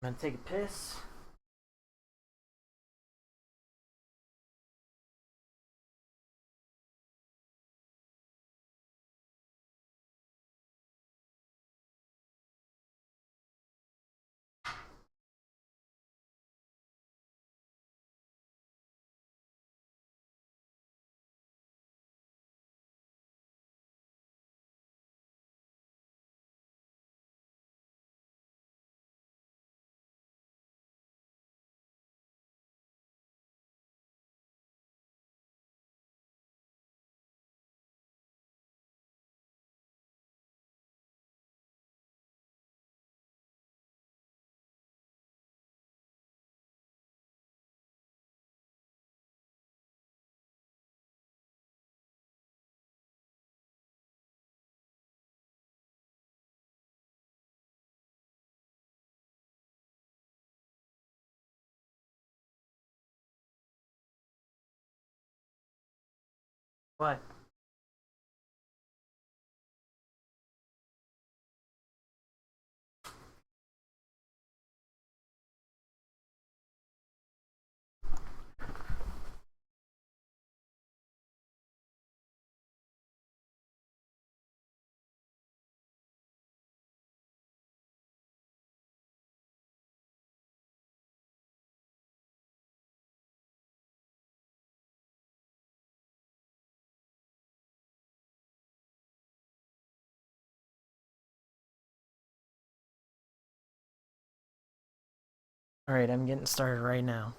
I'm gonna take a piss. What? Alright, I'm getting started right now.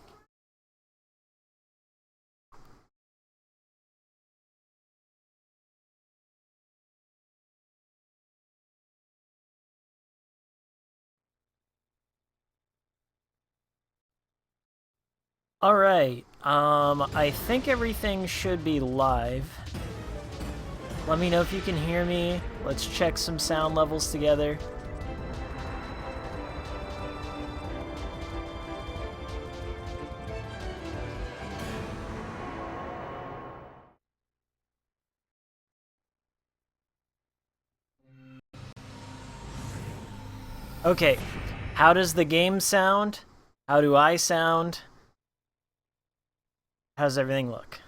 Alright, I think everything should be live. Let me know if you can hear me. Let's check some sound levels together. Okay, how does the game sound? How do I sound? How does everything look?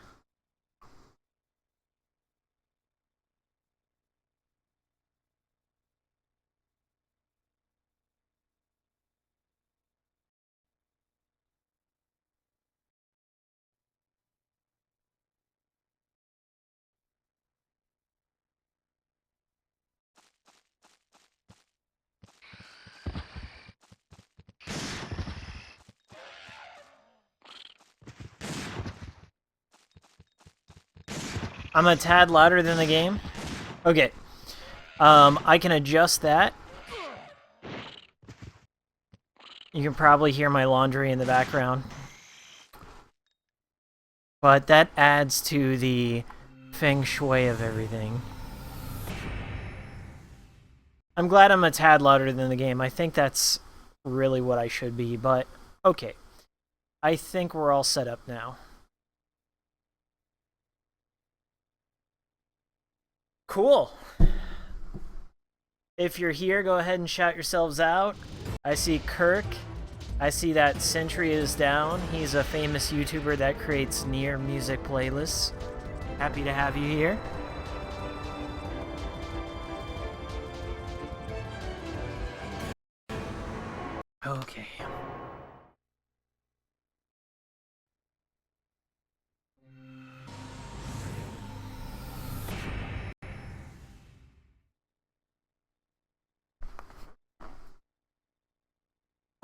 I'm a tad louder than the game. Okay. I can adjust that. You can probably hear my laundry in the background. But that adds to the feng shui of everything. I'm glad I'm a tad louder than the game. I think that's really what I should be, but okay. I think we're all set up now. Cool. If you're here, go ahead and shout yourselves out. I see Kirk. I see that Sentry is down. He's a famous YouTuber that creates near music playlists. Happy to have you here. Okay.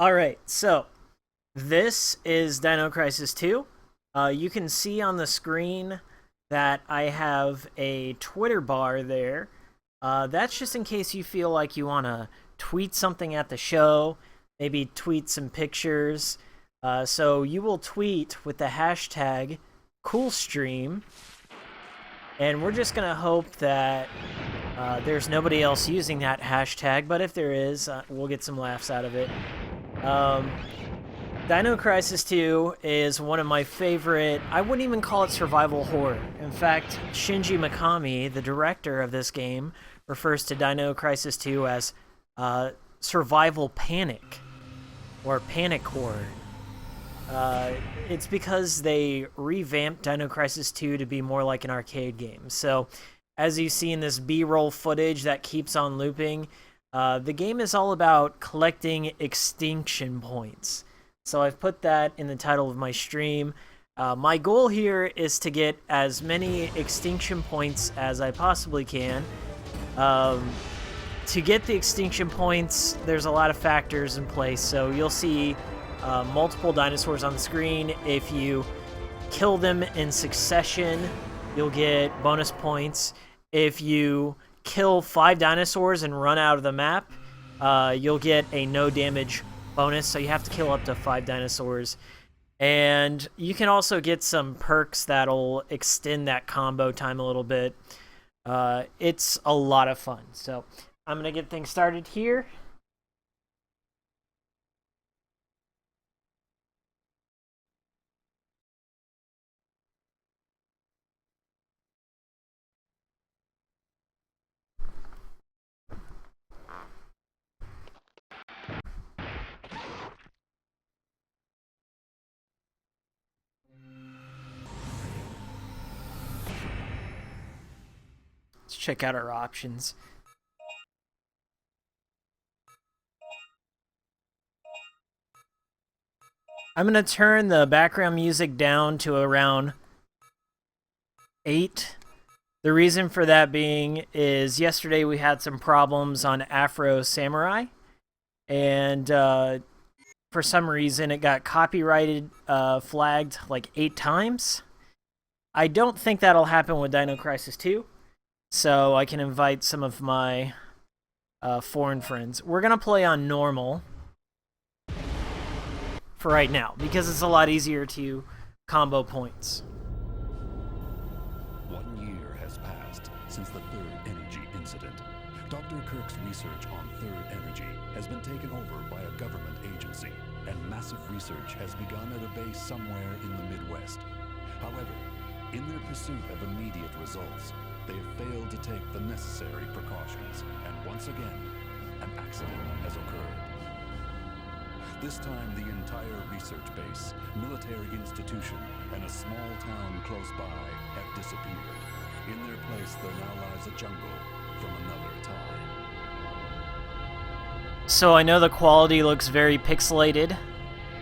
Alright, so this is Dino Crisis 2. You can see on the screen that I have a Twitter bar there. That's just in case you feel like you want to tweet something at the show, maybe tweet some pictures. So you will tweet with the hashtag #CoolStream, and we're just going to hope that there's nobody else using that hashtag, but if there is, we'll get some laughs out of it. Dino Crisis 2 is one of my favorite, I wouldn't even call it survival horror. In fact, Shinji Mikami, the director of this game, refers to Dino Crisis 2 as survival panic or panic horror. It's because they revamped Dino Crisis 2 to be more like an arcade game. So, as you see in this B-roll footage that keeps on looping, the game is all about collecting extinction points. So I've put that in the title of my stream. My goal here is to get as many extinction points as I possibly can. To get the extinction points, there's a lot of factors in place. So you'll see multiple dinosaurs on the screen. If you kill them in succession, you'll get bonus points. If you kill 5 dinosaurs and run out of the map, you'll get a no damage bonus. So you have to kill up to 5 dinosaurs. And you can also get some perks that'll extend that combo time a little bit. It's a lot of fun. So I'm going to get things started here. Let's check out our options. I'm going to turn the background music down to around 8. The reason for that being is yesterday we had some problems on Afro Samurai, and for some reason it got copyrighted flagged like 8 times. I don't think that'll happen with Dino Crisis 2, so I can invite some of my foreign friends. We're going to play on normal for right now, because it's a lot easier to combo points. 1 year has passed since the Third Energy incident. Dr. Kirk's research on Third Energy has been taken over by a government agency, and massive research has begun at a base somewhere in the Midwest. However, in their pursuit of immediate results, they have failed to take the necessary precautions, and once again, an accident has occurred. This time, the entire research base, military institution, and a small town close by have disappeared. In their place, there now lies a jungle from another time. So I know the quality looks very pixelated.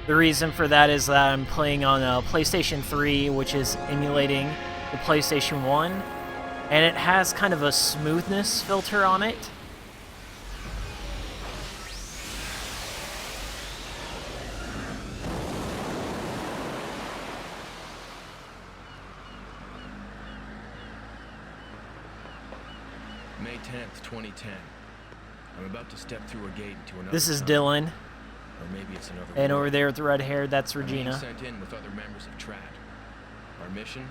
The reason for that is that I'm playing on a PlayStation 3, which is emulating the PlayStation 1, and it has kind of a smoothness filter on it. May 10th, 2010. I'm about to step through a gate into another. This is time. Dylan. Or maybe it's another. And world. over there with the red hair, that's I'm being Regina. sent in with other members of TRAD. Our mission: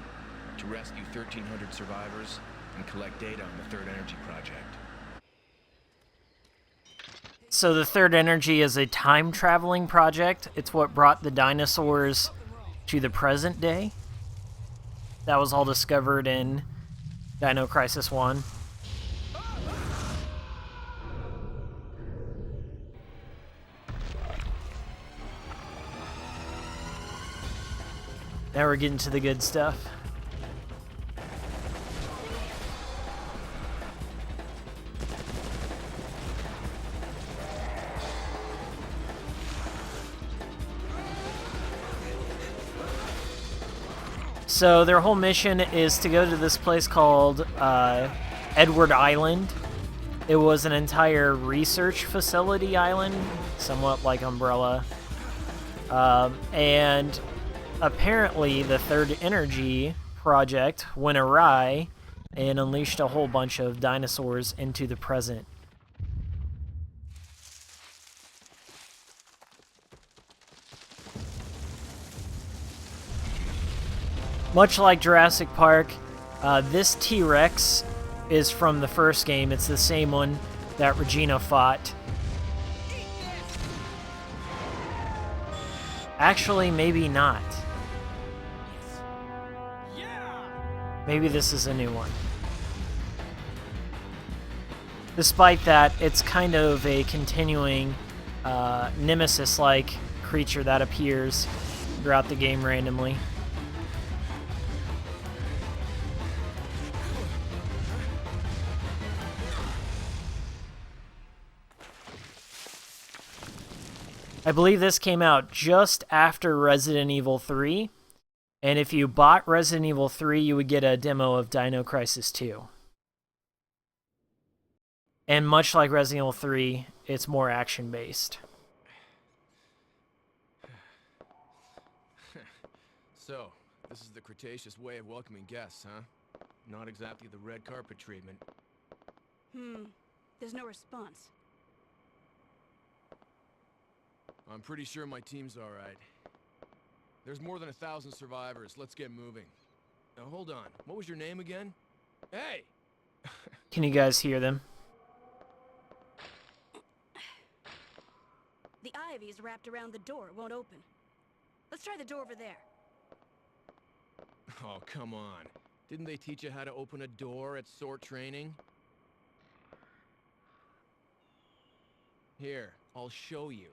to rescue 1,300 survivors and collect data on the Third Energy Project. So the Third Energy is a time-traveling project. It's what brought the dinosaurs to the present day. That was all discovered in Dino Crisis 1. Now we're getting to the good stuff. So their whole mission is to go to this place called Edward Island. It was an entire research facility island, somewhat like Umbrella. And apparently the Third Energy project went awry and unleashed a whole bunch of dinosaurs into the present. Much like Jurassic Park, this T-Rex is from the first game. It's the same one that Regina fought. Actually, maybe not. Maybe this is a new one. despite that, it's kind of a continuing nemesis-like creature that appears throughout the game randomly. I believe this came out just after Resident Evil 3, and if you bought Resident Evil 3, you would get a demo of Dino Crisis 2. And much like Resident Evil 3, it's more action-based. So, this is the Cretaceous way of welcoming guests, huh? Not exactly the red carpet treatment. There's no response. I'm pretty sure my team's all right. There's more than 1,000 survivors. Let's get moving. Now, hold on. What was your name again? Hey! Can you guys hear them? The ivy's wrapped around the door. It won't open. Let's try the door over there. Oh, come on. Didn't they teach you how to open a door at SORT training? Here, I'll show you.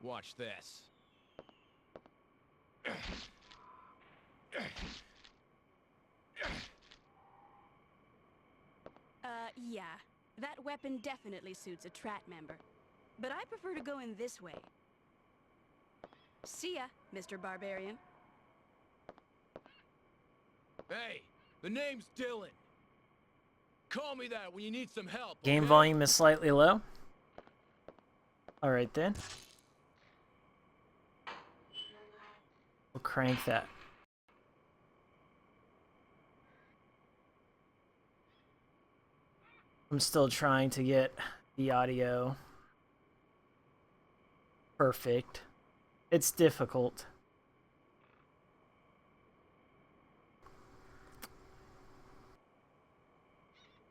Watch this. Yeah. That weapon definitely suits a Trat member. But I prefer to go in this way. See ya, Mr. Barbarian. Hey, the name's Dylan. Call me that when you need some help. Game okay? volume is slightly low. Alright then. We'll crank that. I'm still trying to get the audio perfect. It's difficult.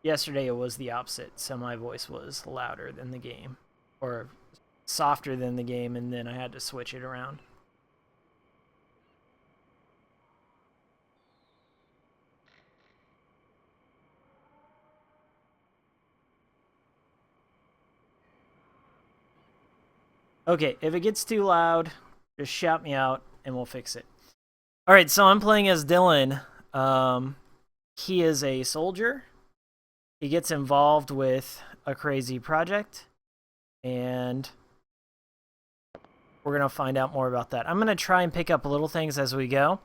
Yesterday it was the opposite, so my voice was louder than the game, or softer than the game, and then I had to switch it around. Okay, if it gets too loud, just shout me out and we'll fix it. Alright, so I'm playing as Dylan. He is a soldier. He gets involved with a crazy project, and we're going to find out more about that. I'm going to try and pick up little things as we go.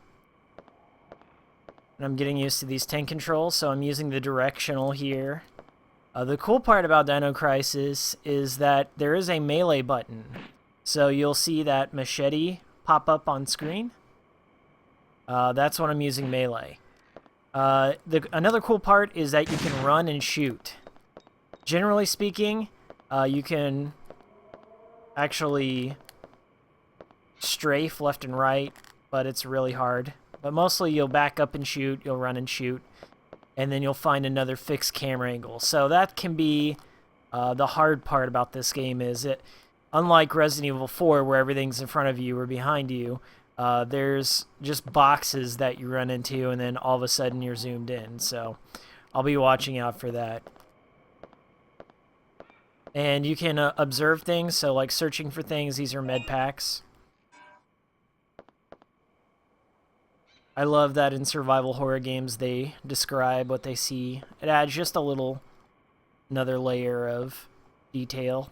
And I'm getting used to these tank controls, so I'm using the directional here. The cool part about Dino Crisis is that there is a melee button. So you'll see that machete pop up on screen. That's when I'm using melee. Another cool part is that you can run and shoot. Generally speaking, you can actually strafe left and right, but it's really hard. But mostly you'll back up and shoot, you'll run and shoot, and then you'll find another fixed camera angle. So that can be the hard part about this game, is it, unlike Resident Evil 4 where everything's in front of you or behind you, there's just boxes that you run into and then all of a sudden you're zoomed in. So I'll be watching out for that. And you can observe things, so like searching for things. These are med packs. I love that in survival horror games they describe what they see. It adds just another layer of detail.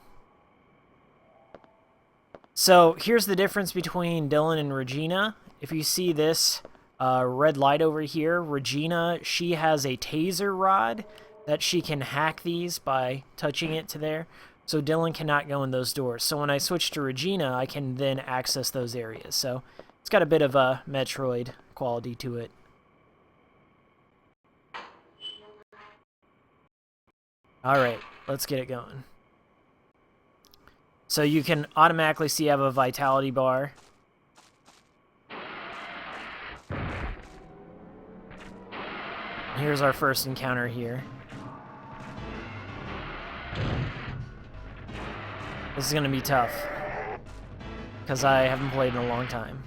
So here's the difference between Dylan and Regina. If you see this red light over here, Regina, she has a taser rod that she can hack these by touching it to there. So Dylan cannot go in those doors. So when I switch to Regina, I can then access those areas. So it's got a bit of a Metroid quality to it. Alright, let's get it going. So you can automatically see I have a vitality bar. Here's our first encounter here. This is going to be tough, because I haven't played in a long time.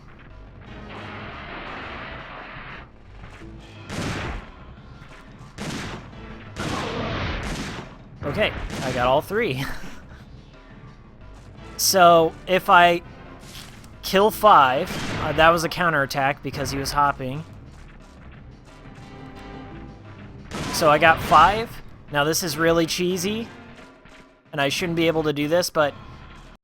Okay, I got all 3. So, if I kill 5, that was a counterattack because he was hopping. So I got 5. Now this is really cheesy, and I shouldn't be able to do this, but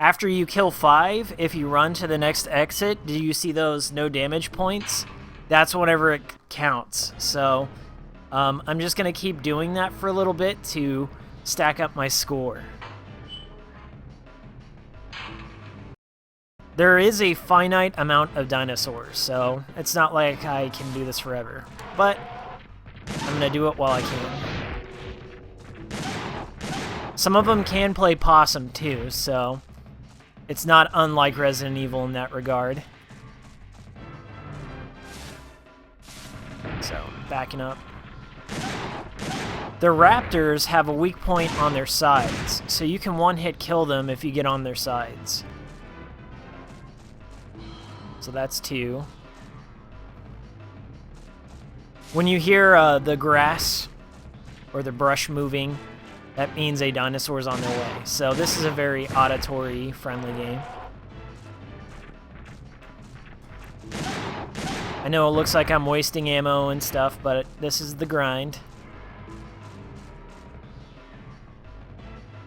after you kill 5, if you run to the next exit, do you see those no damage points? That's whenever it counts. So I'm just going to keep doing that for a little bit to stack up my score. There is a finite amount of dinosaurs, so it's not like I can do this forever. But I'm going to do it while I can. Some of them can play possum too, so it's not unlike Resident Evil in that regard. So, backing up. The raptors have a weak point on their sides, so you can one-hit kill them if you get on their sides. So that's 2. When you hear the grass or the brush moving, that means a dinosaur is on their way. So this is a very auditory-friendly game. I know it looks like I'm wasting ammo and stuff, but this is the grind.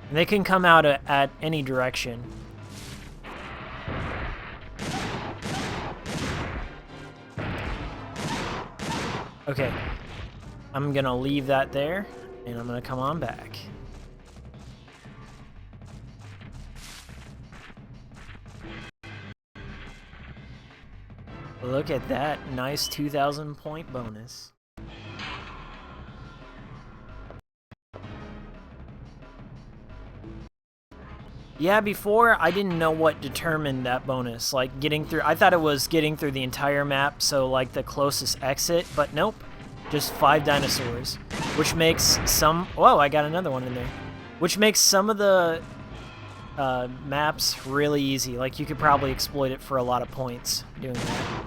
And they can come out at any direction. Okay, I'm gonna leave that there, and I'm gonna come on back. Look at that nice 2,000 point bonus. Yeah, before I didn't know what determined that bonus, like getting through. I thought it was getting through the entire map, so like the closest exit, but nope, just 5 dinosaurs, which makes some. Whoa, I got another one in there, which makes some of the maps really easy. Like you could probably exploit it for a lot of points doing that.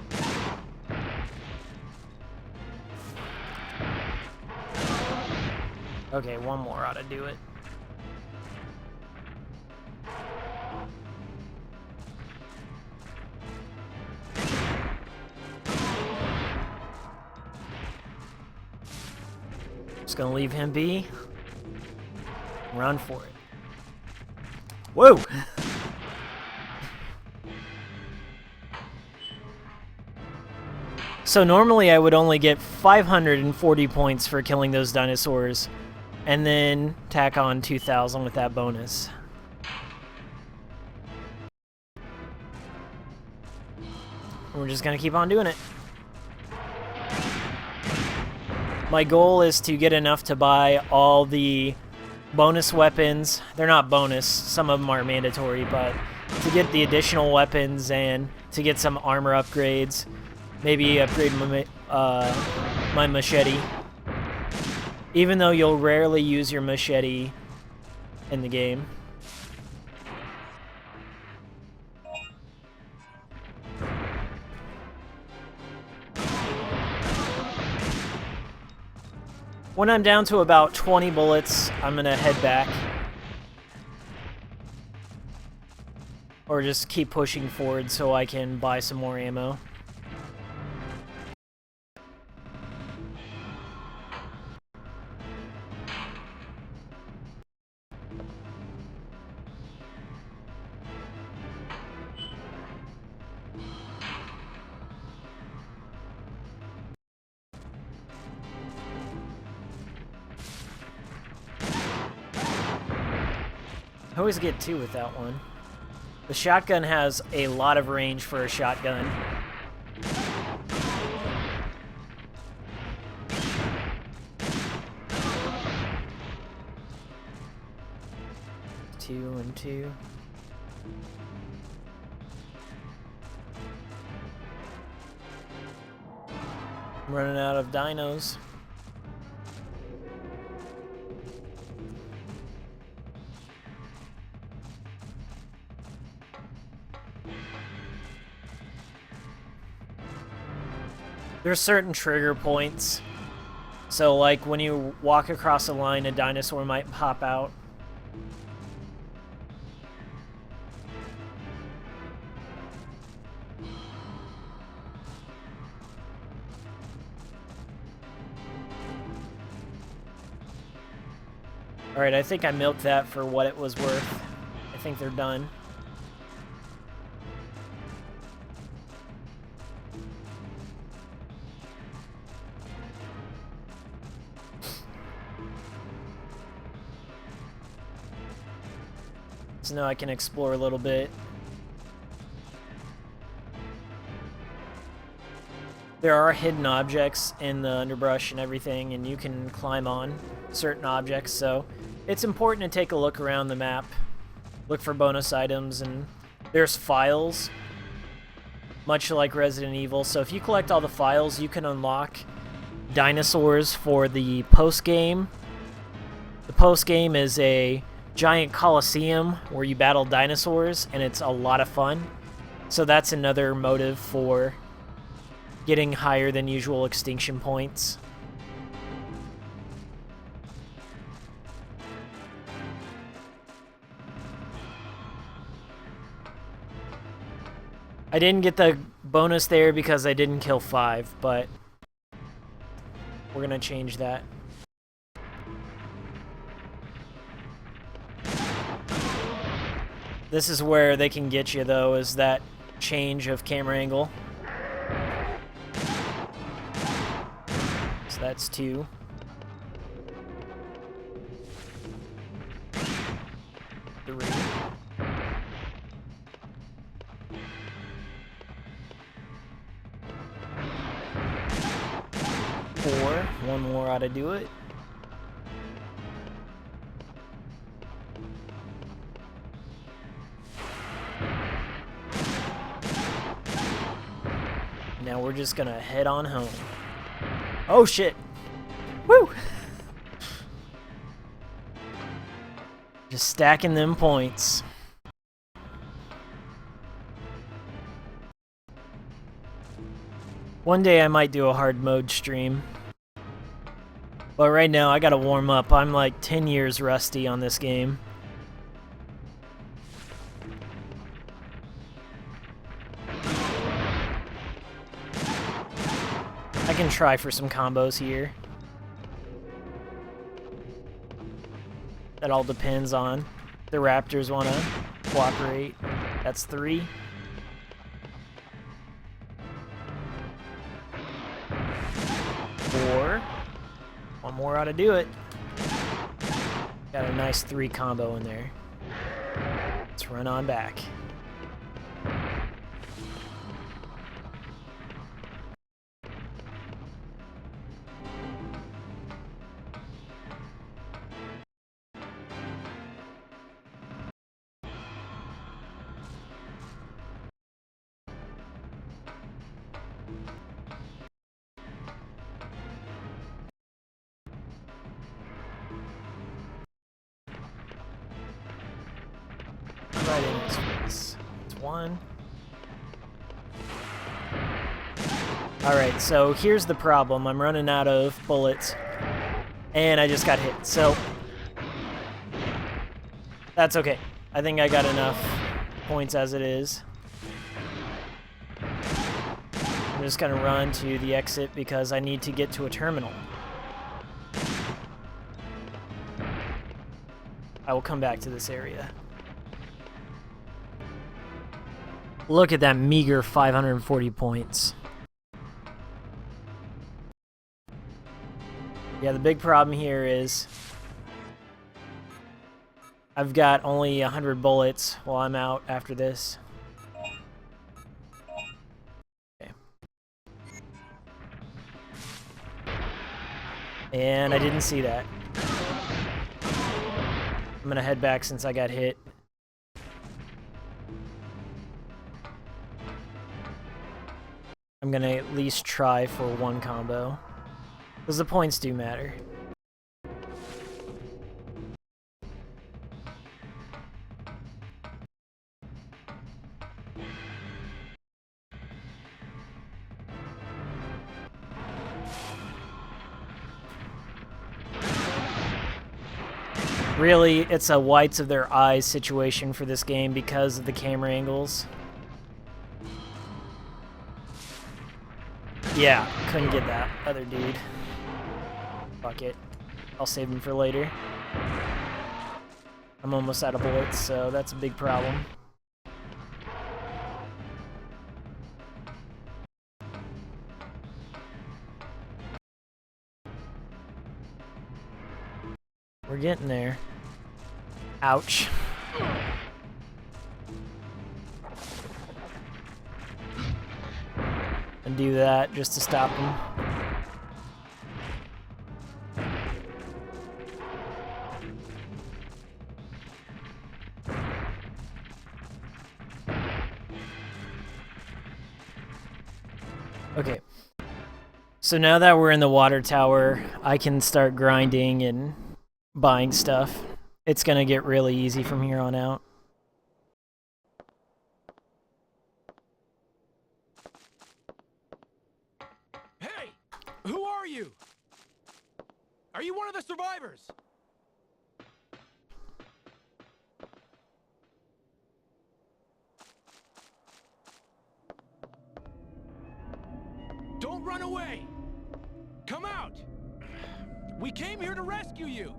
Okay, one more ought to do it. Just gonna leave him be. Run for it. Whoa! So normally I would only get 540 points for killing those dinosaurs, and then tack on 2,000 with that bonus. We're just gonna keep on doing it. My goal is to get enough to buy all the bonus weapons. They're not bonus, some of them are mandatory, but to get the additional weapons and to get some armor upgrades. Maybe upgrade my machete. Even though you'll rarely use your machete in the game. When I'm down to about 20 bullets, I'm gonna head back. Or just keep pushing forward so I can buy some more ammo. I always get 2 with that one. The shotgun has a lot of range for a shotgun. Two and 2. I'm running out of dinos. There's certain trigger points, So, like, when you walk across a line, a dinosaur might pop out. Alright, I think I milked that for what it was worth. I think they're done. So now I can explore a little bit. There are hidden objects in the underbrush and everything, and you can climb on certain objects, so it's important to take a look around the map, look for bonus items, and there's files, much like Resident Evil. So if you collect all the files, you can unlock dinosaurs for the post-game. The post-game is a giant coliseum where you battle dinosaurs, and it's a lot of fun. So that's another motive for getting higher than usual extinction points. I didn't get the bonus there because I didn't kill 5, but we're gonna change that. This is where they can get you, though, is that change of camera angle. So that's 2. 3. 4. One more ought to do it. Now we're just gonna head on home. Oh shit! Woo! Just stacking them points. One day I might do a hard mode stream. But right now I gotta warm up. I'm like 10 years rusty on this game. I can try for some combos here. That all depends on the Raptors want to cooperate. That's 3. 4. One more ought to do it. Got a nice 3 combo in there. Let's run on back. Right in his face. That's 1. Alright, so here's the problem. I'm running out of bullets. And I just got hit, so that's okay. I think I got enough points as it is. I'm just gonna run to the exit because I need to get to a terminal. I will come back to this area. Look at that meager 540 points. Yeah, the big problem here is I've got only 100 bullets while I'm out after this. Okay. And I didn't see that. I'm gonna head back since I got hit. I'm gonna at least try for 1 combo. Because the points do matter. Really, it's a whites of their eyes situation for this game because of the camera angles. Yeah, couldn't get that other dude. Fuck it. I'll save him for later. I'm almost out of bullets, so that's a big problem. We're getting there. Ouch. And do that just to stop him. Okay. So now that we're in the water tower, I can start grinding and buying stuff. It's gonna get really easy from here on out. Hey! Who are you? Are you one of the survivors? Don't run away! Come out! We came here to rescue you!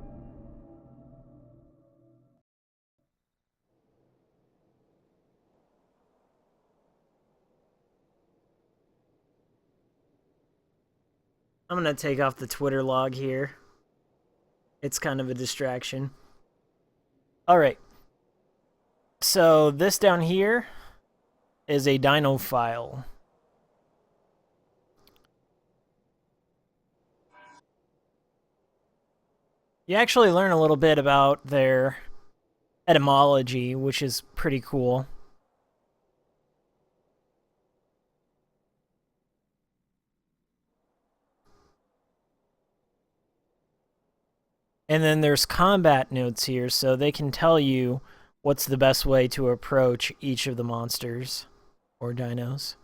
I'm gonna take off the Twitter log here. It's kind of a distraction. Alright. So this down here is a Dino file. You actually learn a little bit about their etymology, which is pretty cool. And then there's combat notes here, so they can tell you what's the best way to approach each of the monsters or dinos.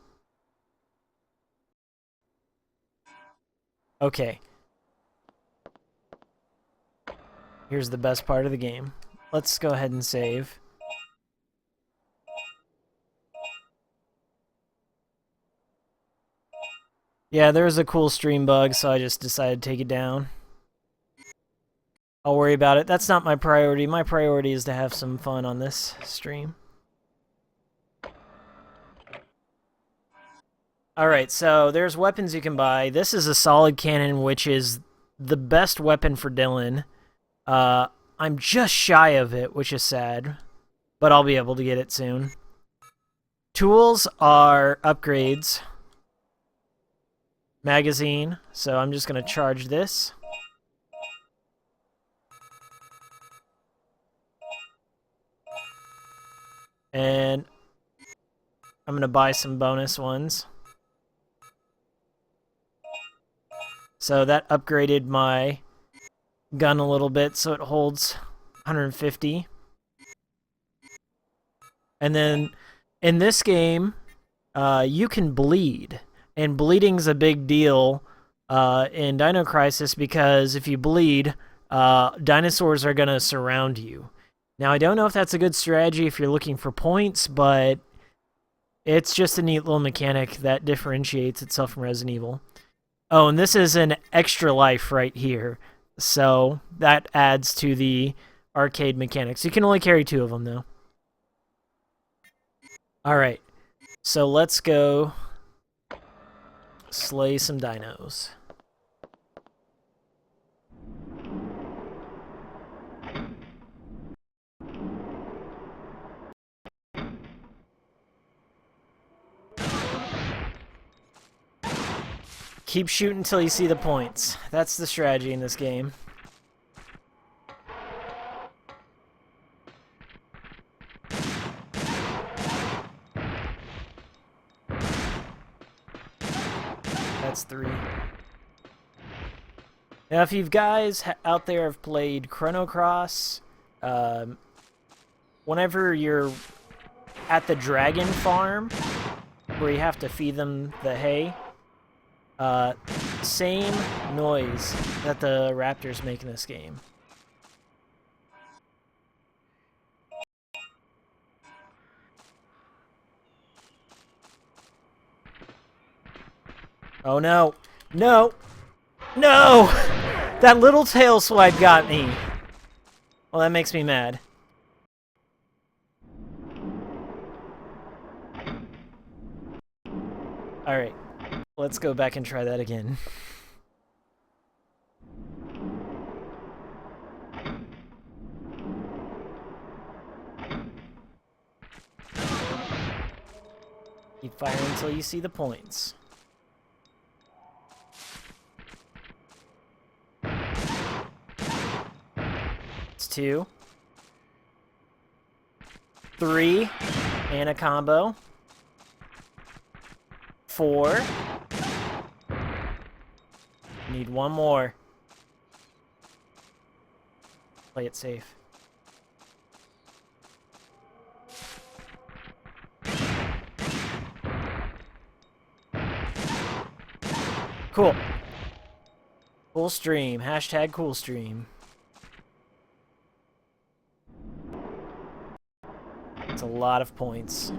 Okay. Here's the best part of the game. Let's go ahead and save. Yeah, there was a cool stream bug, so I just decided to take it down. I'll worry about it. That's not my priority. My priority is to have some fun on this stream. Alright, so there's weapons you can buy. This is a solid cannon, which is the best weapon for Dylan. I'm just shy of it, which is sad, but I'll be able to get it soon. Tools are upgrades. Magazine, so I'm just going to charge this. And I'm going to buy some bonus ones. So that upgraded my gun a little bit, so it holds 150. And then in this game, you can bleed. And bleeding's a big deal in Dino Crisis because if you bleed, dinosaurs are going to surround you. Now, I don't know if that's a good strategy if you're looking for points, but it's just a neat little mechanic that differentiates itself from Resident Evil. Oh, and this is an extra life right here. So that adds to the arcade mechanics. You can only carry 2 of them, though. Alright, so let's go slay some dinos. Keep shooting until you see the points. That's the strategy in this game. That's 3. Now, if you guys out there have played Chrono Cross, whenever you're at the dragon farm, where you have to feed them the hay, same noise that the raptors make in this game. Oh no. No! No! That little tail swipe got me. Well, that makes me mad. Alright. Let's go back and try that again. Keep firing until you see the points. It's 2. 3. And a combo. 4. Need one more. Play it safe. Cool. Cool stream. Hashtag cool stream. It's a lot of points.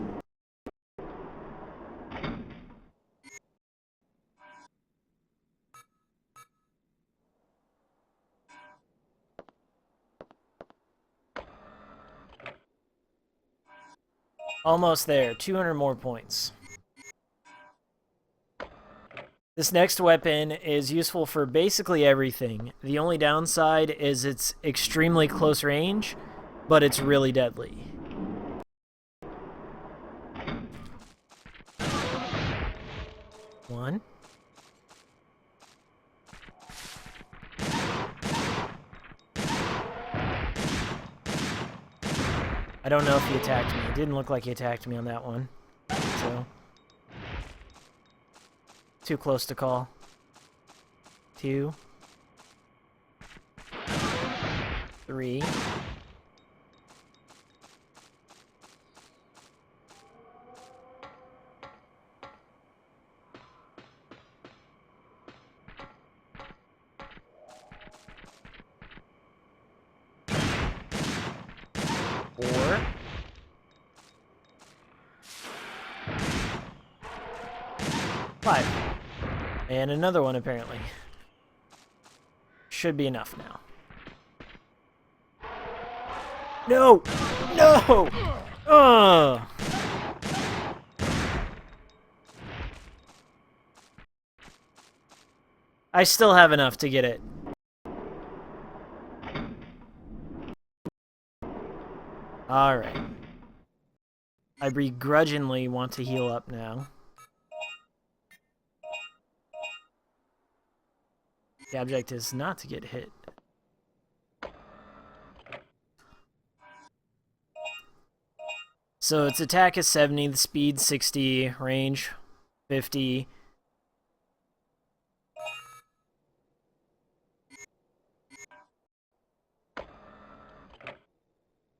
Almost there. 200 more points. This next weapon is useful for basically everything. The only downside is it's extremely close range, but it's really deadly. One. I don't know if he attacked me. It didn't look like he attacked me on that one. So, too close to call. 2. 3. 4. 5. And another one, apparently. Should be enough now. No! No! Ugh! I still have enough to get it. Alright. I begrudgingly want to heal up now. The object is not to get hit. So its attack is 70, the speed 60, range 50.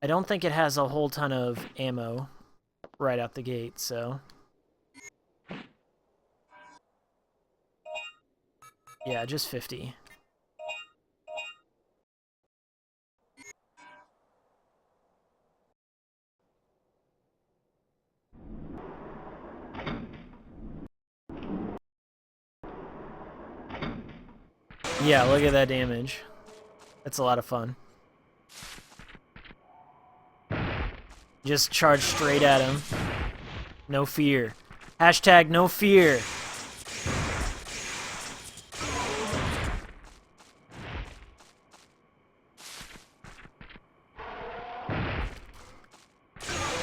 I don't think it has a whole ton of ammo right out the gate, so... yeah, just 50. Yeah, look at that damage. That's a lot of fun. Just charge straight at him. No fear. Hashtag no fear.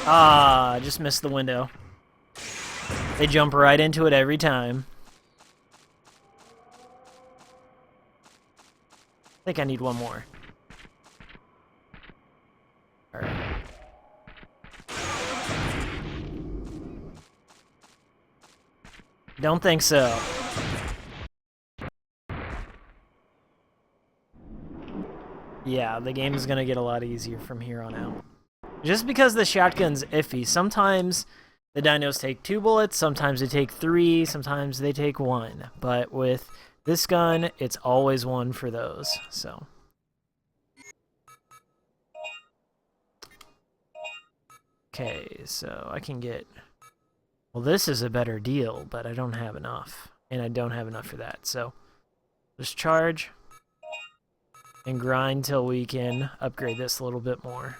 Ah, just missed the window. They jump right into it every time. I think I need one more. Alright. Don't think so. Yeah, the game is gonna get a lot easier from here on out. Just because the shotgun's iffy, sometimes the dinos take 2 bullets, sometimes they take 3, sometimes they take 1. But with this gun, it's always 1 for those, so. Okay, so I can get... well, this is a better deal, but I don't have enough. and I don't have enough for that. So just charge and grind till we can upgrade this a little bit more.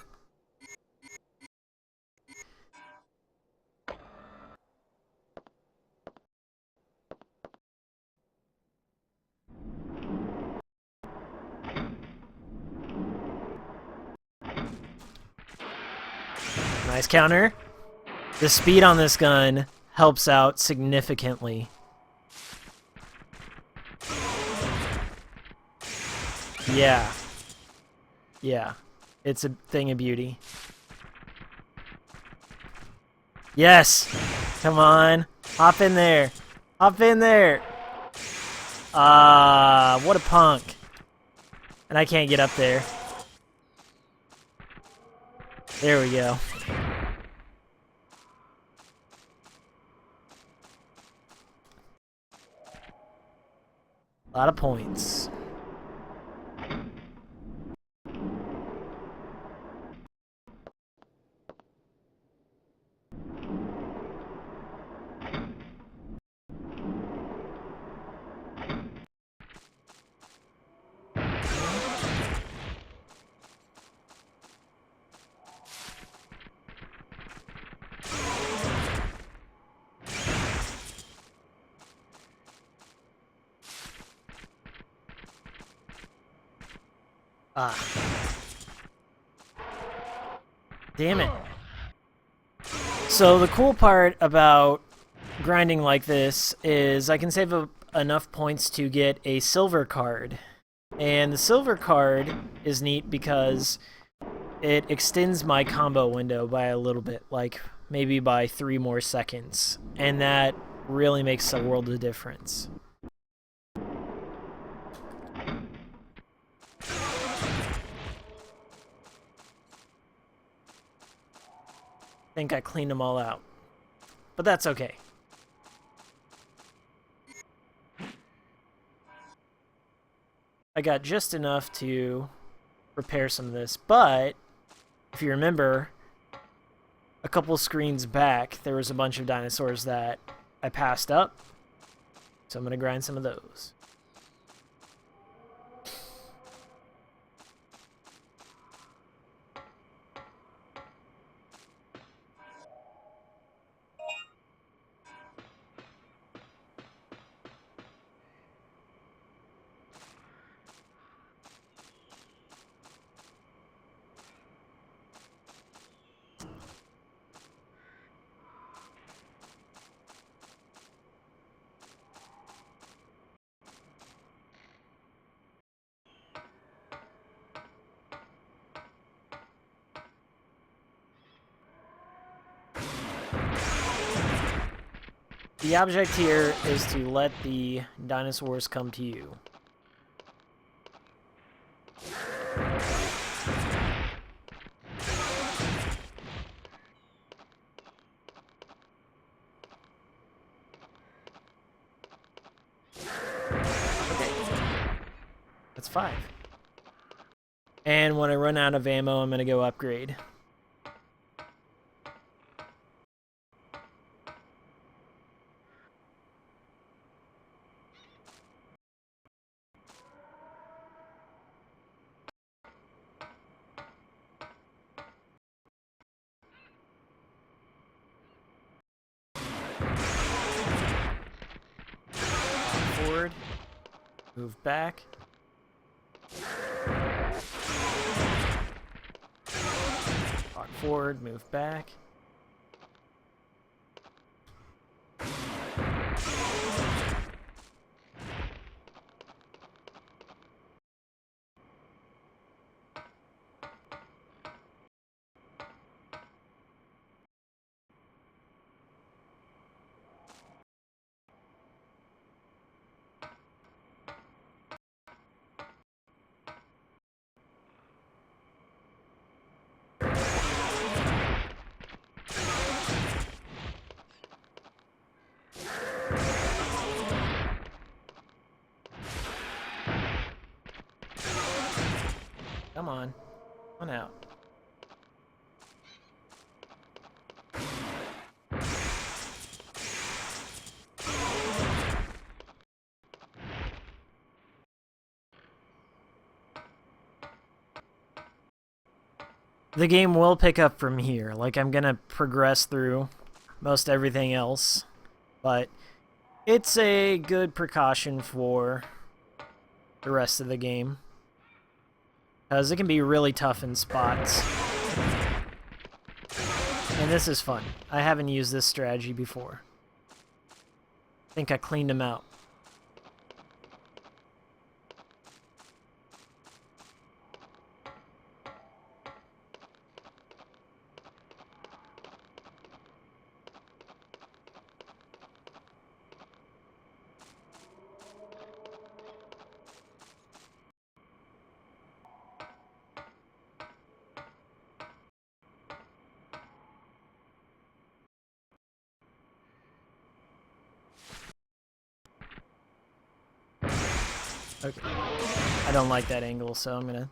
Nice counter. The speed on this gun helps out significantly. Yeah. Yeah. It's a thing of beauty. Yes! Come on. Hop in there. Hop in there. What a punk. And I can't get up there. There we go. A lot of points. Ah. Damn it. So the cool part about grinding like this is I can save enough points to get a silver card. And the silver card is neat because it extends my combo window by a little bit, like maybe by 3 more seconds. And that really makes a world of difference. I think I cleaned them all out. But that's okay. I got just enough to repair some of this, but if you remember, a couple screens back, there was a bunch of dinosaurs that I passed up. So I'm going to grind some of those. The object here is to let the dinosaurs come to you. Okay. That's 5. And when I run out of ammo, I'm going to go upgrade. Forward, move back. Walk forward, move back. Come on. Come on out. the game will pick up from here. Like, I'm gonna progress through most everything else, but it's a good precaution for the rest of the game, because it can be really tough in spots. And this is fun. I haven't used this strategy before. I think I cleaned him out. Okay. I don't like that angle, so I'm gonna...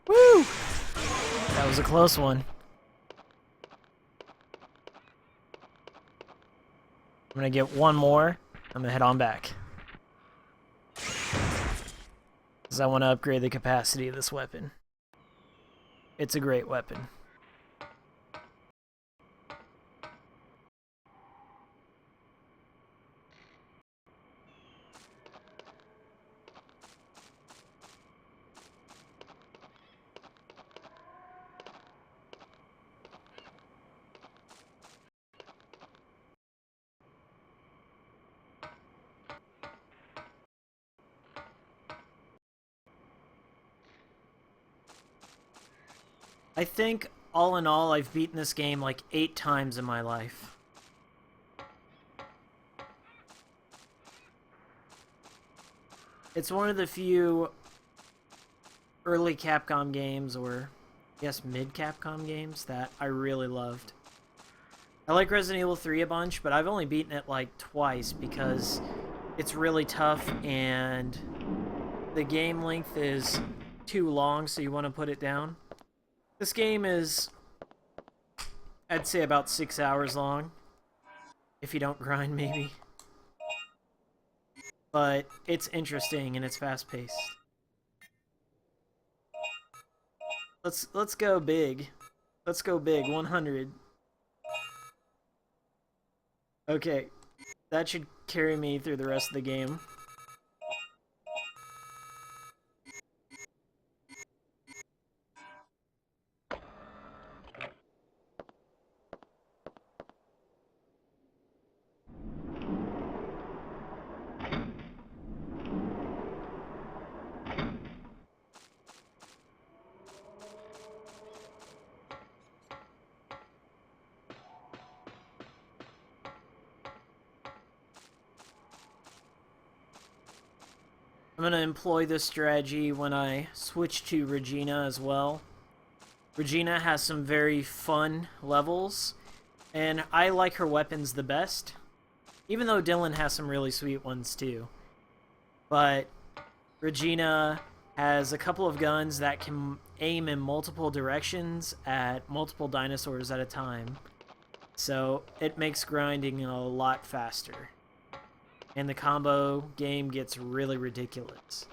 Woo! That was a close one. I'm gonna get one more. I'm gonna head on back, because I want to upgrade the capacity of this weapon. It's a great weapon. I think, all in all, I've beaten this game like 8 times in my life. It's one of the few early Capcom games, or I guess mid-Capcom games, that I really loved. I like Resident Evil 3 a bunch, but I've only beaten it like twice because it's really tough and the game length is too long, so you want to put it down. This game is, I'd say, about 6 hours long, if you don't grind, maybe. But it's interesting and it's fast-paced. Let's go big. Let's go big. 100. Okay, that should carry me through the rest of the game. I'm going to employ this strategy when I switch to Regina as well. Regina has some very fun levels, and I like her weapons the best, even though Dylan has some really sweet ones too. But Regina has a couple of guns that can aim in multiple directions at multiple dinosaurs at a time, so it makes grinding a lot faster. And the combo game gets really ridiculous.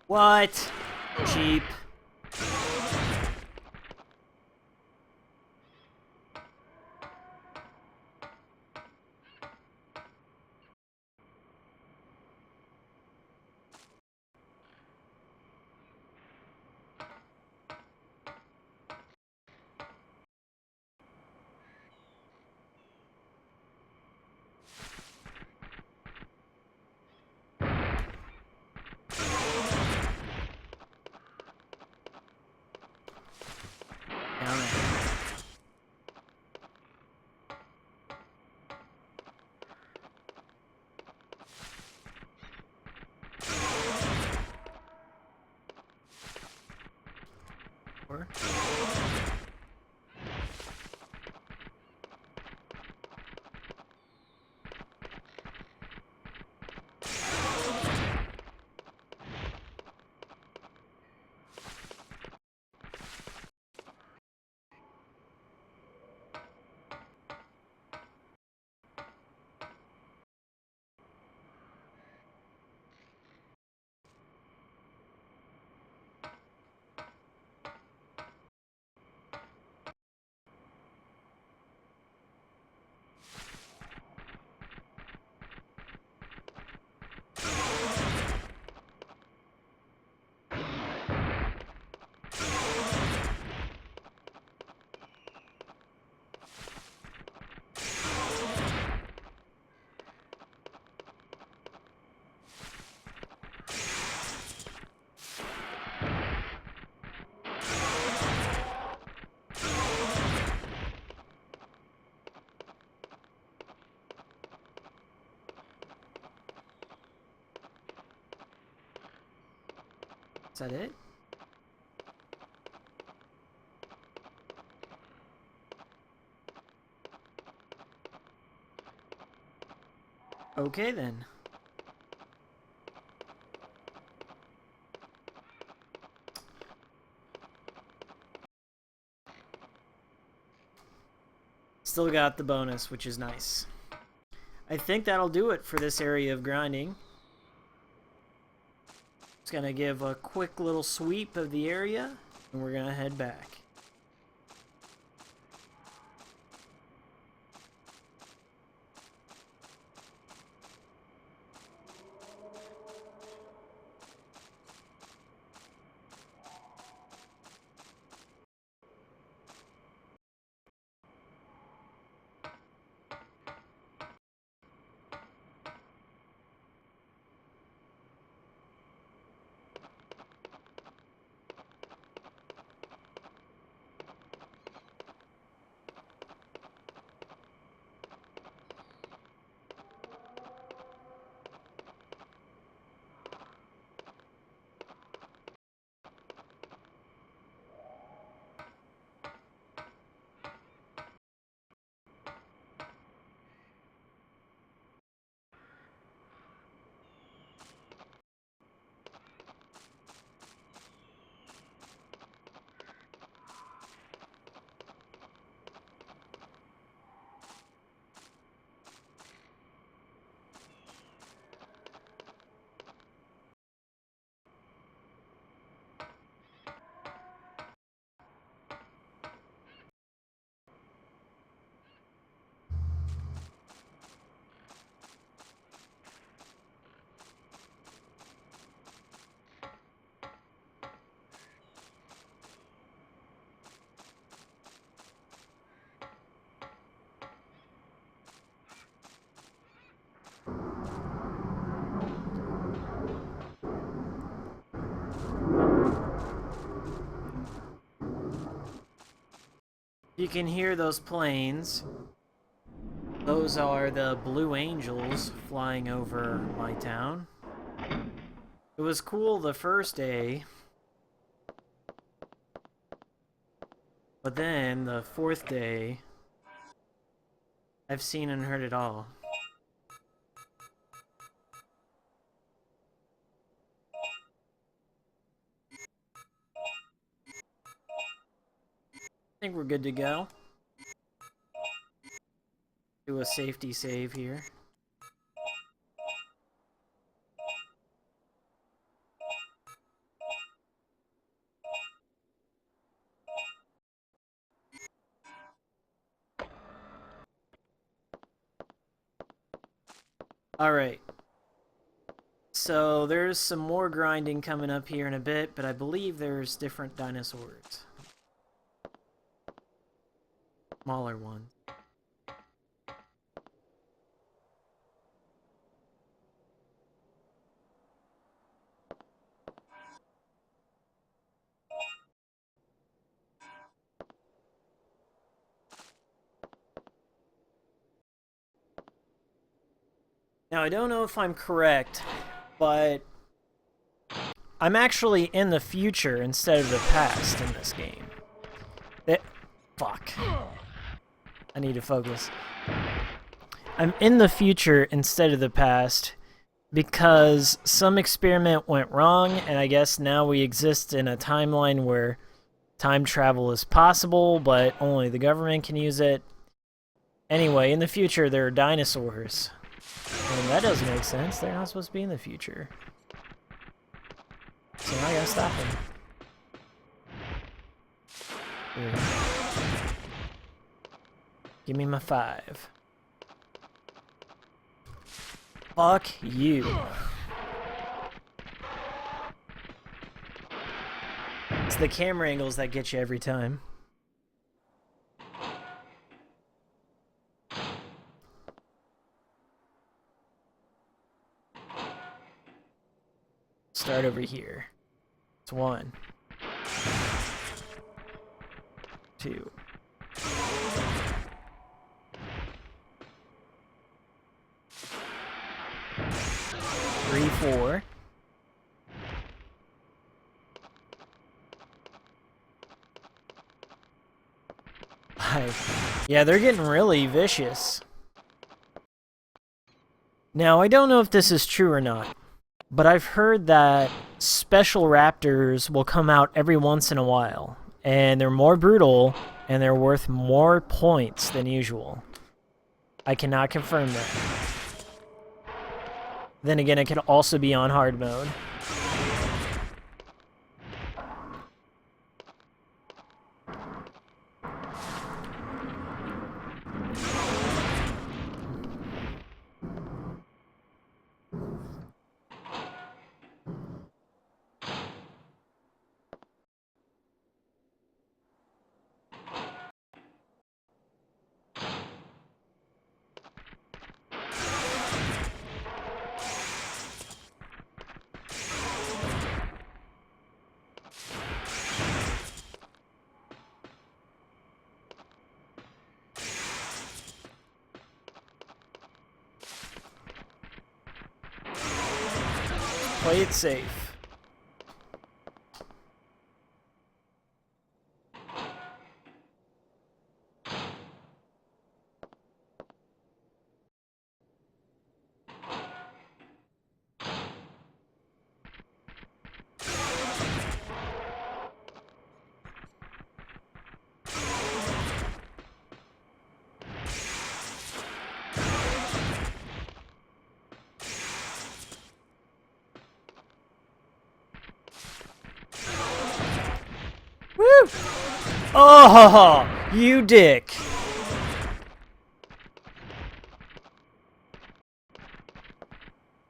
What? Cheap. Is that it? Okay then. Still got the bonus, which is nice. I think that'll do it for this area of grinding. Just gonna give a quick little sweep of the area, and we're gonna head back. You can hear those planes. Those are the Blue Angels flying over my town. It was cool the first day, but then the fourth day, I've seen and heard it all. I think we're good to go. Do a safety save here. Alright. So there's some more grinding coming up here in a bit, but I believe there's different dinosaurs. Smaller ones. Now, I don't know if I'm correct, but I'm actually in the future instead of the past in this game. Fuck. I need to focus. I'm in the future instead of the past because some experiment went wrong, and I guess now we exist in a timeline where time travel is possible, but only the government can use it. Anyway, in the future, there are dinosaurs. And that doesn't make sense. They're not supposed to be in the future. So now I gotta stop them. Here. Give me my 5. Fuck you. It's the camera angles that get you every time. Start over here. It's 1, 2. 3, 4. Right. Yeah, they're getting really vicious. Now, I don't know if this is true or not, but I've heard that special raptors will come out every once in a while, and they're more brutal, and they're worth more points than usual. I cannot confirm that. Then again, it could also be on hard mode. Play it safe. Woo! Oh, you dick.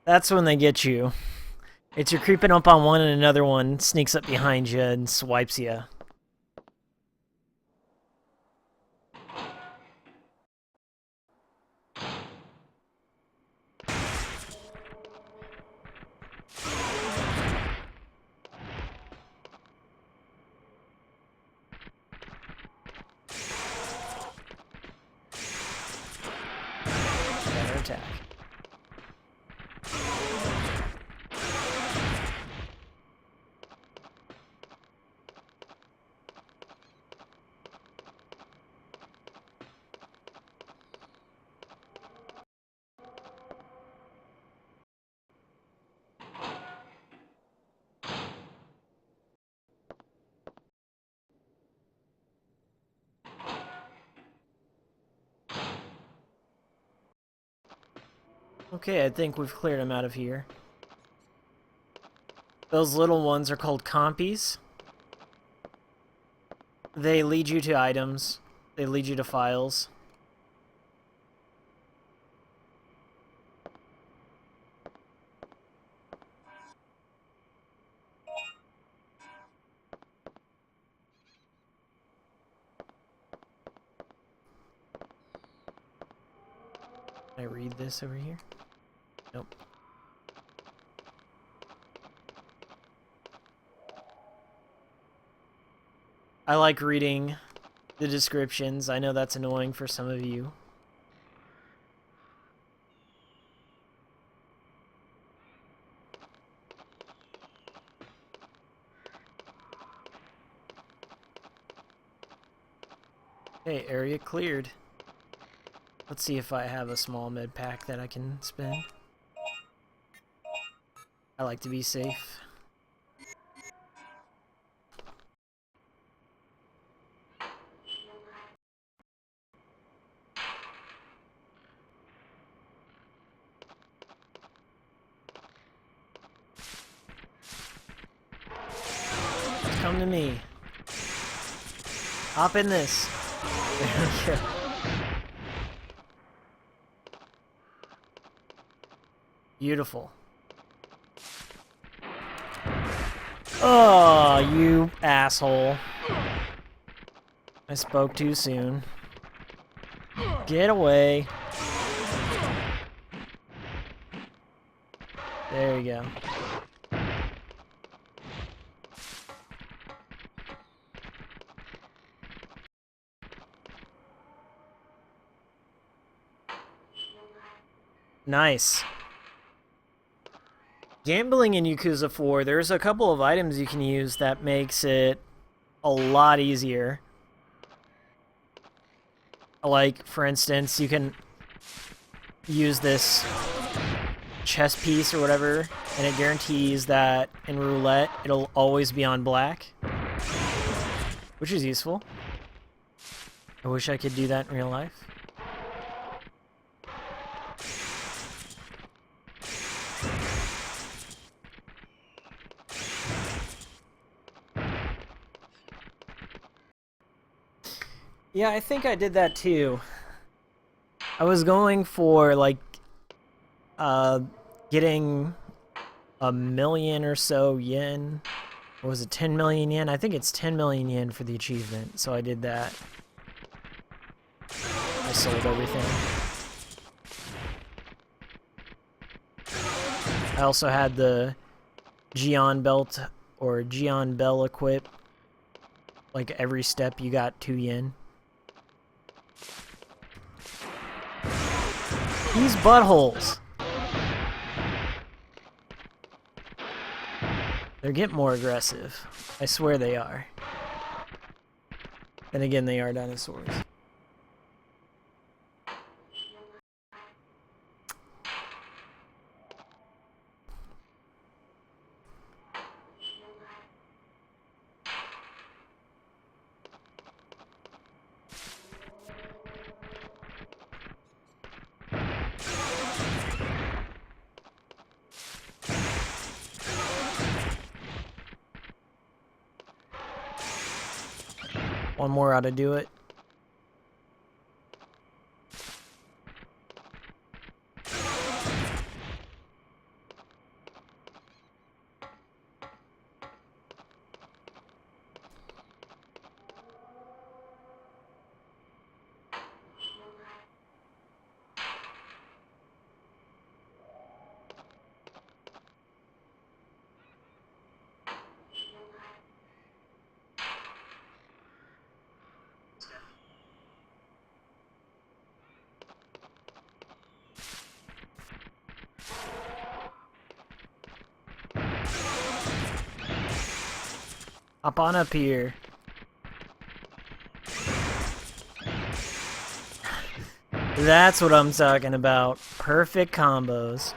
That's when they get you. It's you're creeping up on one and another one sneaks up behind you and swipes you. Better attack. Okay, I think we've cleared them out of here. Those little ones are called Compies. They lead you to items. They lead you to files. Can I read this over here? Nope. I like reading the descriptions. I know that's annoying for some of you. Okay, area cleared. Let's see if I have a small med pack that I can spend. I like to be safe. Come to me. Hop in this. There we go. Beautiful. Oh, you asshole. I spoke too soon. Get away. There you go. Nice. Gambling in Yakuza 4, there's a couple of items you can use that makes it a lot easier. Like, for instance, you can use this chess piece or whatever, and it guarantees that in roulette it'll always be on black, which is useful. I wish I could do that in real life. Yeah, I think I did that too. I was going for, like, getting 1,000,000 or so yen. Or was it 10 million yen? I think it's 10 million yen for the achievement, so I did that. I sold everything. I also had the Gion belt, or Gion bell equip. Like, every step you got 2 yen. These buttholes! They're getting more aggressive. I swear they are. And again, they are dinosaurs. One more ought to do it. Hop on up here. That's what I'm talking about. Perfect combos.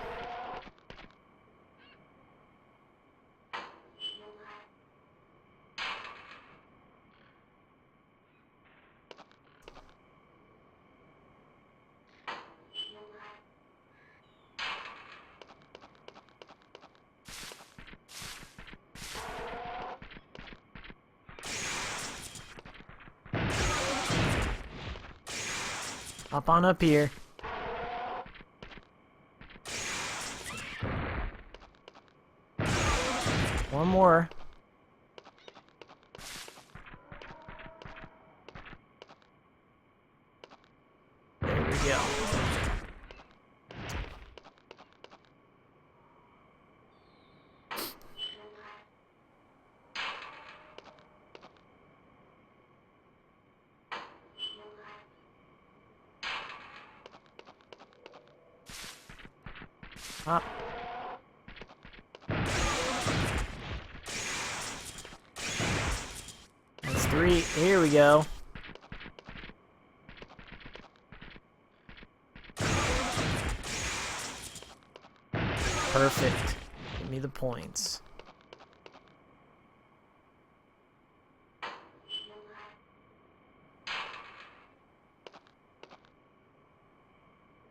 Hop on up here. One more. There we go. Hop. That's 3. Here we go. Perfect. Give me the points.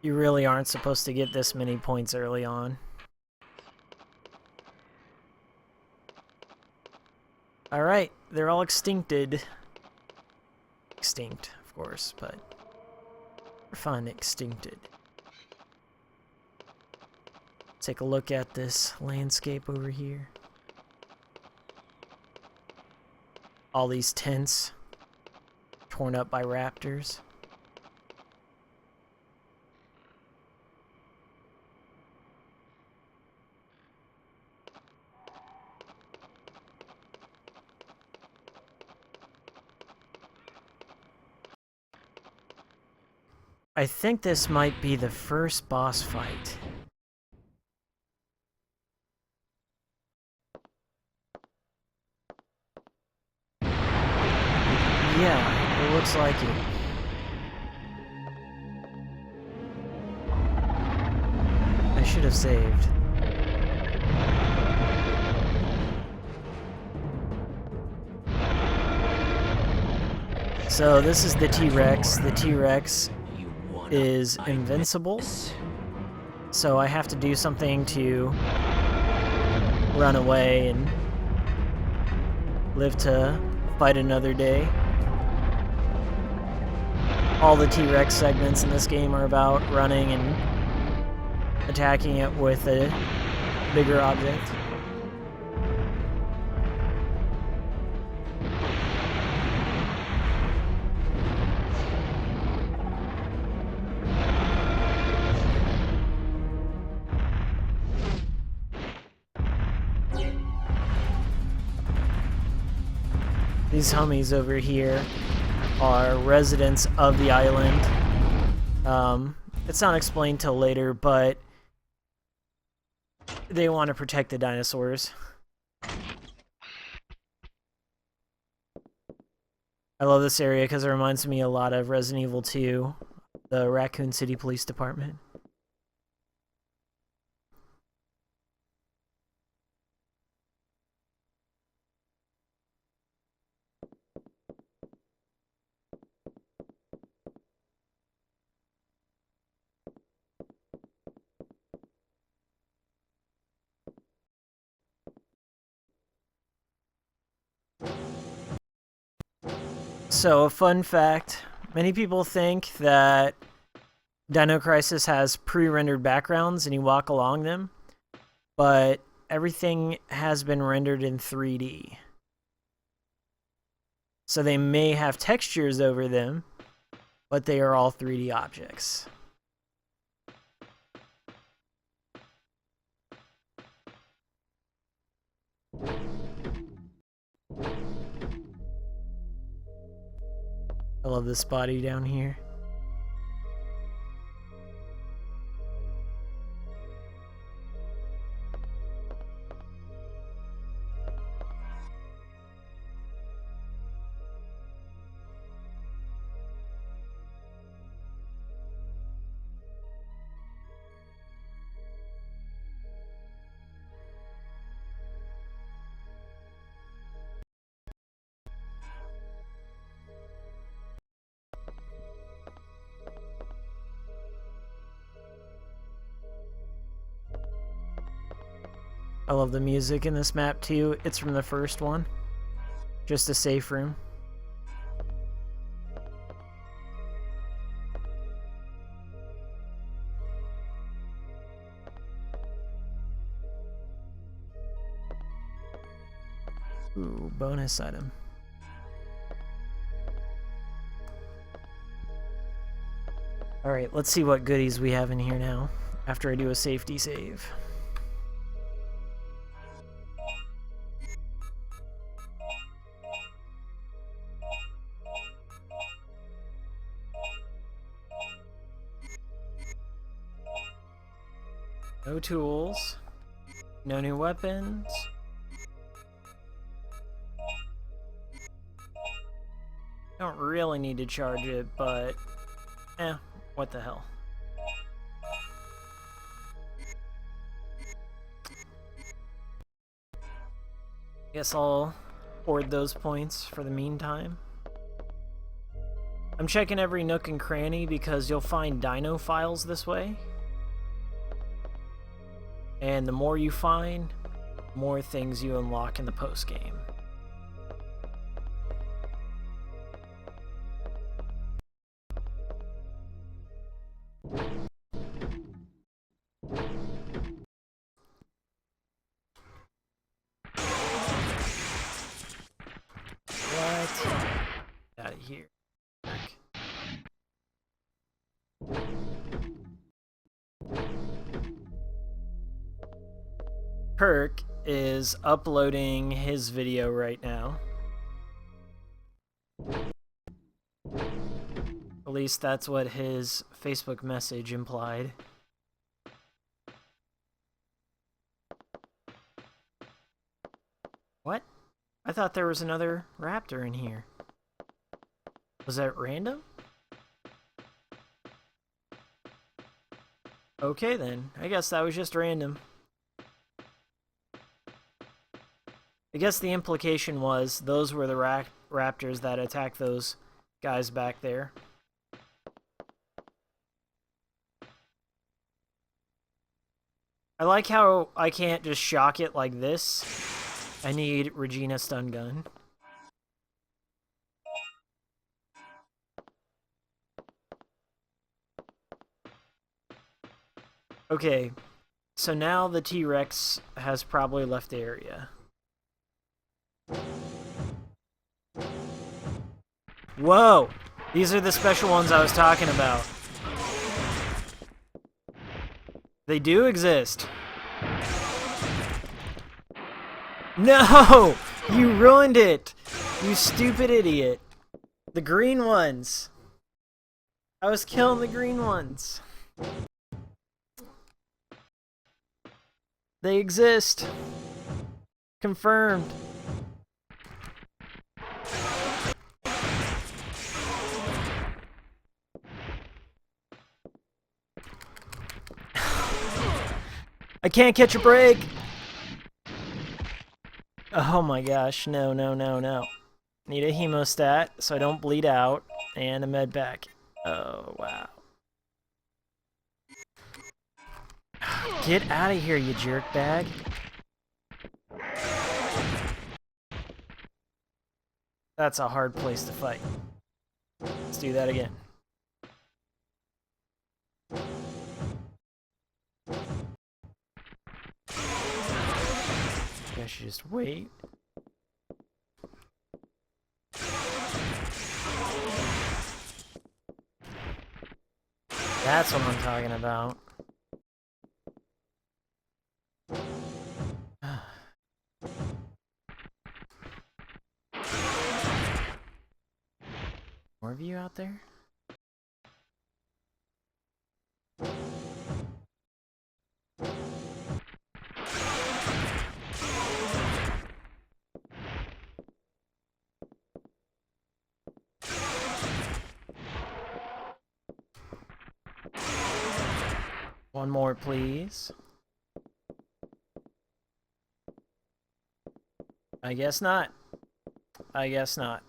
You really aren't supposed to get this many points early on. Alright, they're all extincted. Extinct, of course, but for fun, extincted. Take a look at this landscape over here. All these tents torn up by raptors. I think this might be the first boss fight. Yeah, it looks like it. should have saved. So this is the T-Rex. The T-Rex is invincible. So I have to do something to run away and live to fight another day. All the T-Rex segments in this game are about running and attacking it with a bigger object. These homies over here are residents of the island. It's not explained till later, but they want to protect the dinosaurs. I love this area because it reminds me a lot of Resident Evil 2, the Raccoon City Police Department. So, a fun fact, many people think that Dino Crisis has pre-rendered backgrounds and you walk along them, but everything has been rendered in 3D. So they may have textures over them, but they are all 3D objects. I love this body down here. I love the music in this map too. It's from the first one. Just a safe room. Ooh, bonus item. Alright, let's see what goodies we have in here now, after I do a safety save. No tools. No new weapons. Don't really need to charge it, but what the hell. Guess I'll hoard those points for the meantime. I'm checking every nook and cranny because you'll find dino files this way. And the more you find, the more things you unlock in the post-game. What? Out of here. Perk is uploading his video right now. At least that's what his Facebook message implied. What? I thought there was another raptor in here. Was that random? Okay then, I guess that was just random. I guess the implication was those were the raptors that attacked those guys back there. I like how I can't just shock it like this. I need Regina stun gun. Okay, so now the T-Rex has probably left the area. Whoa! These are the special ones I was talking about. They do exist. No! You ruined it! You stupid idiot. The green ones. I was killing the green ones. They exist. Confirmed. I can't catch a break! Oh my gosh, no, no, no, no. Need a hemostat so I don't bleed out, and a med pack. Oh, wow. Get out of here, you jerk bag. That's a hard place to fight. Let's do that again. I should just wait. That's what I'm talking about. More of you out there? One more, please. I guess not. I guess not.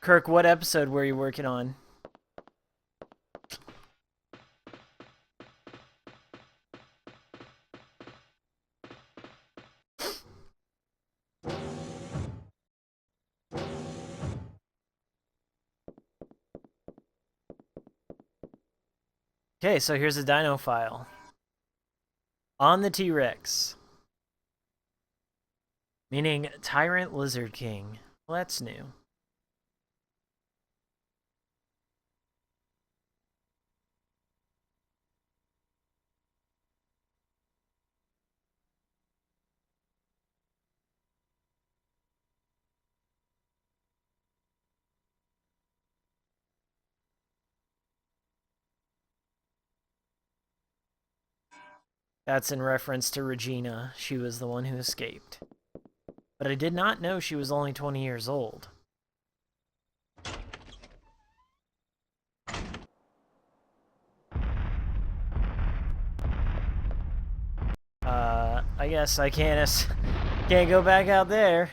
Kirk, what episode were you working on? Okay, so here's a dino file. On the T-Rex. Meaning Tyrant Lizard King. Well, that's new. That's in reference to Regina. She was the one who escaped. But I did not know she was only 20 years old. I guess I can't go back out there.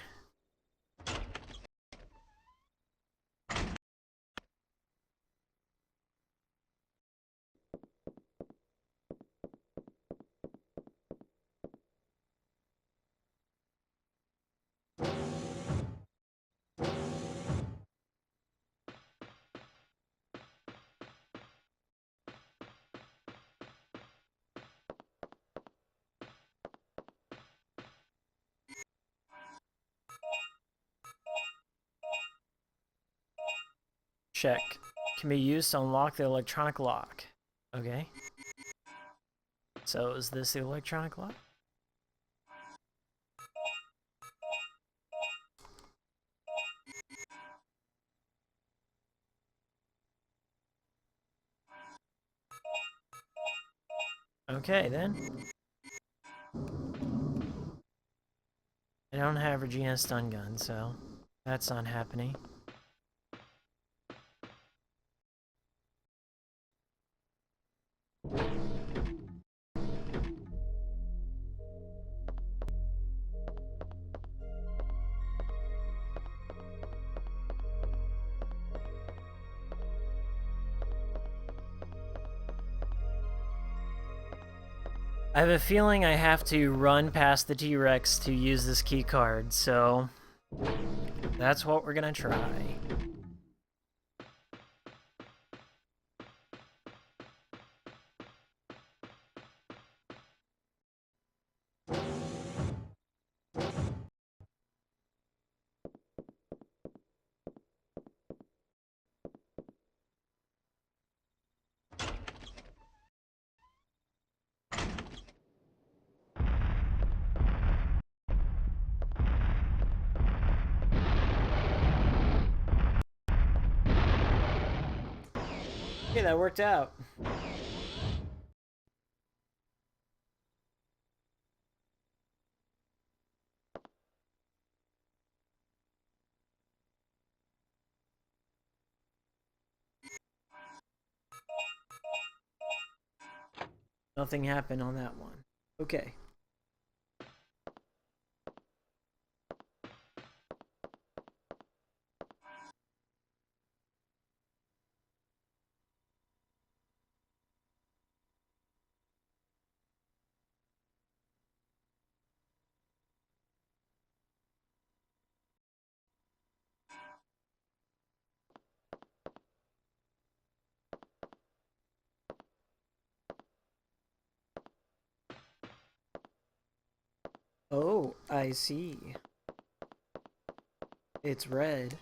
Check. Can be used to unlock the electronic lock. Okay. So is this the electronic lock? Okay, then. I don't have Regina's stun gun, so that's not happening. I have a feeling I have to run past the T-Rex to use this key card, so that's what we're gonna try. Okay, that worked out. Nothing happened on that one. Okay. Oh, I see. It's red.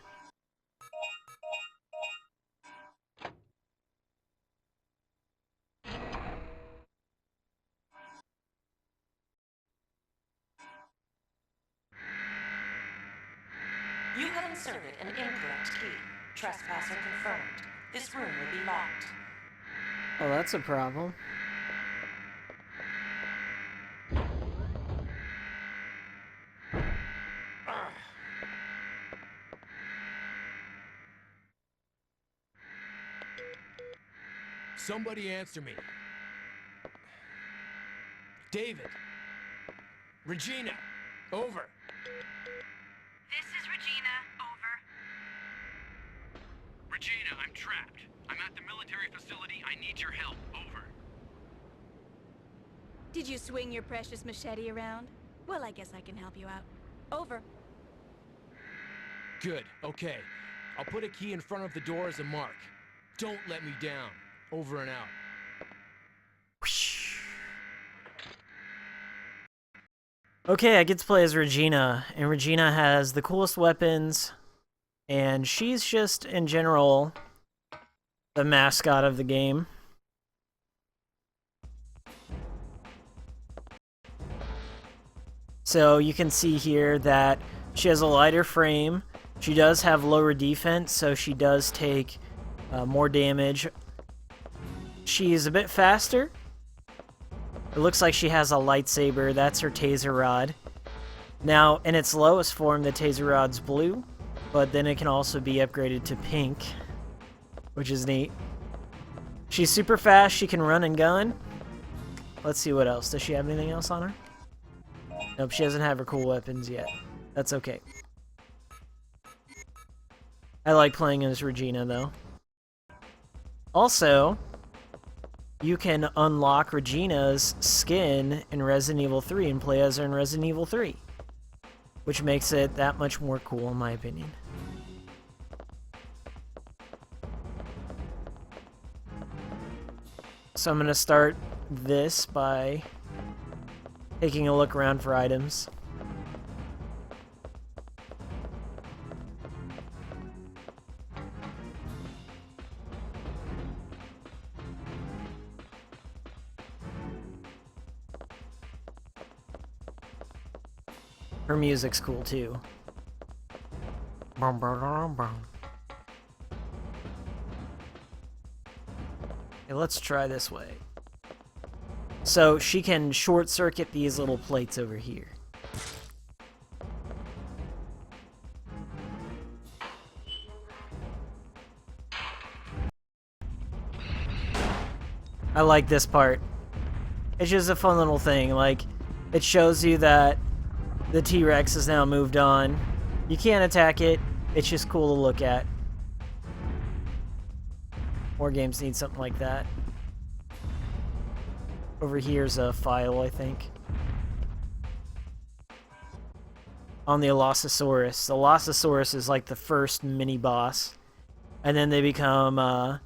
You have inserted an incorrect key. Trespasser confirmed. This room will be locked. Oh, that's a problem. Somebody answer me. David. Regina. Over. This is Regina. Over. Regina, I'm trapped. I'm at the military facility. I need your help. Over. Did you swing your precious machete around? Well, I guess I can help you out. Over. Good. Okay. I'll put a key in front of the door as a mark. Don't let me down. Over and out. Okay, I get to play as Regina, and Regina has the coolest weapons, and she's just, in general, the mascot of the game. So you can see here that she has a lighter frame. She does have lower defense, so she does take more damage. She's a bit faster. It looks like she has a lightsaber. That's her taser rod. Now, in its lowest form, the taser rod's blue, but then it can also be upgraded to pink, which is neat. She's super fast. She can run and gun. Let's see what else. Does she have anything else on her? Nope, she doesn't have her cool weapons yet. That's okay. I like playing as Regina, though. Also, you can unlock Regina's skin in Resident Evil 3 and play as her in Resident Evil 3, which makes it that much more cool, in my opinion. So I'm going to start this by taking a look around for items. Her music's cool too. Okay, let's try this way. So she can short circuit these little plates over here. I like this part. It's just a fun little thing. Like, it shows you that the T-Rex has now moved on. You can't attack it. It's just cool to look at. More games need something like that. Over here's a file, I think. On the Allosaurus. The Allosaurus is like the first mini-boss. And then they become,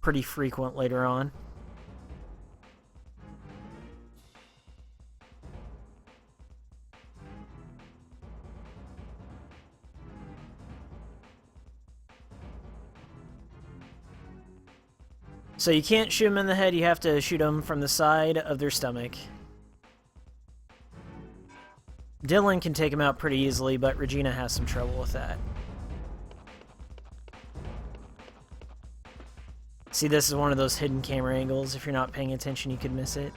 pretty frequent later on. So you can't shoot them in the head, you have to shoot them from the side of their stomach. Dylan can take him out pretty easily, but Regina has some trouble with that. See, this is one of those hidden camera angles. If you're not paying attention, you could miss it.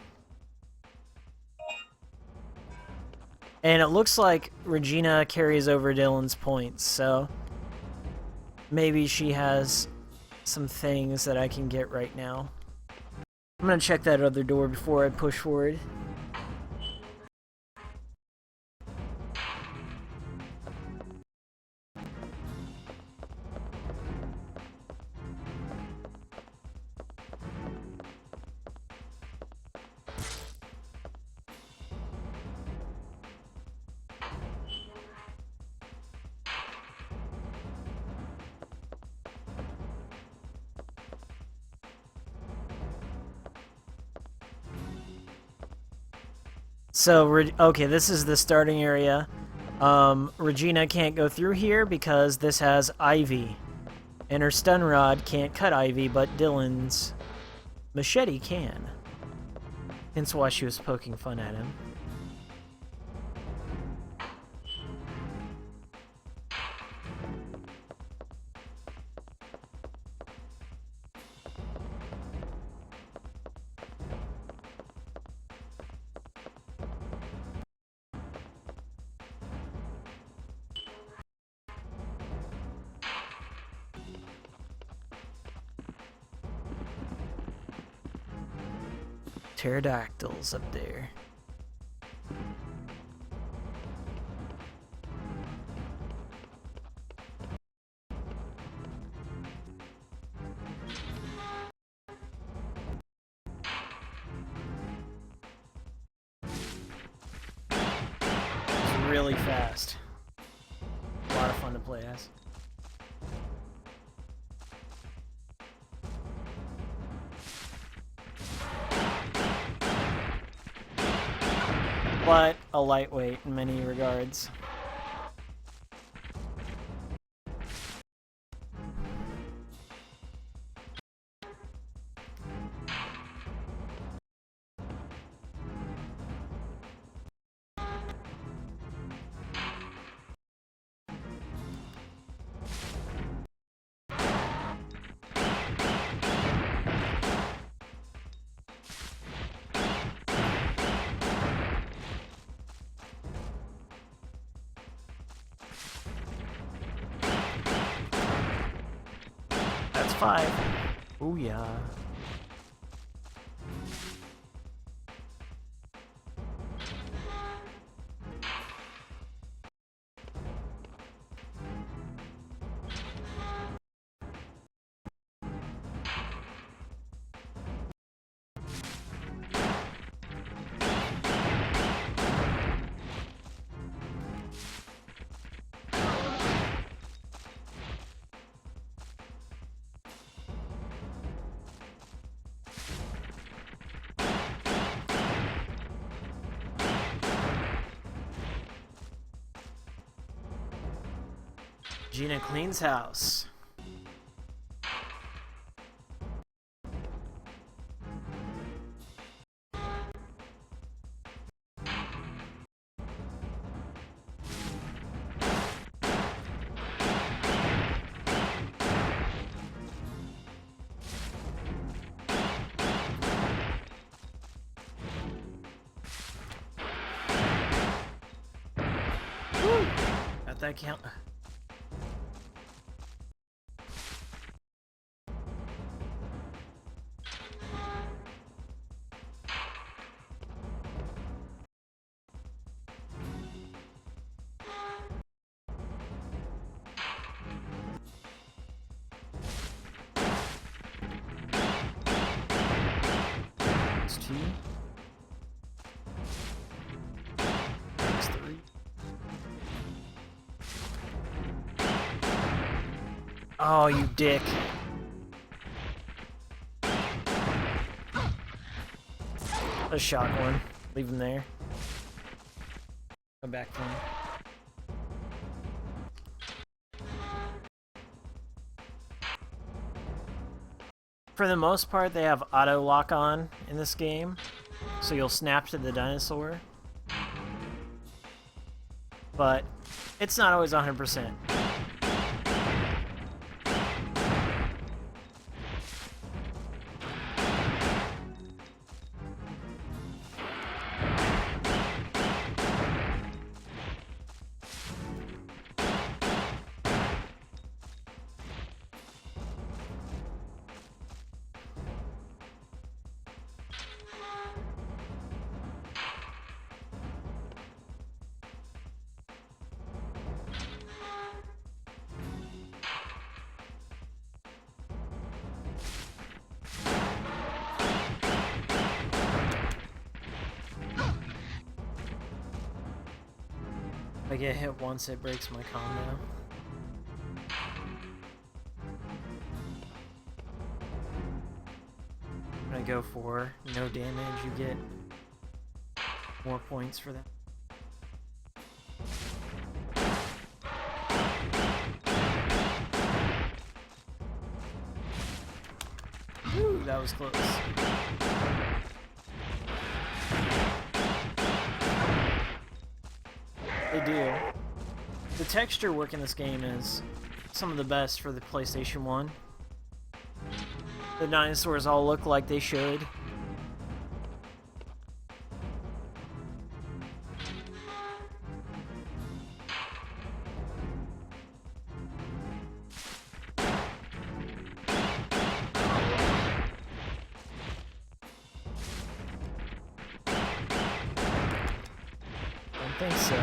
And it looks like Regina carries over Dylan's points, so maybe she has some things that I can get right now. I'm gonna check that other door before I push forward. So, okay, this is the starting area. Regina can't go through here because this has Ivy. And her stun rod can't cut Ivy, but Dylan's machete can. Hence why she was poking fun at him. Pterodactyls up there. It's really fast. A lot of fun to play as. But a lightweight in many regards. That's 5. Oh yeah. Gina cleans house. that count. It's 2. It's 3. Oh, you dick. A shot one. Leave him there. Go back for him. For the most part, they have auto lock on in this game, so you'll snap to the dinosaur. But it's not always 100%. If I get hit once, it breaks my combo. I'm gonna go for no damage, you get more points for that. Ooh, that was close. They do. The texture work in this game is some of the best for the PlayStation 1. The dinosaurs all look like they should. Don't think so.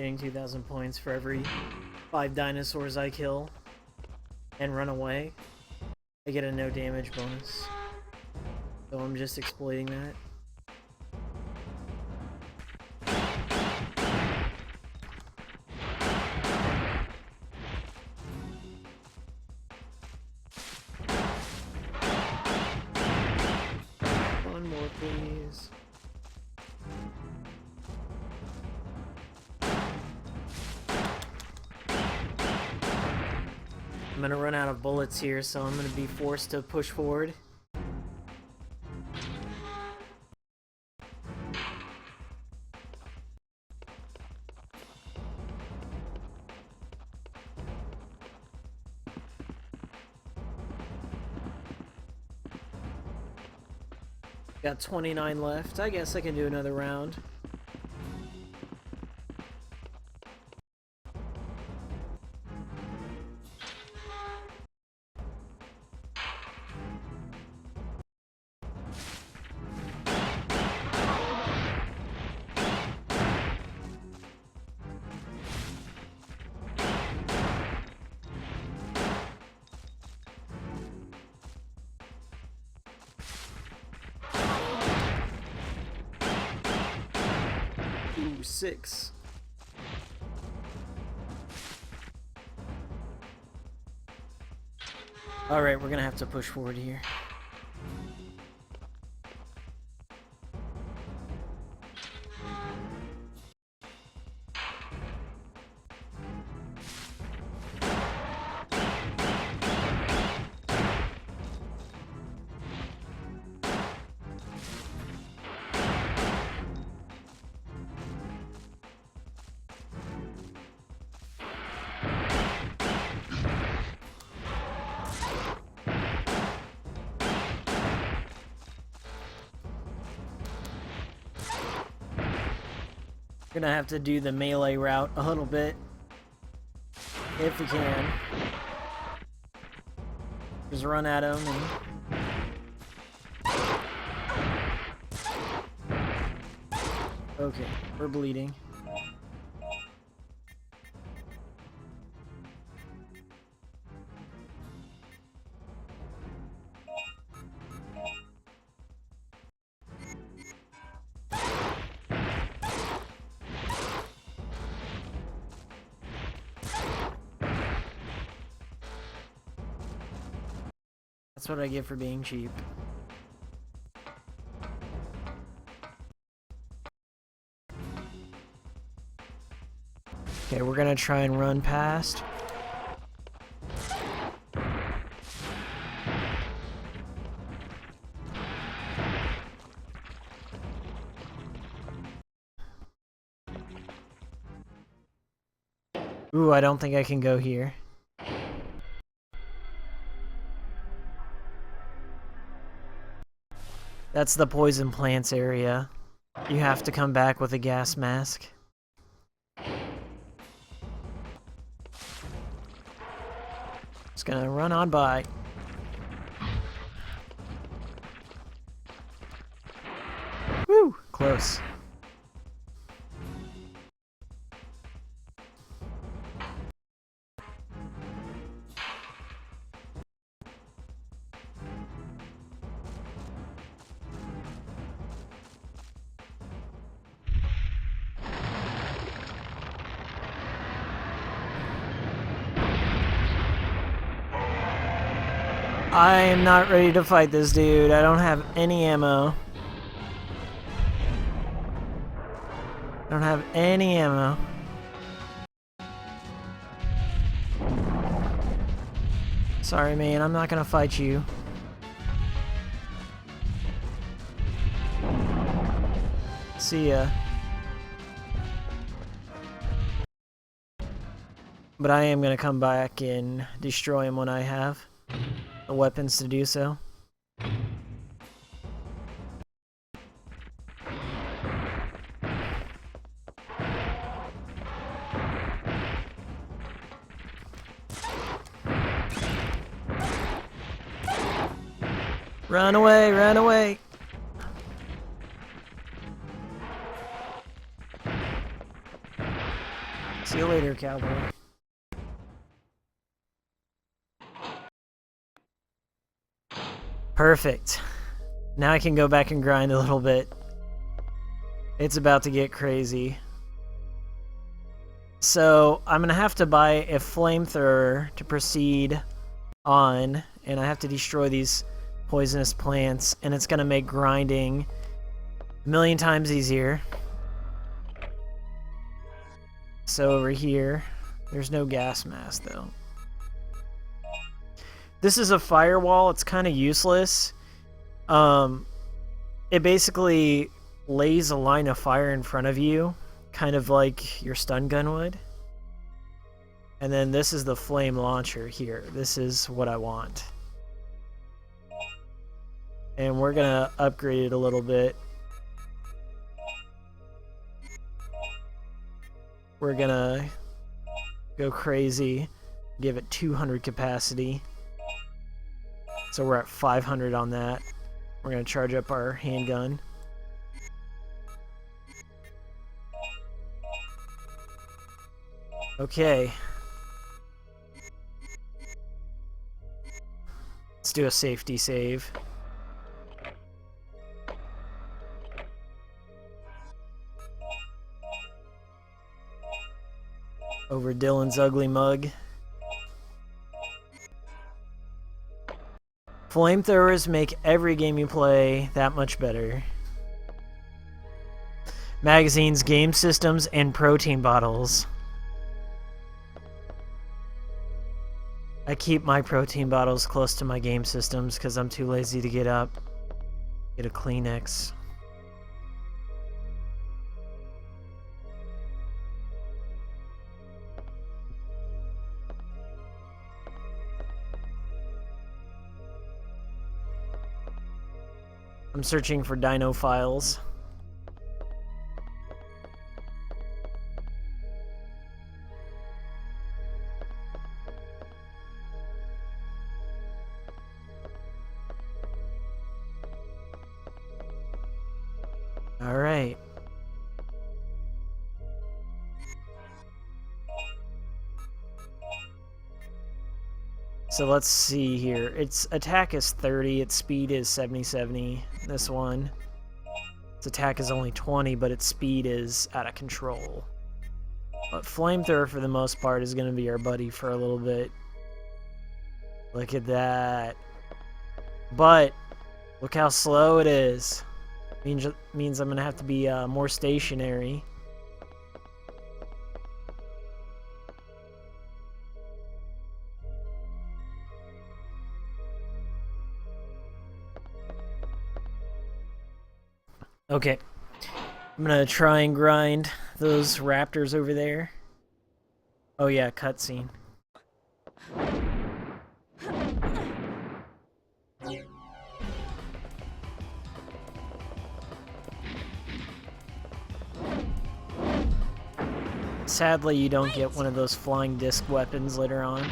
Getting 2,000 points for every 5 dinosaurs I kill and run away. I get a no damage bonus. So I'm just exploiting that. One more, please. I'm gonna run out of bullets here, so I'm gonna be forced to push forward. Got 29 left. I guess I can do another round. Ooh, 6. Alright, we're gonna have to push forward here. Gonna have to do the melee route a little bit, if we can. Just run at him and... Okay, we're bleeding. That's what I get for being cheap. Okay, we're gonna try and run past. Ooh, I don't think I can go here. That's the poison plants area. You have to come back with a gas mask. Just gonna run on by. Woo! Close. I am not ready to fight this dude. I don't have any ammo. I don't have any ammo. Sorry, man. I'm not gonna fight you. See ya. But I am gonna come back and destroy him when I have the weapons to do so. Run away, run away! See you later, cowboy. Perfect. Now I can go back and grind a little bit. It's about to get crazy. So I'm gonna have to buy a flamethrower to proceed on, and I have to destroy these poisonous plants, and it's gonna make grinding a million times easier. So over here, there's no gas mask though. This is a firewall. It's kind of useless. It basically lays a line of fire in front of you, kind of like your stun gun would. And then this is the flame launcher here. This is what I want. And we're gonna upgrade it a little bit. We're gonna go crazy, give it 200 capacity. So we're at 500 on that. We're gonna charge up our handgun. Okay. Let's do a safety save. Over Dylan's ugly mug. Flamethrowers make every game you play that much better. Magazines, game systems, and protein bottles. I keep my protein bottles close to my game systems because I'm too lazy to get up. Get a Kleenex. I'm searching for dino files. All right. So let's see here. Its attack is 30, its speed is 70-70. This one. Its attack is only 20, but its speed is out of control. But Flamethrower, for the most part, is going to be our buddy for a little bit. Look at that. But, look how slow it is. Means I'm going to have to be more stationary. Okay, I'm gonna try and grind those raptors over there. Oh yeah, cutscene. Sadly, you don't get one of those flying disc weapons later on.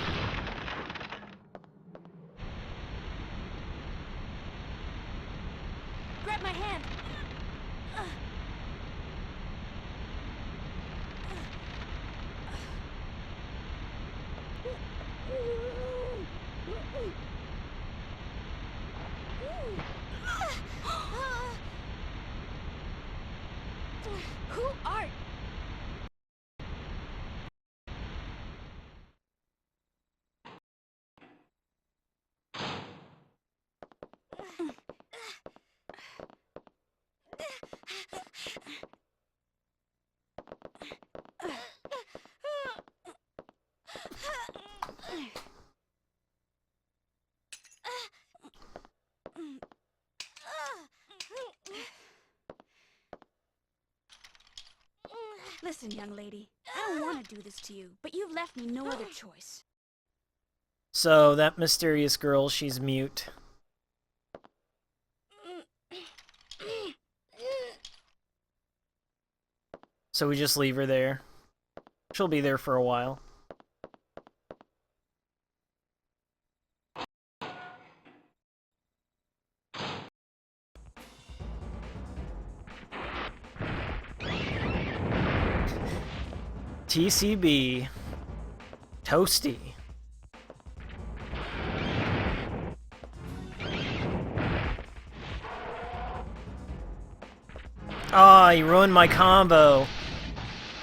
Grab my hand. Who are? Listen, young lady, I don't want to do this to you, but you've left me no other choice. So, that mysterious girl, she's mute. So we just leave her there. She'll be there for a while. TCB. Toasty. Oh, he ruined my combo.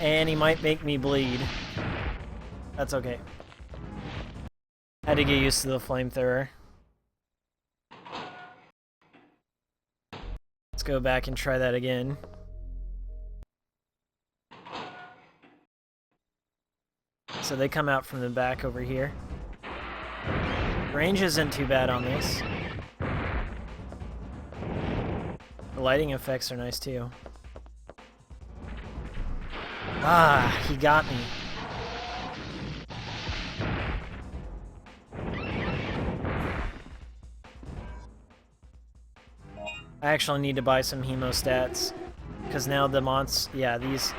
And he might make me bleed. That's okay. Had to get used to the flamethrower. Let's go back and try that again. So they come out from the back over here. Range isn't too bad on this. The lighting effects are nice too. Ah, he got me. I actually need to buy some hemostats, because now the these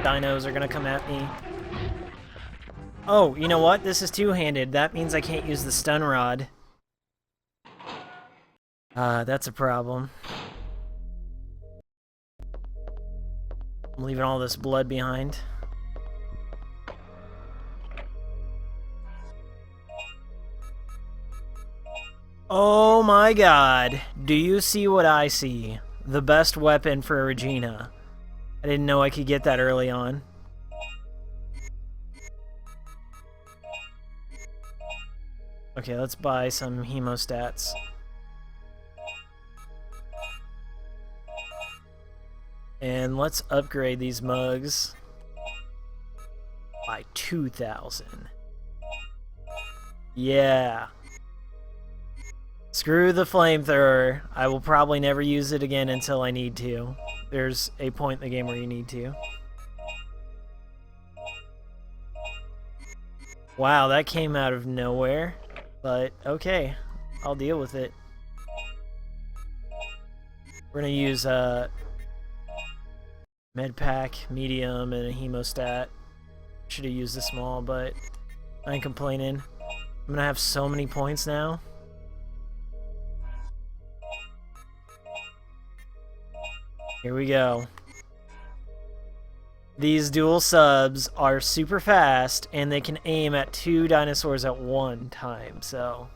dinos are gonna come at me. Oh, you know what? This is two-handed. That means I can't use the stun rod. That's a problem. I'm leaving all this blood behind. Oh my god. Do you see what I see? The best weapon for Regina. I didn't know I could get that early on. Okay, let's buy some hemostats. And let's upgrade these mugs by 2,000. Yeah. Screw the flamethrower. I will probably never use it again until I need to. There's a point in the game where you need to. Wow, that came out of nowhere. But, okay. I'll deal with it. We're gonna use med pack, medium, and a hemostat. Should have used the small, but I ain't complaining. I'm gonna have so many points now. Here we go. These dual subs are super fast, and they can aim at 2 dinosaurs at one time, so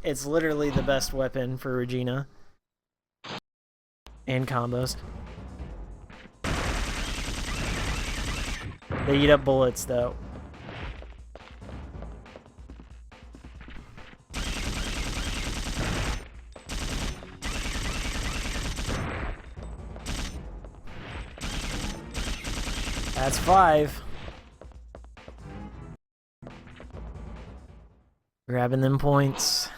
it's literally the best weapon for Regina. And combos. They eat up bullets, though. That's 5. Grabbing them points.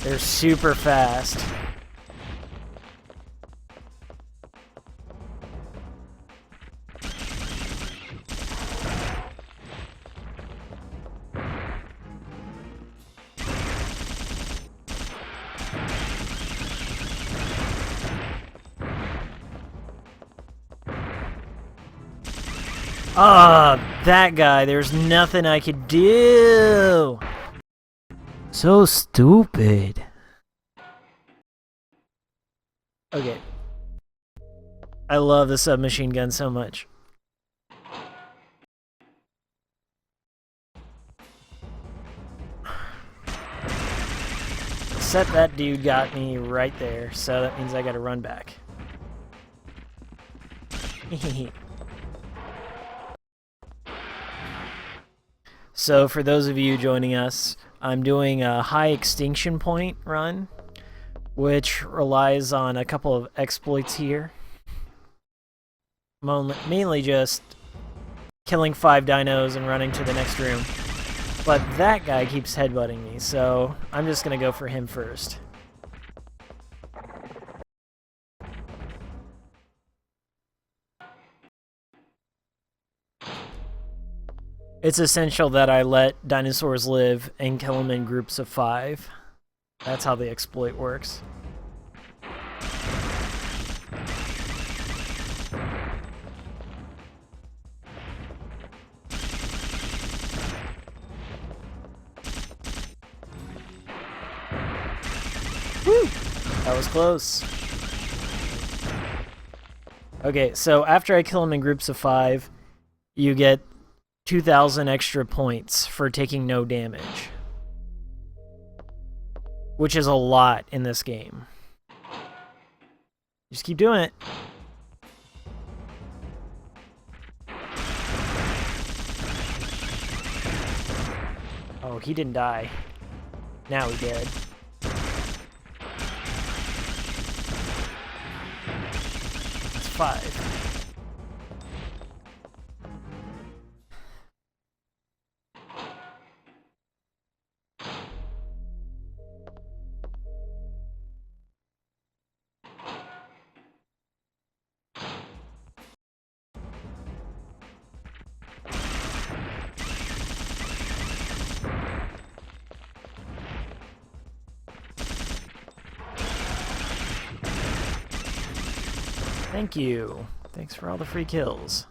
They're super fast. Ah, that guy, there's nothing I could do. So stupid. Okay. I love the submachine gun so much. Except that dude got me right there, so that means I gotta run back. So for those of you joining us, I'm doing a high extinction point run, which relies on a couple of exploits here. Mainly just killing 5 dinos and running to the next room. But that guy keeps headbutting me, so I'm just gonna go for him first. It's essential that I let dinosaurs live and kill them in groups of 5. That's how the exploit works. Woo! That was close. Okay, so after I kill them in groups of 5, you get 2,000 extra points for taking no damage. Which is a lot in this game. Just keep doing it. Oh, he didn't die. Now he did. That's 5. Thank you. Thanks for all the free kills.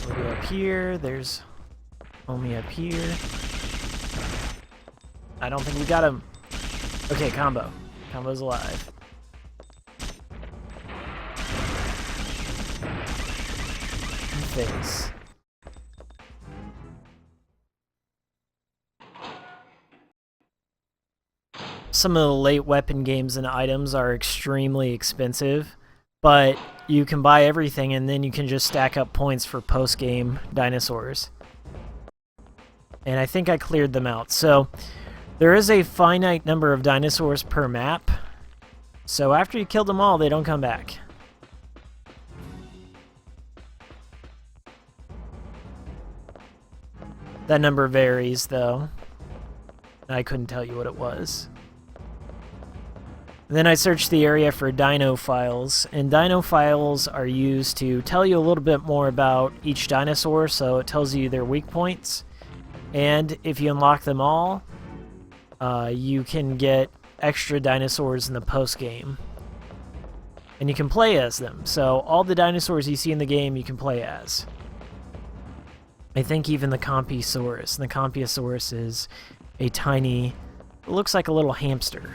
We'll go up here. There's homie up here. I don't think we got him. Okay, combo. Combo's alive. Face. Some of the late weapon games and items are extremely expensive, but you can buy everything and then you can just stack up points for post-game dinosaurs. And I think I cleared them out. So there is a finite number of dinosaurs per map, so after you kill them all, they don't come back. That number varies, though. I couldn't tell you what it was. Then I searched the area for dino files, and dino files are used to tell you a little bit more about each dinosaur, so it tells you their weak points. And if you unlock them all, you can get extra dinosaurs in the post-game. And you can play as them. So all the dinosaurs you see in the game, you can play as. I think even the Compysaurus. And the Compysaurus is a tiny... It looks like a little hamster.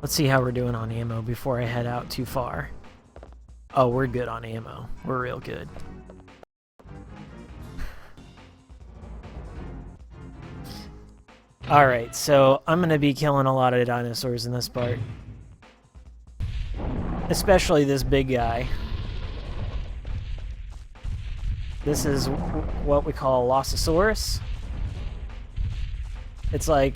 Let's see how we're doing on ammo before I head out too far. Oh, we're good on ammo. We're real good. Alright, so I'm going to be killing a lot of dinosaurs in this part. Especially this big guy. This is what we call a Lossosaurus. It's like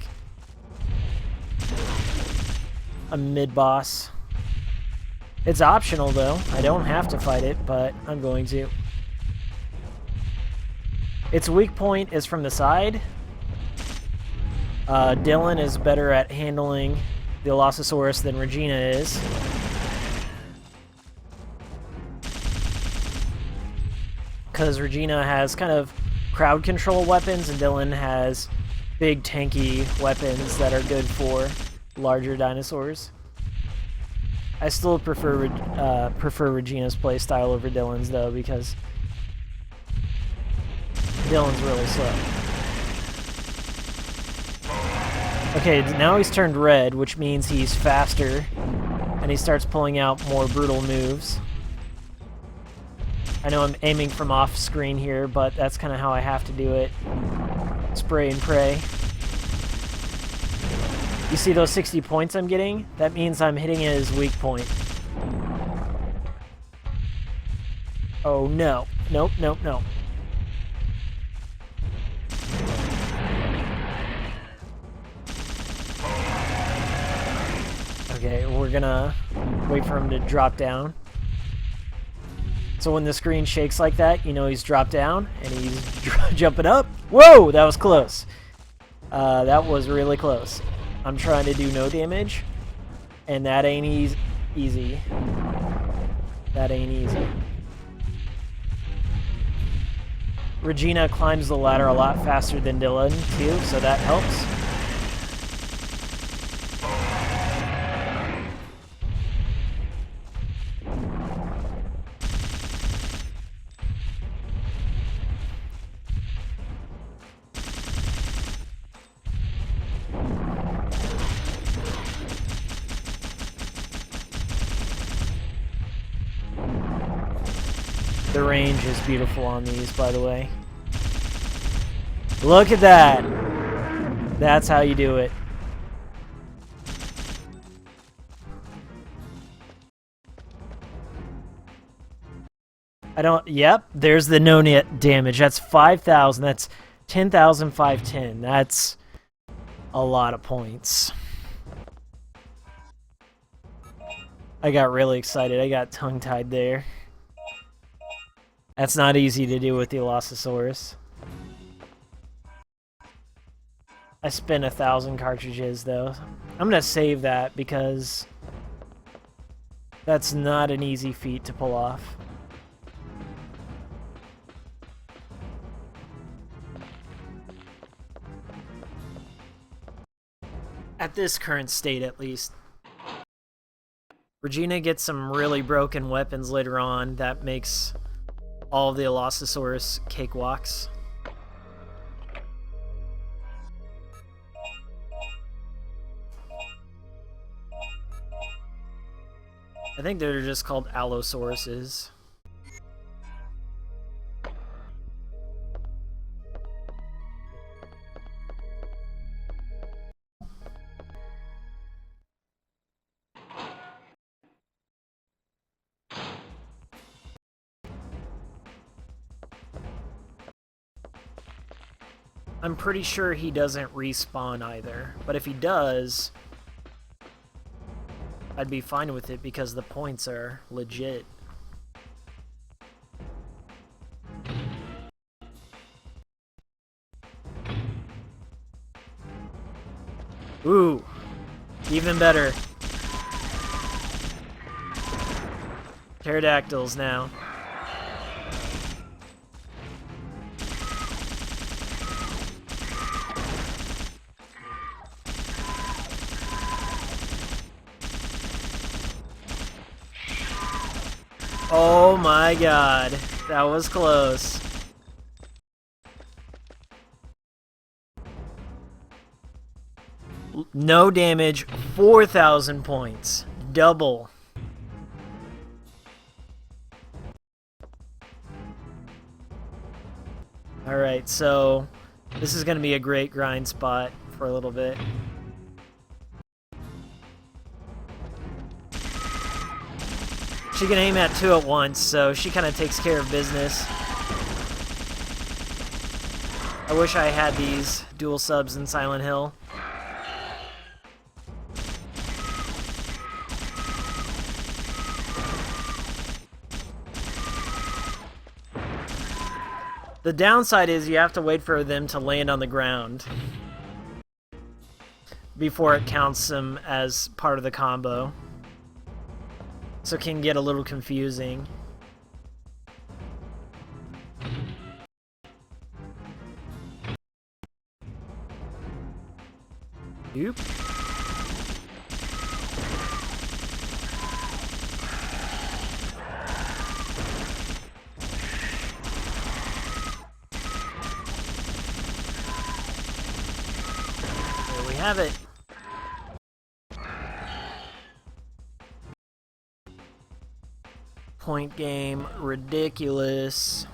a mid-boss. It's optional, though. I don't have to fight it, but I'm going to. Its weak point is from the side. Dylan is better at handling the Lossosaurus than Regina is. Because Regina has kind of crowd control weapons, and Dylan has big tanky weapons that are good for larger dinosaurs. I still prefer Regina's playstyle over Dylan's, though, because Dylan's really slow. Okay, now he's turned red, which means he's faster, and he starts pulling out more brutal moves. I know I'm aiming from off screen here, but that's kind of how I have to do it. Spray and pray. You see those 60 points I'm getting? That means I'm hitting his weak point. Oh no. Nope, nope, nope. Okay, we're gonna wait for him to drop down. So when the screen shakes like that, you know he's dropped down and he's jumping up. Whoa, that was close. That was really close. I'm trying to do no damage, and that ain't easy. That ain't easy. Regina climbs the ladder a lot faster than Dylan, too, so that helps. The range is beautiful on these, by the way. Look at that! That's how you do it. Yep, there's the no net damage. That's 5,000. That's 10,510. That's a lot of points. I got really excited. I got tongue-tied there. That's not easy to do with the Allosaurus. I spent 1,000 cartridges, though. I'm gonna save that because that's not an easy feat to pull off. At this current state, at least. Regina gets some really broken weapons later on that makes all of the Allosaurus cakewalks. I think they're just called Allosauruses. I'm pretty sure he doesn't respawn either, but if he does, I'd be fine with it because the points are legit. Ooh, even better. Pterodactyls now. Oh my god, that was close. No damage, 4,000 points. Double. Alright, so this is going to be a great grind spot for a little bit. She can aim at two at once, so she kind of takes care of business. I wish I had these dual subs in Silent Hill. The downside is you have to wait for them to land on the ground before it counts them as part of the combo. So it can get a little confusing. Oop. There we have it. Point game, ridiculous.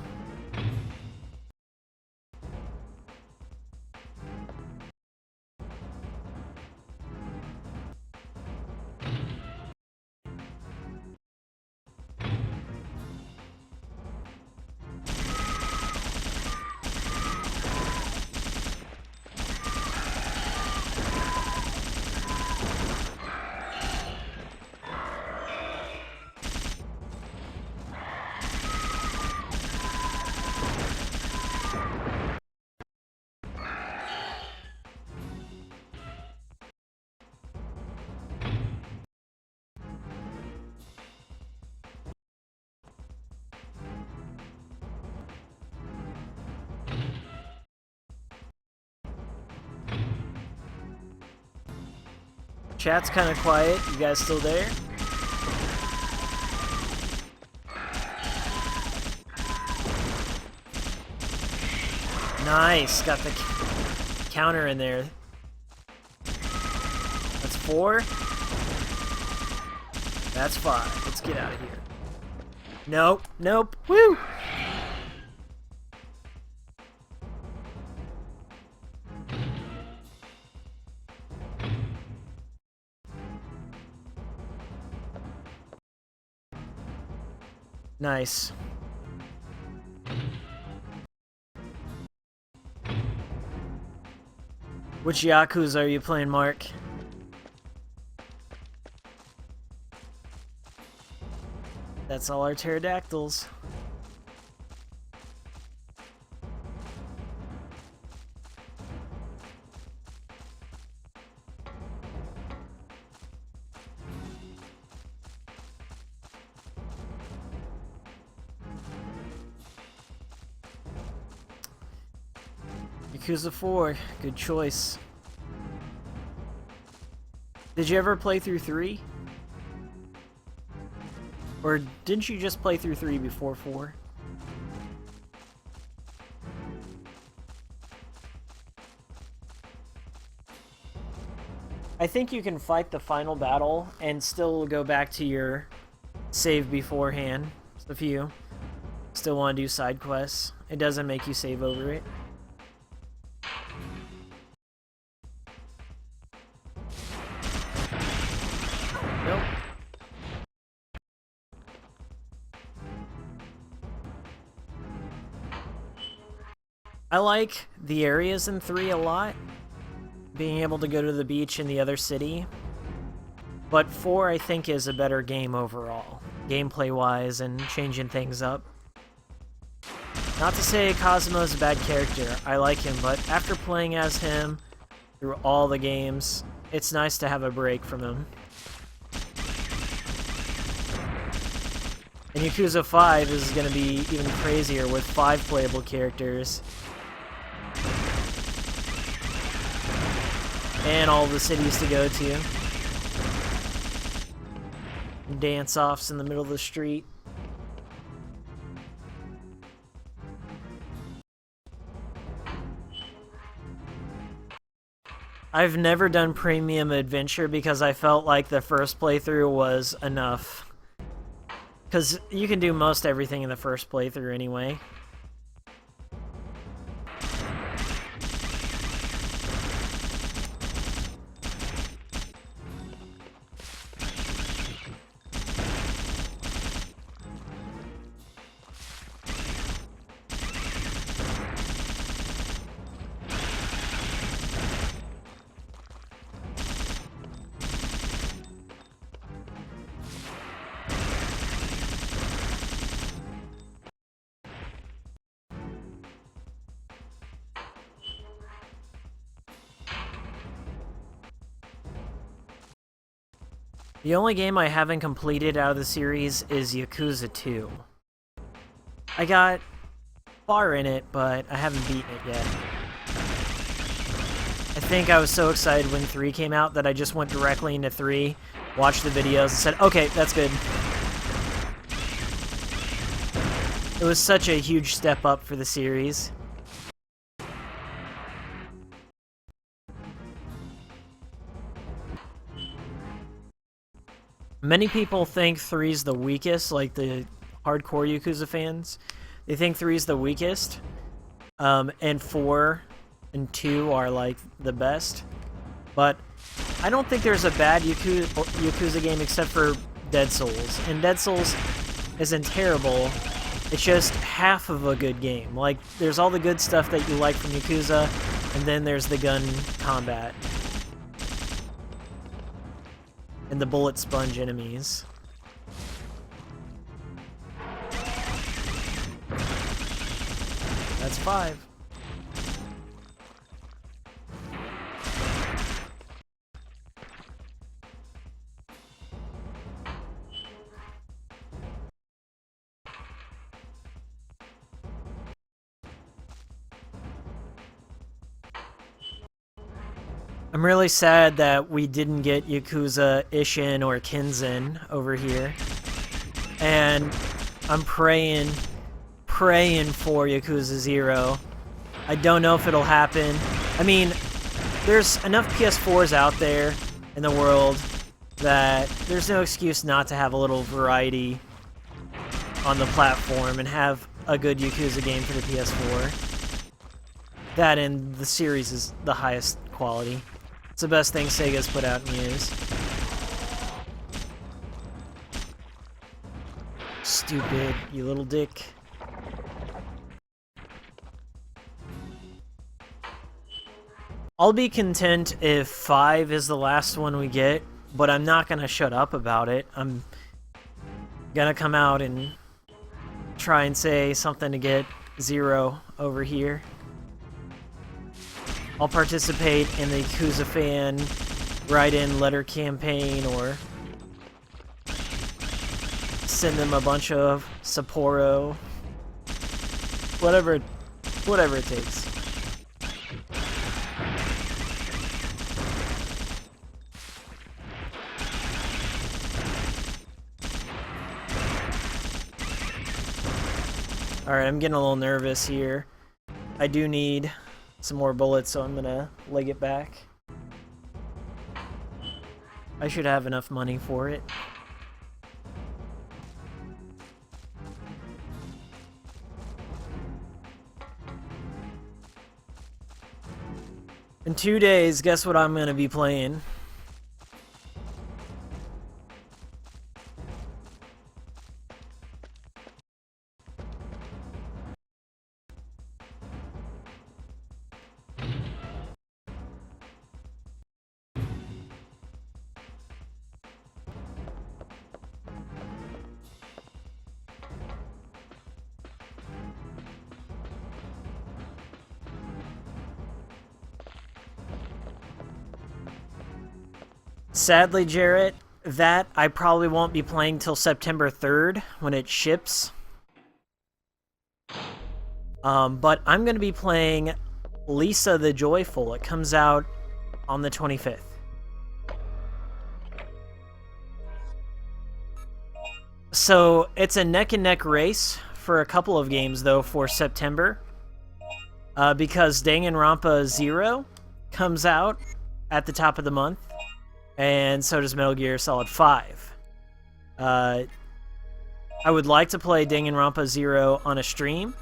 Chat's kind of quiet. You guys still there? Nice. Got the counter in there. That's 4. That's 5. Let's get out of here. Nope. Nope. Woo! Nice. Which Yakuza are you playing, Mark? That's all our pterodactyls. Yakuza 4, good choice. Did you ever play through 3? Or didn't you just play through 3 before 4? I think you can fight the final battle and still go back to your save beforehand. So if you still want to do side quests, it doesn't make you save over it. Nope. I like the areas in 3 a lot. Being able to go to the beach in the other city. But 4, I think, is a better game overall. Gameplay-wise and changing things up. Not to say Kazuma's a bad character. I like him, but after playing as him through all the games, it's nice to have a break from him. And Yakuza 5 is going to be even crazier with 5 playable characters. And all the cities to go to. Dance-offs in the middle of the street. I've never done Premium Adventure because I felt like the first playthrough was enough. Because you can do most everything in the first playthrough anyway. The only game I haven't completed out of the series is Yakuza 2. I got far in it, but I haven't beaten it yet. I think I was so excited when 3 came out that I just went directly into 3, watched the videos, and said, okay, that's good. It was such a huge step up for the series. Many people think 3's the weakest, like the hardcore Yakuza fans. They think 3's the weakest, and 4 and 2 are like the best. But I don't think there's a bad Yakuza game except for Dead Souls. And Dead Souls isn't terrible, it's just half of a good game. Like, there's all the good stuff that you like from Yakuza, and then there's the gun combat. And the bullet sponge enemies. That's 5. I'm really sad that we didn't get Yakuza Ishin or Kinzen over here. And I'm praying for Yakuza 0. I don't know if it'll happen. I mean, there's enough PS4s out there in the world that there's no excuse not to have a little variety on the platform and have a good Yakuza game for the PS4. That and the series is the highest quality. It's the best thing Sega's put out in years. Stupid, you little dick. I'll be content if 5 is the last one we get, but I'm not gonna shut up about it. I'm gonna come out and try and say something to get 0 over here. I'll participate in the Yakuza fan write-in letter campaign or send them a bunch of Sapporo. Whatever it takes. Alright, I'm getting a little nervous here. I do need some more bullets, so I'm gonna leg it back. I should have enough money for it. In 2 days, guess what I'm gonna be playing? Sadly, Jarrett, that I probably won't be playing till September 3rd when it ships. But I'm going to be playing Lisa the Joyful. It comes out on the 25th. So it's a neck-and-neck race for a couple of games, though, for September. Because Danganronpa 0 comes out at the top of the month. And so does Metal Gear Solid 5. I would like to play Danganronpa 0 on a stream,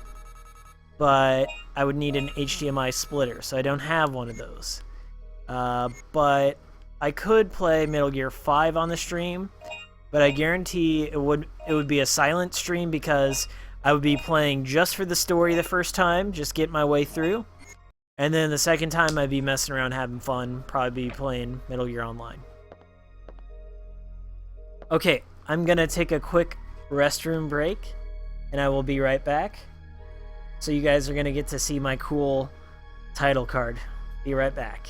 but I would need an HDMI splitter, so I don't have one of those. But I could play Metal Gear 5 on the stream, but I guarantee it would be a silent stream because I would be playing just for the story the first time, just get my way through. And then the second time I'd be messing around having fun, probably be playing Metal Gear Online. Okay, I'm gonna take a quick restroom break, and I will be right back. So you guys are gonna get to see my cool title card. Be right back.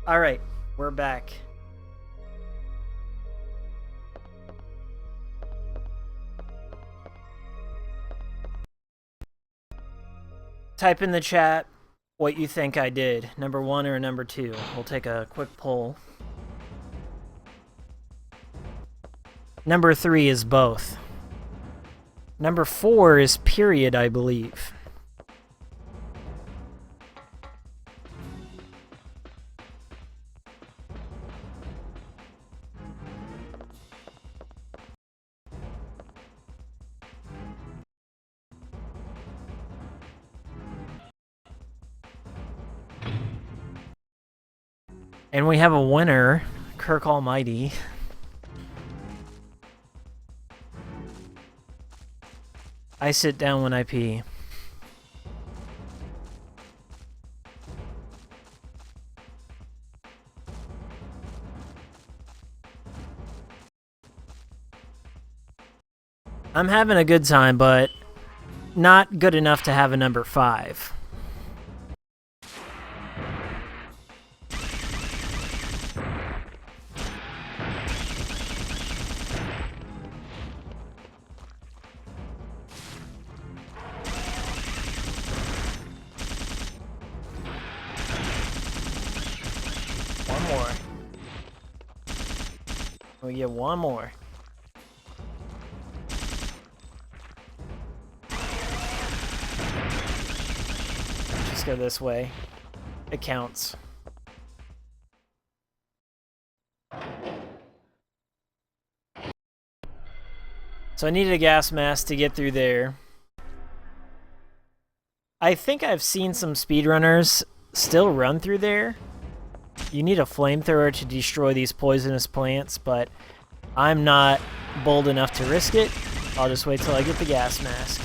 Alright, we're back. Type in the chat what you think I did. Number 1 or number 2. We'll take a quick poll. Number 3 is both. Number 4 is period, I believe. And we have a winner, Kirk Almighty. I sit down when I pee. I'm having a good time, but not good enough to have a number 5. One more. We get one more. Just go this way. It counts. So I needed a gas mask to get through there. I think I've seen some speedrunners still run through there. You need a flamethrower to destroy these poisonous plants, but I'm not bold enough to risk it. I'll just wait till I get the gas mask.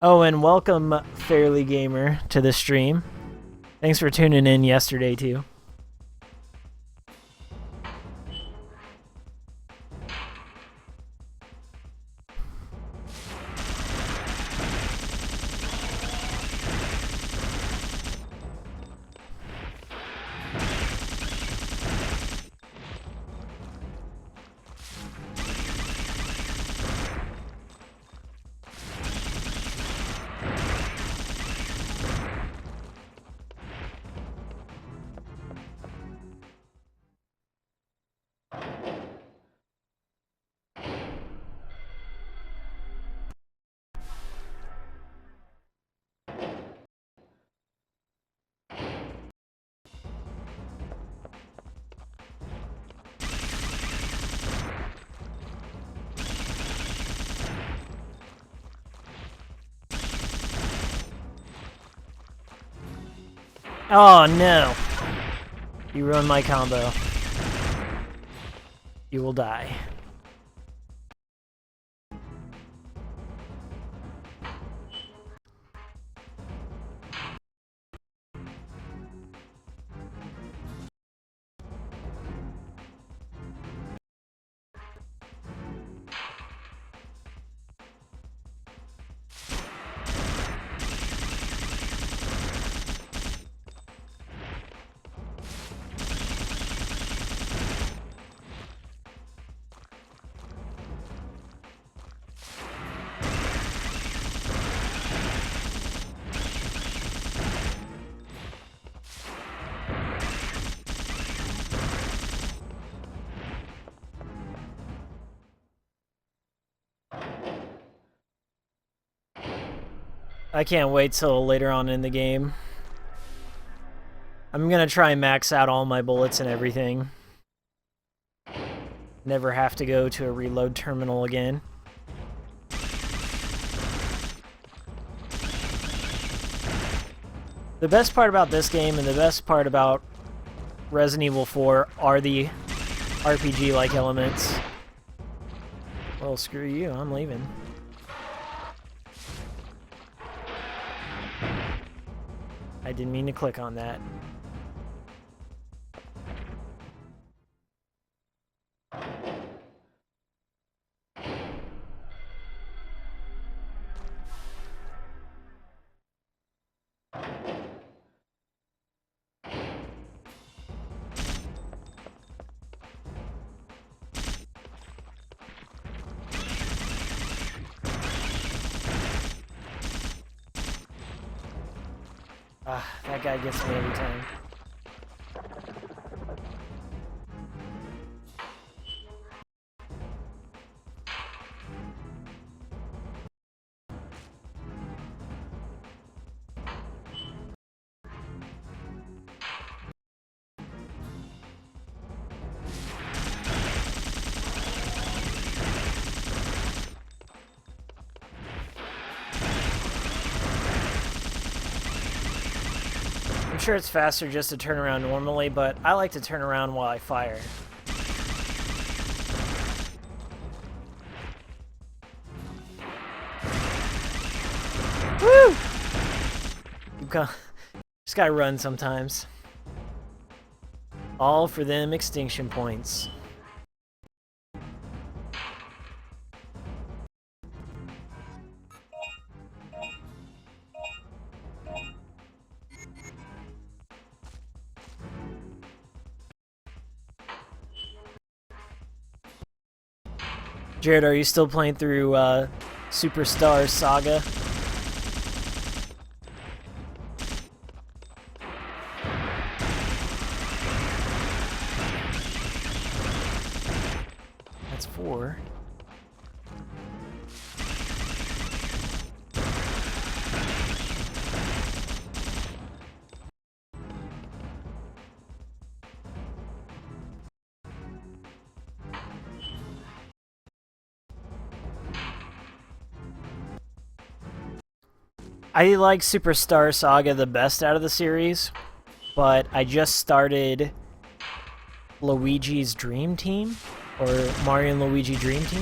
Oh, and welcome, Fairly Gamer, to the stream. Thanks for tuning in yesterday, too. Oh no! You ruined my combo. You will die. I can't wait till later on in the game. I'm gonna try and max out all my bullets and everything. Never have to go to a reload terminal again. The best part about this game and the best part about Resident Evil 4 are the RPG-like elements. Well, screw you, I'm leaving. I didn't mean to click on that. Ah, that guy gets me every time. I'm sure it's faster just to turn around normally, but I like to turn around while I fire. Woo! Just gotta run sometimes. All for them extinction points. Jared, are you still playing through Superstar Saga? That's 4. I like Superstar Saga the best out of the series, but I just started Luigi's Dream Team, or Mario and Luigi Dream Team.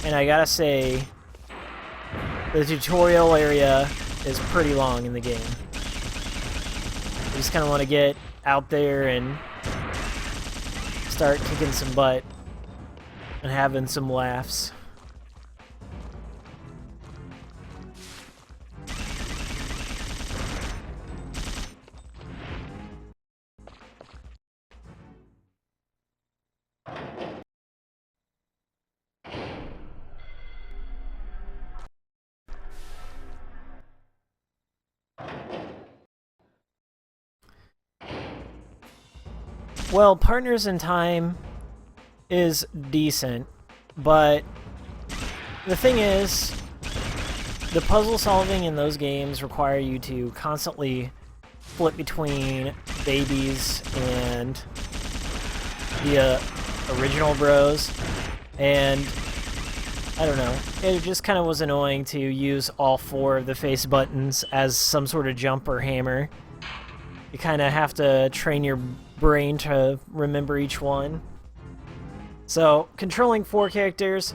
And I gotta say, the tutorial area is pretty long in the game. I just kind of want to get out there and start kicking some butt and having some laughs. Well, Partners in Time is decent, but the thing is, the puzzle solving in those games require you to constantly flip between babies and the original bros, and I don't know, it just kind of was annoying to use all 4 of the face buttons as some sort of jump or hammer. You kind of have to train your brain to remember each one. So, controlling 4 characters,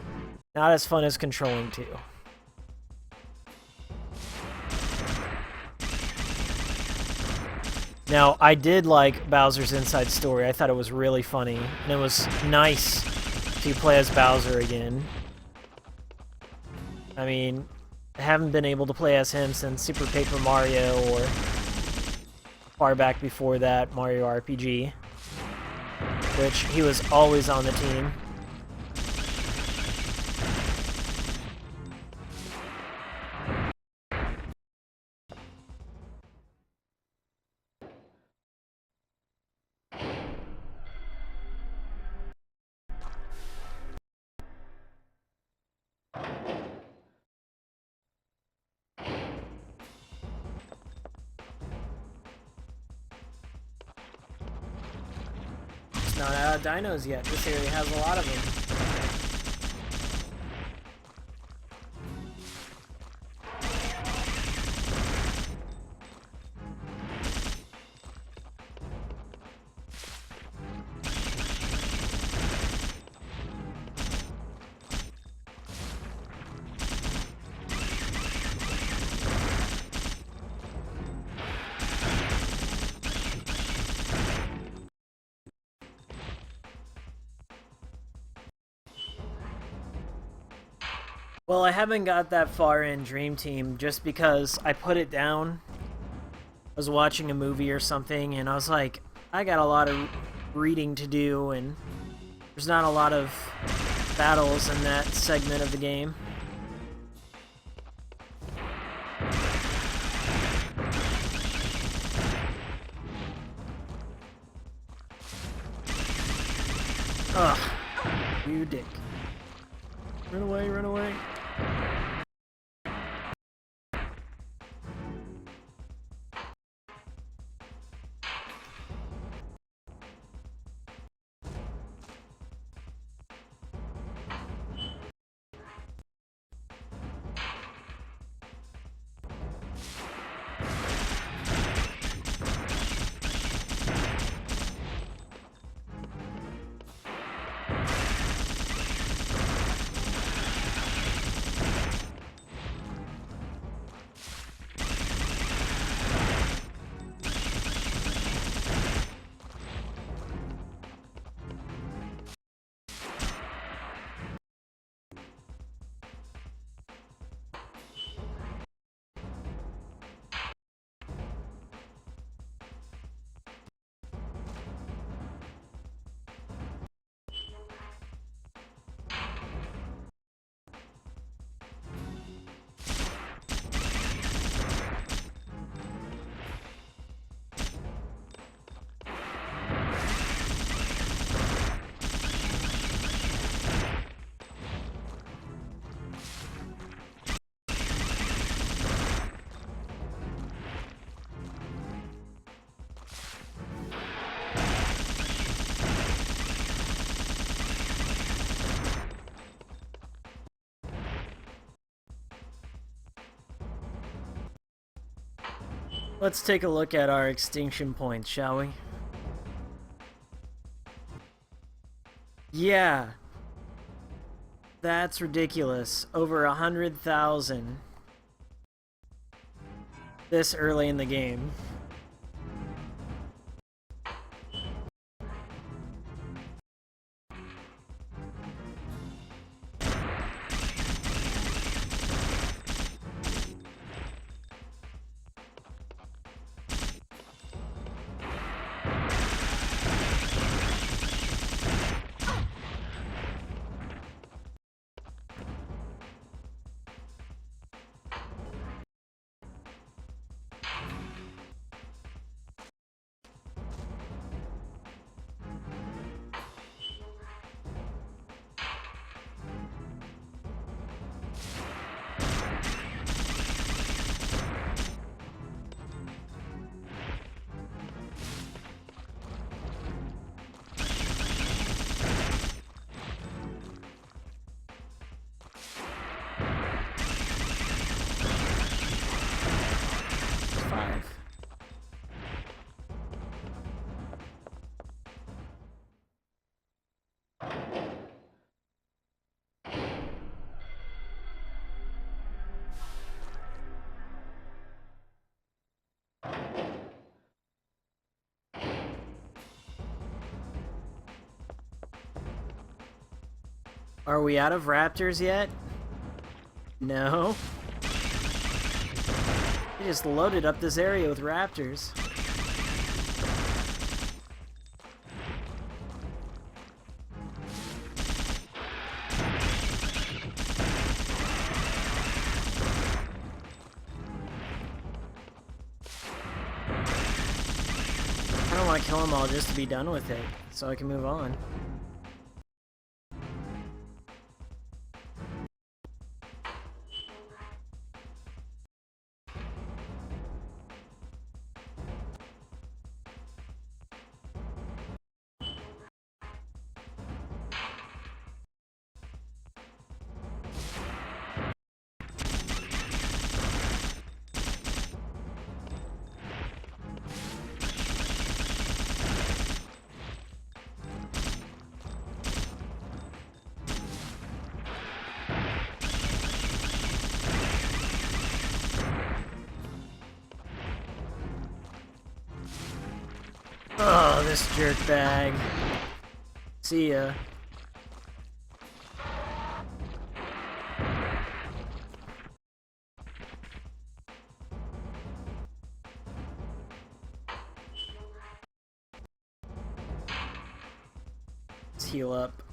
not as fun as controlling 2. Now, I did like Bowser's Inside Story. I thought it was really funny, and it was nice to play as Bowser again. I mean, I haven't been able to play as him since Super Paper Mario or far back before that, Mario RPG, which he was always on the team. Not out of dinos yet. This area has a lot of them. Well, I haven't got that far in Dream Team just because I put it down. I was watching a movie or something, and I was like, I got a lot of reading to do, and there's not a lot of battles in that segment of the game. Ugh, you dick. Run away, run away. Let's take a look at our extinction points, shall we? Yeah. That's ridiculous. Over 100,000 this early in the game. Are we out of raptors yet? No. We just loaded up this area with raptors. I don't want to kill them all just to be done with it, so I can move on. Oh, this jerkbag. See ya. Let's heal up.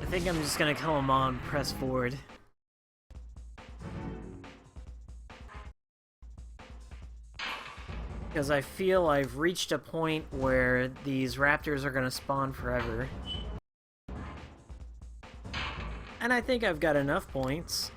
I think I'm just gonna kill him on press forward. Because I feel I've reached a point where these raptors are gonna spawn forever. And I think I've got enough points.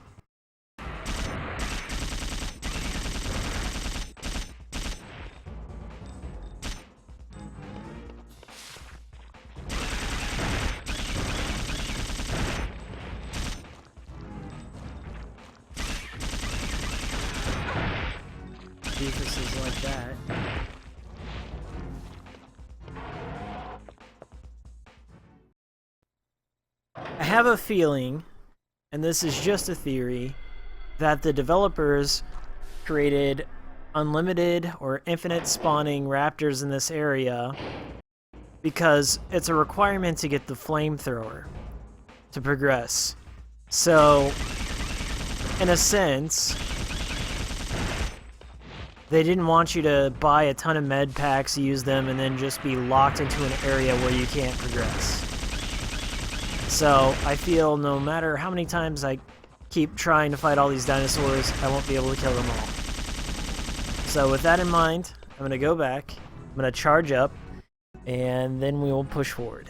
Is like that. I have a feeling, and this is just a theory, that the developers created unlimited or infinite spawning raptors in this area because it's a requirement to get the flamethrower to progress. So, in a sense, they didn't want you to buy a ton of med packs, use them, and then just be locked into an area where you can't progress. So I feel no matter how many times I keep trying to fight all these dinosaurs, I won't be able to kill them all. So with that in mind, I'm going to go back, I'm going to charge up, and then we will push forward.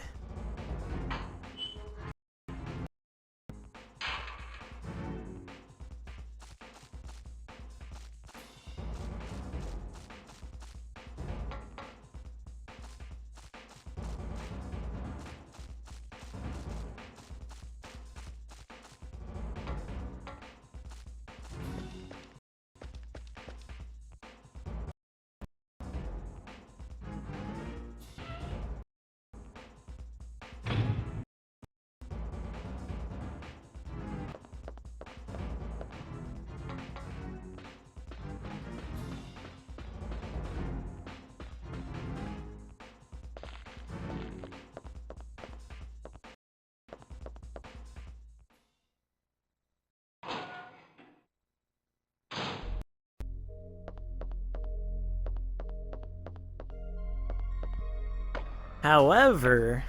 However,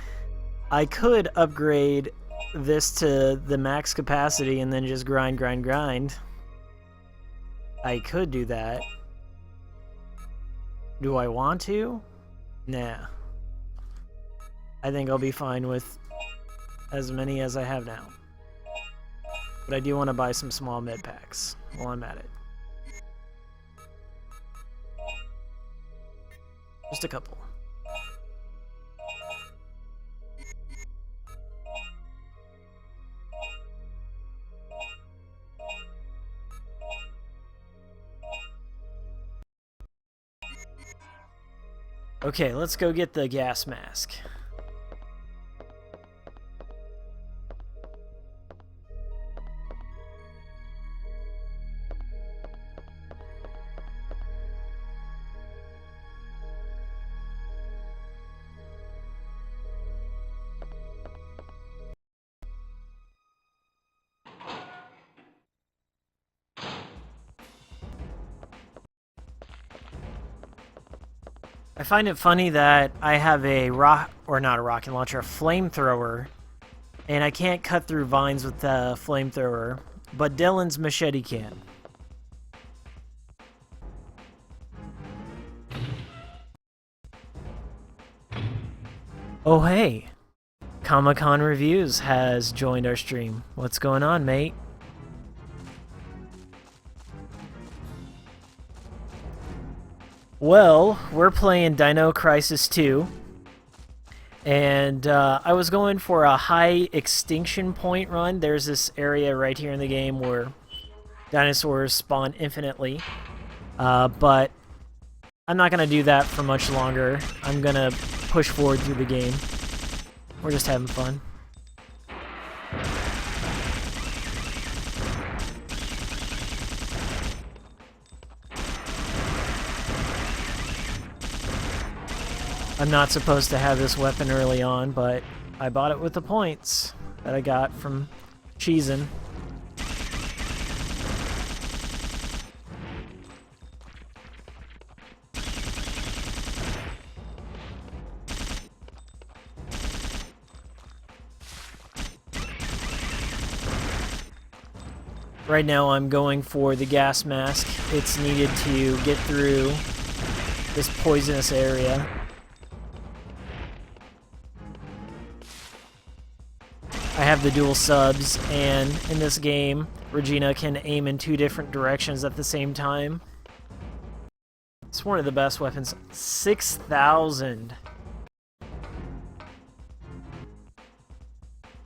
I could upgrade this to the max capacity and then just grind. I could do that. Do I want to? Nah. I think I'll be fine with as many as I have now. But I do want to buy some small med packs while I'm at it. Just a couple. Okay, let's go get the gas mask. I find it funny that I have a not a rocket launcher, a flamethrower, and I can't cut through vines with the flamethrower, but Dylan's machete can. Oh hey, Comic-Con Reviews has joined our stream. What's going on, mate? Well, we're playing Dino Crisis 2, and I was going for a high extinction point run. There's this area right here in the game where dinosaurs spawn infinitely, but I'm not going to do that for much longer. I'm going to push forward through the game. We're just having fun. I'm not supposed to have this weapon early on, but I bought it with the points that I got from cheesing. Right now I'm going for the gas mask. It's needed to get through this poisonous area. I have the dual subs, and in this game, Regina can aim in 2 different directions at the same time. It's one of the best weapons. 6,000.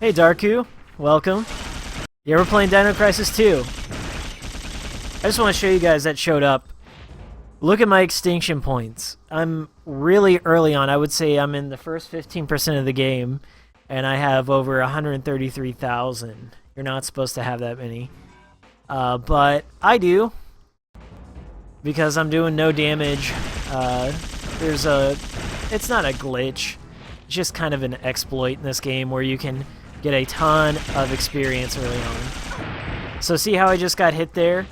Hey Darku, welcome. You ever playing Dino Crisis 2? I just want to show you guys that showed up. Look at my extinction points. I'm really early on. I would say I'm in the first 15% of the game. And I have over 133,000. You're not supposed to have that many. But I do. Because I'm doing no damage. It's not a glitch. It's just kind of an exploit in this game where you can get a ton of experience early on. So see how I just got hit there?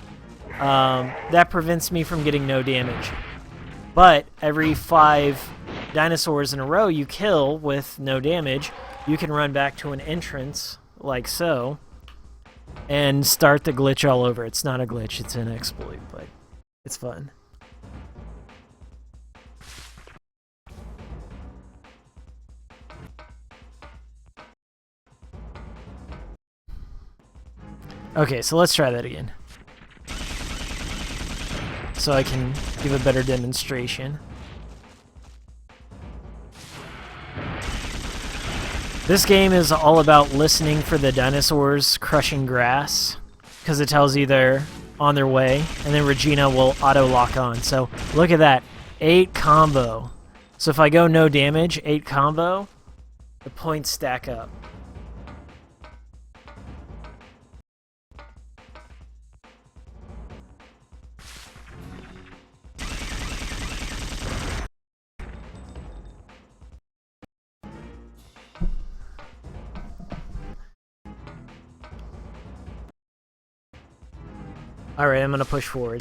That prevents me from getting no damage. But every 5 dinosaurs in a row you kill with no damage, you can run back to an entrance, like so, and start the glitch all over. It's not a glitch, it's an exploit, but it's fun. Okay, so let's try that again. So I can give a better demonstration. This game is all about listening for the dinosaurs crushing grass, because it tells you they're on their way, and then Regina will auto-lock on. So look at that, 8 combo. So if I go no damage, 8 combo, the points stack up. Alright, I'm gonna push forward.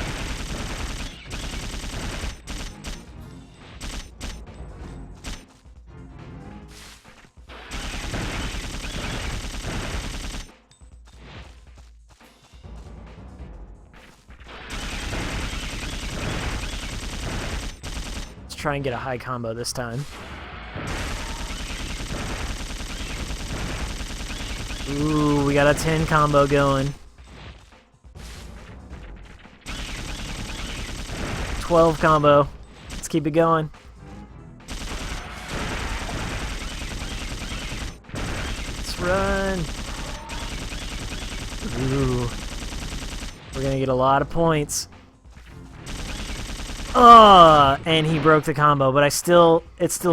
Let's try and get a high combo this time. Ooh, we got a 10 combo going. 12 combo. Let's keep it going. Let's run. Ooh. We're gonna get a lot of points. Oh, and he broke the combo, but it still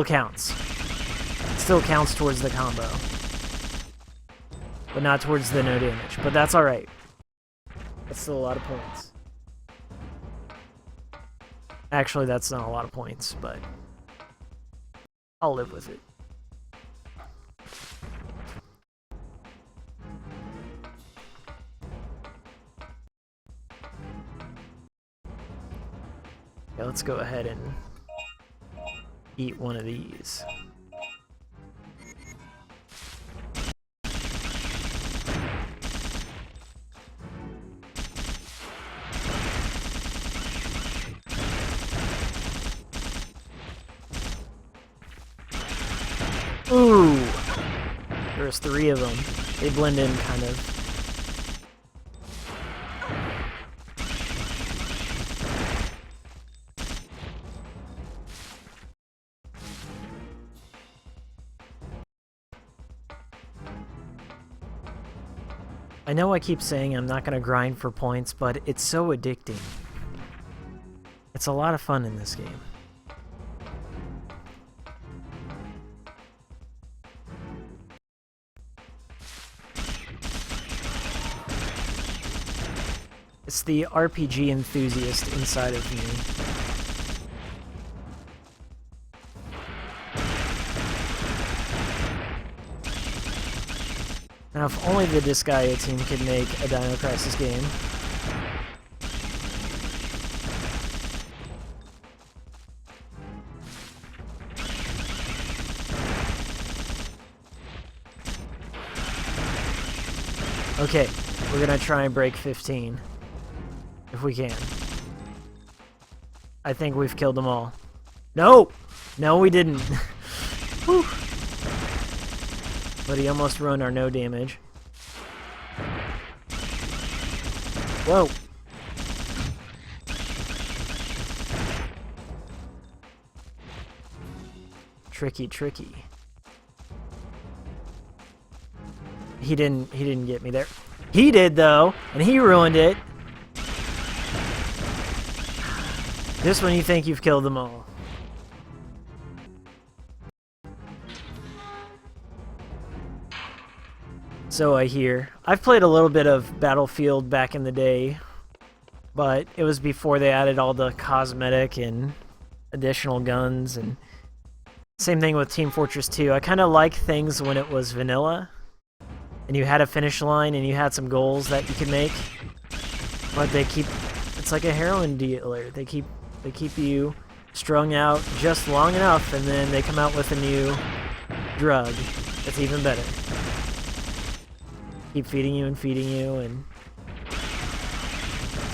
counts. It still counts towards the combo. But not towards the no damage. But that's alright. That's still a lot of points. Actually, that's not a lot of points, but I'll live with it. Yeah, let's go ahead and eat one of these. Ooh! There's 3 of them. They blend in kind of. I know I keep saying I'm not going to grind for points, but it's so addicting. It's a lot of fun in this game. It's the RPG enthusiast inside of me. Now, if only the Disgaea team could make a Dino Crisis game. Okay, we're gonna try and break 15. If we can. I think we've killed them all. No! No, we didn't. Whew. But he almost ruined our no damage. Whoa! Tricky, tricky. He didn't get me there. He did though, and he ruined it. Just when you think you've killed them all. So I hear. I've played a little bit of Battlefield back in the day, but it was before they added all the cosmetic and additional guns, and same thing with Team Fortress 2. I kind of like things when it was vanilla, and you had a finish line and you had some goals that you could make, but they keep. It's like a heroin dealer. They keep you strung out just long enough, and then they come out with a new drug that's even better. Keep feeding you, and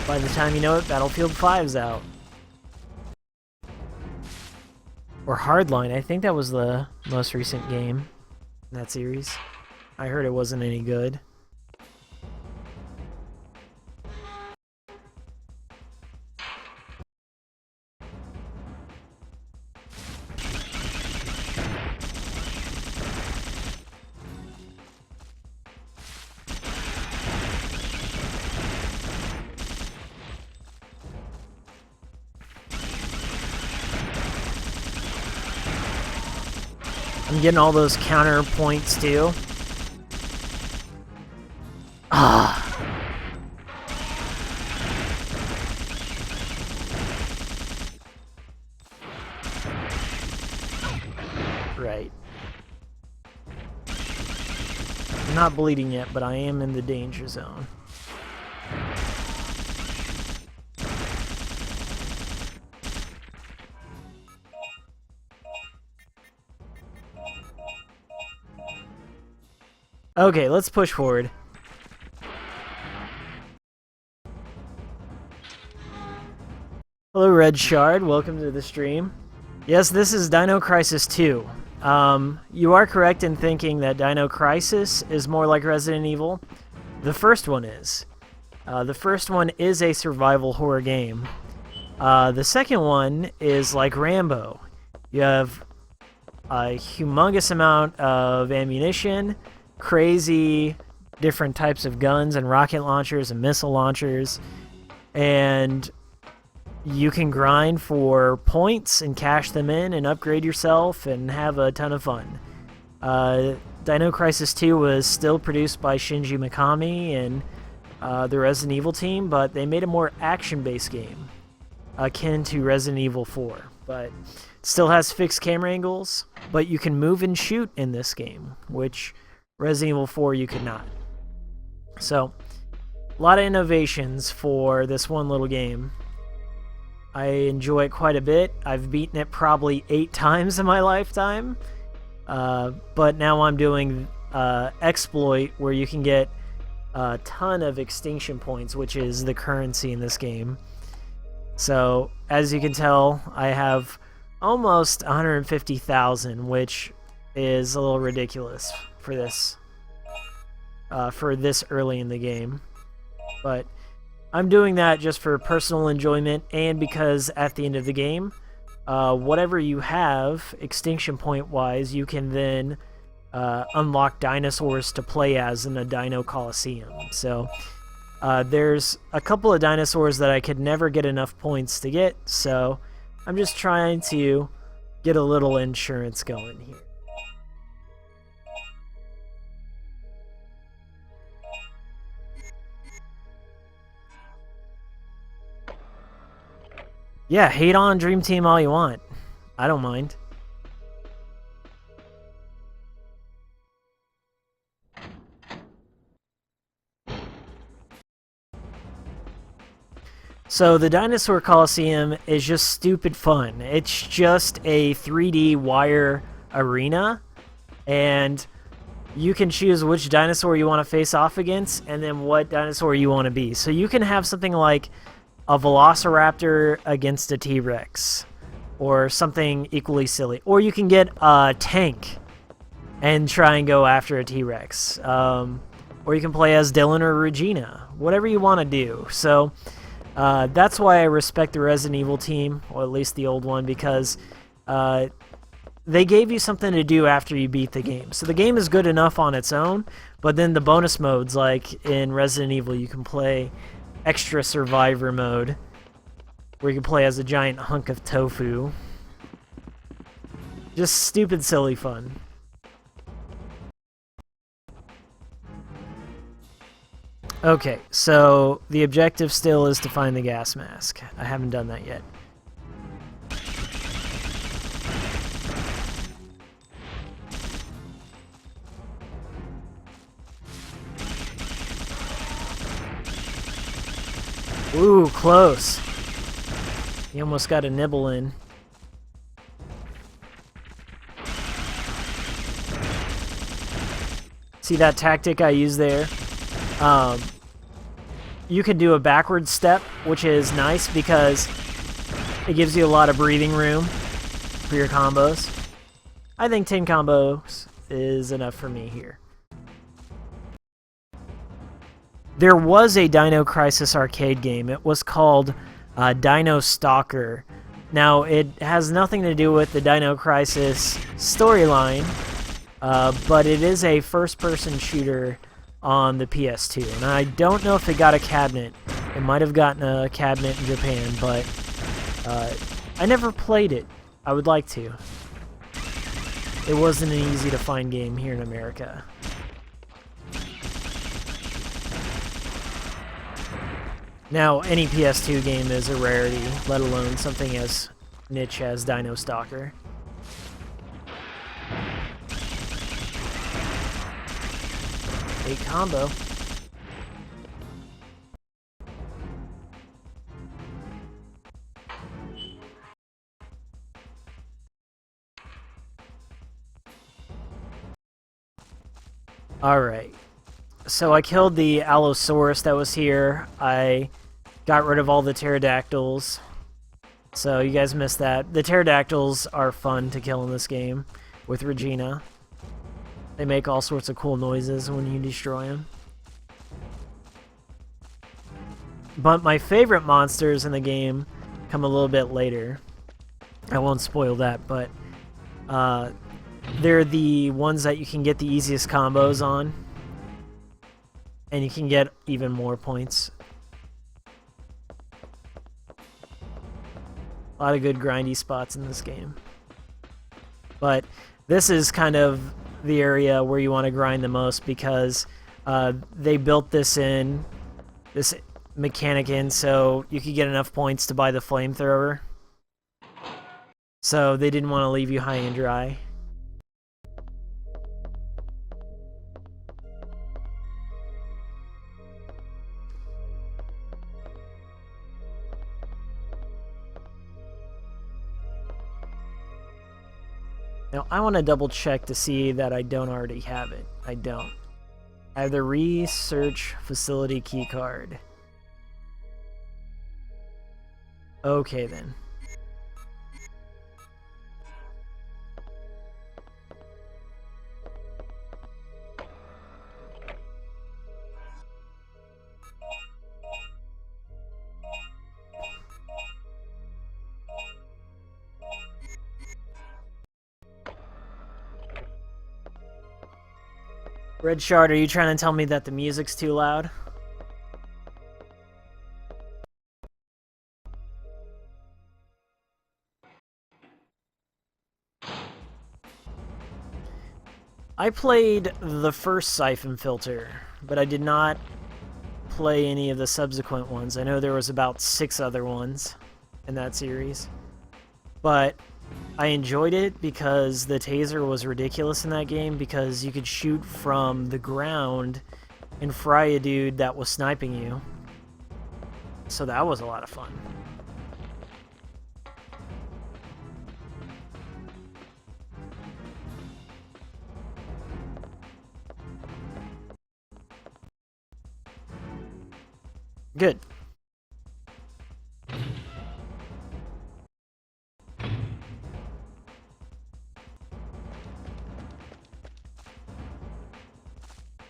by the time you know it, Battlefield 5's out. Or Hardline, I think that was the most recent game in that series. I heard it wasn't any good. I'm getting all those counter points too. Ah. Right. I'm not bleeding yet, but I am in the danger zone. Okay, let's push forward. Hello, Red Shard. Welcome to the stream. Yes, this is Dino Crisis 2. You are correct in thinking that Dino Crisis is more like Resident Evil. The first one is. The first one is a survival horror game. The second one is like Rambo. You have a humongous amount of ammunition, crazy different types of guns and rocket launchers and missile launchers, and you can grind for points and cash them in and upgrade yourself and have a ton of fun. Dino Crisis 2 was still produced by Shinji Mikami and the Resident Evil team, but they made a more action-based game, akin to Resident Evil 4. But it still has fixed camera angles, but you can move and shoot in this game, which Resident Evil 4 you could not. So, a lot of innovations for this one little game. I enjoy it quite a bit. I've beaten it probably 8 times in my lifetime. But now I'm doing exploit, where you can get a ton of extinction points, which is the currency in this game. So, as you can tell, I have almost 150,000, which is a little ridiculous for this early in the game. But I'm doing that just for personal enjoyment, and because at the end of the game, whatever you have, extinction point wise, you can then unlock dinosaurs to play as in a Dino Coliseum. So there's a couple of dinosaurs that I could never get enough points to get, so I'm just trying to get a little insurance going here. Yeah, hate on Dream Team all you want. I don't mind. So the Dinosaur Coliseum is just stupid fun. It's just a 3D wire arena, and you can choose which dinosaur you want to face off against and then what dinosaur you want to be. So you can have something like a Velociraptor against a T-Rex, or something equally silly. Or you can get a tank and try and go after a T-Rex. Or you can play as Dylan or Regina. Whatever you want to do. So that's why I respect the Resident Evil team, or at least the old one, because they gave you something to do after you beat the game. So the game is good enough on its own, but then the bonus modes, like in Resident Evil, you can play Extra Survivor mode, where you can play as a giant hunk of tofu. Just stupid, silly fun. Okay, so the objective still is to find the gas mask. I haven't done that yet. Ooh, close. He almost got a nibble in. See that tactic I used there? You can do a backward step, which is nice because it gives you a lot of breathing room for your combos. I think 10 combos is enough for me here. There was a Dino Crisis arcade game. It was called Dino Stalker. Now, it has nothing to do with the Dino Crisis storyline, but it is a first-person shooter on the PS2. And I don't know if it got a cabinet. It might have gotten a cabinet in Japan, but I never played it. I would like to. It wasn't an easy-to-find game here in America. Now, any PS2 game is a rarity, let alone something as niche as Dino Stalker. A combo. Alright. So I killed the Allosaurus that was here. I got rid of all the pterodactyls. So you guys missed that. The pterodactyls are fun to kill in this game. with Regina. They make all sorts of cool noises when you destroy them. But my favorite monsters in the game come a little bit later. I won't spoil that, but they're the ones that you can get the easiest combos on. And you can get even more points. A lot of good grindy spots in this game. But this is kind of the area where you want to grind the most because they built this mechanic in so you could get enough points to buy the Flamethrower. So they didn't want to leave you high and dry. Now, I want to double check to see that I don't already have it. I don't. I have the research facility keycard. Okay, then. Red Shard, are you trying to tell me that the music's too loud? I played the first Siphon Filter, but I did not play any of the subsequent ones. I know there was about 6 other ones in that series. But I enjoyed it because the taser was ridiculous in that game because you could shoot from the ground and fry a dude that was sniping you. So that was a lot of fun. Good.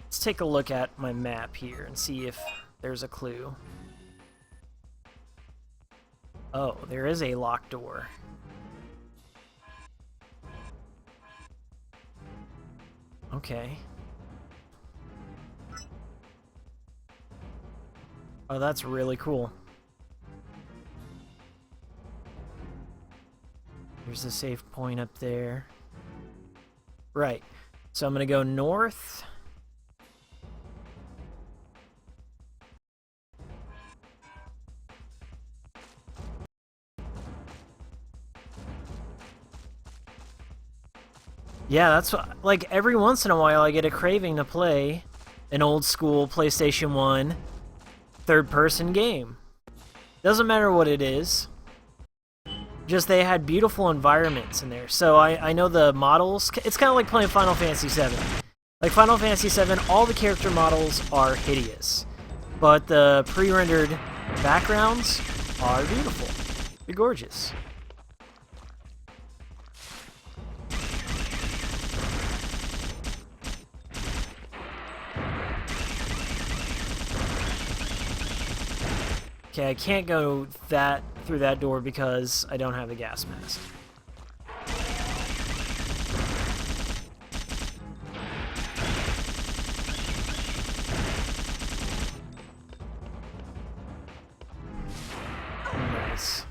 Let's take a look at my map here and see if there's a clue. Oh, there is a locked door. Okay. Oh, that's really cool. There's a safe point up there. Right. So I'm going to go north. Yeah, that's what, like every once in a while I get a craving to play an old school PlayStation 1 third-person game. Doesn't matter what it is. Just they had beautiful environments in there. So I know the models, it's kind of like playing Final Fantasy VII. Like Final Fantasy VII, all the character models are hideous. But the pre-rendered backgrounds are beautiful. They're gorgeous. Okay, I can't go through that door because I don't have a gas mask. Nice.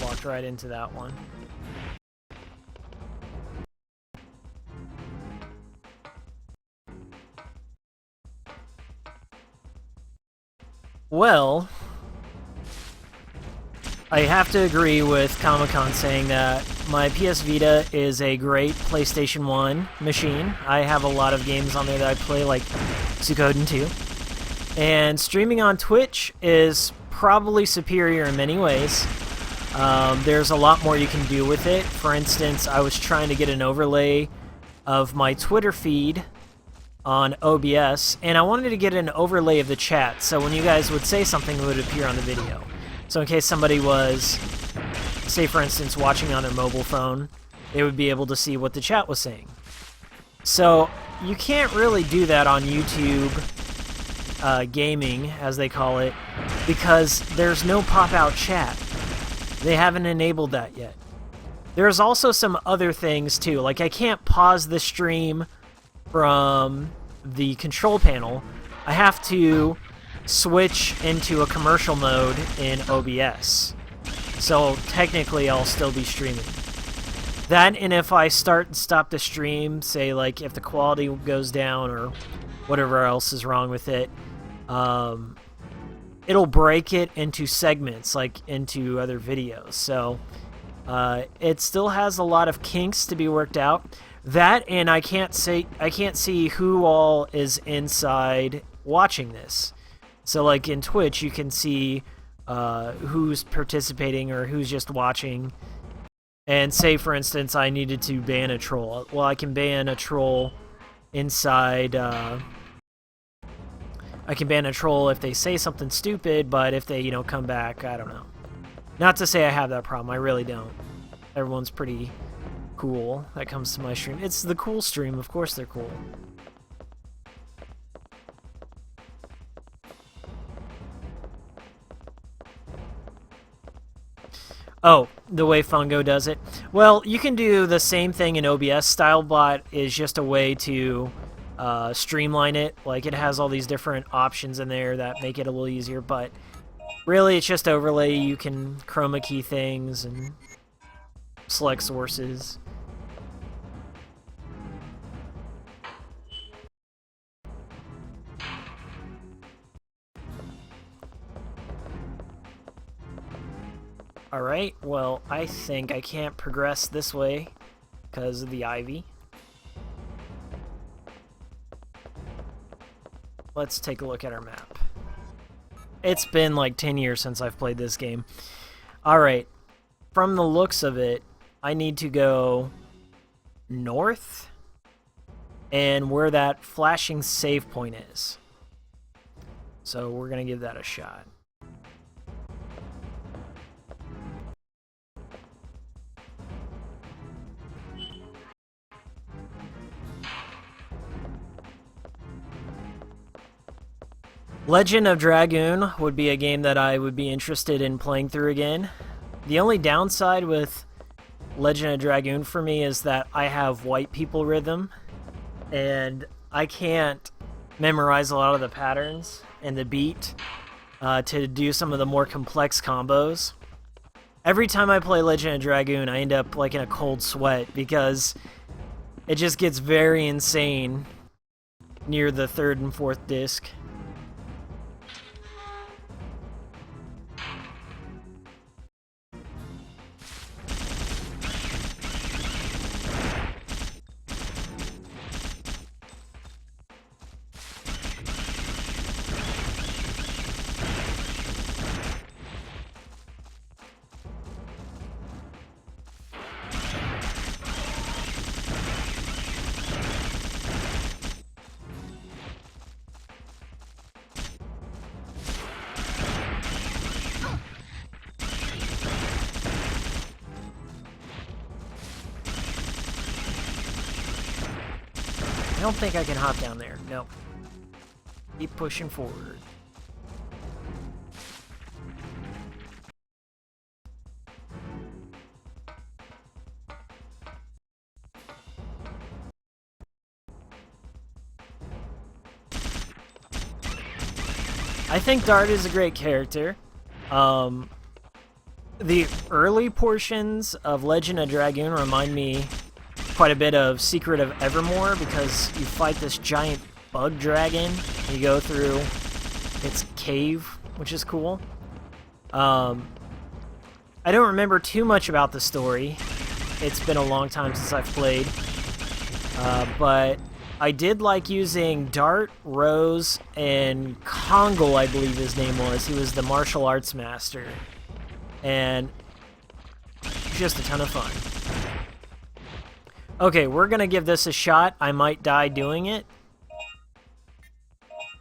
Walked right into that one. Well, I have to agree with Comic-Con saying that my PS Vita is a great PlayStation 1 machine. I have a lot of games on there that I play, like Suikoden 2. And streaming on Twitch is probably superior in many ways. There's a lot more you can do with it. For instance, I was trying to get an overlay of my Twitter feed on OBS, and I wanted to get an overlay of the chat, so when you guys would say something, it would appear on the video. So in case somebody was, say for instance, watching on their mobile phone, they would be able to see what the chat was saying. So you can't really do that on YouTube gaming, as they call it, because there's no pop-out chat. They haven't enabled that yet. There's also some other things too, like I can't pause the stream from the control panel. I have to switch into a commercial mode in OBS. So technically I'll still be streaming. That, and if I start and stop the stream, say like if the quality goes down or whatever else is wrong with it, it'll break it into segments, like into other videos. So it still has a lot of kinks to be worked out. That, and I can't see who all is inside watching this. So like in Twitch, you can see who's participating or who's just watching. And say, for instance, I needed to ban a troll. Well, I can ban a troll inside... I can ban a troll if they say something stupid, but if they, you know, come back, I don't know. Not to say I have that problem, I really don't. Everyone's pretty cool that comes to my stream. It's the cool stream, of course they're cool. Oh, the way Fungo does it. Well, you can do the same thing in OBS. StyleBot is just a way to streamline it. Like, it has all these different options in there that make it a little easier, but really it's just overlay. You can chroma key things and select sources. Alright, well, I think I can't progress this way because of the ivy. Let's take a look at our map. It's been like 10 years since I've played this game. Alright, from the looks of it, I need to go north and where that flashing save point is. So we're going to give that a shot. Legend of Dragoon would be a game that I would be interested in playing through again. The only downside with Legend of Dragoon for me is that I have white people rhythm, and I can't memorize a lot of the patterns and the beat to do some of the more complex combos. Every time I play Legend of Dragoon, I end up like in a cold sweat because it just gets very insane near the 3rd and 4th disc. I don't think I can hop down there. No. Keep pushing forward. I think Dart is a great character. The early portions of Legend of Dragoon remind me quite a bit of Secret of Evermore because you fight this giant bug dragon. You go through its cave, which is cool. I don't remember too much about the story. It's been a long time since I've played. But I did like using Dart, Rose, and Kongo, I believe his name was. He was the martial arts master. And just a ton of fun. Okay, we're gonna give this a shot. I might die doing it.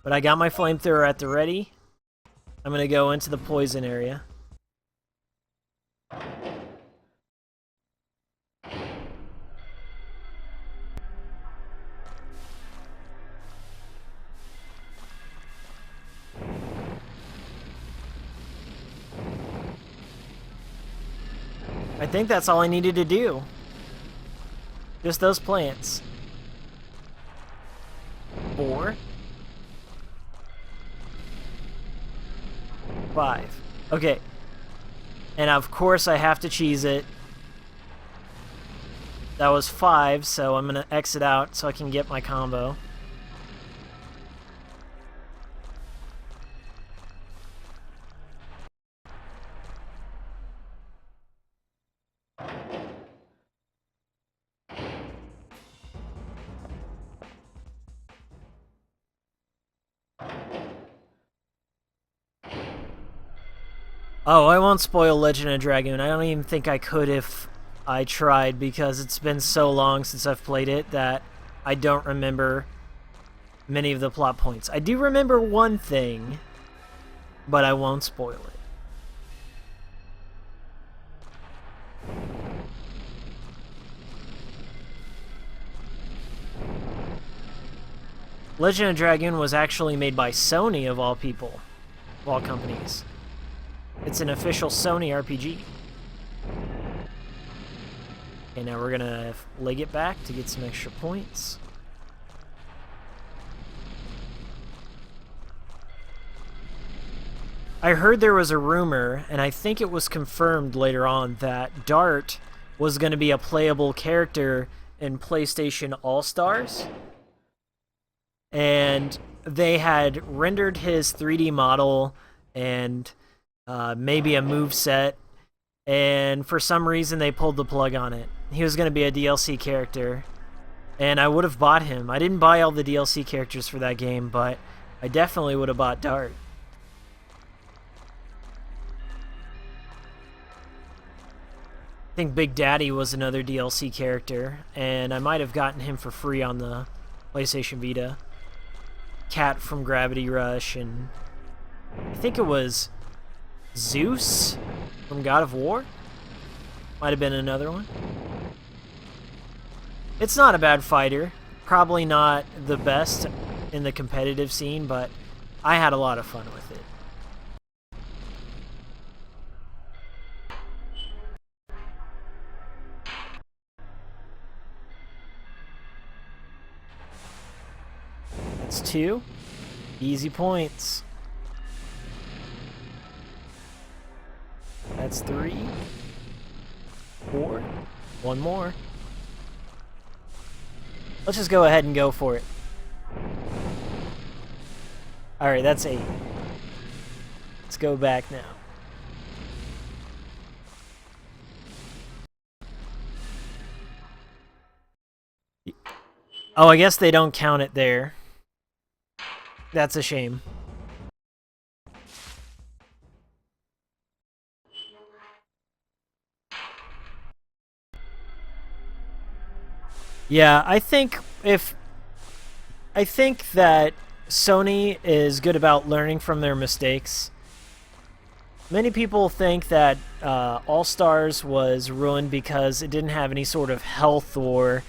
But I got my flamethrower at the ready. I'm gonna go into the poison area. I think that's all I needed to do. Just those plants. 4. 5. Okay. And of course I have to cheese it. That was 5, so I'm gonna exit out so I can get my combo. Oh, I won't spoil Legend of Dragoon. I don't even think I could if I tried, because it's been so long since I've played it that I don't remember many of the plot points. I do remember one thing, but I won't spoil it. Legend of Dragoon was actually made by Sony, of all people, of all companies. It's an official Sony RPG. Okay, now we're gonna leg it back to get some extra points. I heard there was a rumor, and I think it was confirmed later on, that Dart was going to be a playable character in PlayStation All-Stars. And they had rendered his 3D model and maybe a moveset, and for some reason they pulled the plug on it. He was going to be a DLC character, and I would have bought him. I didn't buy all the DLC characters for that game, but I definitely would have bought Dart. I think Big Daddy was another DLC character, and I might have gotten him for free on the PlayStation Vita. Cat from Gravity Rush, and I think it was Zeus from God of War. Might have been another one. It's not a bad fighter. Probably not the best in the competitive scene, but I had a lot of fun with it. That's 2. Easy points. That's 3. 4. One more. Let's just go ahead and go for it. Alright, that's 8. Let's go back now. Oh, I guess they don't count it there. That's a shame. Yeah, I think that Sony is good about learning from their mistakes. Many people think that All-Stars was ruined because it didn't have any sort of health or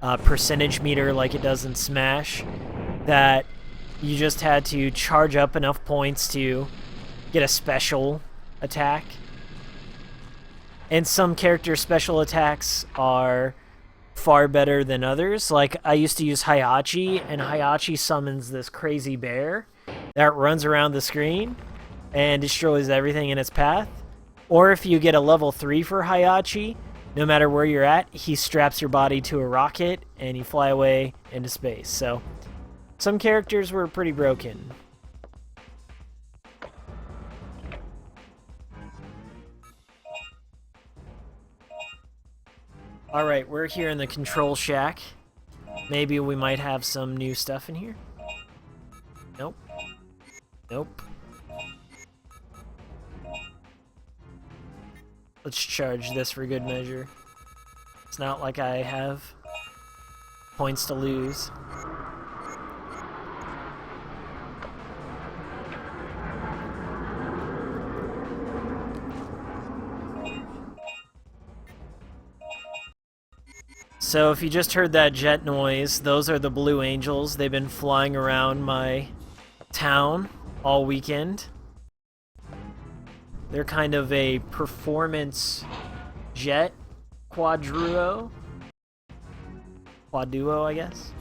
percentage meter like it does in Smash. That you just had to charge up enough points to get a special attack. And some character special attacks are far better than others. Like, I used to use Heihachi, and Heihachi summons this crazy bear that runs around the screen and destroys everything in its path. Or if you get a level 3 for Heihachi, no matter where you're at, he straps your body to a rocket and you fly away into space. So some characters were pretty broken. Alright, we're here in the control shack. Maybe we might have some new stuff in here. Nope. Nope. Let's charge this for good measure. It's not like I have points to lose. So if you just heard that jet noise, those are the Blue Angels. They've been flying around my town all weekend. They're kind of a performance jet quadruo. Quaduo, I guess.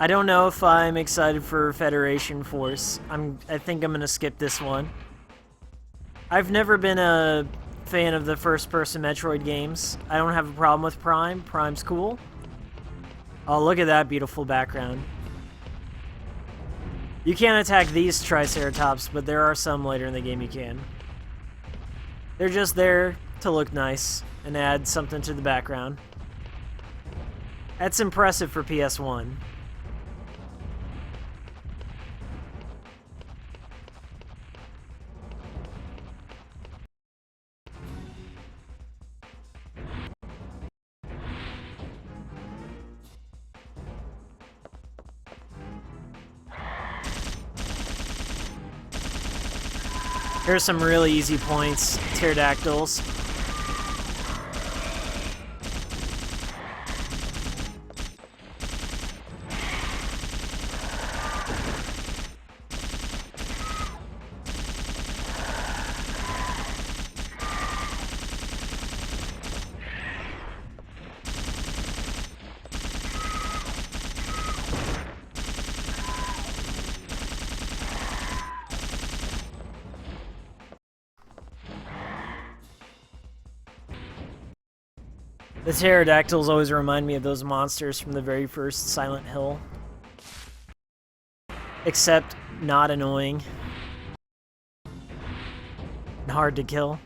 I don't know if I'm excited for Federation Force. I think I'm gonna skip this one. I've never been a fan of the first-person Metroid games. I don't have a problem with Prime. Prime's cool. Oh, look at that beautiful background. You can't attack these Triceratops, but there are some later in the game you can. They're just there to look nice and add something to the background. That's impressive for PS1. Here's some really easy points. Pterodactyls. The pterodactyls always remind me of those monsters from the very first Silent Hill. Except not annoying. And hard to kill.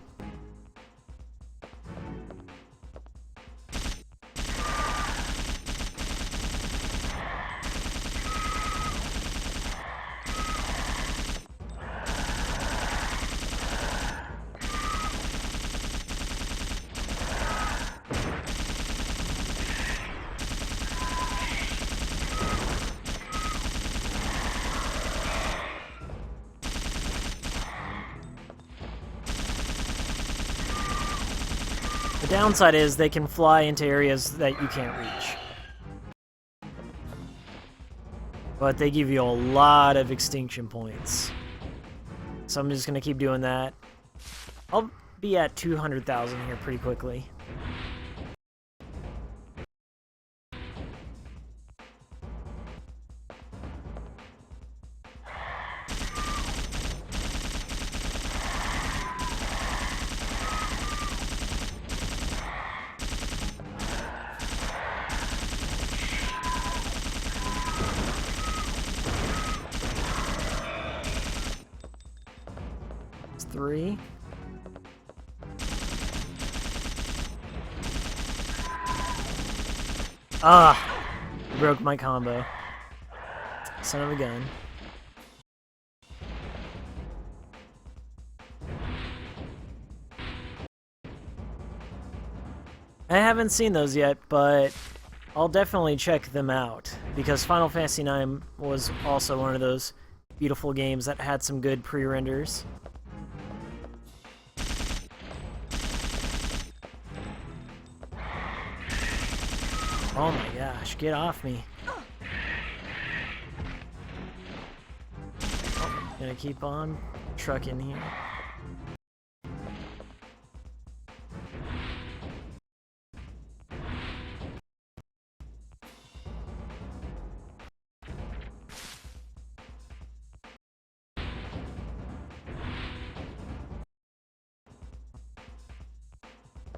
The downside is they can fly into areas that you can't reach. But they give you a lot of extinction points. So I'm just going to keep doing that. I'll be at 200,000 here pretty quickly. Three. Ah! Broke my combo. Son of a gun. I haven't seen those yet, but I'll definitely check them out, because Final Fantasy IX was also one of those beautiful games that had some good pre-renders. Oh my gosh, get off me. Oh, gonna keep on trucking here.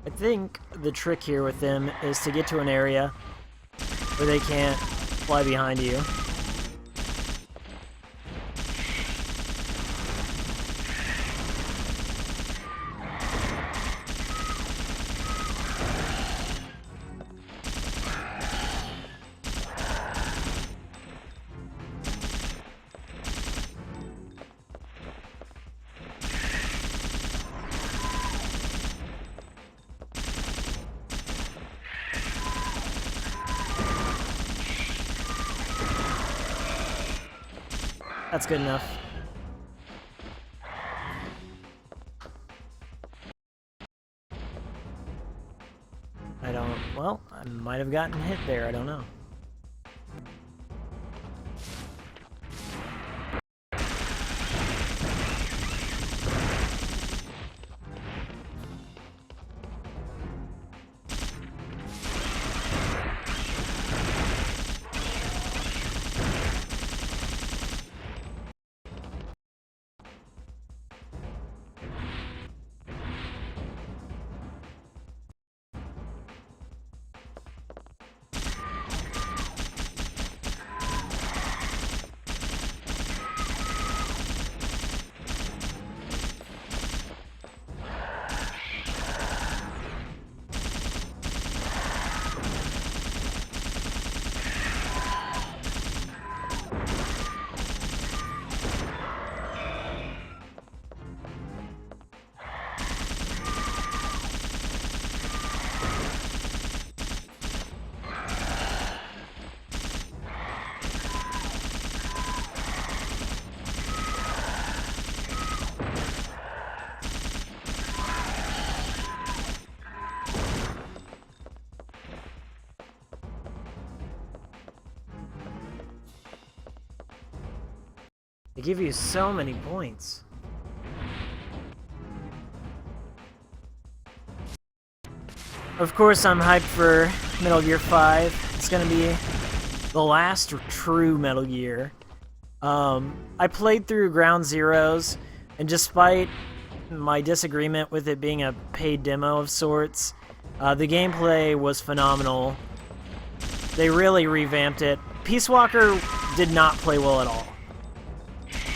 I think the trick here with them is to get to an area where they can't fly behind you. That's good enough. I don't... Well, I might have gotten hit there. I don't know. They give you so many points. Of course, I'm hyped for Metal Gear 5. It's gonna be the last true Metal Gear. I played through Ground Zeroes, and despite my disagreement with it being a paid demo of sorts, the gameplay was phenomenal. They really revamped it. Peace Walker did not play well at all.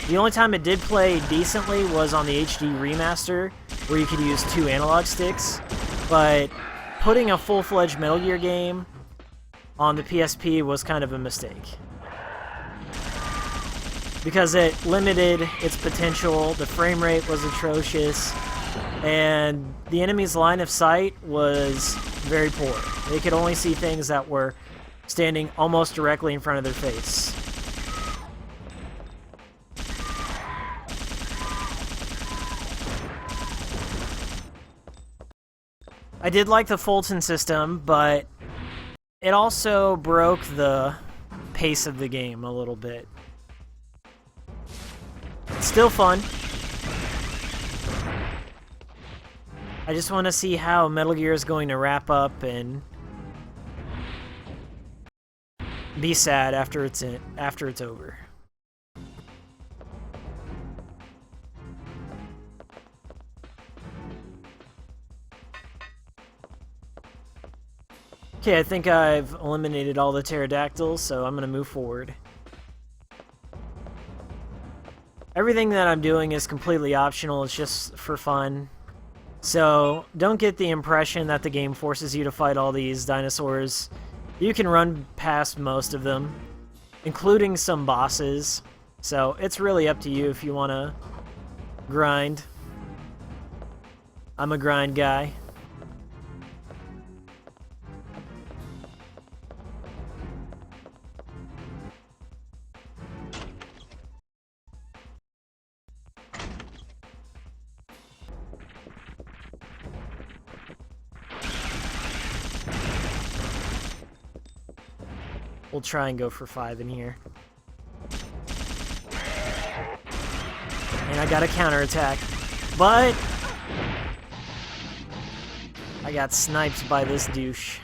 The only time it did play decently was on the HD remaster, where you could use 2 analog sticks, but putting a full-fledged Metal Gear game on the PSP was kind of a mistake. Because it limited its potential, the frame rate was atrocious, and the enemy's line of sight was very poor. They could only see things that were standing almost directly in front of their face. I did like the Fulton system, but it also broke the pace of the game a little bit. It's still fun. I just want to see how Metal Gear is going to wrap up and be sad after it's over. Okay, I think I've eliminated all the pterodactyls, so I'm going to move forward. Everything that I'm doing is completely optional, it's just for fun. So, don't get the impression that the game forces you to fight all these dinosaurs. You can run past most of them, including some bosses. So, it's really up to you if you want to grind. I'm a grind guy. We'll try and go for 5 in here. And I got a counterattack. But I got sniped by this douche.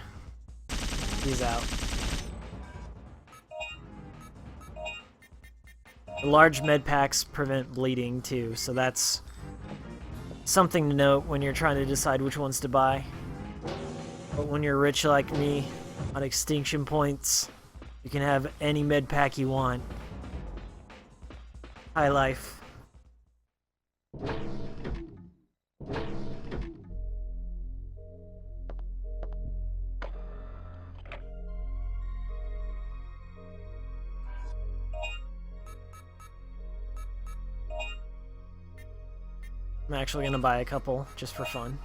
He's out. The large med packs prevent bleeding too, so that's something to note when you're trying to decide which ones to buy. But when you're rich like me on Extinction points, you can have any med pack you want. High life. I'm actually gonna buy a couple just for fun.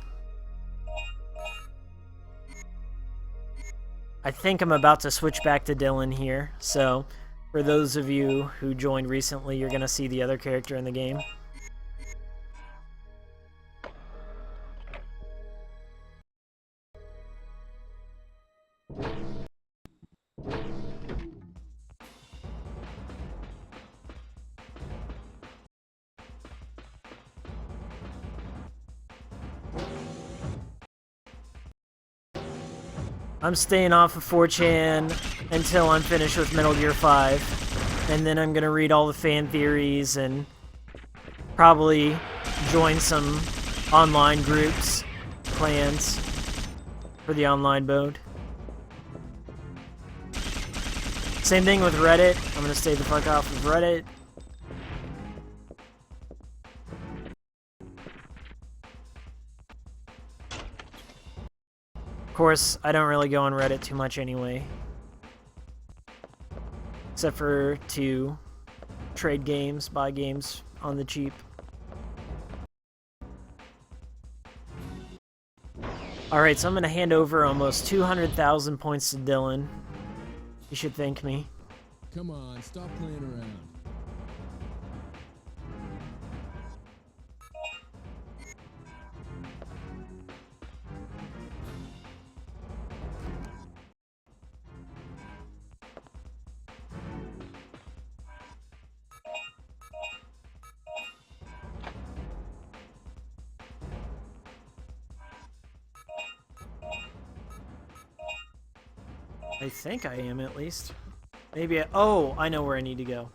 I think I'm about to switch back to Dylan here, so For those of you who joined recently, you're gonna see the other character in the game. I'm staying off of 4chan until I'm finished with Metal Gear 5. And then I'm gonna read all the fan theories and probably join some online groups, clans, for the online mode. Same thing with Reddit. I'm gonna stay the fuck off of Reddit. Of course, I don't really go on Reddit too much anyway. Except for to trade games, buy games on the cheap. Alright, so I'm gonna hand over almost 200,000 points to Dylan. You should thank me. Come on, stop playing around. I think I am, at least. Maybe oh, I know where I need to go.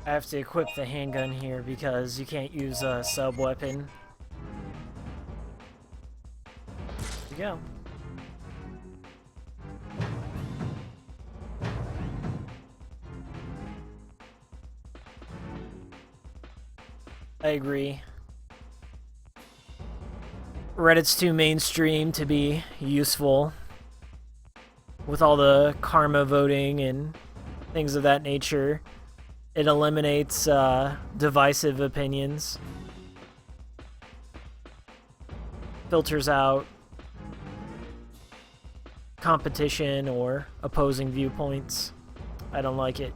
I have to equip the handgun here because you can't use a sub-weapon. There you go. I agree. Reddit's too mainstream to be useful with all the karma voting and things of that nature. It eliminates divisive opinions, filters out competition or opposing viewpoints. I don't like it.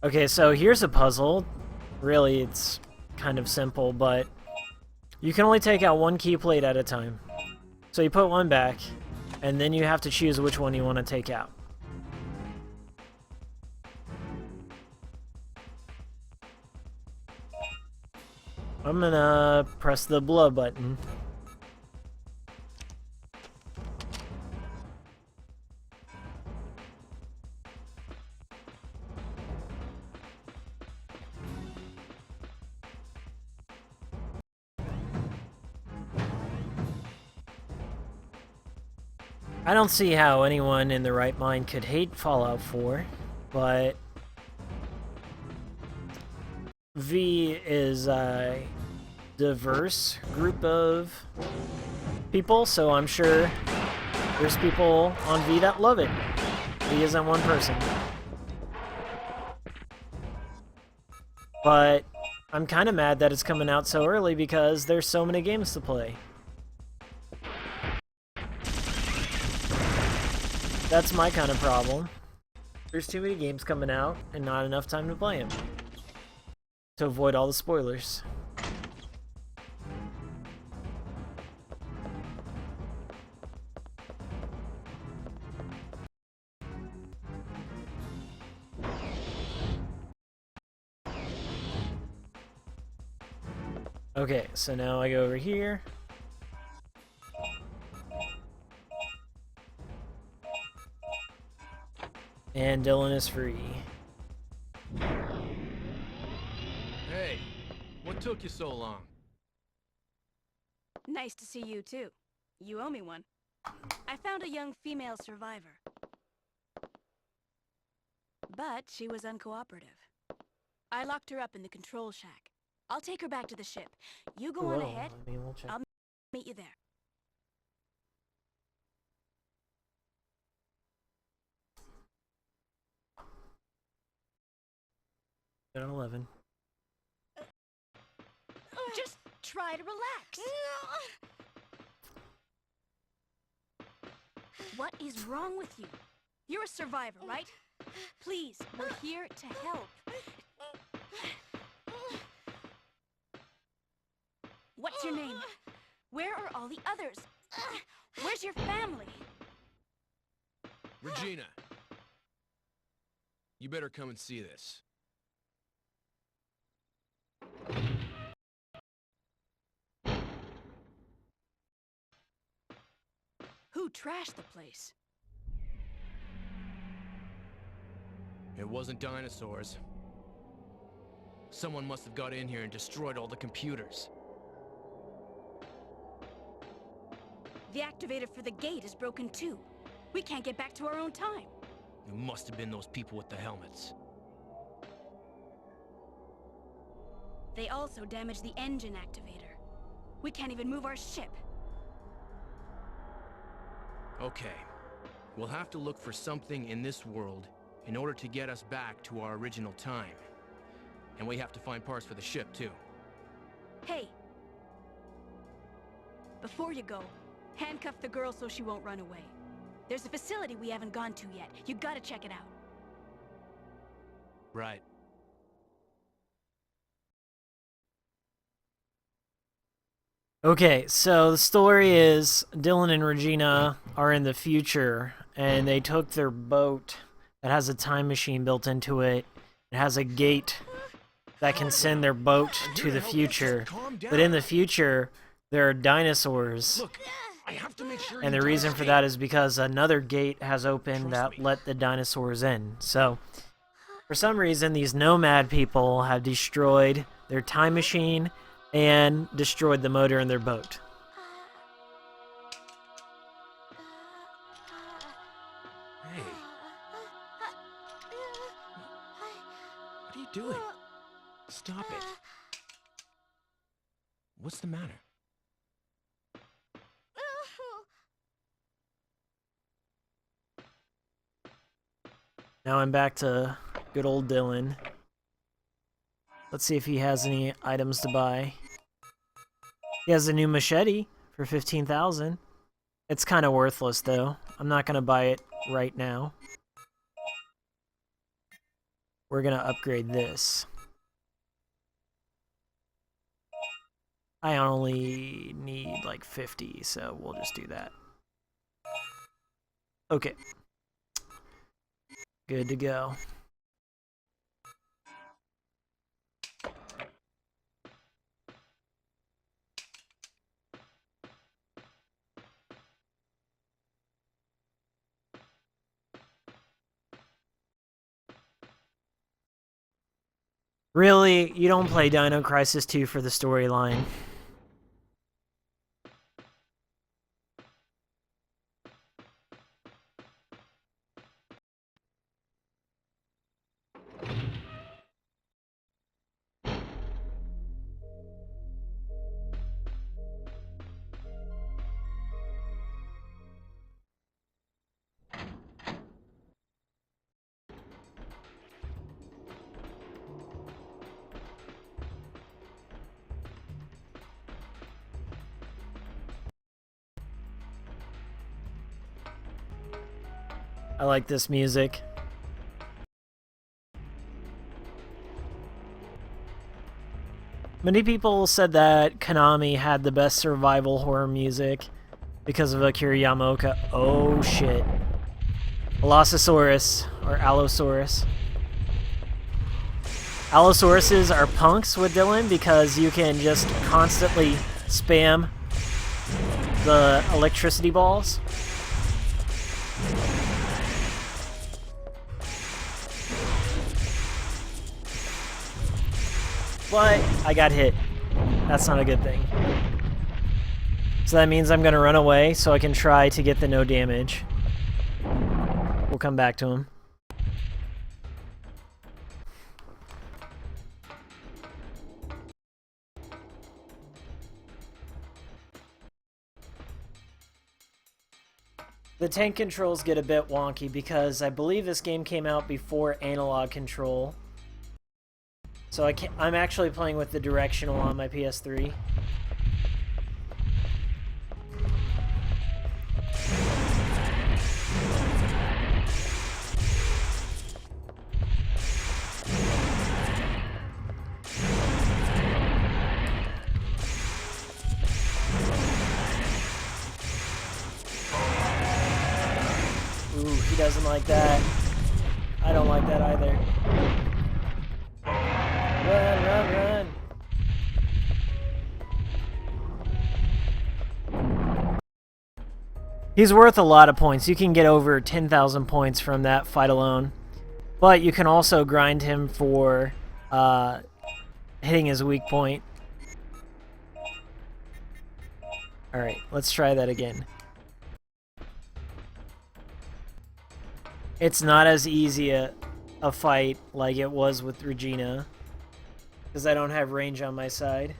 Okay, so here's a puzzle. Really, it's kind of simple, but you can only take out one key plate at a time. So you put one back, and then you have to choose which one you want to take out. I'm gonna press the blow button. I don't see how anyone in their right mind could hate Fallout 4, but V is a diverse group of people, so I'm sure there's people on V that love it. V isn't one person. But I'm kind of mad that it's coming out so early because there's so many games to play. That's my kind of problem. There's too many games coming out and not enough time to play them. To avoid all the spoilers. Okay, so now I go over here. And Dylan is free. Hey, what took you so long? Nice to see you, too. You owe me one. I found a young female survivor. But she was uncooperative. I locked her up in the control shack. I'll take her back to the ship. You go on ahead. I mean, we'll check. I'll meet you there. At 11. Just try to relax. What is wrong with you? You're a survivor, right? Please, we're here to help. What's your name? Where are all the others? Where's your family? Regina. You better come and see this. Who trashed the place? It wasn't dinosaurs. Someone must have got in here and destroyed all the computers. The activator for the gate is broken too. We can't get back to our own time. It must have been those people with the helmets. They also damaged the engine activator. We can't even move our ship. Okay. We'll have to look for something in this world in order to get us back to our original time. And we have to find parts for the ship, too. Hey! Before you go, handcuff the girl so she won't run away. There's a facility we haven't gone to yet. You gotta check it out. Right. Okay, so the story is Dylan and Regina are in the future, and they took their boat that has a time machine built into it. It has a gate that can send their boat to the future. But in the future, there are dinosaurs. Look, I have to make sure And the reason for that is because another gate has opened that let the dinosaurs in. So, for some reason, these nomad people have destroyed their time machine and destroyed the motor in their boat. Hey. What are you doing? Stop it. What's the matter? Now I'm back to good old Dylan. Let's see if he has any items to buy. He has a new machete for 15,000. It's kind of worthless though. I'm not gonna buy it right now. We're gonna upgrade this. I only need like 50, so we'll just do that. Okay. Good to go. Really, you don't play Dino Crisis 2 for the storyline. I like this music. Many people said that Konami had the best survival horror music because of Akira Yamaoka. Oh shit. Allosaurus, or Allosaurus. Allosauruses are punks with Dylan because you can just constantly spam the electricity balls. But I got hit. That's not a good thing. So that means I'm going to run away so I can try to get the no damage. We'll come back to him. The tank controls get a bit wonky because I believe this game came out before analog control. So I'm actually playing with the directional on my PS3. Ooh, he doesn't like that. I don't like that either. Run, run, run. He's worth a lot of points. You can get over 10,000 points from that fight alone. But you can also grind him for hitting his weak point. Alright, let's try that again. It's not as easy a fight like it was with Regina, because I don't have range on my side.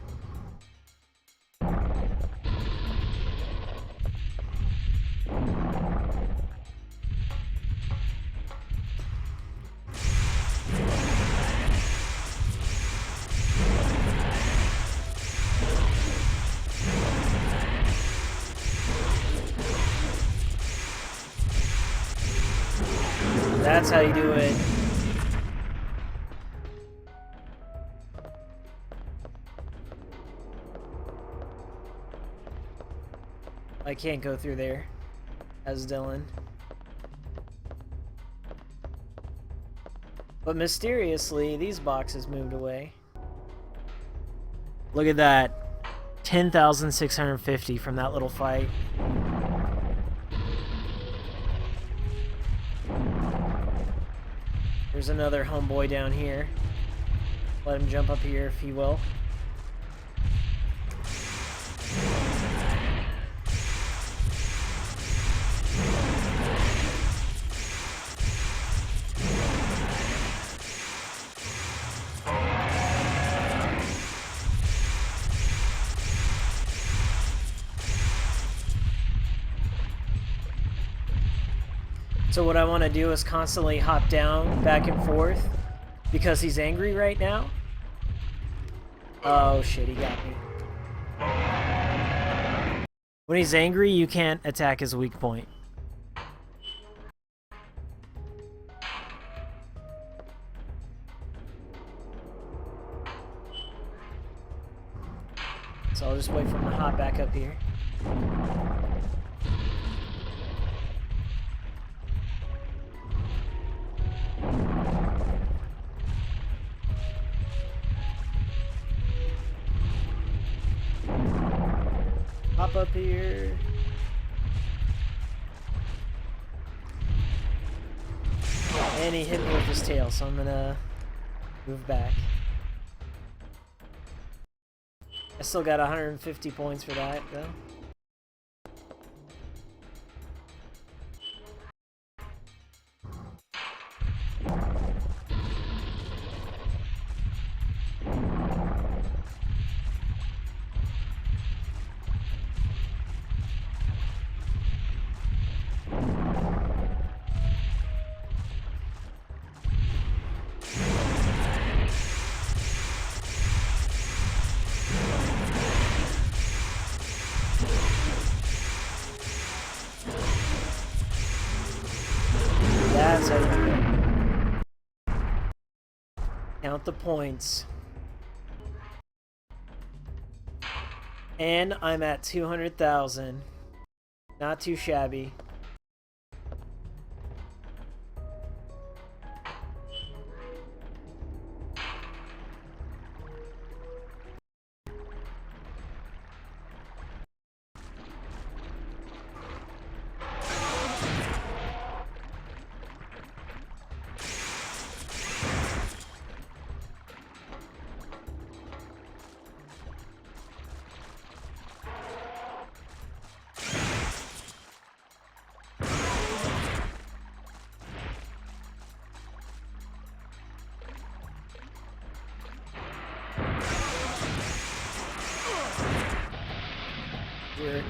That's how you do it. I can't go through there as Dylan. But mysteriously, these boxes moved away. Look at that. 10,650 from that little fight. There's another homeboy down here. Let him jump up here if he will. So what I want to do is constantly hop down, back and forth, because he's angry right now. Oh shit, he got me. When he's angry, you can't attack his weak point. So I'll just wait for him to hop back up here. Hop up here. And he hit me with his tail, so I'm gonna move back. I still got 150 points for that, though. the points. And I'm at 200,000. Not too shabby. Jerk.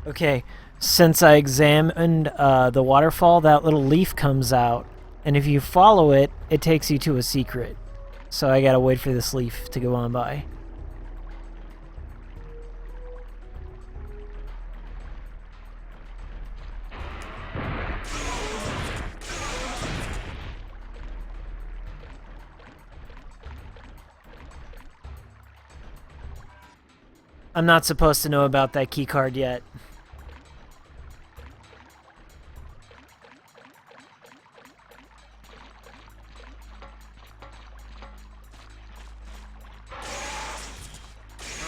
Okay, since I examined the waterfall, that little leaf comes out, and if you follow it, it takes you to a secret. So I gotta wait for this leaf to go on by. I'm not supposed to know about that key card yet.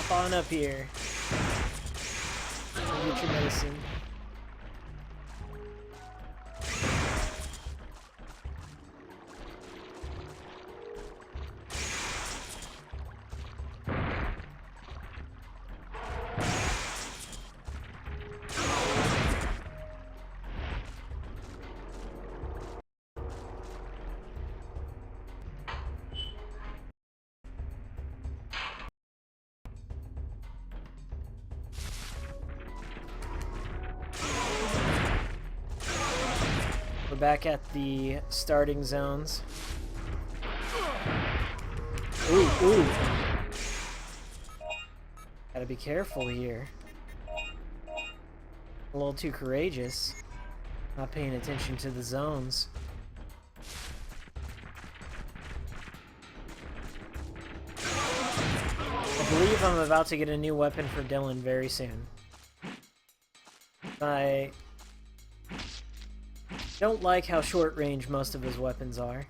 Hop on up here. Go get your medicine. We're back at the starting zones. Ooh, ooh. Gotta be careful here. A little too courageous. Not paying attention to the zones. I believe I'm about to get a new weapon for Dylan very soon. I don't like how short range most of his weapons are.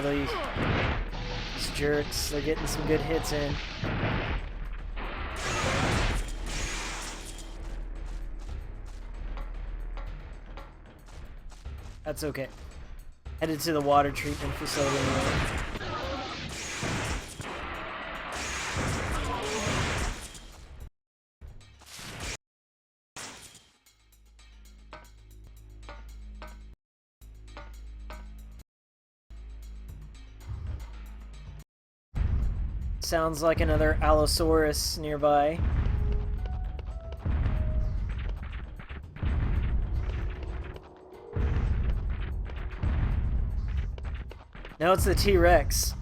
These jerks, they're getting some good hits in. That's okay. Headed to the water treatment facility anyway. Sounds like another Allosaurus nearby. No, it's the T-Rex.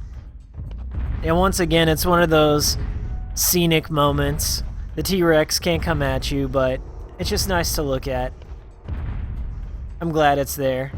And once again, it's one of those scenic moments. The T-Rex can't come at you, but it's just nice to look at. I'm glad it's there.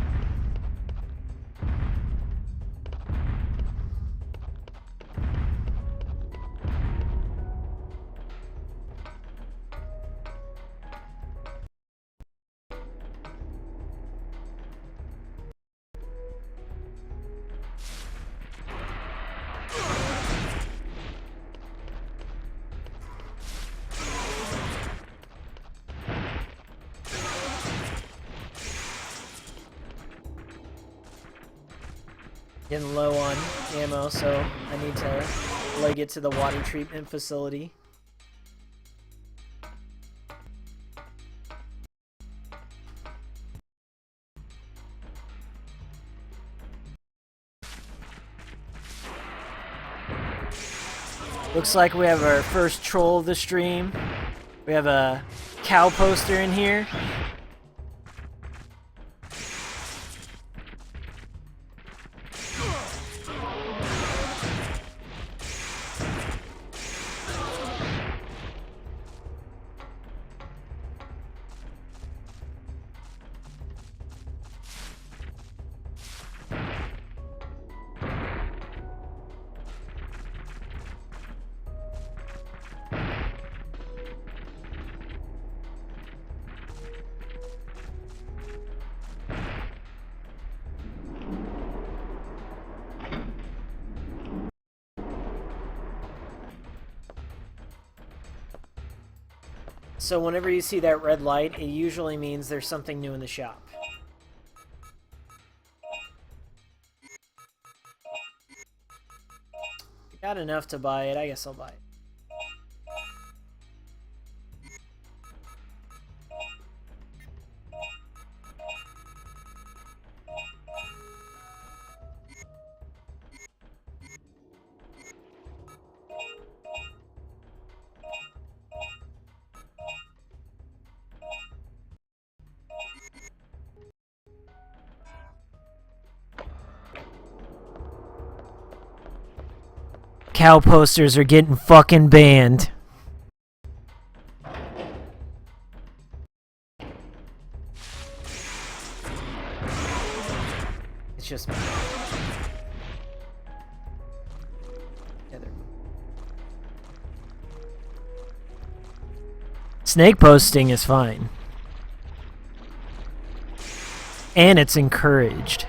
Getting low on ammo, so I need to leg it to the water treatment facility. Looks like we have our first troll of the stream. We have a cow poster in here. So whenever you see that red light, it usually means there's something new in the shop. Got enough to buy it, I guess I'll buy it. Cow posters are getting fucking banned. It's just me. Snake posting is fine. And it's encouraged.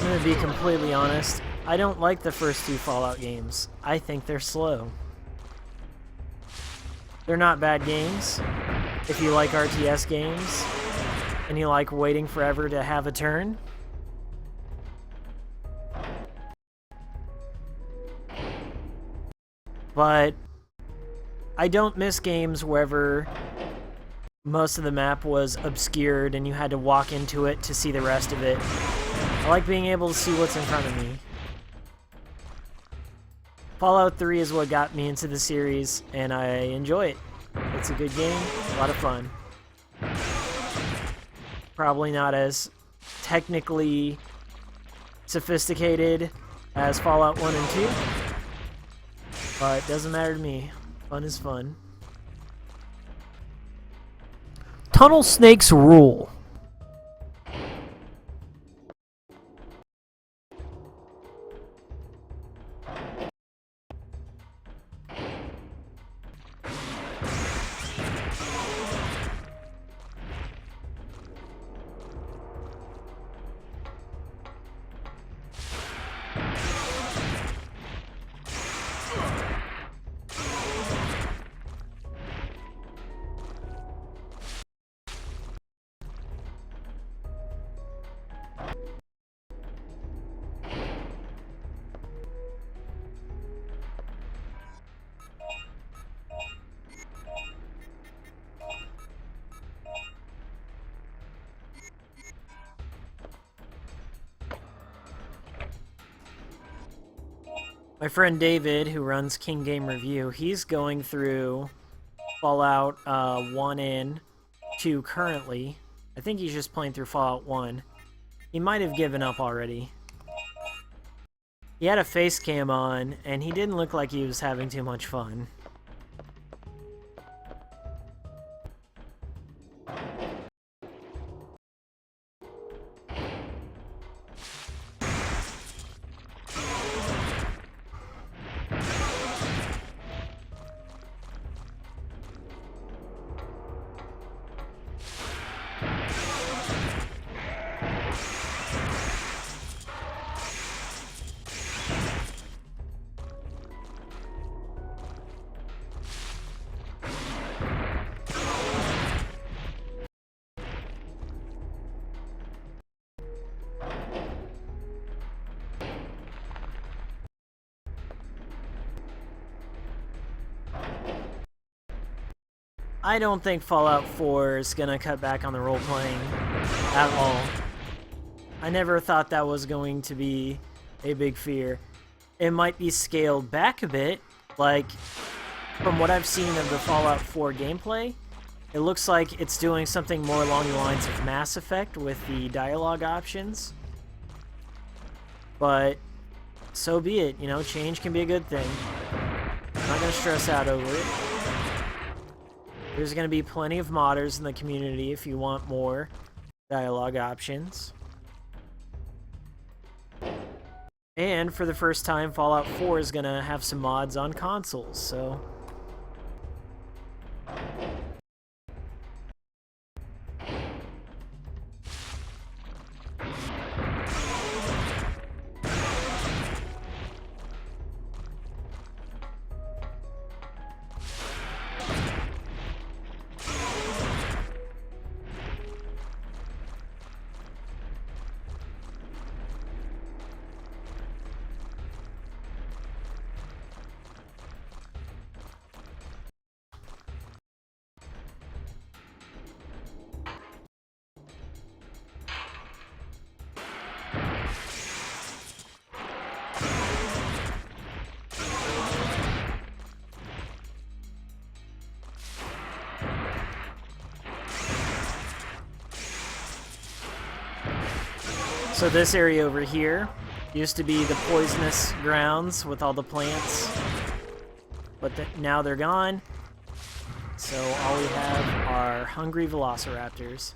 I'm gonna be completely honest, I don't like the first two Fallout games. I think they're slow. They're not bad games. If you like RTS games, and you like waiting forever to have a turn. But I don't miss games wherever most of the map was obscured and you had to walk into it to see the rest of it. I like being able to see what's in front of me. Fallout 3 is what got me into the series, and I enjoy it. It's a good game, a lot of fun. Probably not as technically sophisticated as Fallout 1 and 2, but it doesn't matter to me. Fun is fun. Tunnel snakes rule. My friend David, who runs King Game Review, he's going through Fallout 1 and 2 currently. I think he's just playing through Fallout 1. He might have given up already. He had a face cam on, and he didn't look like he was having too much fun. I don't think Fallout 4 is gonna cut back on the role-playing at all. I never thought that was going to be a big fear. It might be scaled back a bit, like, from what I've seen of the Fallout 4 gameplay, it looks like it's doing something more along the lines of Mass Effect with the dialogue options. But, so be it, you know, change can be a good thing. I'm not gonna stress out over it. There's going to be plenty of modders in the community if you want more dialogue options. And for the first time, Fallout 4 is going to have some mods on consoles, so... So this area over here used to be the poisonous grounds with all the plants, but now they're gone. So all we have are hungry velociraptors.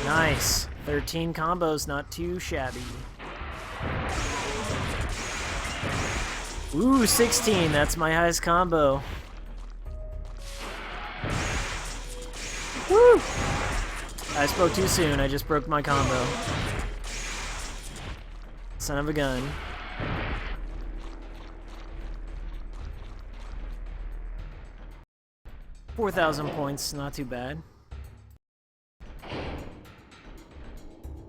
Nice. 13 combos, not too shabby. Ooh, 16. That's my highest combo. Woo! I spoke too soon. I just broke my combo. Son of a gun. $4,000 points. Not too bad.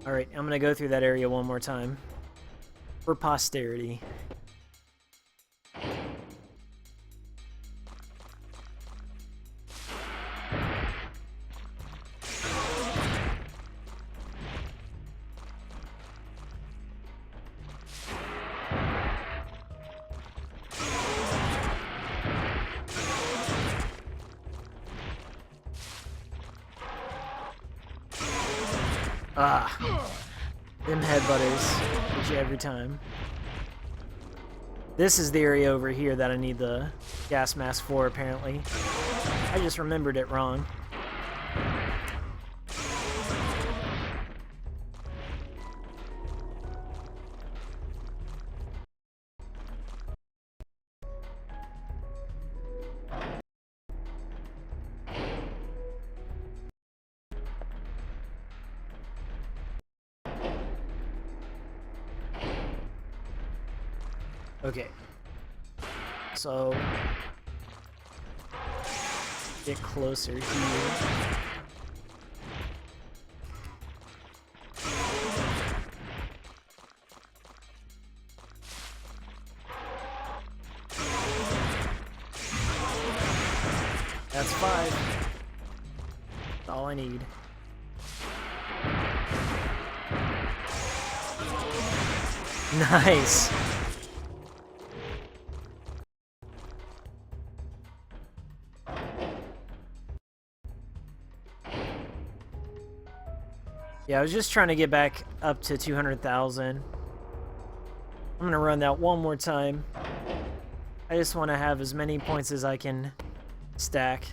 Alright, I'm gonna go through that area one more time. For posterity. Ah, them headbutters get you every time. This is the area over here that I need the gas mask for, apparently. I just remembered it wrong. Okay, so get closer here. That's 5. That's all I need. Nice. Yeah, I was just trying to get back up to 200,000. I'm gonna run that one more time. I just want to have as many points as I can stack.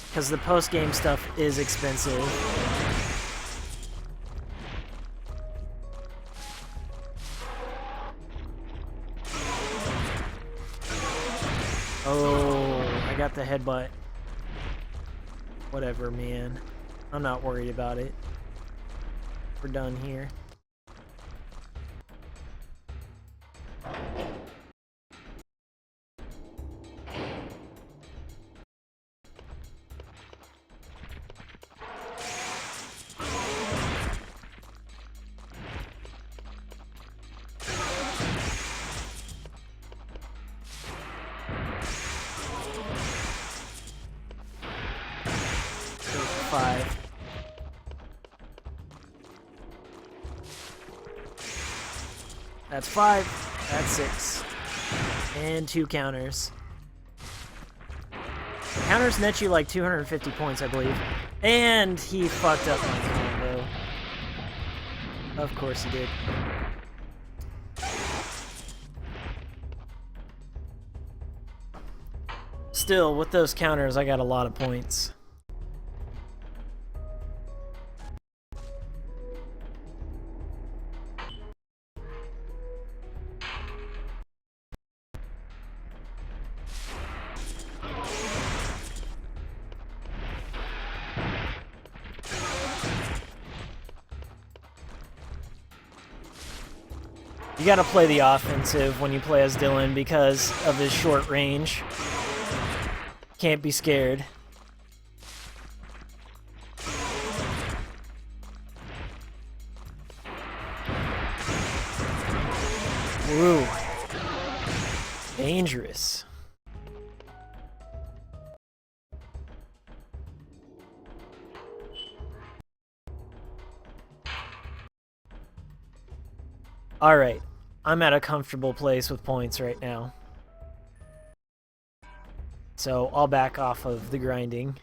Because the post-game stuff is expensive. Oh, I got the headbutt. Whatever, man. I'm not worried about it. We're done here. Five. That's 5. That's 6. And 2 counters. Counters net you like 250 points, I believe. And he fucked up my combo. Of course he did. Still, with those counters, I got a lot of points. You gotta play the offensive when you play as Dylan because of his short range. Can't be scared. Woo. Dangerous. Alright. I'm at a comfortable place with points right now. So I'll back off of the grinding.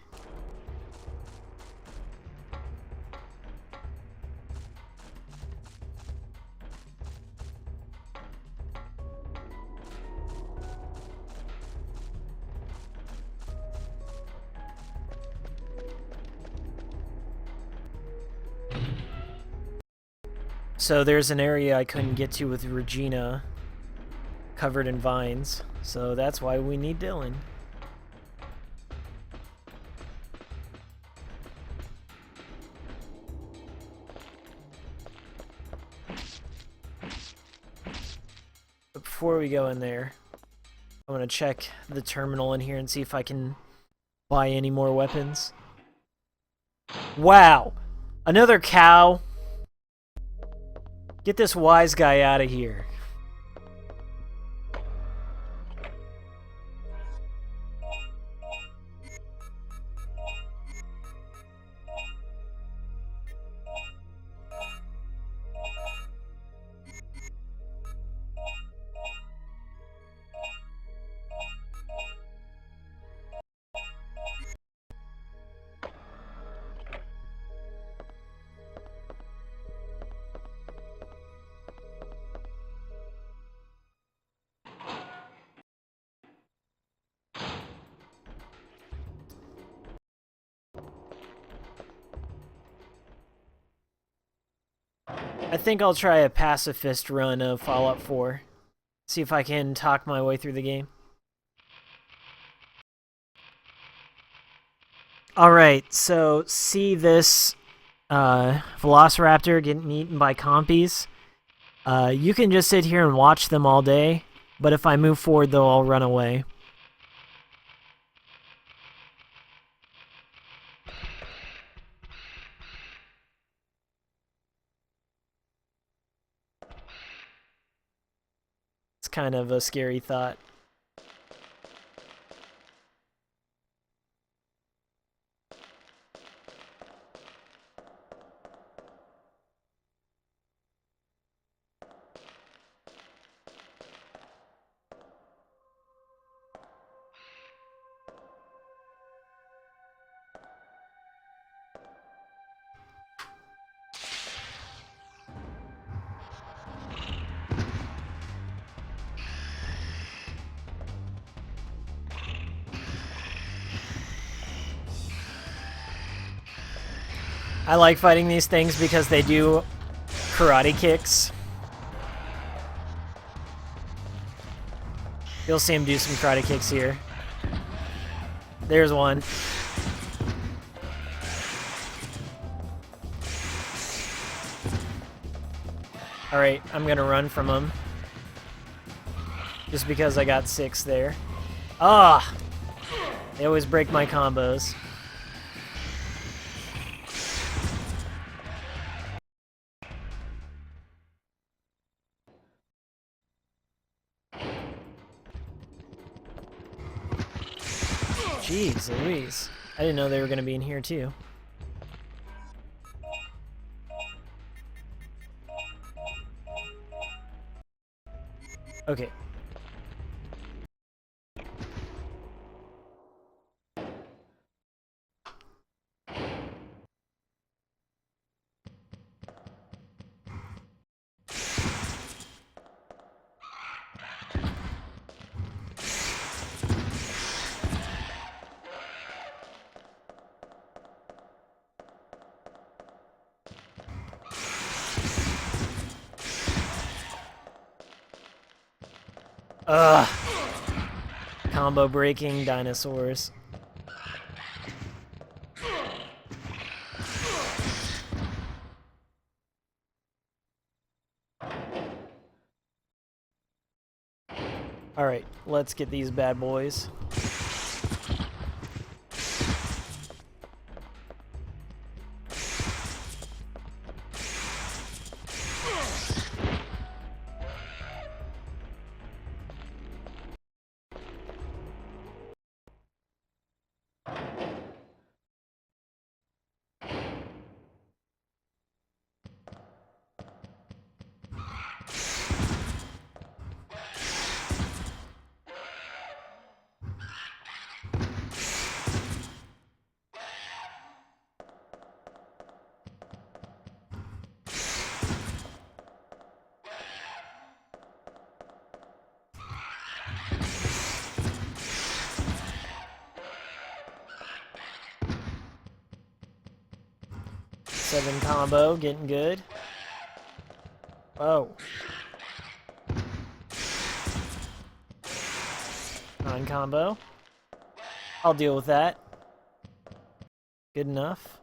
So there's an area I couldn't get to with Regina, covered in vines. So that's why we need Dylan. But before we go in there, I'm gonna check the terminal in here and see if I can buy any more weapons. Wow! Another cow! Get this wise guy out of here. I think I'll try a pacifist run of Fallout 4. See if I can talk my way through the game. Alright, so see this Velociraptor getting eaten by Compies? You can just sit here and watch them all day, but if I move forward, they'll all run away. It's kind of a scary thought. I like fighting these things because they do karate kicks. You'll see him do some karate kicks here. There's one. Alright, I'm gonna run from him. Just because I got 6 there. Ah! They always break my combos. Jeez Louise. I didn't know they were gonna be in here too. Okay. Ugh. Combo breaking dinosaurs. Alright, let's get these bad boys. Seven combo, getting good. Oh. 9 combo. I'll deal with that. Good enough.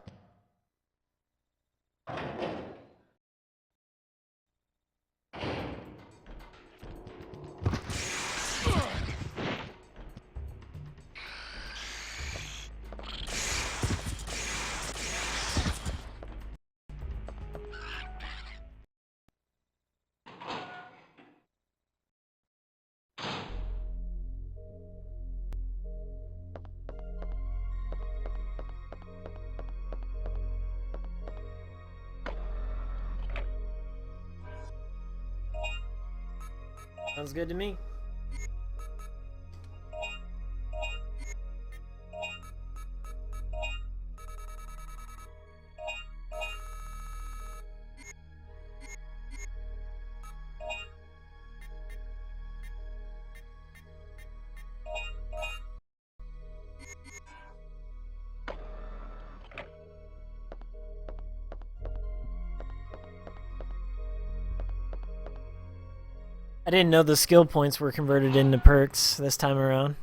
Sounds good to me. I didn't know the skill points were converted into perks this time around.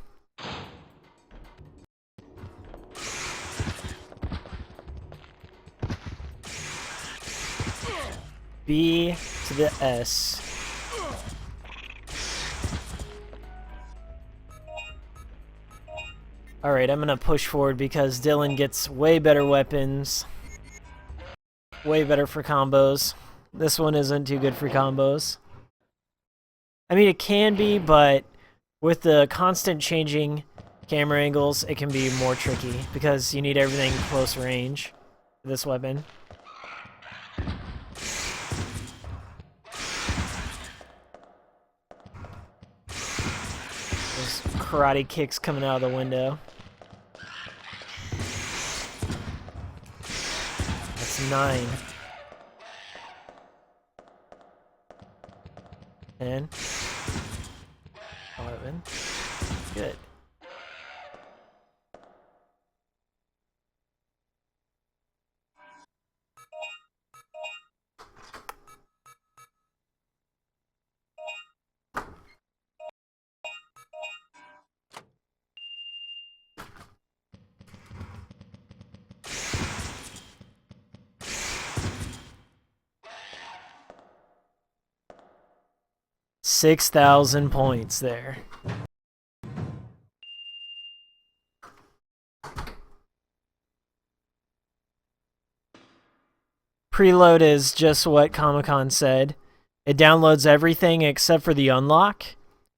B to the S. Alright, I'm gonna push forward because Dylan gets way better weapons. Way better for combos. This one isn't too good for combos. I mean, it can be, but with the constant changing camera angles, it can be more tricky because you need everything close range for this weapon. Those karate kicks coming out of the window. That's 9. 10. 11. Good. 6,000 points there. Preload is just what Comic-Con said. It downloads everything except for the unlock.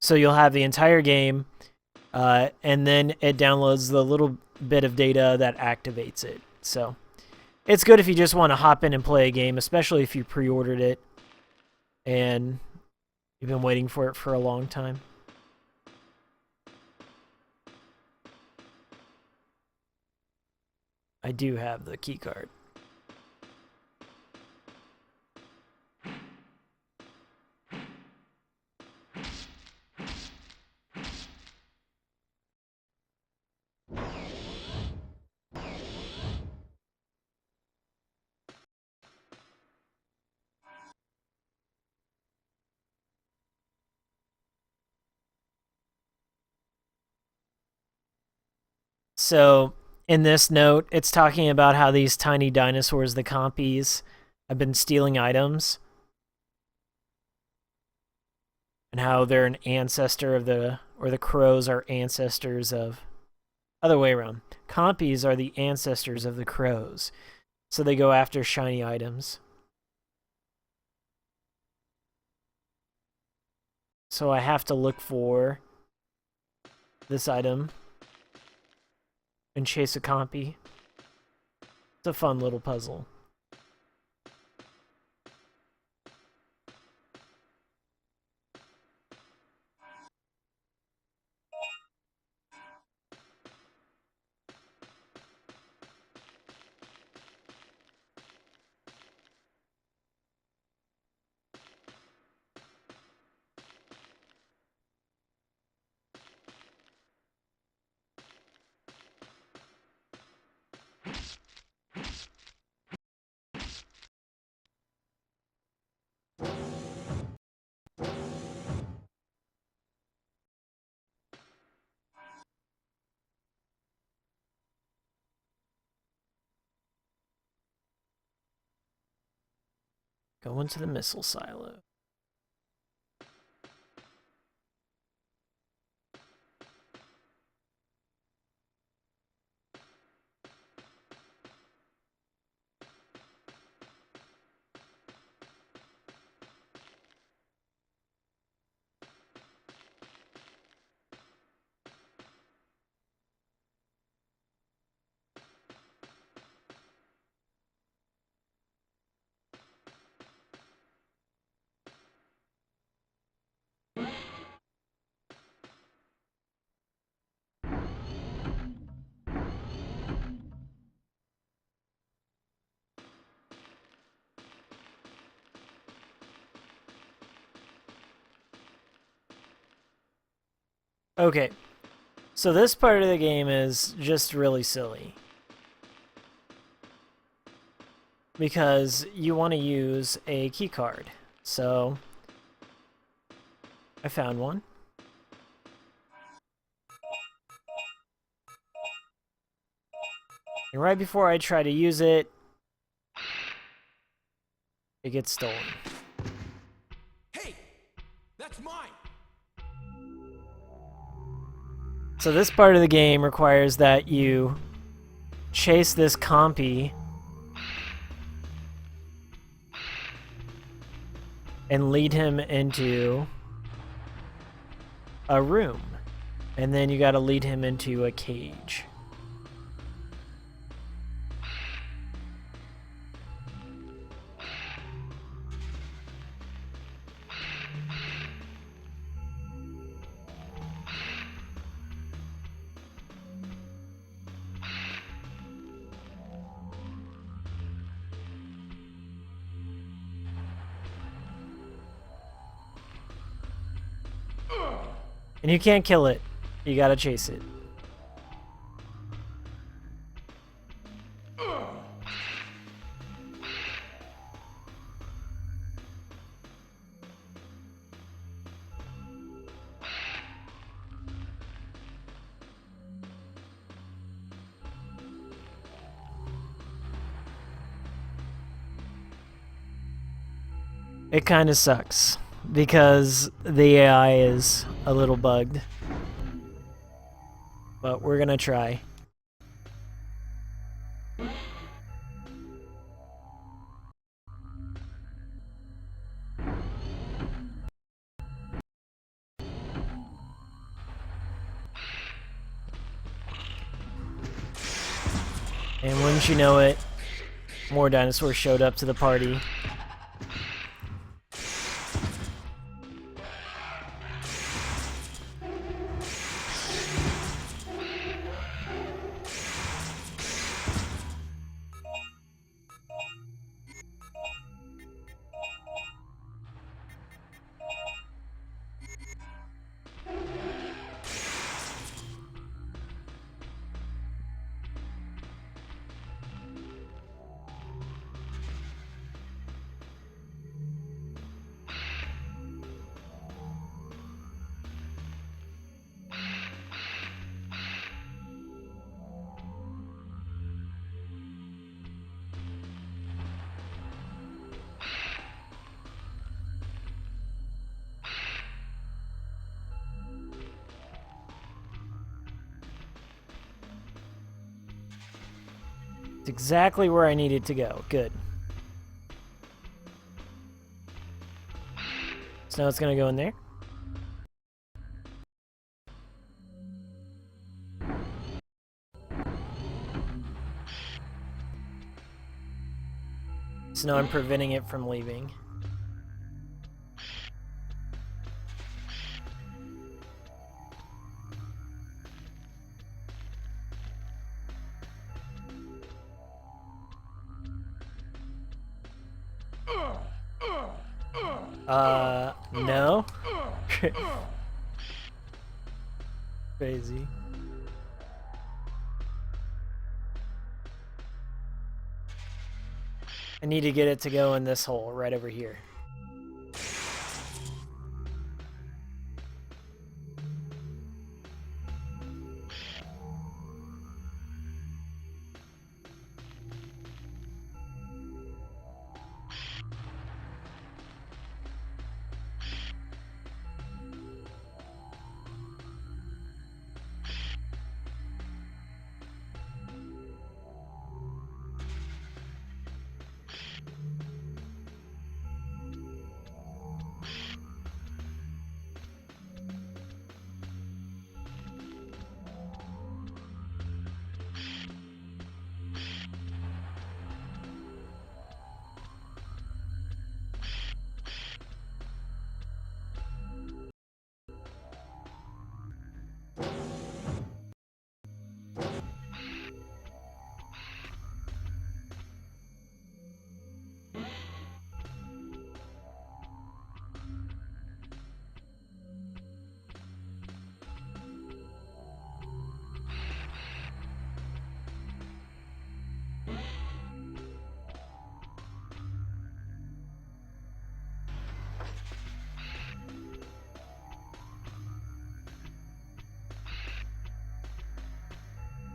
So you'll have the entire game, and then it downloads the little bit of data that activates it. So it's good if you just want to hop in and play a game, especially if you pre-ordered it and you've been waiting for it for a long time. I do have the keycard. So, in this note, it's talking about how these tiny dinosaurs, the Compies, have been stealing items. And how they're an ancestor of the crows are ancestors of... Other way around. Compies are the ancestors of the crows. So they go after shiny items. So I have to look for this item and chase a Compy. It's a fun little puzzle. Go into the missile silo. Okay, so this part of the game is just really silly. Because you want to use a keycard. So, I found one. And right before I try to use it, it gets stolen. Hey, that's mine. So this part of the game requires that you chase this Compy and lead him into a room. And then you gotta lead him into a cage. And you can't kill it. You gotta chase it. It kinda sucks. because the AI is a little bugged. But we're gonna try. And wouldn't you know it, more dinosaurs showed up to the party. It's exactly where I needed to go. Good. So now it's gonna go in there. So now I'm preventing it from leaving. No. Crazy. I need to get it to go in this hole right over here.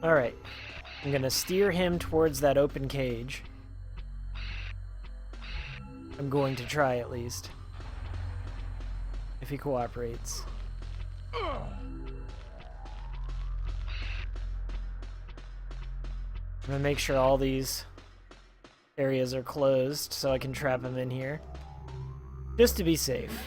Alright. I'm gonna steer him towards that open cage. I'm going to try at least. If he cooperates. I'm gonna make sure all these areas are closed so I can trap him in here. Just to be safe.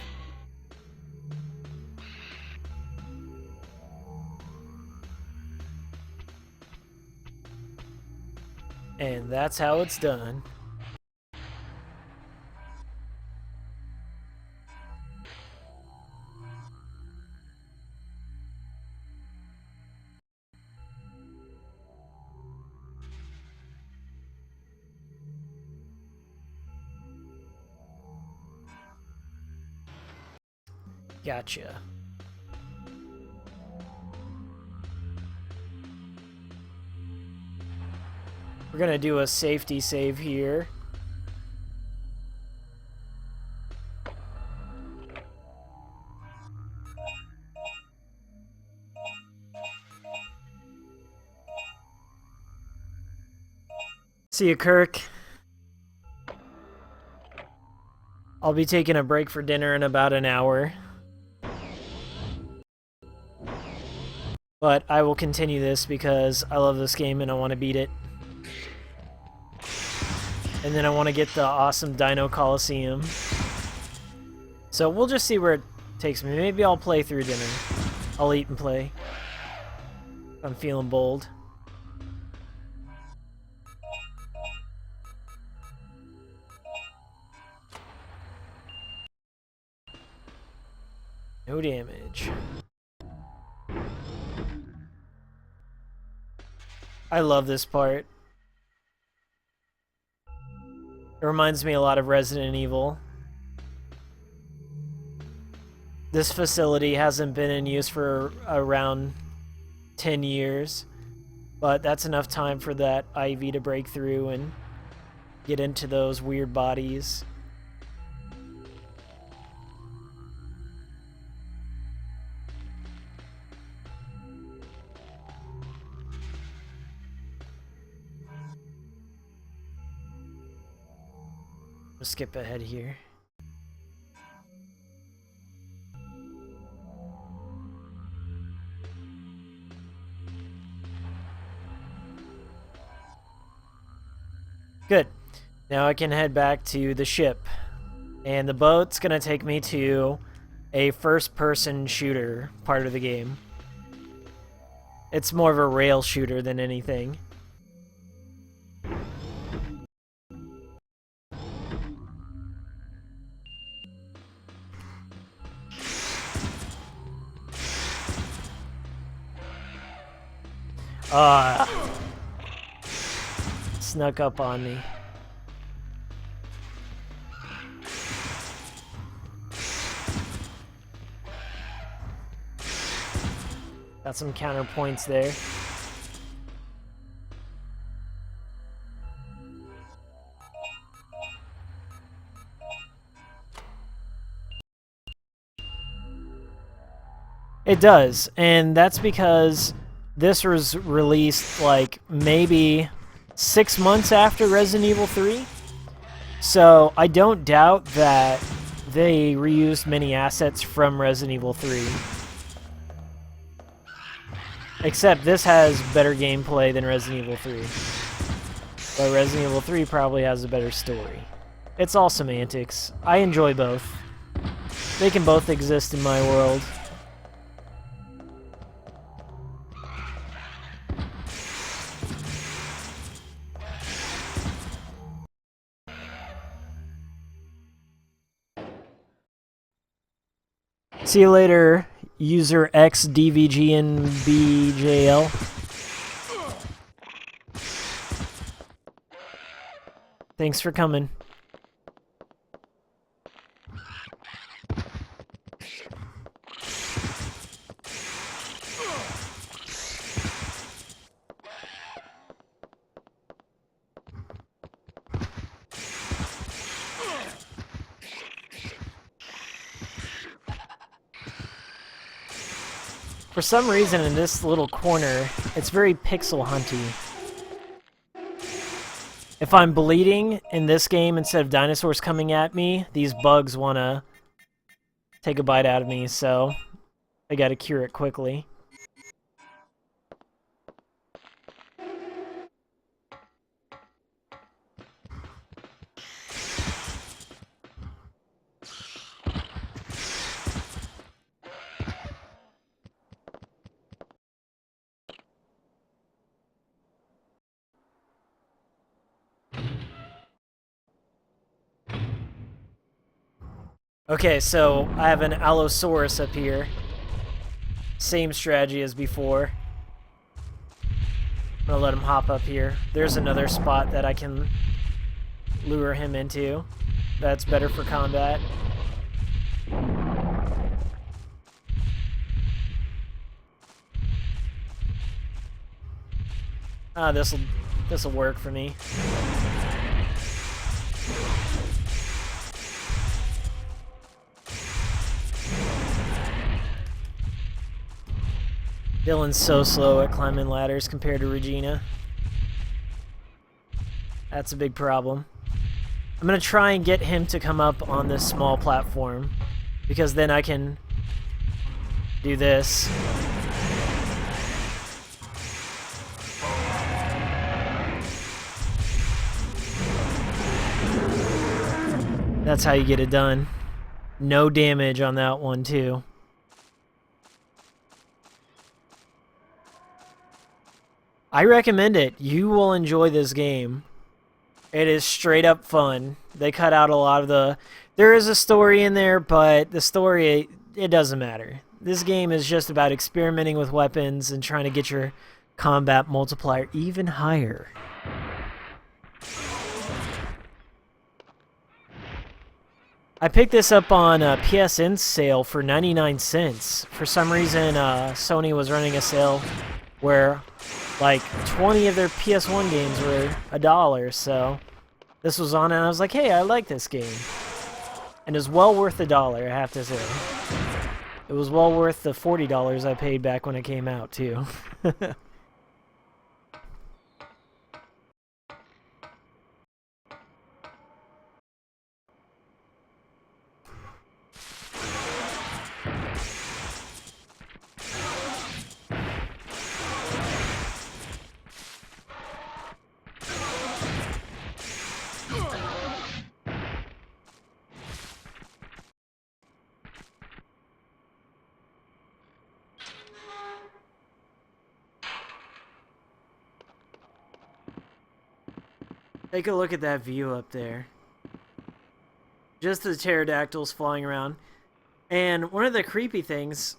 And that's how it's done. Gotcha. We're gonna do a safety save here. See you, Kirk. I'll be taking a break for dinner in about an hour. But I will continue this because I love this game and I want to beat it. And then I want to get the awesome Dino Coliseum. So we'll just see where it takes me. Maybe I'll play through dinner. I'll eat and play. I'm feeling bold. No damage. I love this part. It reminds me a lot of Resident Evil. This facility hasn't been in use for around 10 years, but that's enough time for that IV to break through and get into those weird bodies. Let's skip ahead here. Good. Now I can head back to the ship. And the boat's gonna take me to a first-person shooter part of the game. It's more of a rail shooter than anything. Snuck up on me. Got some counterpoints there. It does, and that's because this was released like maybe 6 months after Resident Evil 3. So I don't doubt that they reused many assets from Resident Evil 3. Except this has better gameplay than Resident Evil 3. But Resident Evil 3 probably has a better story. It's all semantics. I enjoy both. They can both exist in my world. See you later, user XDVGNBJL. Thanks for coming. For some reason in this little corner, it's very pixel hunty. If I'm bleeding in this game instead of dinosaurs coming at me, these bugs want to take a bite out of me, so I gotta cure it quickly. Okay, so I have an Allosaurus up here. Same strategy as before. I'm gonna let him hop up here. There's another spot that I can lure him into. That's better for combat. Ah, this'll work for me. Dylan's so slow at climbing ladders compared to Regina. That's a big problem. I'm gonna try and get him to come up on this small platform, because then I can do this. That's how you get it done. No damage on that one, too. I recommend it. You will enjoy this game. It is straight up fun. They cut out a lot of the... There is a story in there, but the story, it doesn't matter. This game is just about experimenting with weapons and trying to get your combat multiplier even higher. I picked this up on a PSN sale for 99 cents. For some reason, Sony was running a sale where like 20 of their PS1 games were $1, so this was on and I was like, hey, I like this game. And it's well worth $1, I have to say. It was well worth the $40 I paid back when it came out, too. Take a look at that view up there. Just the pterodactyls flying around. And one of the creepy things,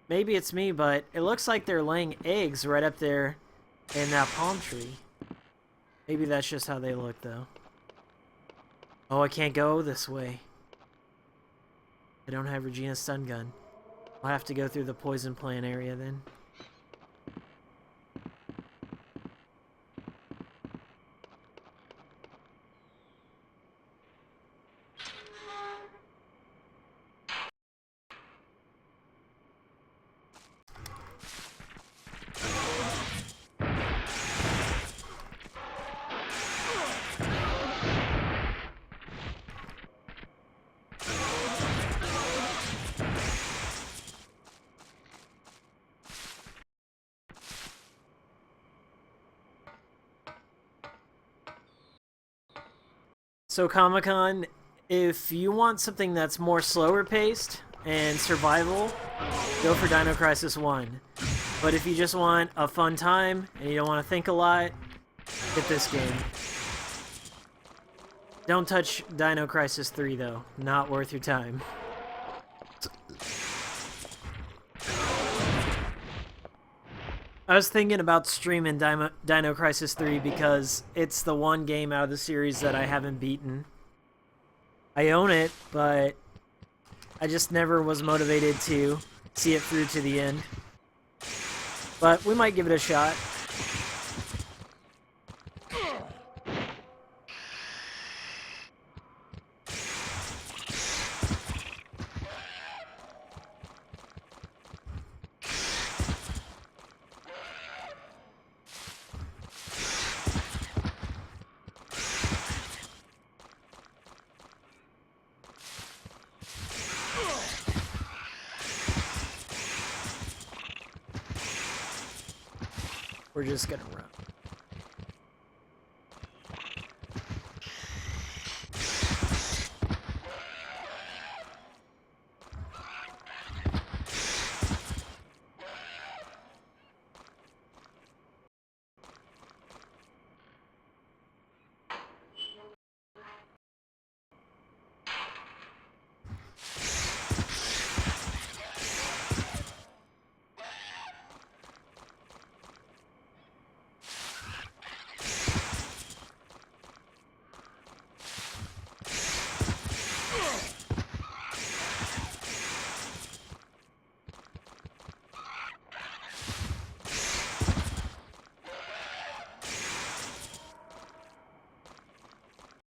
maybe it's me, but it looks like they're laying eggs right up there in that palm tree. Maybe that's just how they look, though. Oh, I can't go this way. I don't have Regina's stun gun. I'll have to go through the poison plant area then. So Comic-Con, if you want something that's more slower paced and survival, go for Dino Crisis 1. But if you just want a fun time and you don't want to think a lot, get this game. Don't touch Dino Crisis 3 though, not worth your time. I was thinking about streaming Dino Crisis 3 because it's the one game out of the series that I haven't beaten. I own it, but I just never was motivated to see it through to the end. But we might give it a shot. We're just gonna run.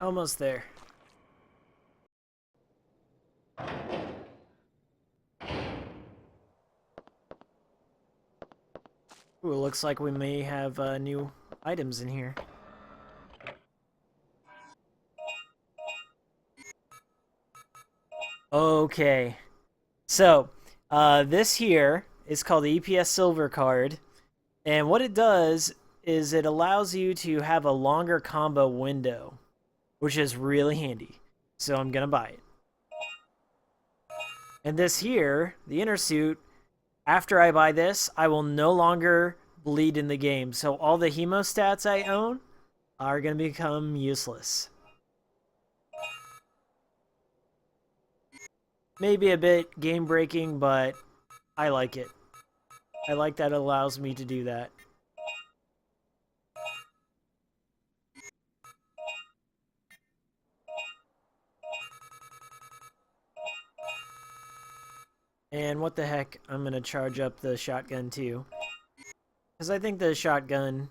Almost there. Ooh, it looks like we may have new items in here. Okay. So, this here is called the EPS Silver card. And what it does is it allows you to have a longer combo window, which is really handy. So I'm going to buy it. And this here, the inner suit, after I buy this, I will no longer bleed in the game. So all the hemostats I own are going to become useless. Maybe a bit game breaking, but I like it. I like that it allows me to do that. And what the heck, I'm going to charge up the shotgun too. Because I think the shotgun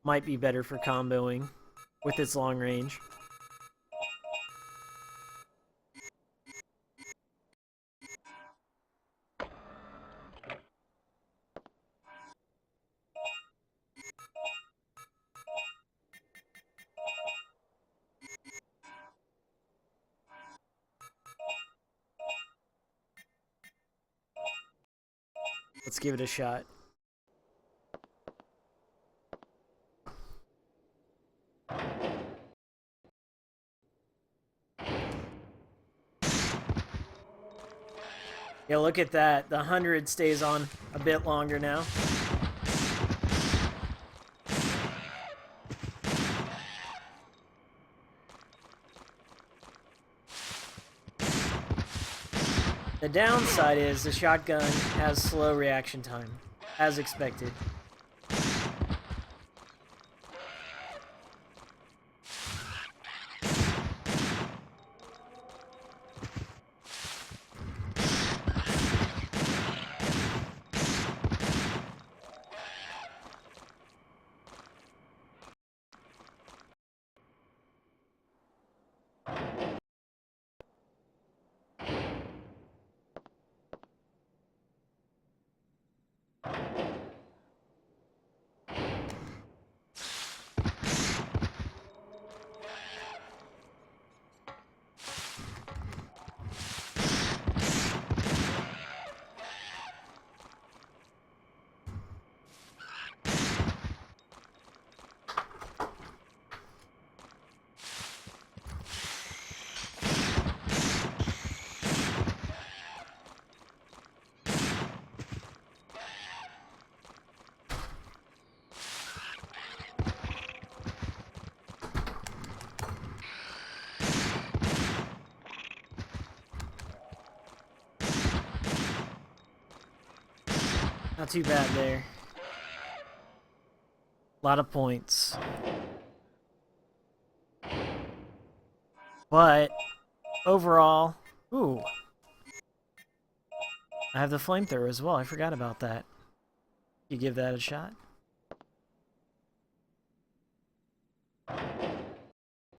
might be better for comboing with its long range. Let's give it a shot. Yeah, look at that. The 100 stays on a bit longer now. The downside is the shotgun has slow reaction time, as expected. Not too bad there. A lot of points. But overall, ooh. I have the flamethrower as well. I forgot about that. You give that a shot?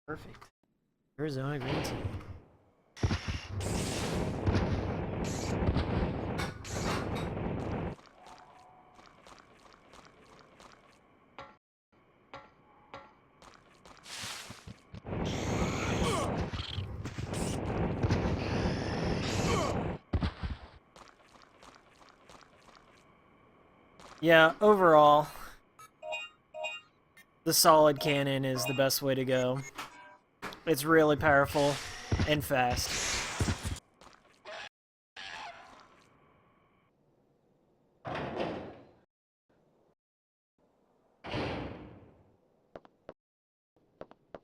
Perfect. Arizona green tea. Yeah, overall, the solid cannon is the best way to go. It's really powerful and fast.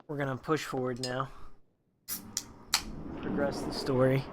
We're gonna push forward now. Progress the story.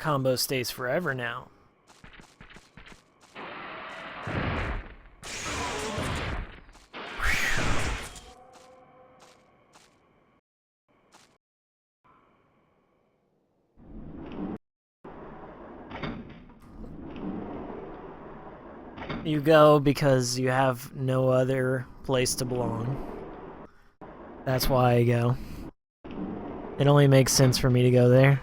combo stays forever now. You go because you have no other place to belong. That's why I go. It only makes sense for me to go there.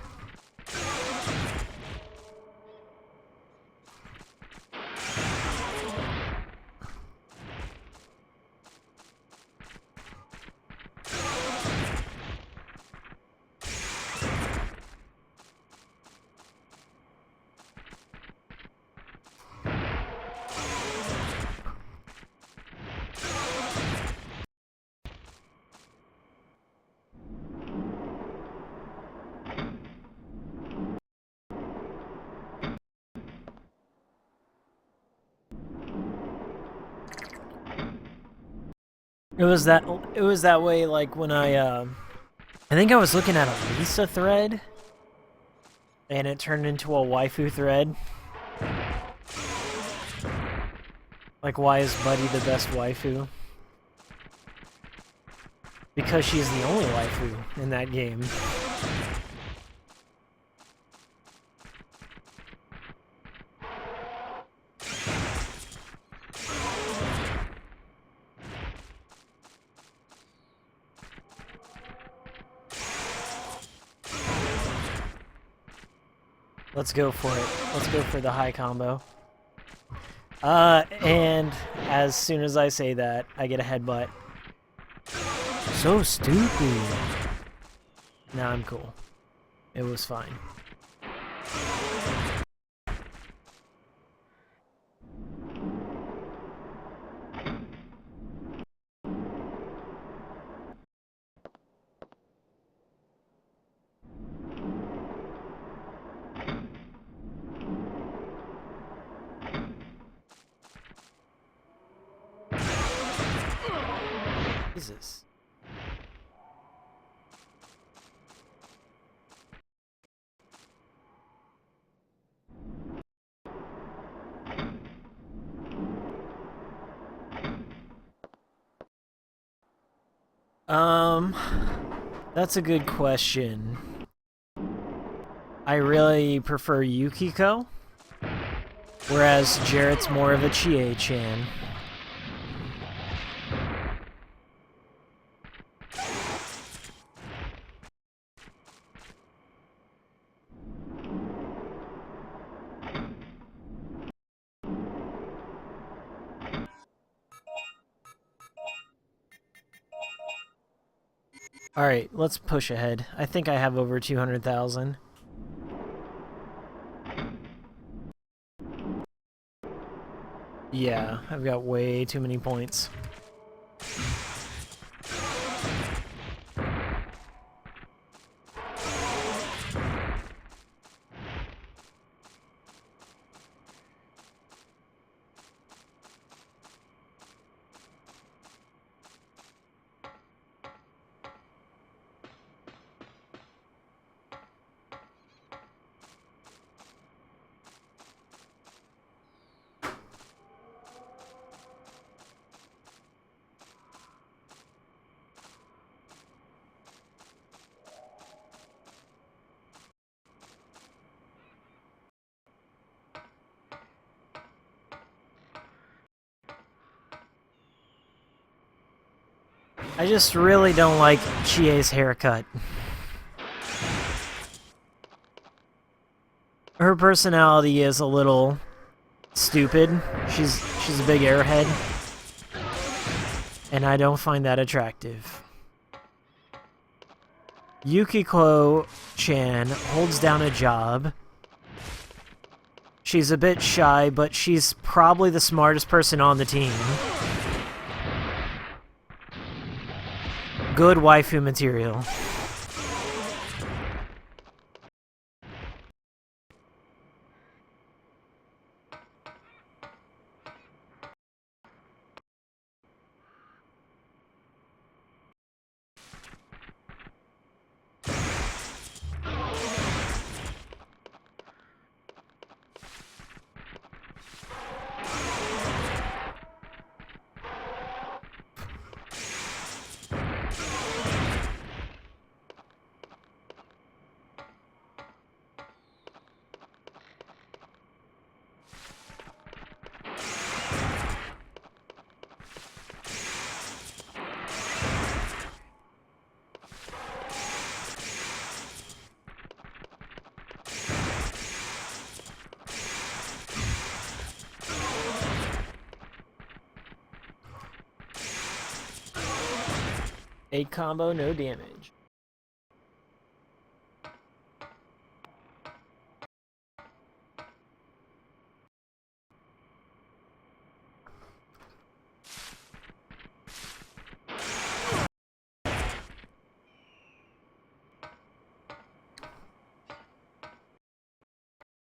It was that way like when I think I was looking at a Lisa thread and it turned into a waifu thread. Like, why is Buddy the best waifu? Because she's the only waifu in that game. Let's go for it. Let's go for the high combo. And as soon as I say that, I get a headbutt. So stupid. Nah, I'm cool. It was fine. Jesus. That's a good question. I really prefer Yukiko, whereas Jarrett's more of a Chie-chan. Alright, let's push ahead. I think I have over 200,000. Yeah, I've got way too many points. I just really don't like Chie's haircut. Her personality is a little stupid. She's a big airhead. And I don't find that attractive. Yukiko-chan holds down a job. She's a bit shy, but she's probably the smartest person on the team. Good waifu material. 8 combo, no damage.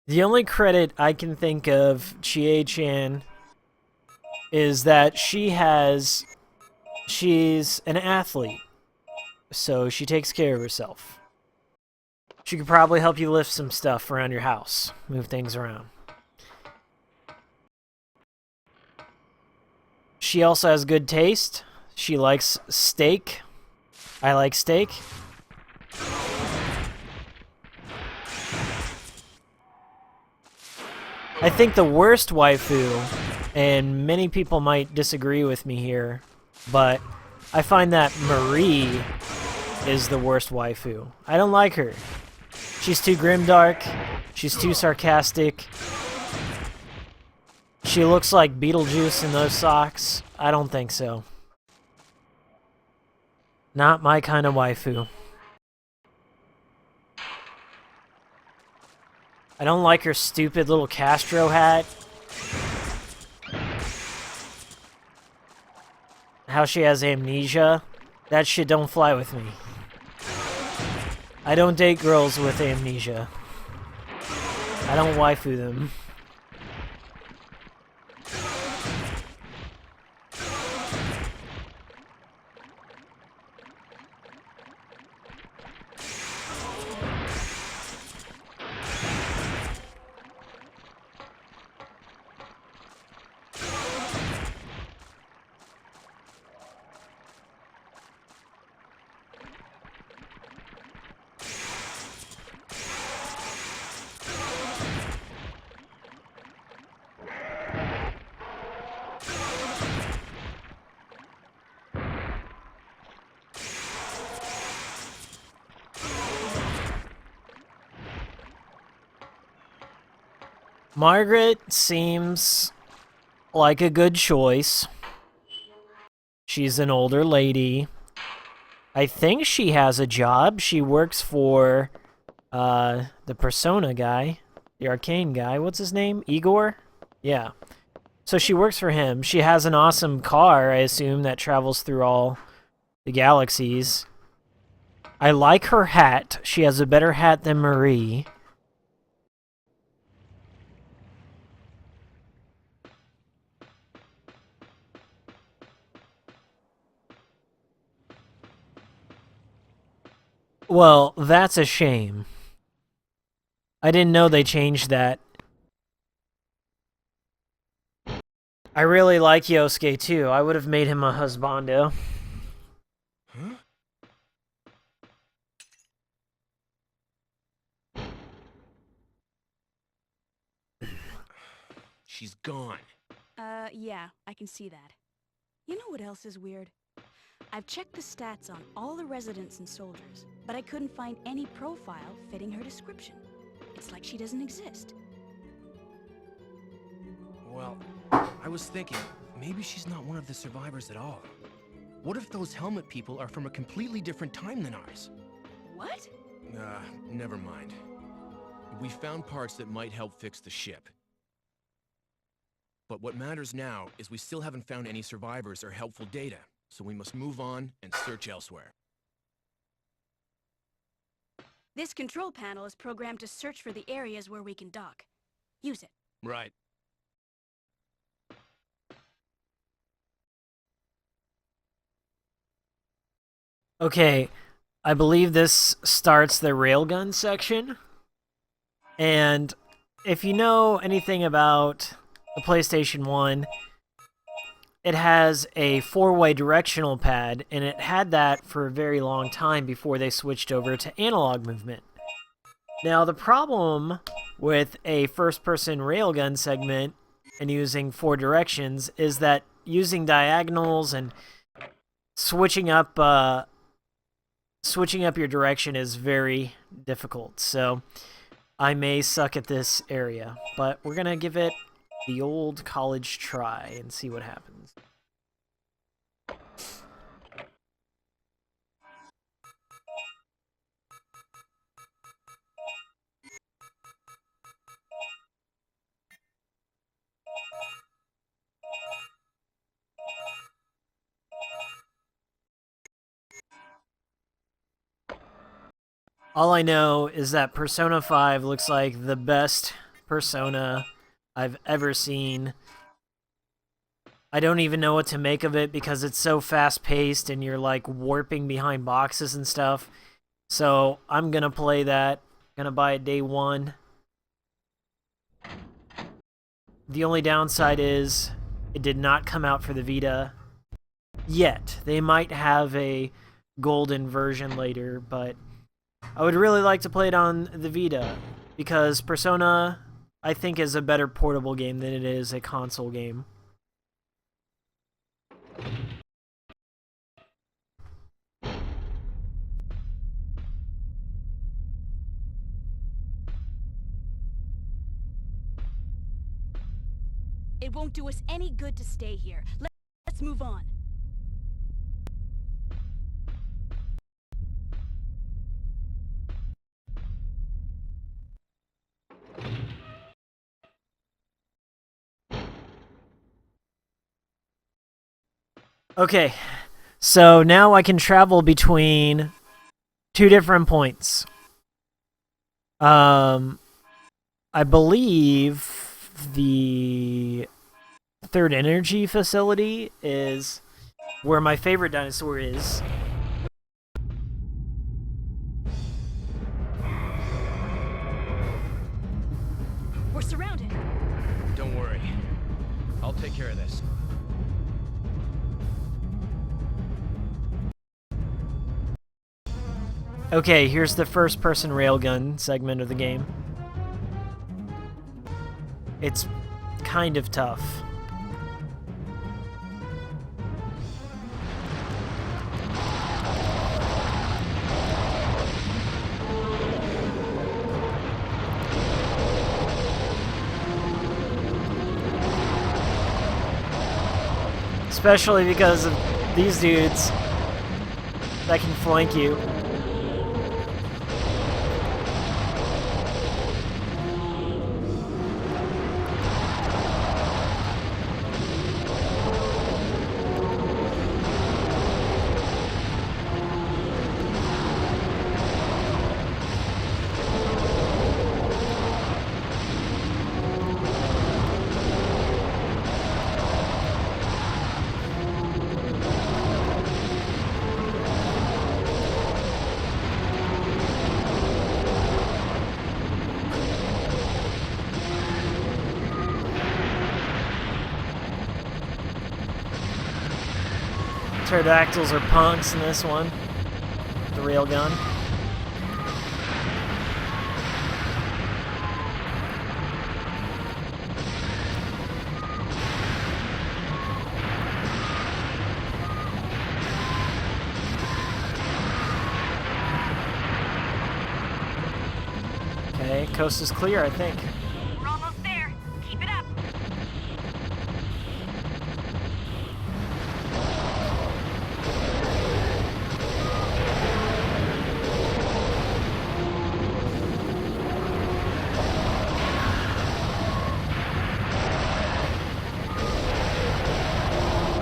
The only credit I can think of Chie-chan is that she's an athlete, so she takes care of herself. She could probably help you lift some stuff around your house, move things around. She also has good taste. She likes steak. I like steak. I think the worst waifu, and many people might disagree with me here, but I find that Marie is the worst waifu. I don't like her. She's too grimdark. She's too sarcastic. She looks like Beetlejuice in those socks. I don't think so. Not my kind of waifu. I don't like her stupid little Castro hat. How she has amnesia. That shit don't fly with me. I don't date girls with amnesia. I don't waifu them. Margaret seems like a good choice. She's an older lady. I think she has a job. She works for the Persona guy, the Arcane guy. What's his name? Igor? Yeah. So she works for him. She has an awesome car, I assume, that travels through all the galaxies. I like her hat. She has a better hat than Marie. Well, that's a shame. I didn't know they changed that. I really like Yosuke too. I would have made him a husbando. Huh? She's gone. Yeah, I can see that. You know what else is weird? I've checked the stats on all the residents and soldiers, but I couldn't find any profile fitting her description. It's like she doesn't exist. Well, I was thinking, maybe she's not one of the survivors at all. What if those helmet people are from a completely different time than ours? What? Never mind. We found parts that might help fix the ship. But what matters now is we still haven't found any survivors or helpful data, so we must move on and search elsewhere. This control panel is programmed to search for the areas where we can dock. Use it. Right. Okay, I believe this starts the railgun section. And if you know anything about the PlayStation 1, it has a 4-way directional pad, and it had that for a very long time before they switched over to analog movement. Now, the problem with a first-person railgun segment and using 4 directions is that using diagonals and switching up your direction is very difficult. So I may suck at this area, but we're gonna give it the old college try and see what happens. All I know is that Persona 5 looks like the best Persona I've ever seen. I don't even know what to make of it because it's so fast-paced and you're like warping behind boxes and stuff. So I'm gonna play that. Gonna buy it day one. The only downside is it did not come out for the Vita yet. They might have a golden version later, but I would really like to play it on the Vita because Persona, I think, is a better portable game than it is a console game. It won't do us any good to stay here. Let's move on. Okay, so now I can travel between two different points. I believe the third energy facility is where my favorite dinosaur is. We're surrounded. Don't worry. I'll take care of this. Okay, here's the first-person railgun segment of the game. It's kind of tough. Especially because of these dudes that can flank you. Pterodactyls are punks in this one. The railgun. Okay, coast is clear, I think. We're almost there. Keep it up.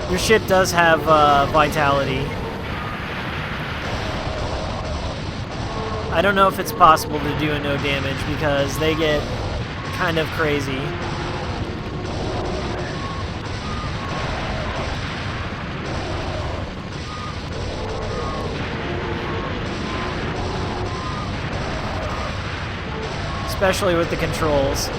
Your ship does have vitality. I don't know if it's possible to do a no damage because they get kind of crazy. Especially with the controls.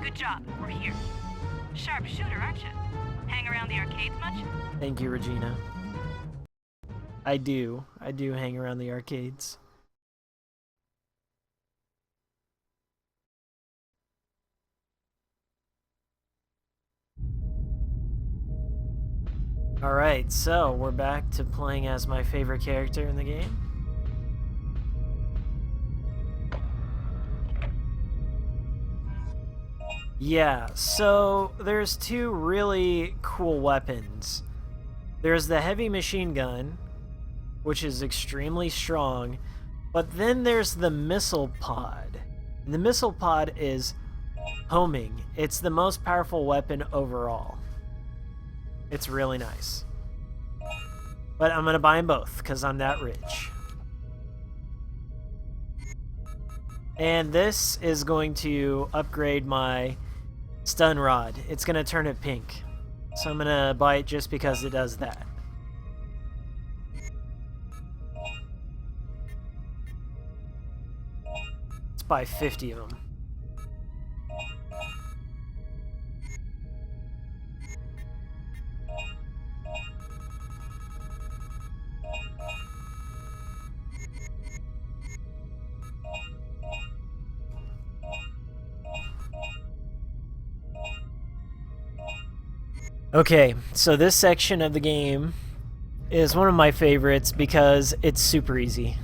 Good job. We're here. Sharp shooter, aren't you? Hang around the arcades much? Thank you, Regina. I do. I do hang around the arcades. Alright, so we're back to playing as my favorite character in the game. Yeah, so there's two really cool weapons. There's the heavy machine gun, which is extremely strong, but then there's the missile pod. The missile pod is homing. It's the most powerful weapon overall. It's really nice. But I'm gonna buy them both, because I'm that rich. And this is going to upgrade my stun rod. It's gonna turn it pink. So I'm gonna buy it just because it does that. Let's buy 50 of them. Okay, so this section of the game is one of my favorites because it's super easy.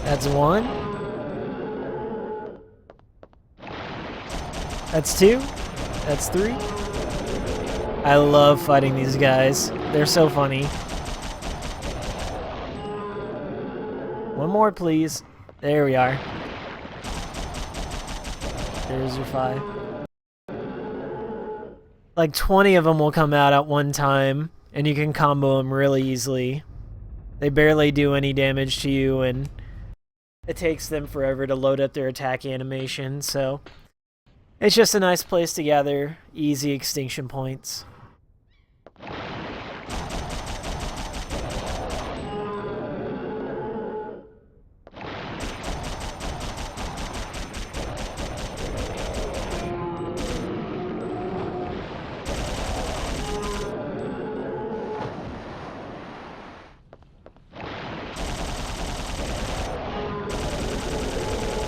That's one. That's two. That's three. I love fighting these guys. They're so funny. One more, please. There we are. There's your 5. Like 20 of them will come out at one time, and you can combo them really easily. They barely do any damage to you, and it takes them forever to load up their attack animation, so it's just a nice place to gather easy extinction points.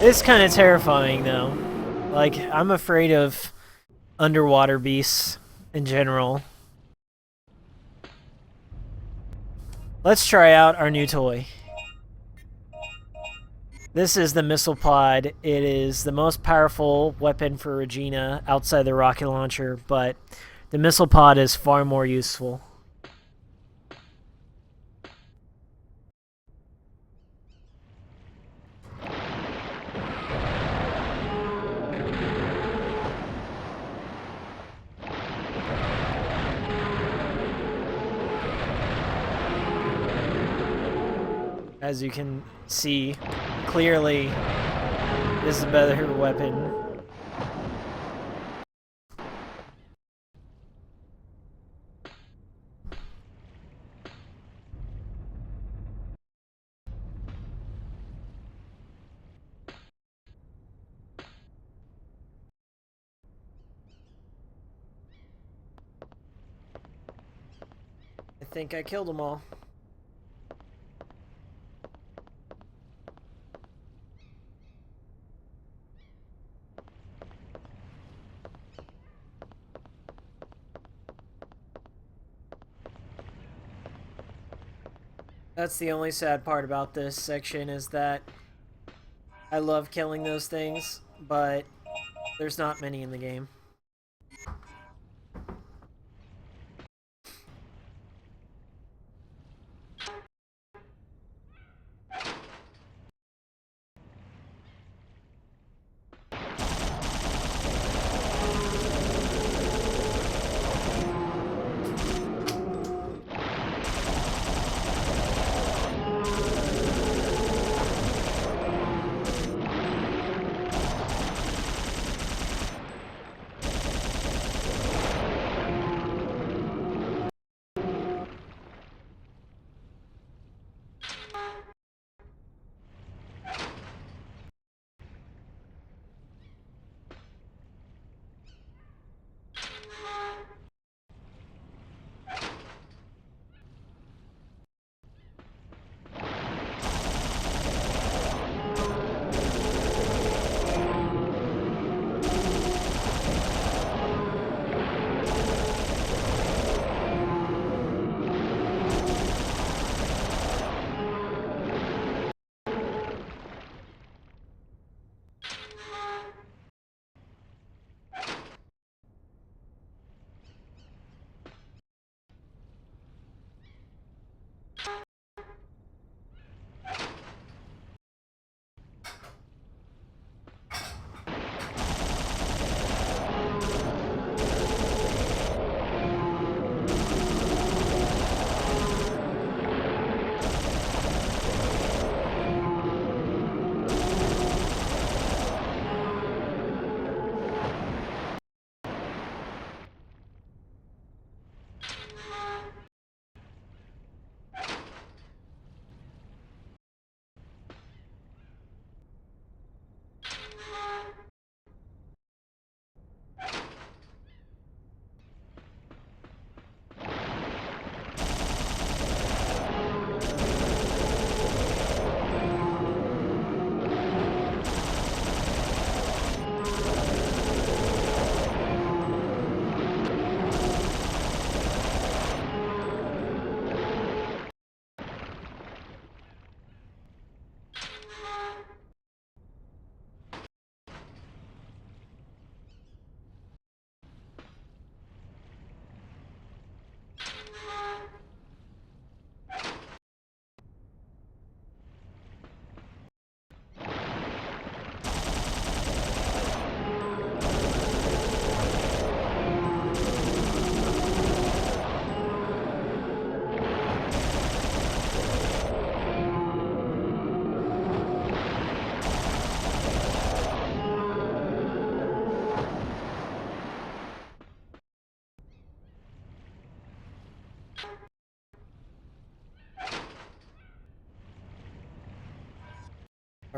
It's kind of terrifying, though. Like, I'm afraid of underwater beasts in general. Let's try out our new toy. This is the missile pod. It is the most powerful weapon for Regina outside the rocket launcher, but the missile pod is far more useful. As you can see, clearly, this is a better weapon. I think I killed them all. That's the only sad part about this section, is that I love killing those things, but there's not many in the game.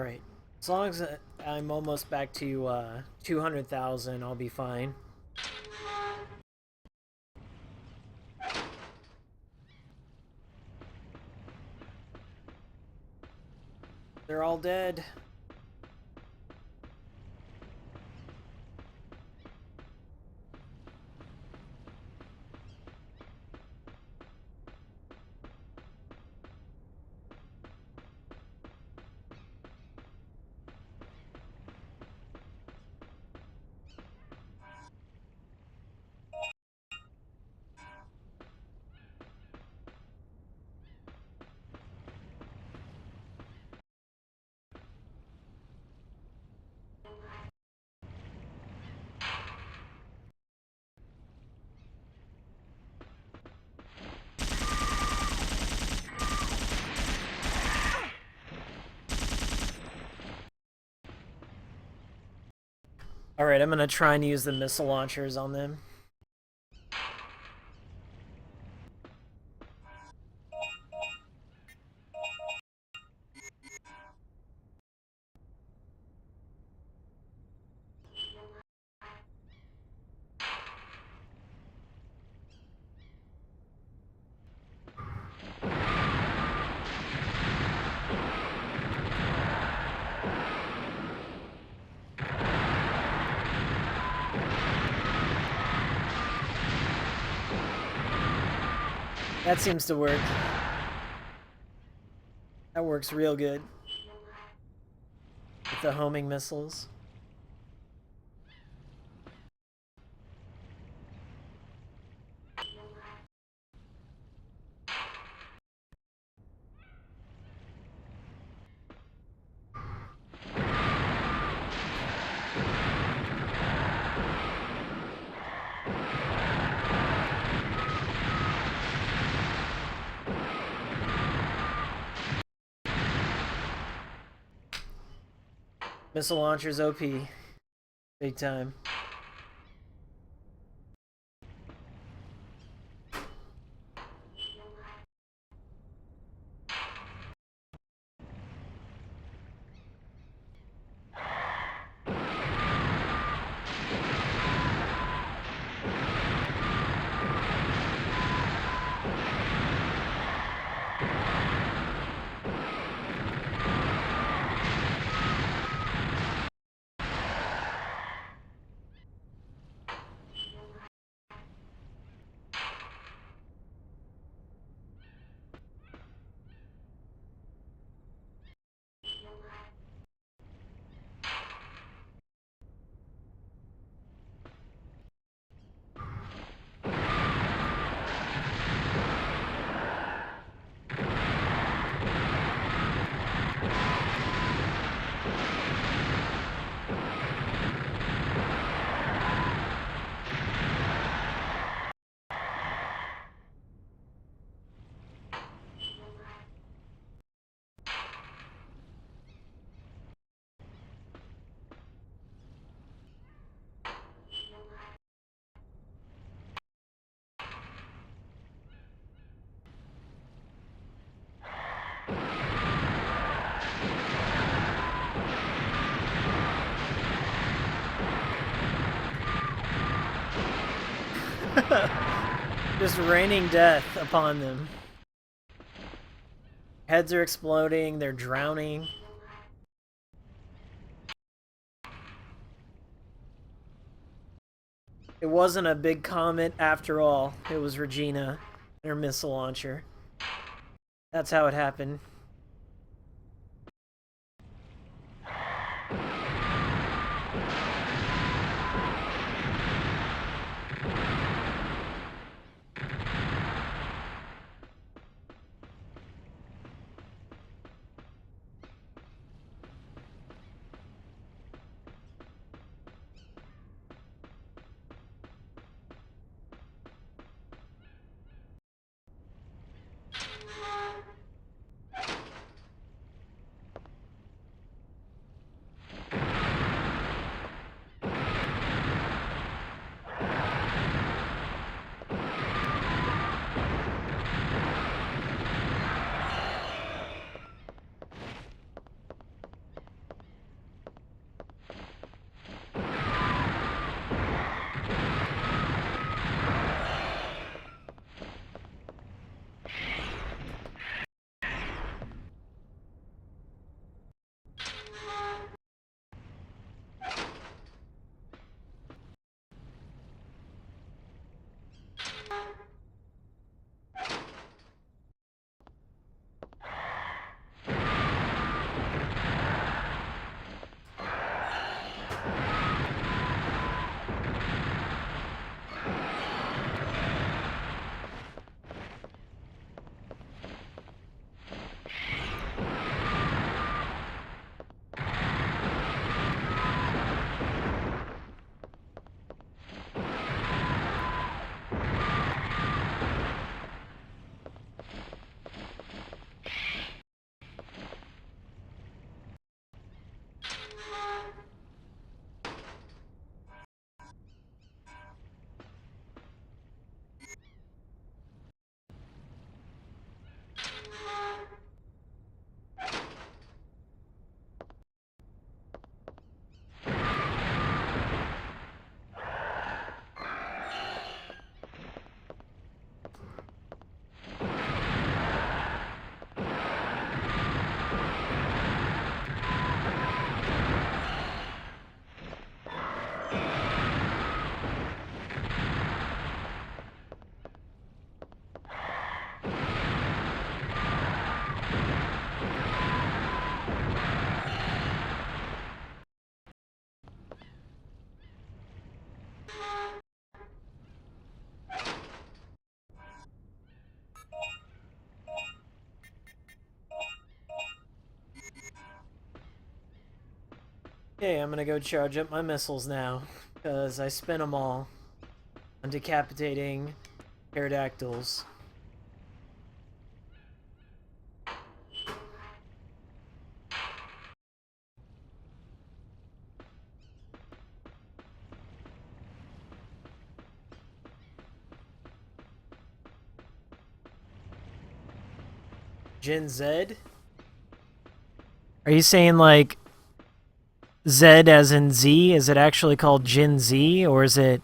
Alright. As long as I'm almost back to 200,000, I'll be fine. They're all dead. Alright, I'm gonna try and use the missile launchers on them. That seems to work. That works real good. With the homing missiles. Missile launchers OP. Big time. Just raining death upon them. Heads are exploding, they're drowning. It wasn't a big comet after all. It was Regina, her missile launcher. That's how it happened. Okay, I'm gonna go charge up my missiles now, because I spent them all on decapitating pterodactyls. Gen Z? Are you saying like Z as in Z? Is it actually called Gen Z, or is it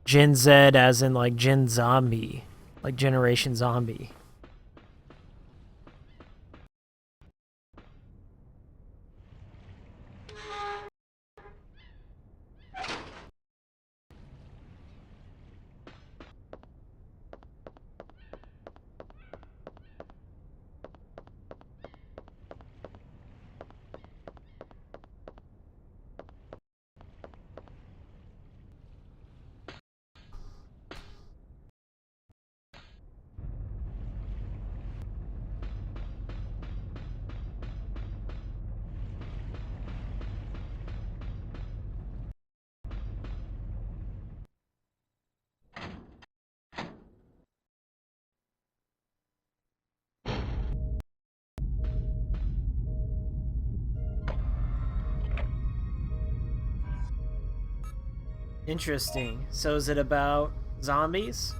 Gen Z as in like Gen Zombie? Like Generation Zombie? Interesting. So is it about zombies?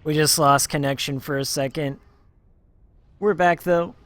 We just lost connection for a second. We're back though.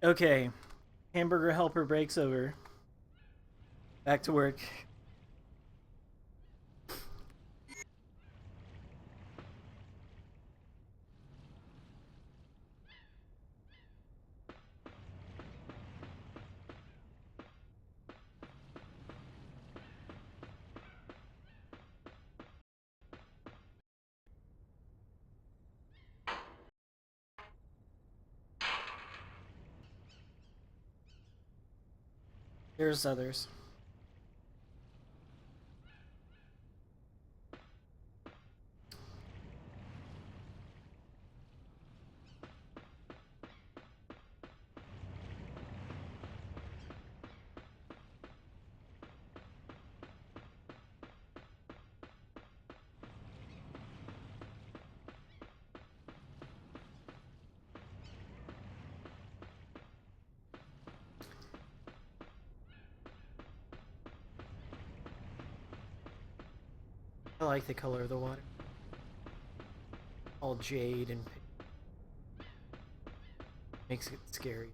Okay. Hamburger helper breaks over. Back to work. There's others. I like the color of the water. All jade and pink. Makes it scary.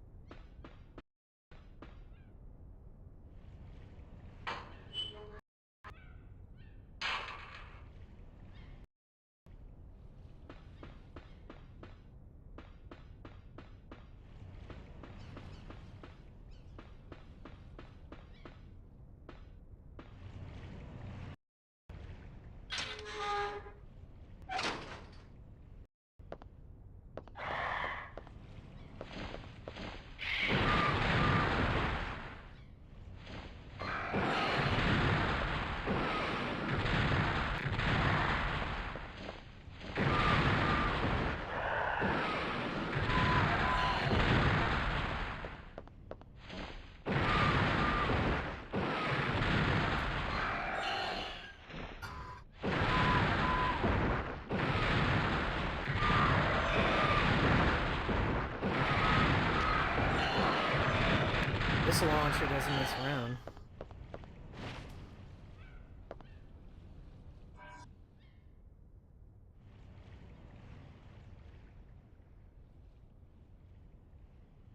This launcher doesn't mess around.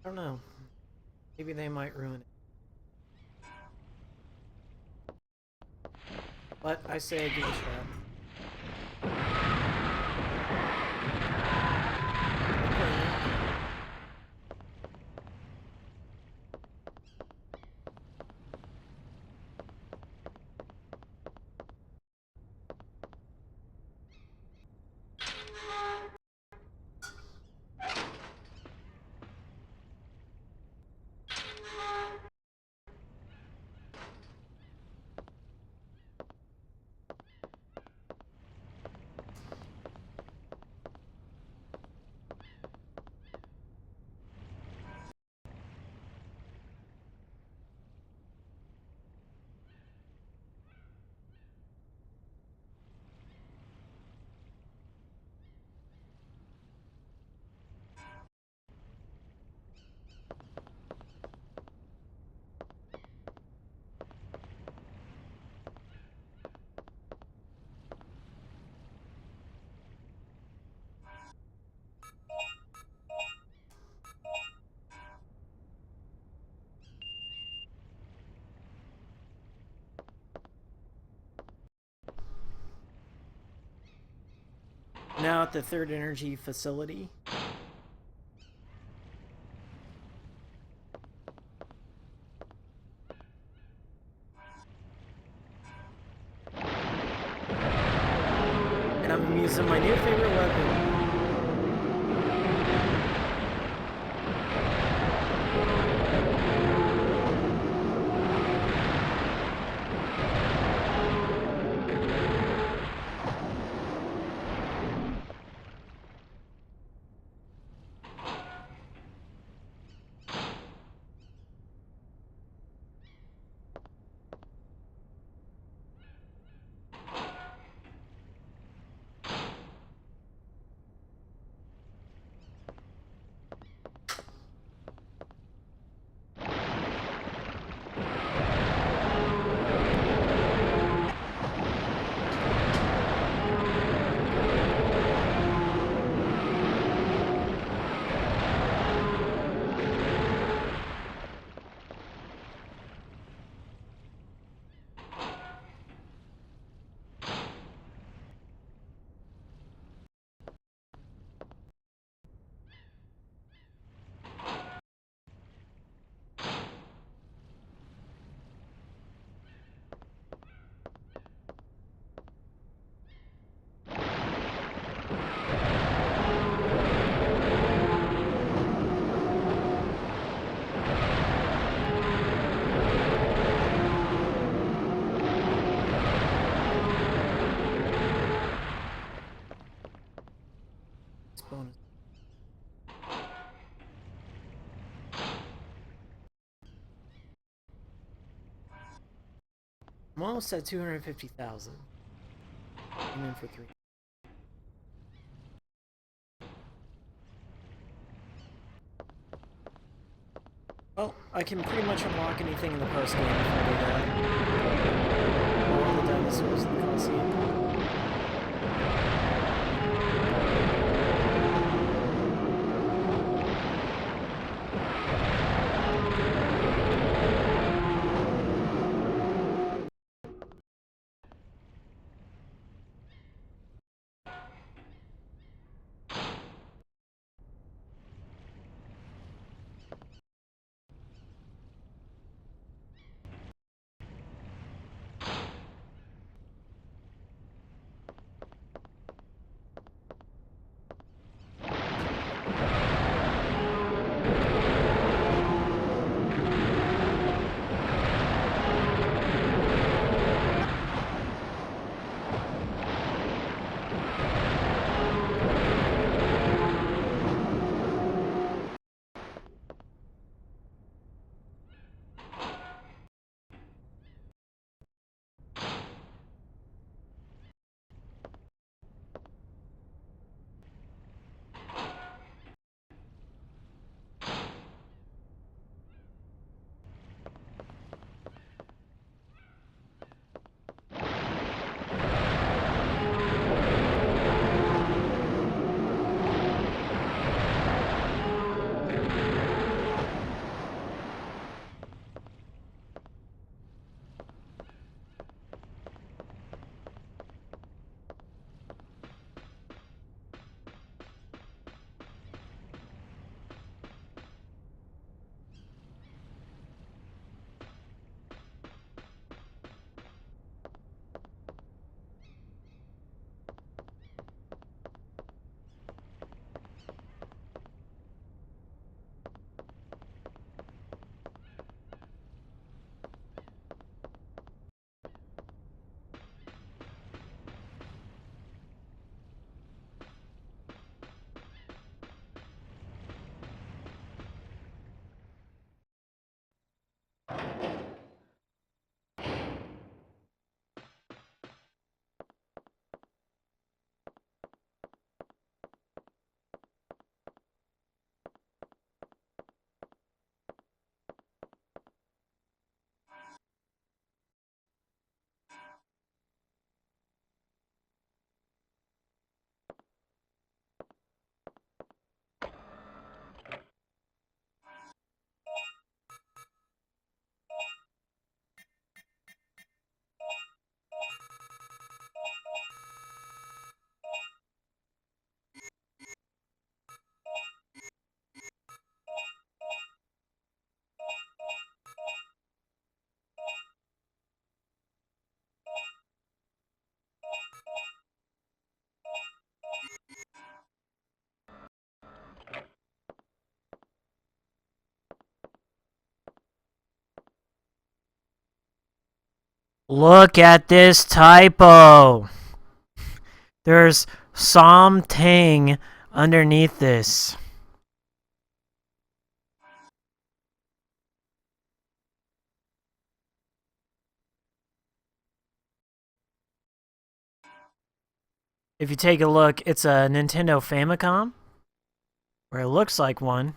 I don't know. Maybe they might ruin it. But I say give it a shot. Now at the third energy facility. And I'm using my new favorite weapon. I'm almost at 250,000. I'm in for 3. Well, I can pretty much unlock anything in the post game if I do that. All the dinosaurs in the Coliseum. Look at this typo. There's something underneath this. If you take a look, it's a Nintendo Famicom, or it looks like one.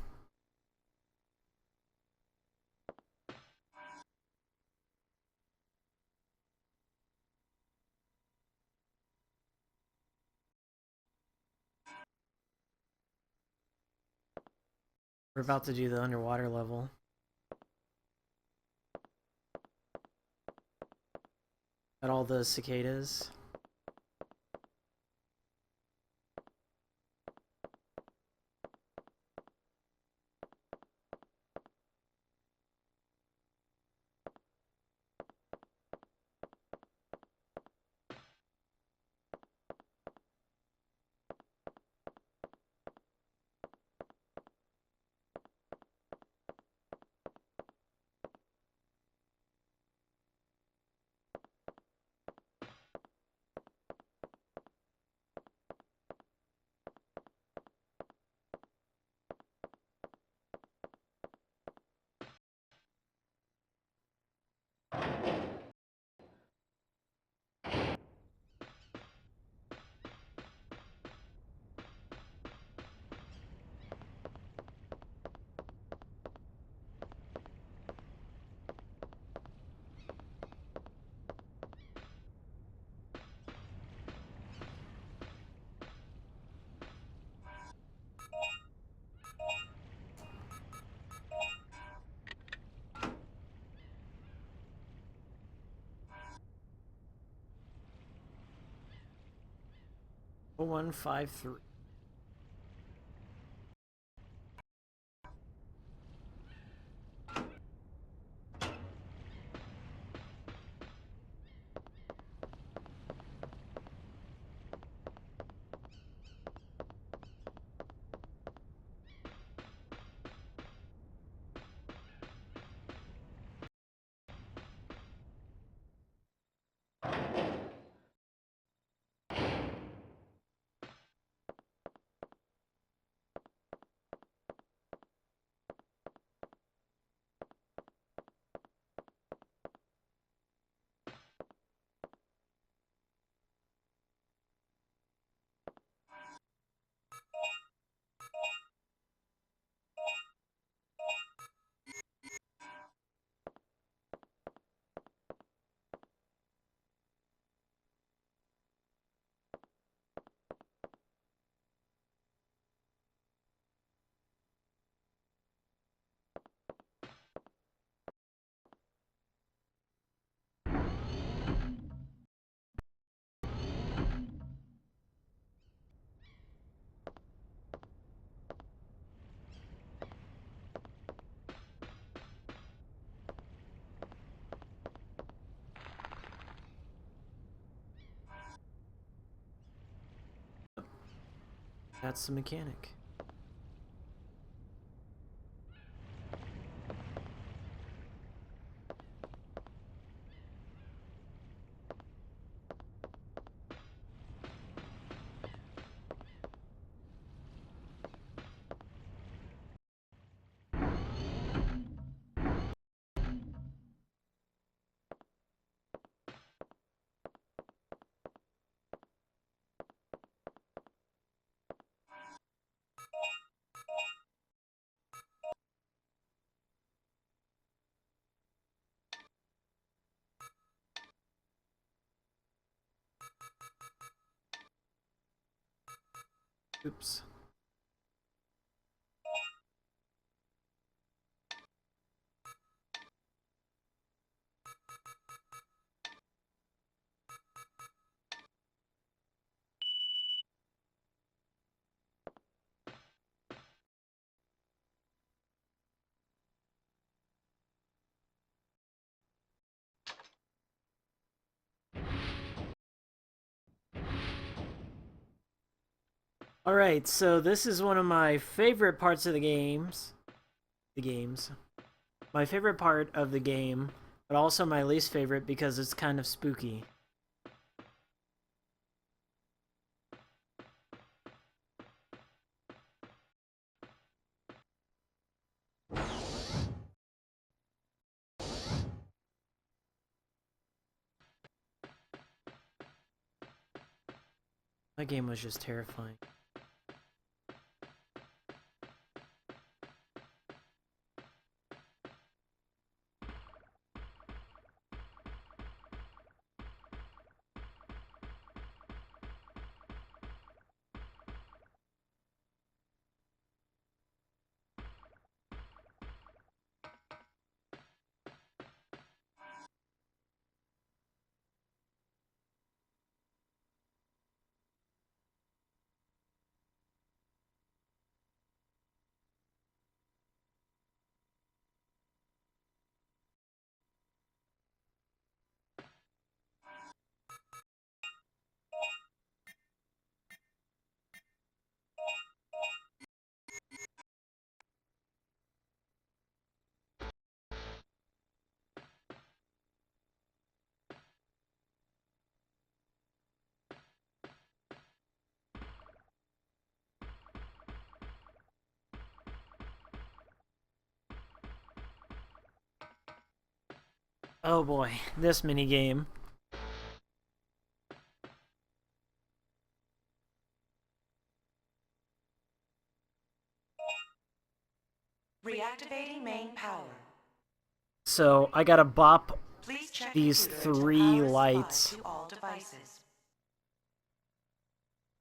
We're about to do the underwater level. At all the cicadas. 0153. That's the mechanic. Oops. Alright, so this is one of my favorite parts of the games. My favorite part of the game, but also my least favorite because it's kind of spooky. That game was just terrifying. Oh boy, this minigame. Reactivating main power. So I gotta bop Please check these computer to 3 power supply lights. to all devices.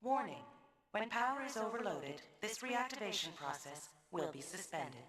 Warning. When power is overloaded, this reactivation process will be suspended.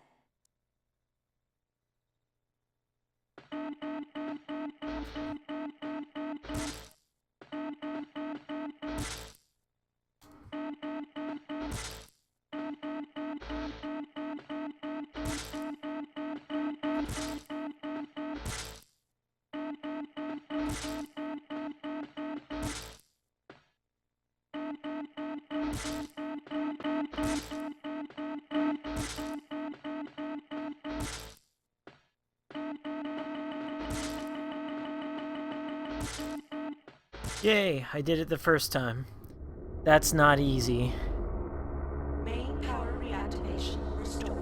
Yay, I did it the first time. That's not easy. Main power reactivation restored.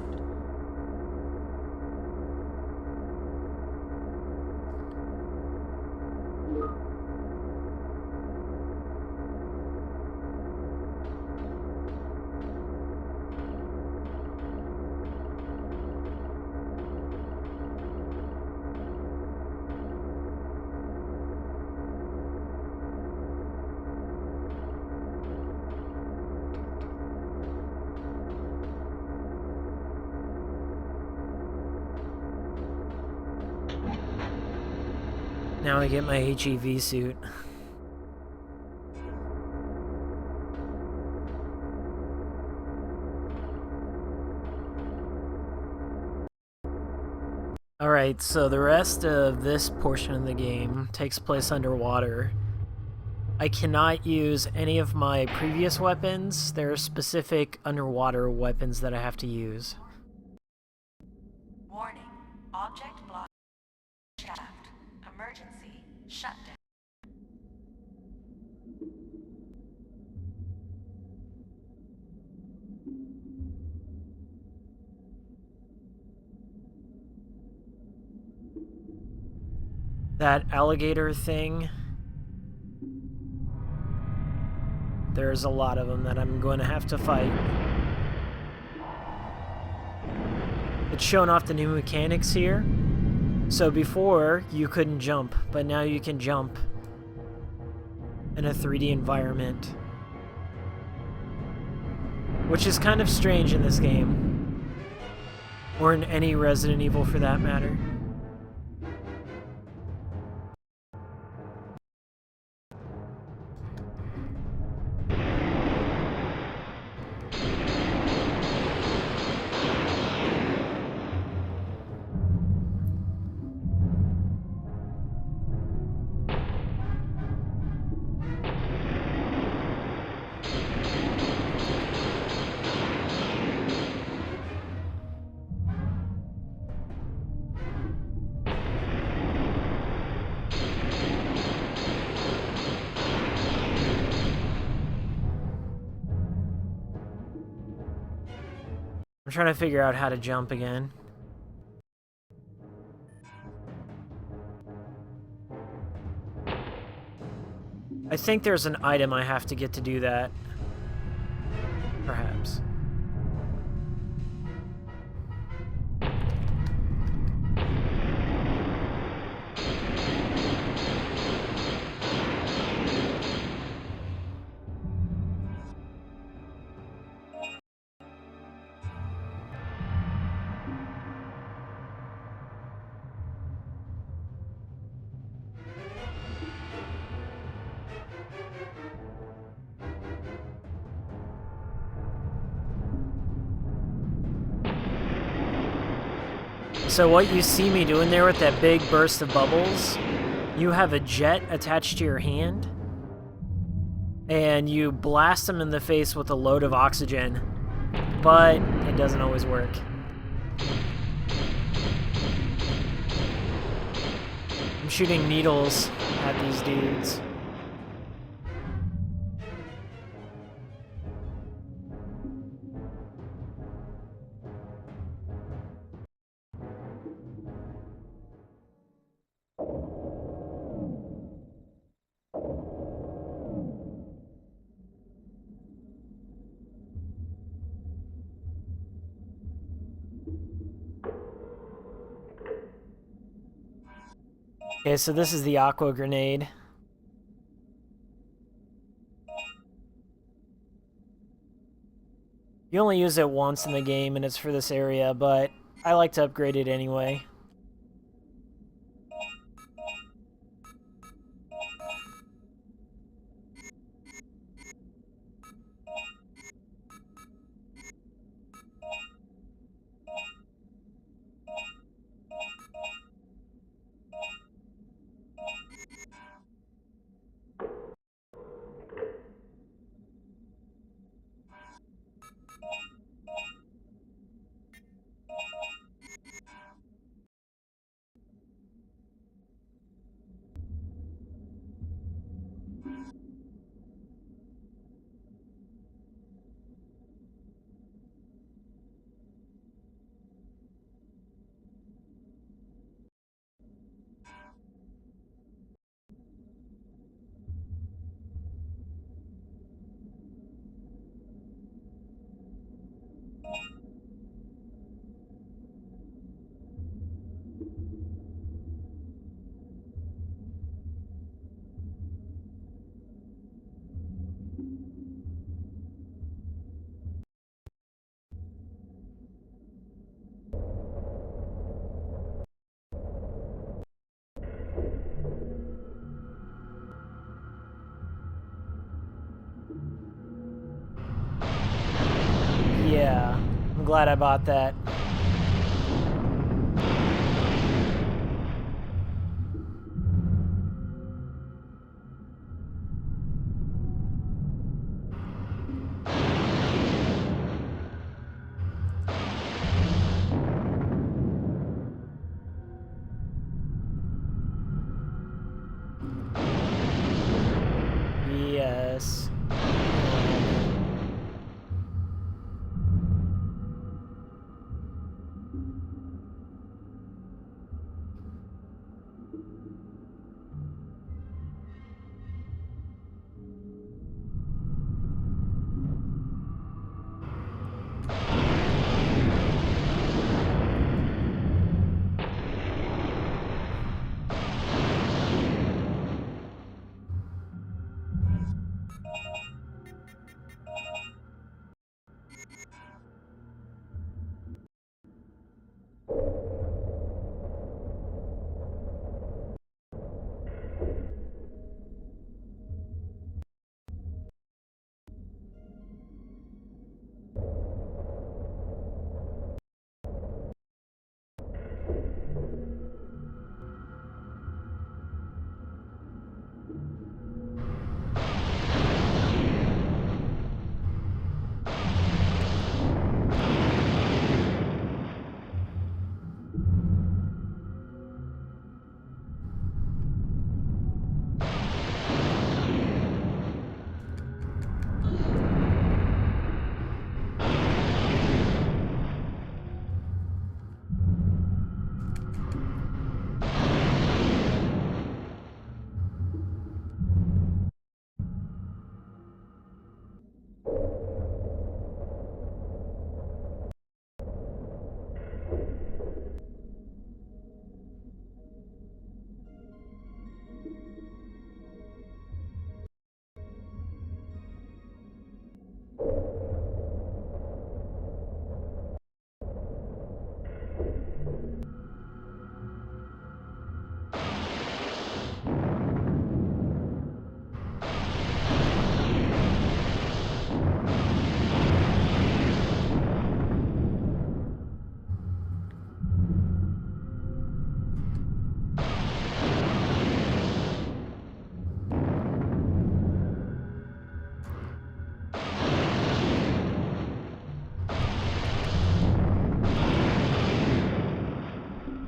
Now I get my HEV suit. Alright, so the rest of this portion of the game takes place underwater. I cannot use any of my previous weapons. There are specific underwater weapons that I have to use. Warning. Object blocked shaft. Emergency shutdown. That alligator thing, there's a lot of them that I'm going to have to fight. It's showing off the new mechanics here. So before, you couldn't jump, but now you can jump in a 3D environment. Which is kind of strange in this game. Or in any Resident Evil for that matter. I'm trying to figure out how to jump again. I think there's an item I have to get to do that. Perhaps. So what you see me doing there with that big burst of bubbles, you have a jet attached to your hand, and you blast them in the face with a load of oxygen, but it doesn't always work. I'm shooting needles at these dudes. Okay, so this is the aqua grenade. You only use it once in the game, and it's for this area, but I like to upgrade it anyway. glad I bought that. Yes.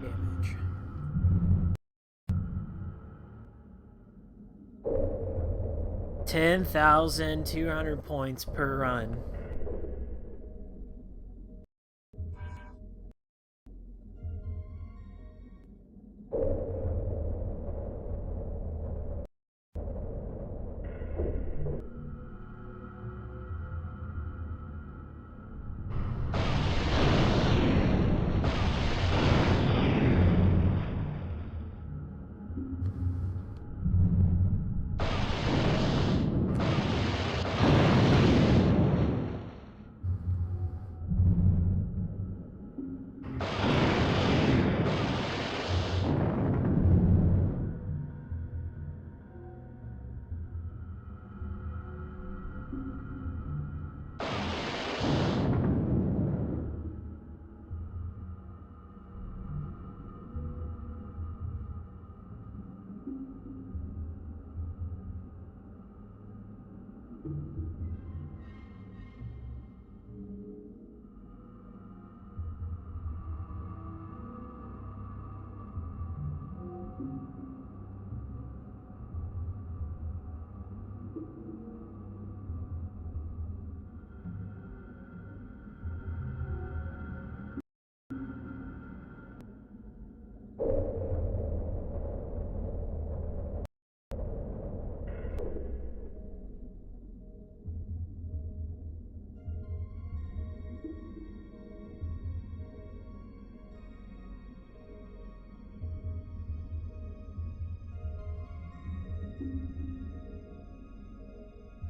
Damage. 10,200 points per run.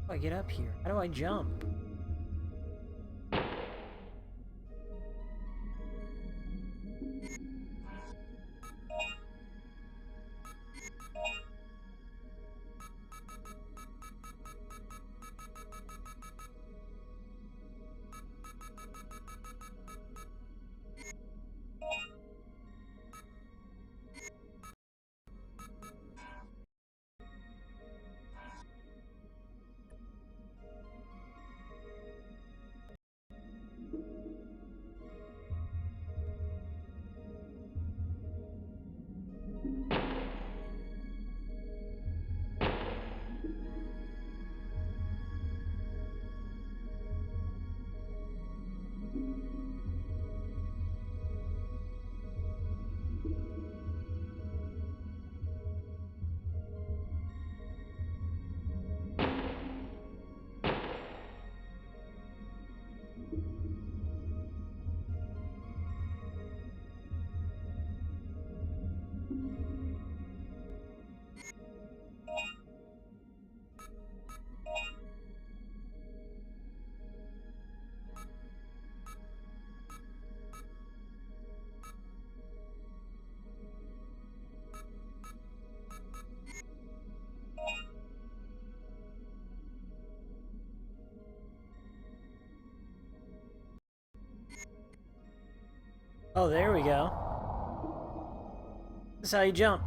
How do I get up here? How do I jump? Oh, there we go. This is how you jump.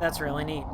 That's really neat.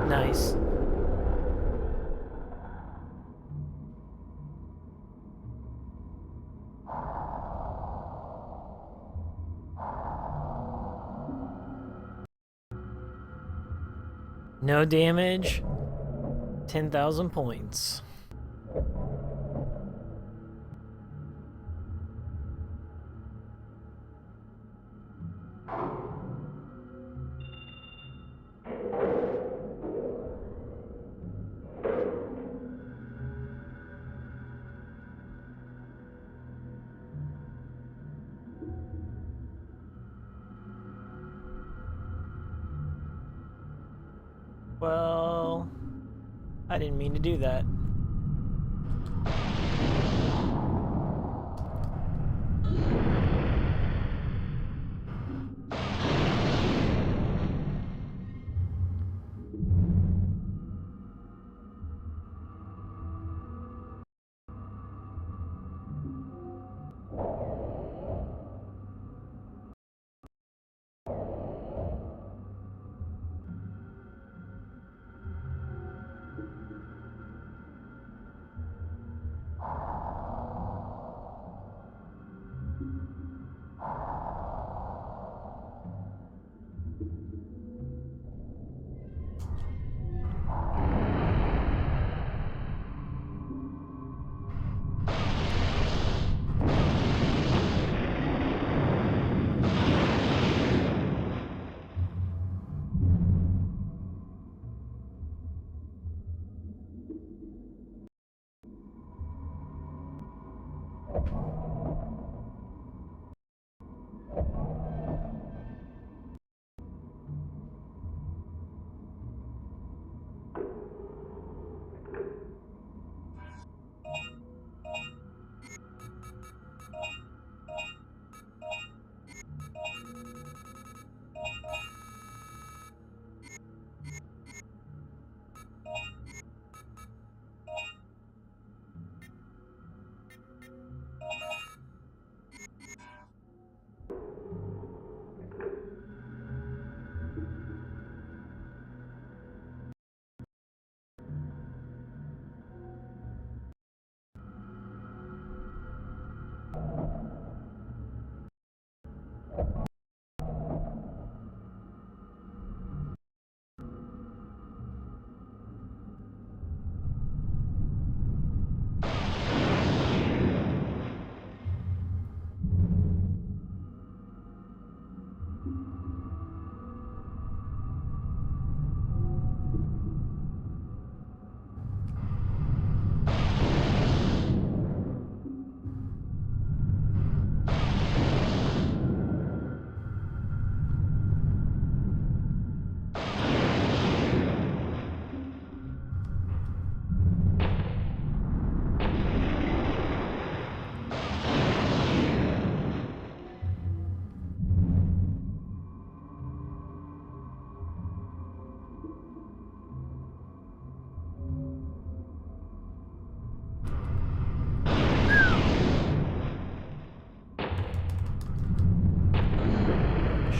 Nice. No damage. 10,000 points. Well, I didn't mean to do that.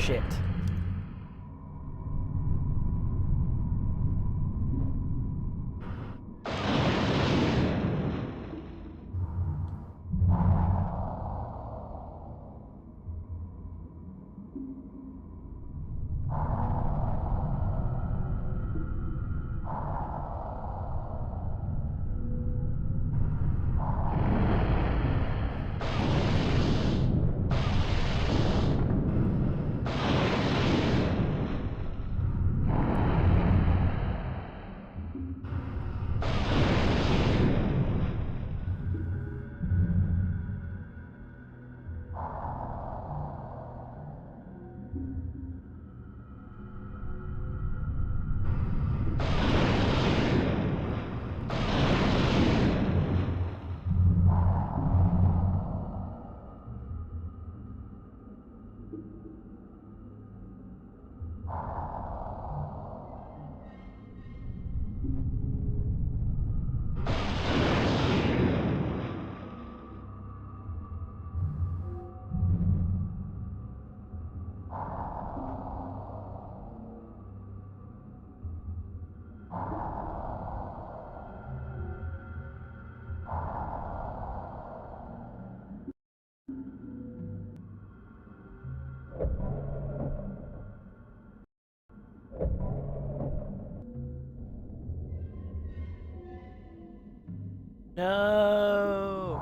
Shit. No.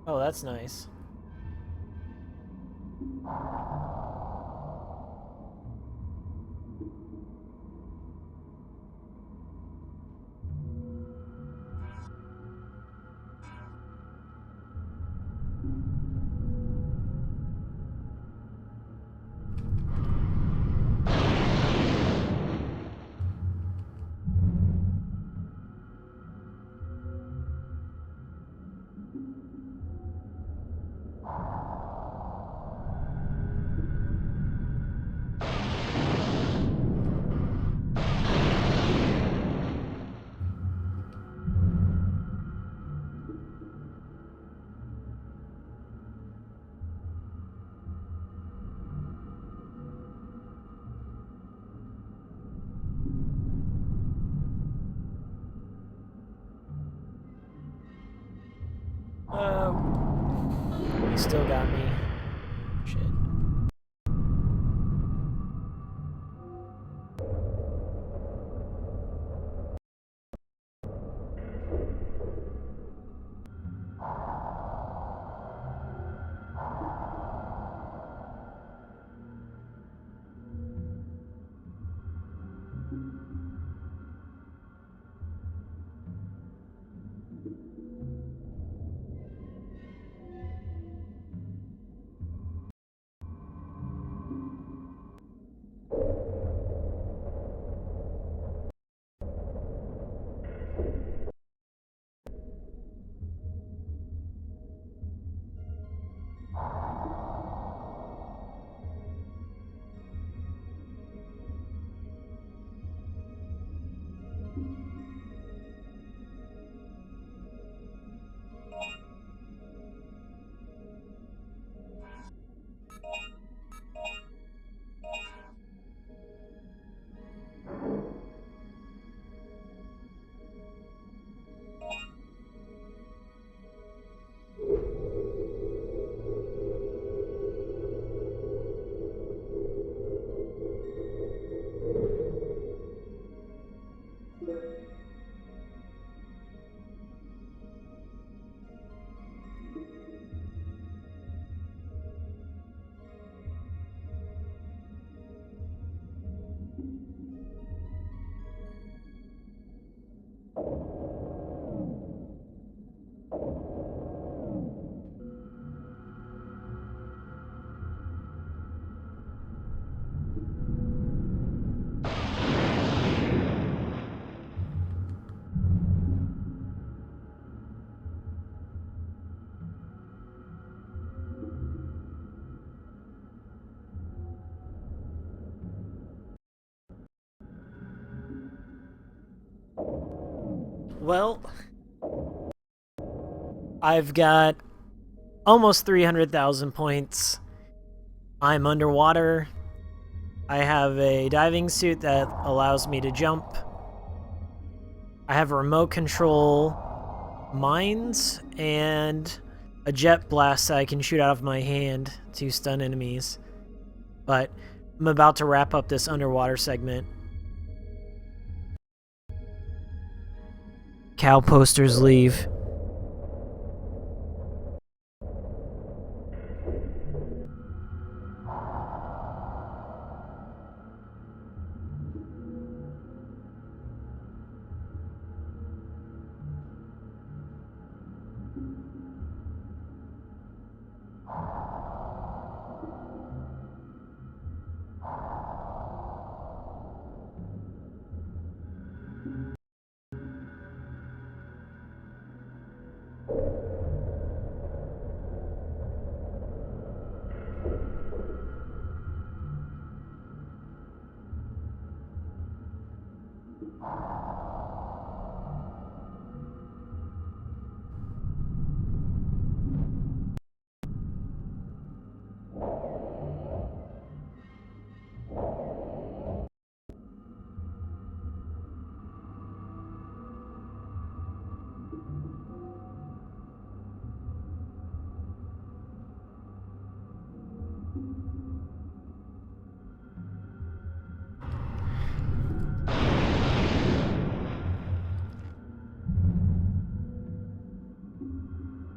Oh, that's nice. He still got me. Shit. Well, I've got almost 300,000 points. I'm underwater. I have a diving suit that allows me to jump. I have a remote control mines and a jet blast that I can shoot out of my hand to stun enemies. But I'm about to wrap up this underwater segment. Cow posters leave.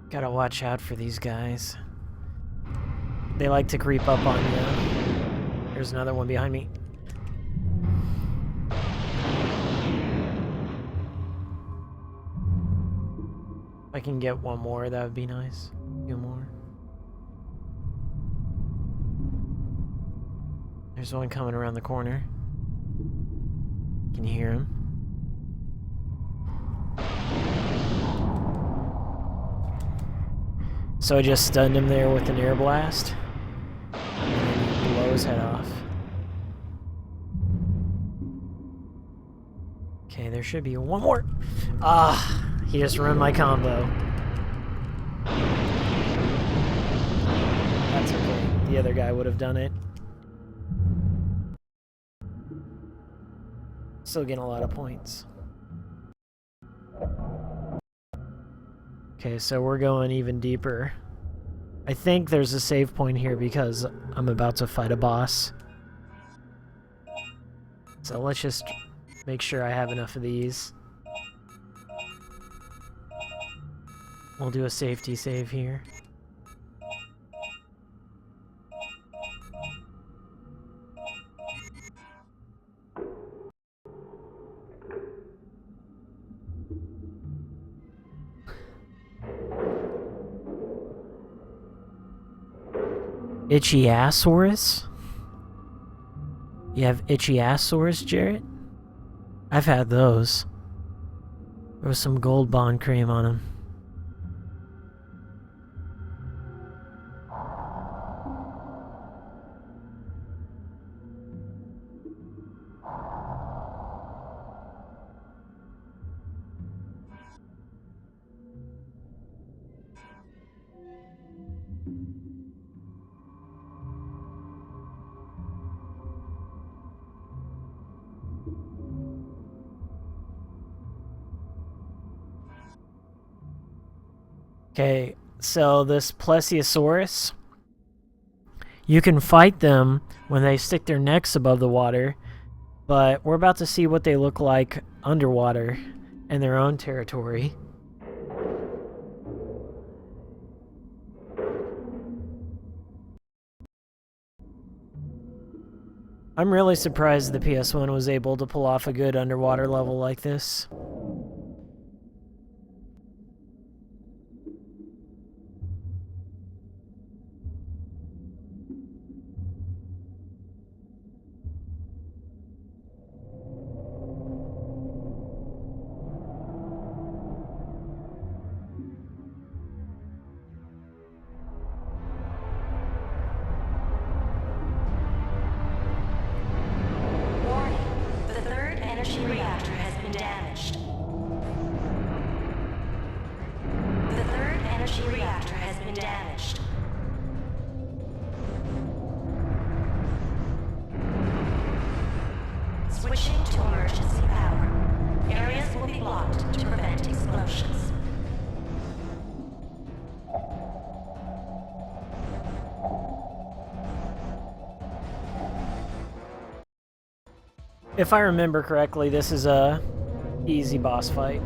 Gotta watch out for these guys. They like to creep up on you. There's another one behind me. If I can get one more, that would be nice. A few more. There's one coming around the corner. Can you hear him? So I just stunned him there with an air blast. And blow his head off. Okay, there should be one more. Ah, he just ruined my combo. That's okay. The other guy would have done it. Still getting a lot of points. Okay, so we're going even deeper. I think there's a save point here because I'm about to fight a boss. So let's just make sure I have enough of these. We'll do a safety save here. Itchy-assaurus? You have Itchy-assaurus, Jarrett? I've had those. There was some gold bond cream on them. Okay, so this Plesiosaurus, you can fight them when they stick their necks above the water, but we're about to see what they look like underwater in their own territory. I'm really surprised the PS1 was able to pull off a good underwater level like this. Switching to emergency power. Areas will be blocked to prevent explosions. If I remember correctly, this is a easy boss fight.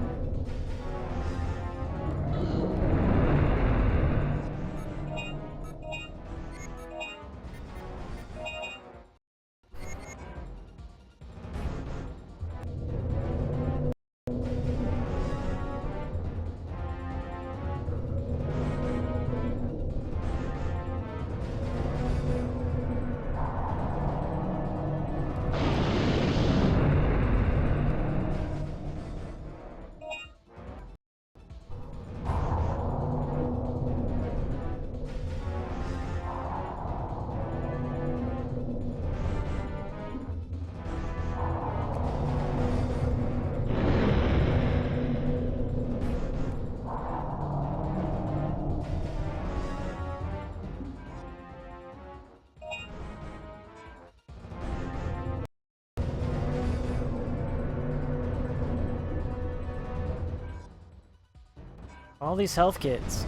All these health kits.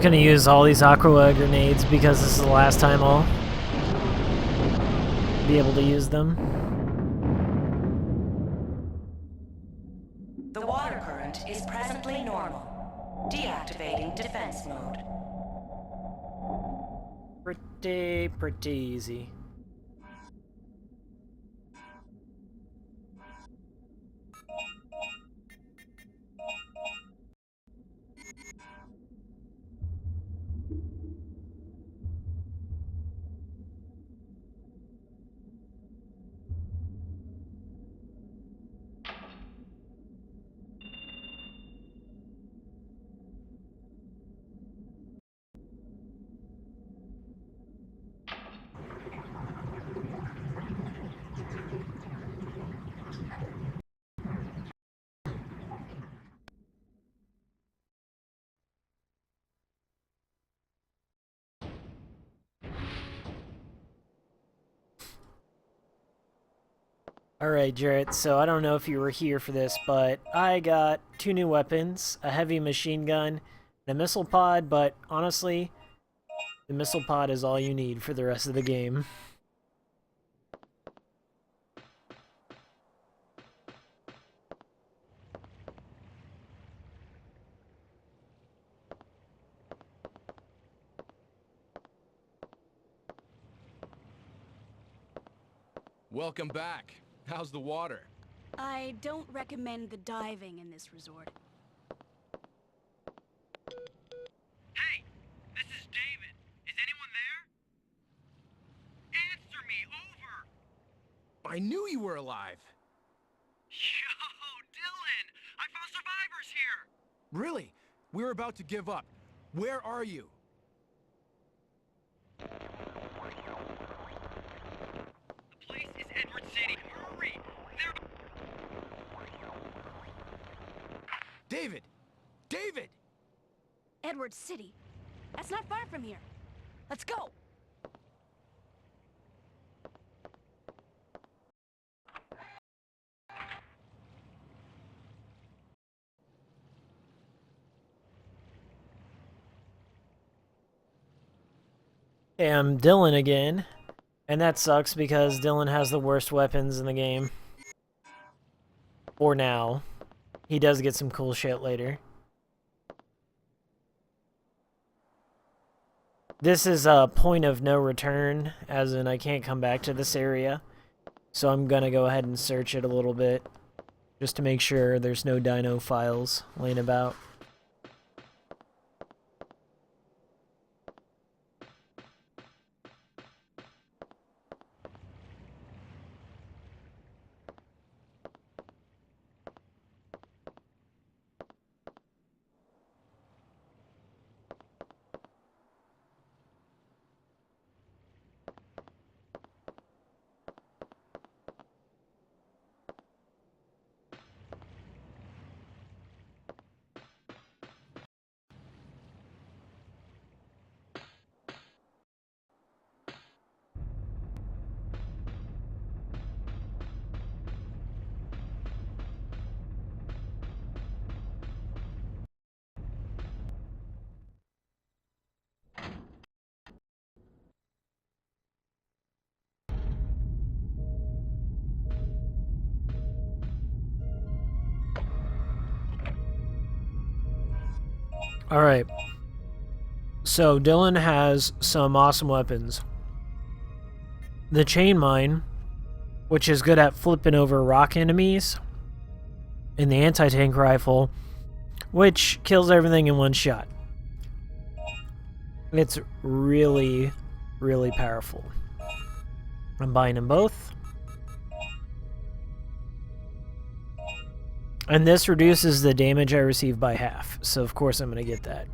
just gonna use all these aqua grenades because this is the last time I'll be able to use them. The water current is presently normal. Deactivating defense mode. Pretty easy. Alright, Jarrett, so I don't know if you were here for this, but I got 2 new weapons, a heavy machine gun, and a missile pod, but honestly, the missile pod is all you need for the rest of the game. Welcome back. How's the water? I don't recommend the diving in this resort. Hey, this is David. Is anyone there? Answer me, over! I knew you were alive. Yo, Dylan! I found survivors here! Really? We're about to give up. Where are you? The place is Edward City. Hurry! They're... David! David! Edward City. That's not far from here. Let's go! Hey, I'm Dylan again, and that sucks because Dylan has the worst weapons in the game. For now. He does get some cool shit later. This is a point of no return, as in I can't come back to this area. So I'm gonna go ahead and search it a little bit, just to make sure there's no dino files laying about. Alright. So, Dylan has some awesome weapons. The chain mine, which is good at flipping over rock enemies. And the anti-tank rifle, which kills everything in one shot. It's really, really powerful. I'm buying them both. And this reduces the damage I receive by half, so of course I'm going to get that.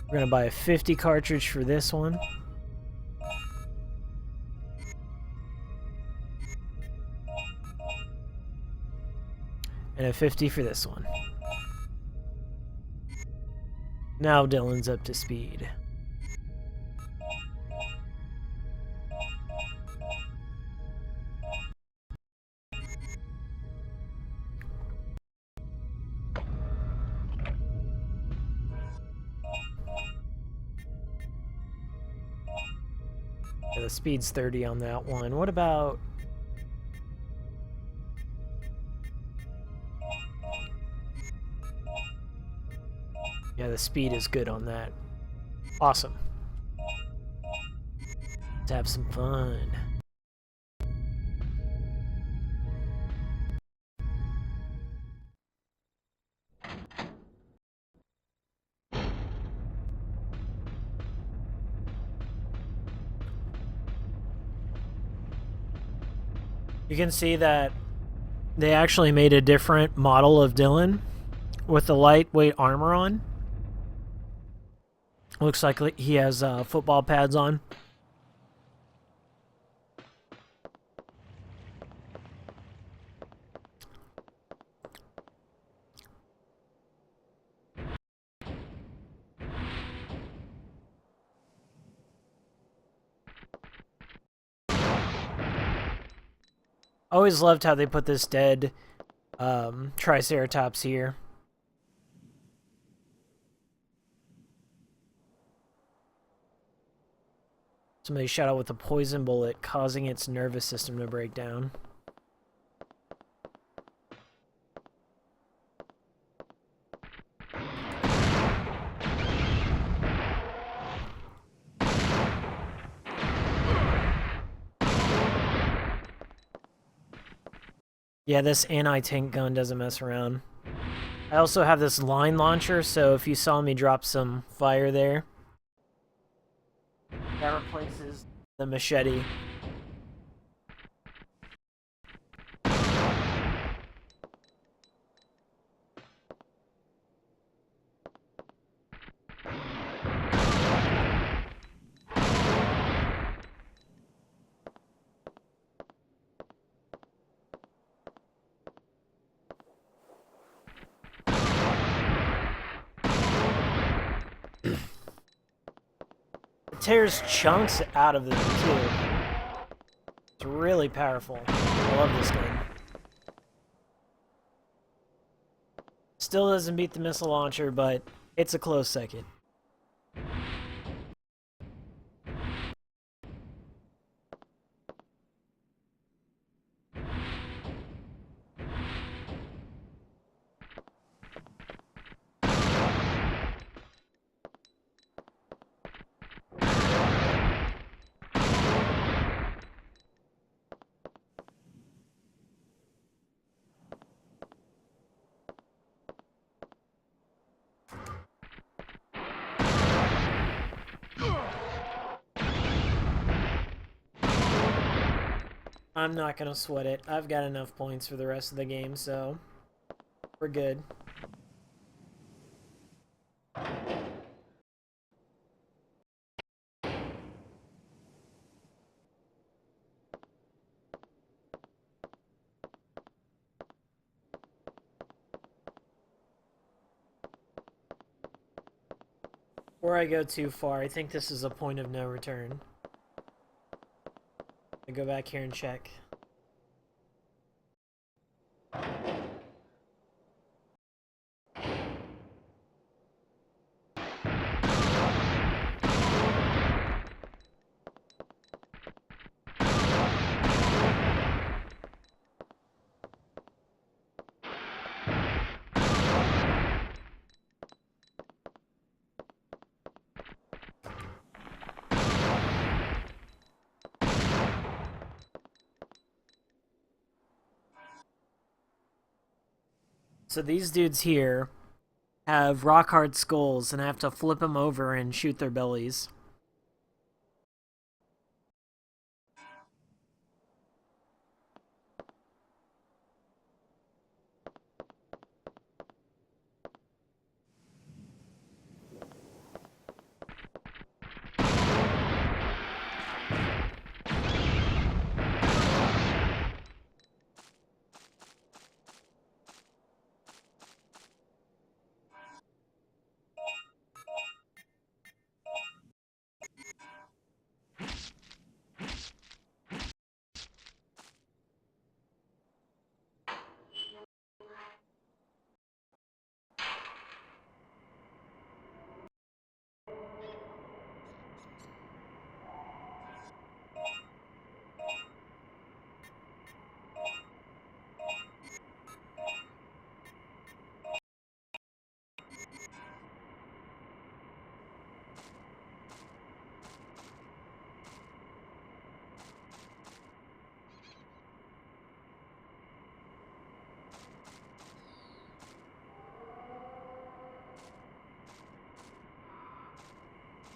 We're going to buy a 50 cartridge for this one. And a 50 for this one. Now Dylan's up to speed. the speed's 30 on that one. What about... Yeah, the speed is good on that. Awesome. Let's have some fun. You can see that they actually made a different model of Dylan with the lightweight armor on. Looks like he has football pads on. Always loved how they put this dead Triceratops here. Somebody shot out with a poison bullet, causing its nervous system to break down. Yeah, this anti-tank gun doesn't mess around. I also have this line launcher, so if you saw me drop some fire there, that replaces the machete. It tears chunks out of them too. It's really powerful. I love this gun. Still doesn't beat the missile launcher, but it's a close second. I'm not gonna sweat it. I've got enough points for the rest of the game, so we're good. Before I go too far, I think this is a point of no return. I go back here and check. So these dudes here have rock hard skulls, and I have to flip them over and shoot their bellies.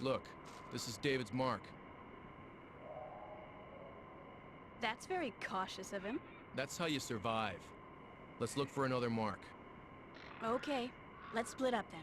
Look, this is David's mark. That's very cautious of him. That's how you survive. Let's look for another mark. Okay, let's split up then.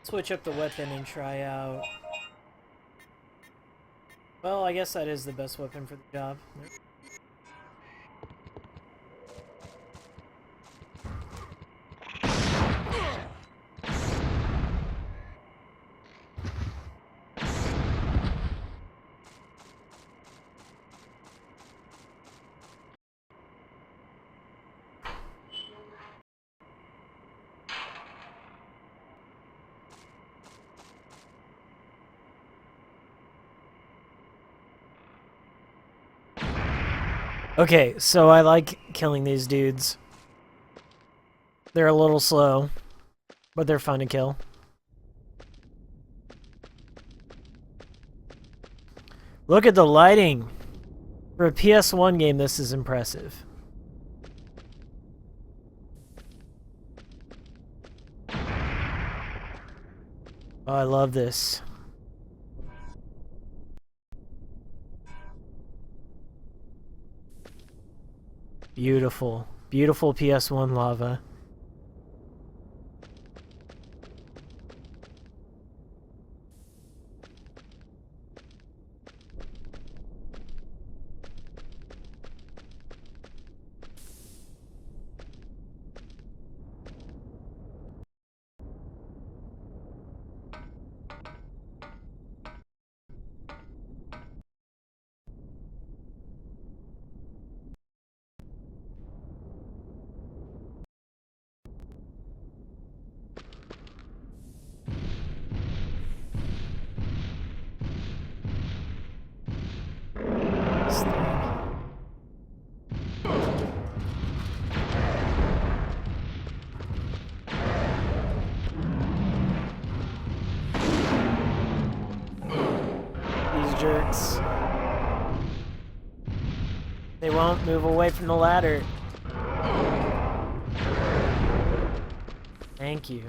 Switch up the weapon and try out. Well, I guess that is the best weapon for the job. Okay, so I like killing these dudes. They're a little slow, but they're fun to kill. Look at the lighting! For a PS1 game, this is impressive. Oh, I love this. Beautiful. Beautiful PS1 lava. These jerks. They won't move away from the ladder. Thank you.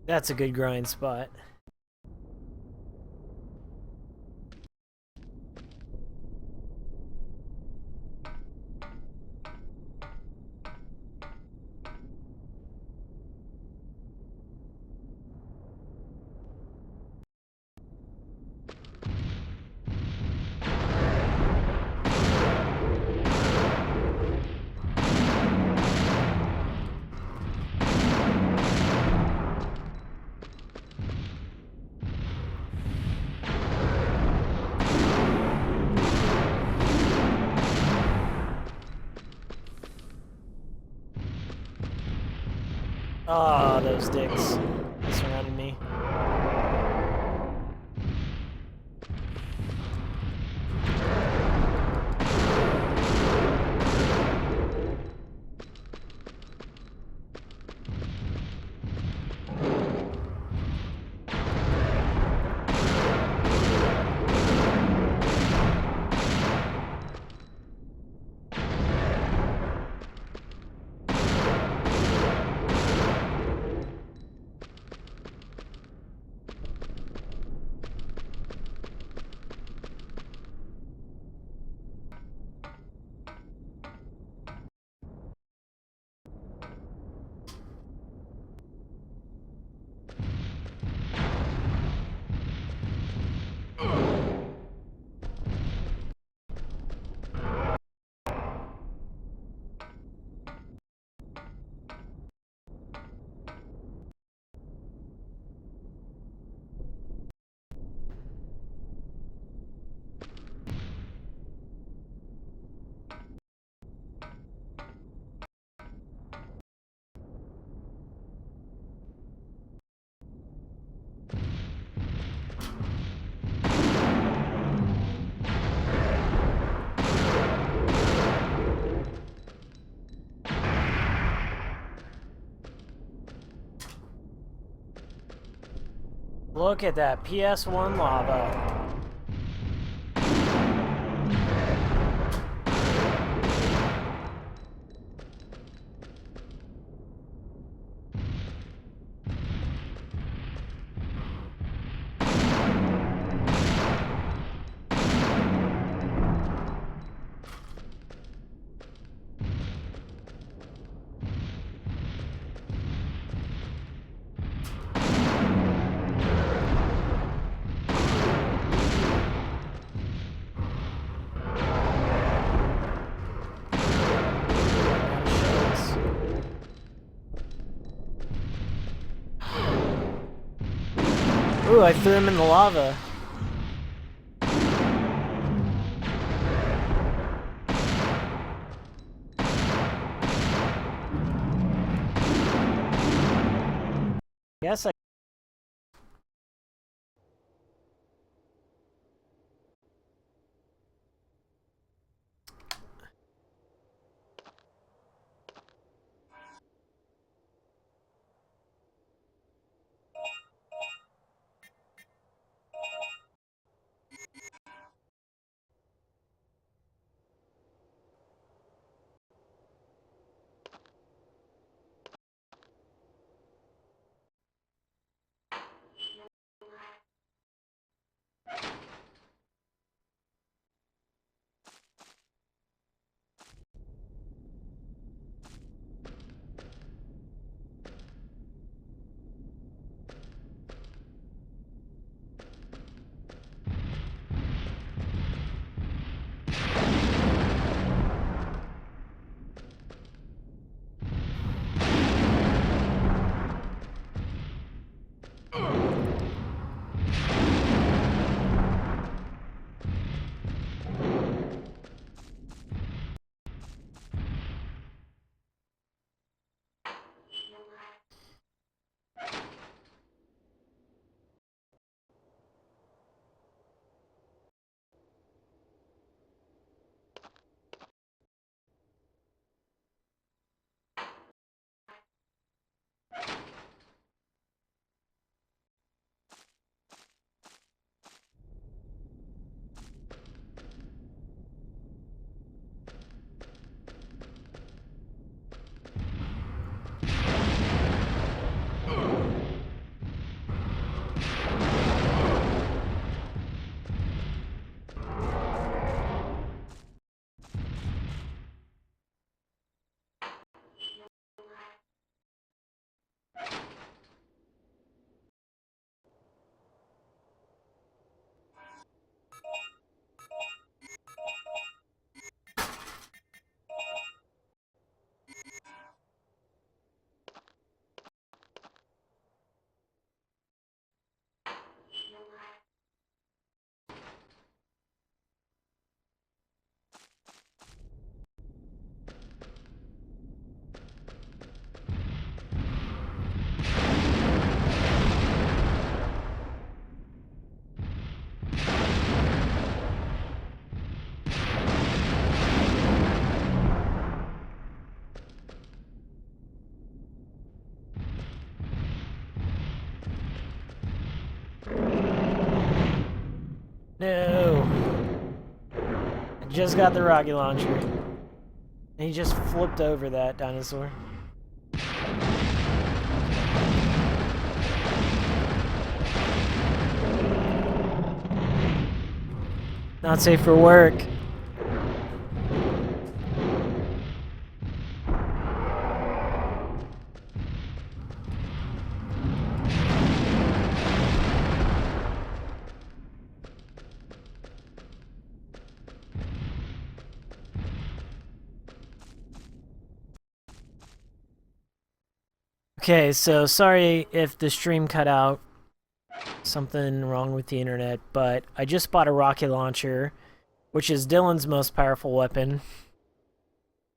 That's a good grind spot. Ah, those dicks. They surrounded me. Look at that PS1 lava. Ooh, I threw him in the lava. Yes, I... just got the rocket launcher. And he just flipped over that dinosaur. Not safe for work. Okay, so sorry if the stream cut out. Something wrong with the internet, but I just bought a rocket launcher, which is Dylan's most powerful weapon.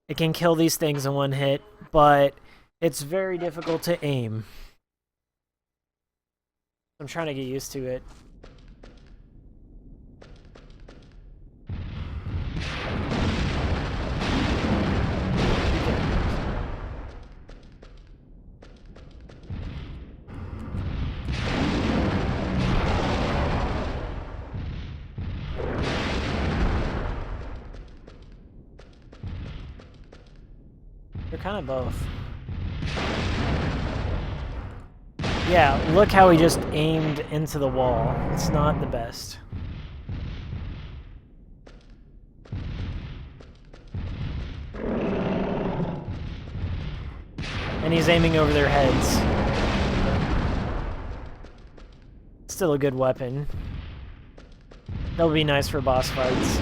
It can kill these things in one hit, but it's very difficult to aim. I'm trying to get used to it. They're kind of both. Yeah, look how he just aimed into the wall. It's not the best. And he's aiming over their heads. Still a good weapon. That'll be nice for boss fights.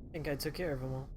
I think I took care of them all.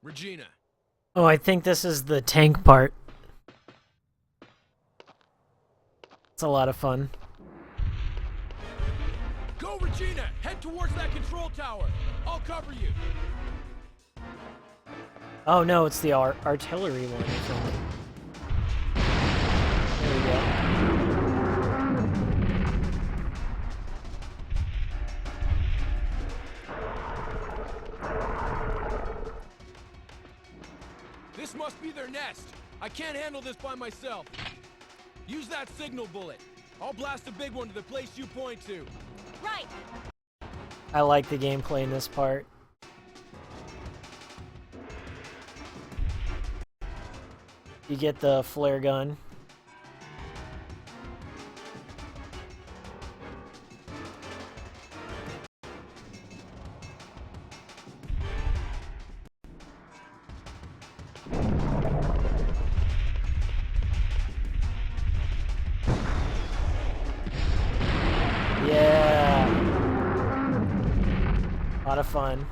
Regina. Oh, I think this is the tank part. It's a lot of fun. Go, Regina! Head towards that control tower. I'll cover you. Oh no, it's the artillery one or something. There we go. This must be their nest. I can't handle this by myself. Use that signal bullet. I'll blast a big one to the place you point to. Right. I like the gameplay in this part. You get the flare gun. Yeah. A lot of fun.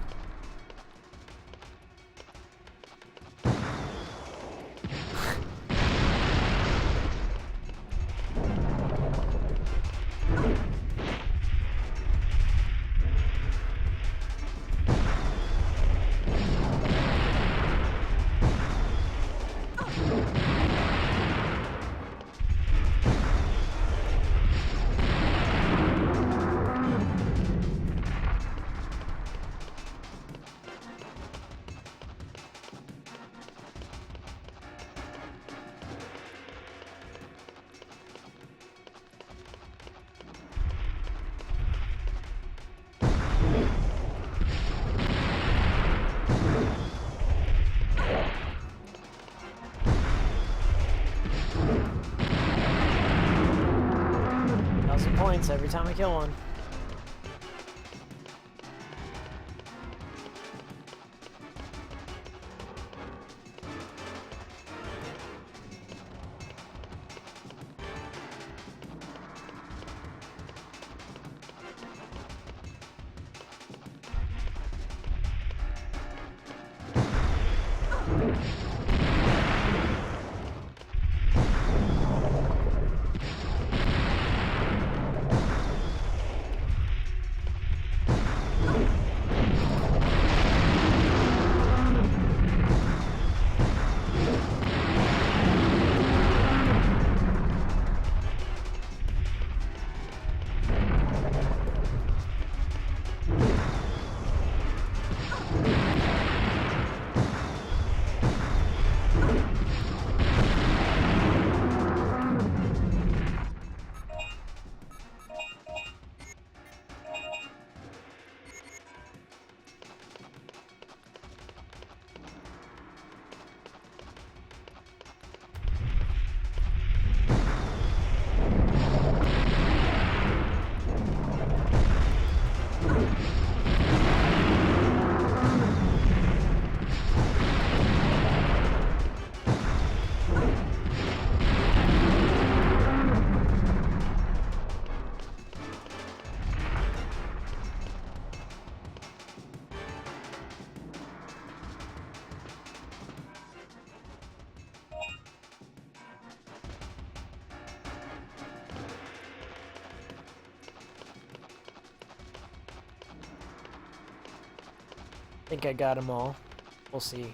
Points every time I kill one. I think I got them all. We'll see.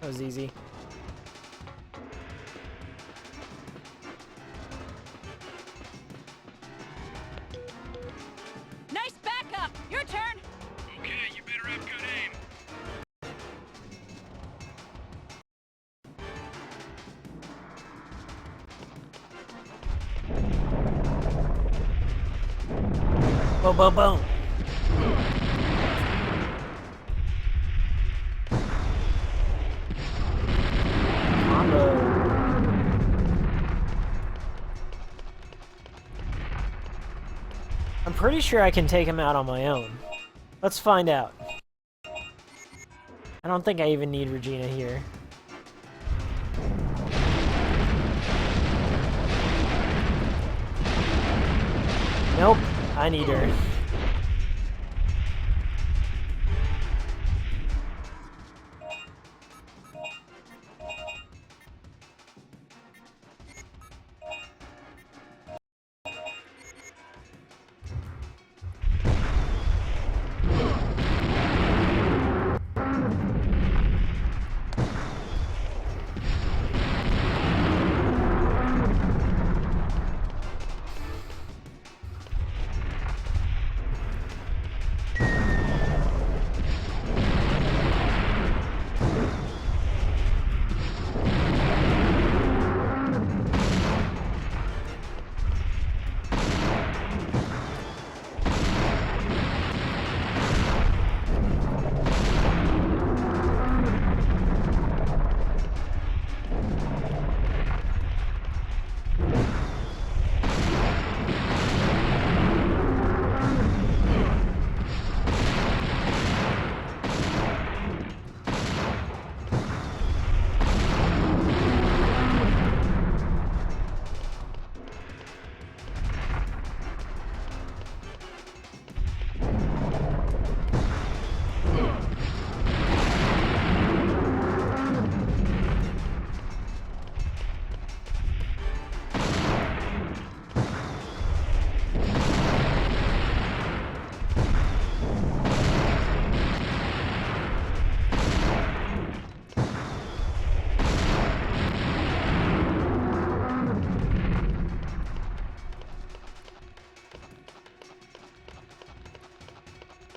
That was easy. Nice backup! Your turn! Okay, you better have good aim. Boom, boom, boom. Combo. I'm pretty sure I can take him out on my own. Let's find out. I don't think I even need Regina here. Nope, I need her.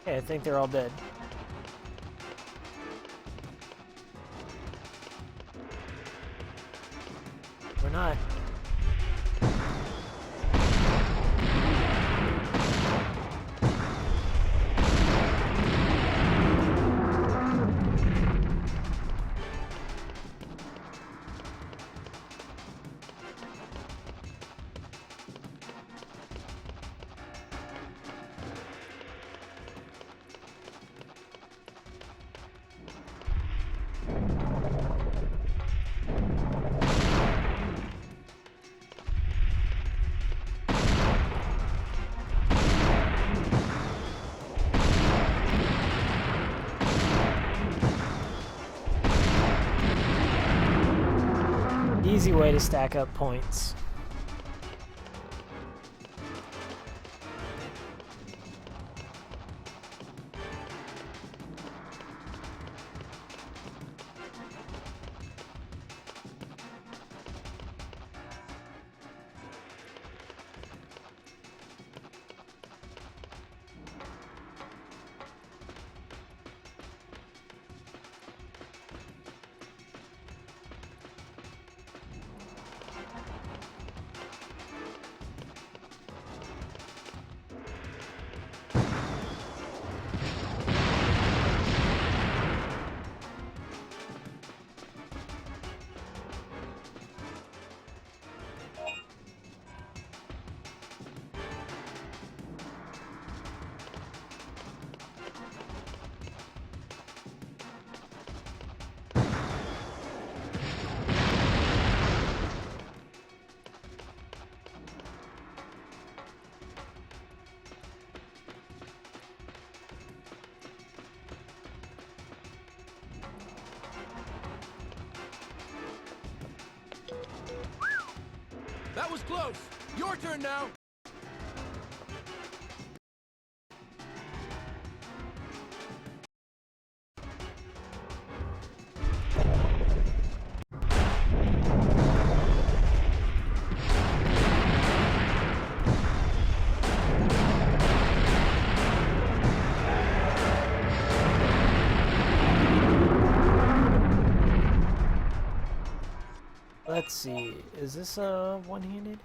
Okay, I think they're all dead. We're not. Easy way to stack up points. That was close. Your turn now. Let's see, is this a one-handed?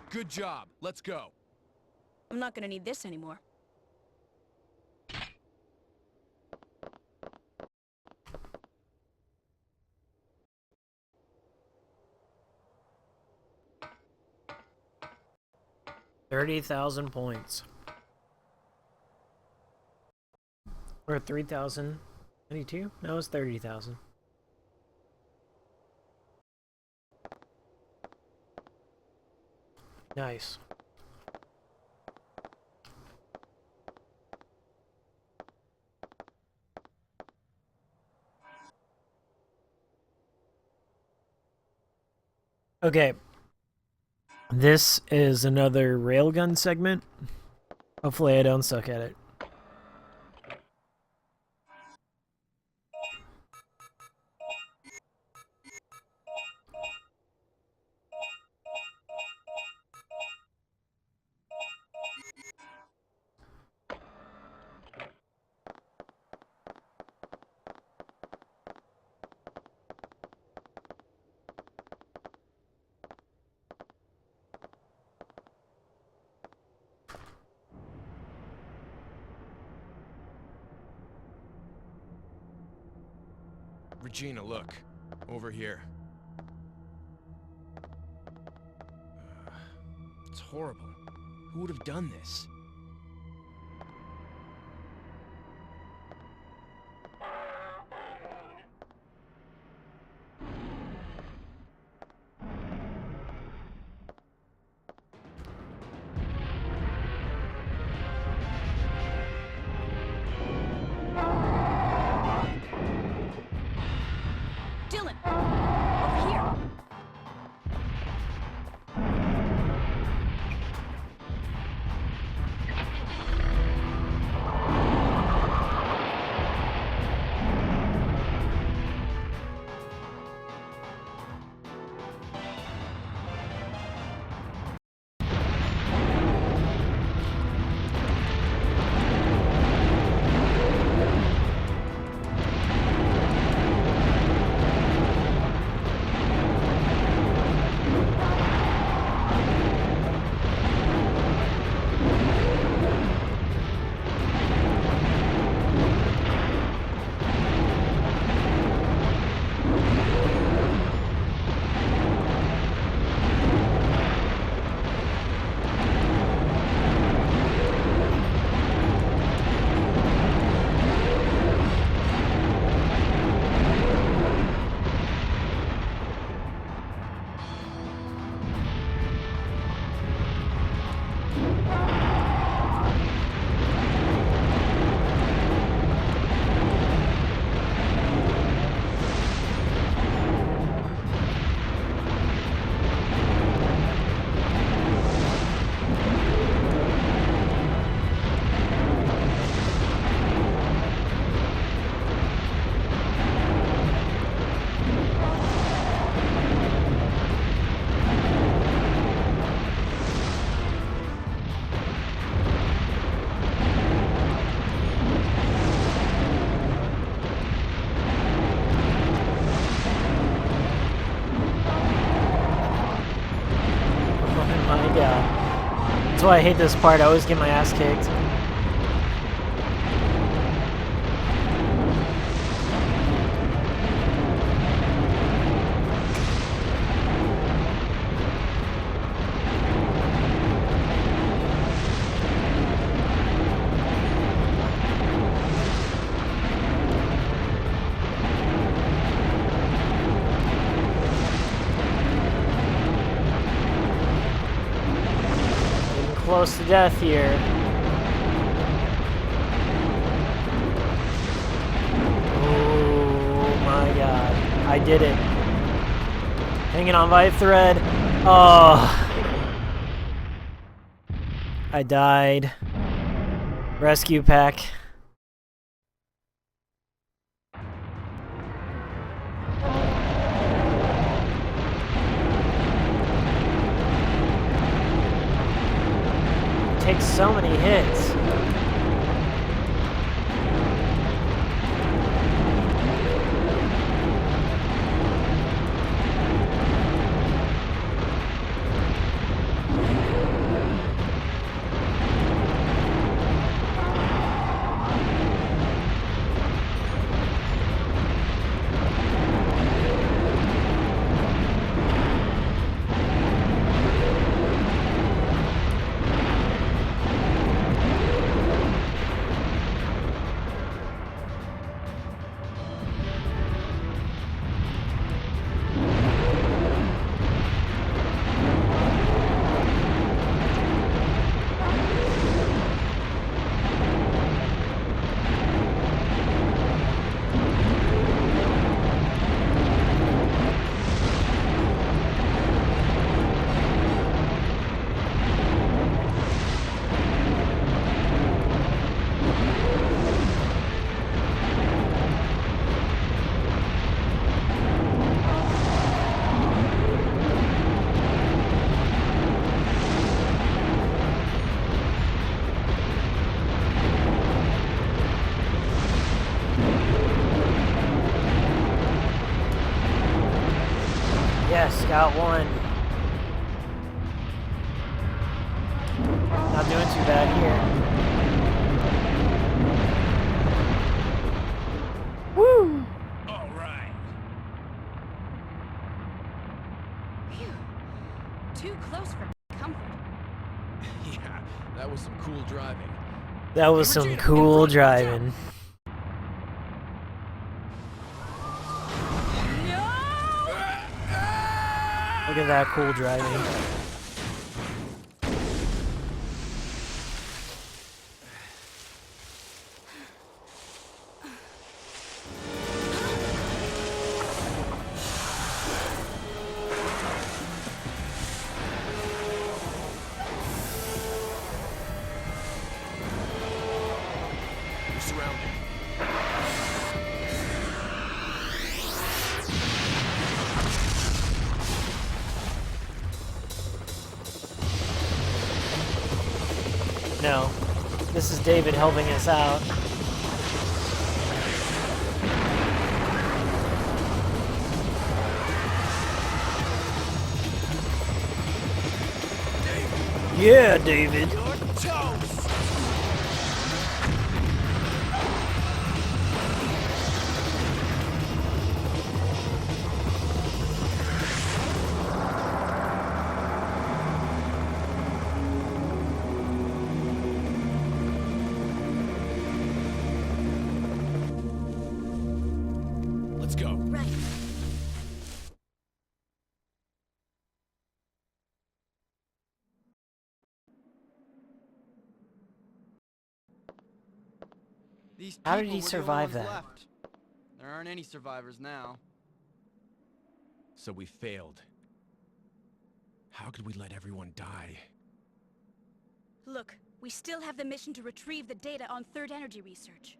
Good job. Let's go. I'm not gonna need this anymore. $30,000 points. Or 3,092? No, it's 30,000. Nice. Okay. This is another railgun segment. Hopefully I don't suck at it. Regina, look. Over here. It's horrible. Who would have done this? Dylan! Over here! That's why I hate this part. I always get my ass kicked. Close to death here. Oh my god. I did it. Hanging on by a thread. Oh. I died. Rescue pack. so many hits. Yes, got one. Not doing too bad here. Woo! All right. Phew. Too close for comfort. Yeah, that was some cool driving. That was some cool driving. Look at that cool driving. We're surrounded. No, this is David helping us out. Yeah, David. You're toast! Let's go. Right. These How did people he were the survive only ones that? left. There aren't any survivors now. So we failed. How could we let everyone die? Look, we still have the mission to retrieve the data on third energy research.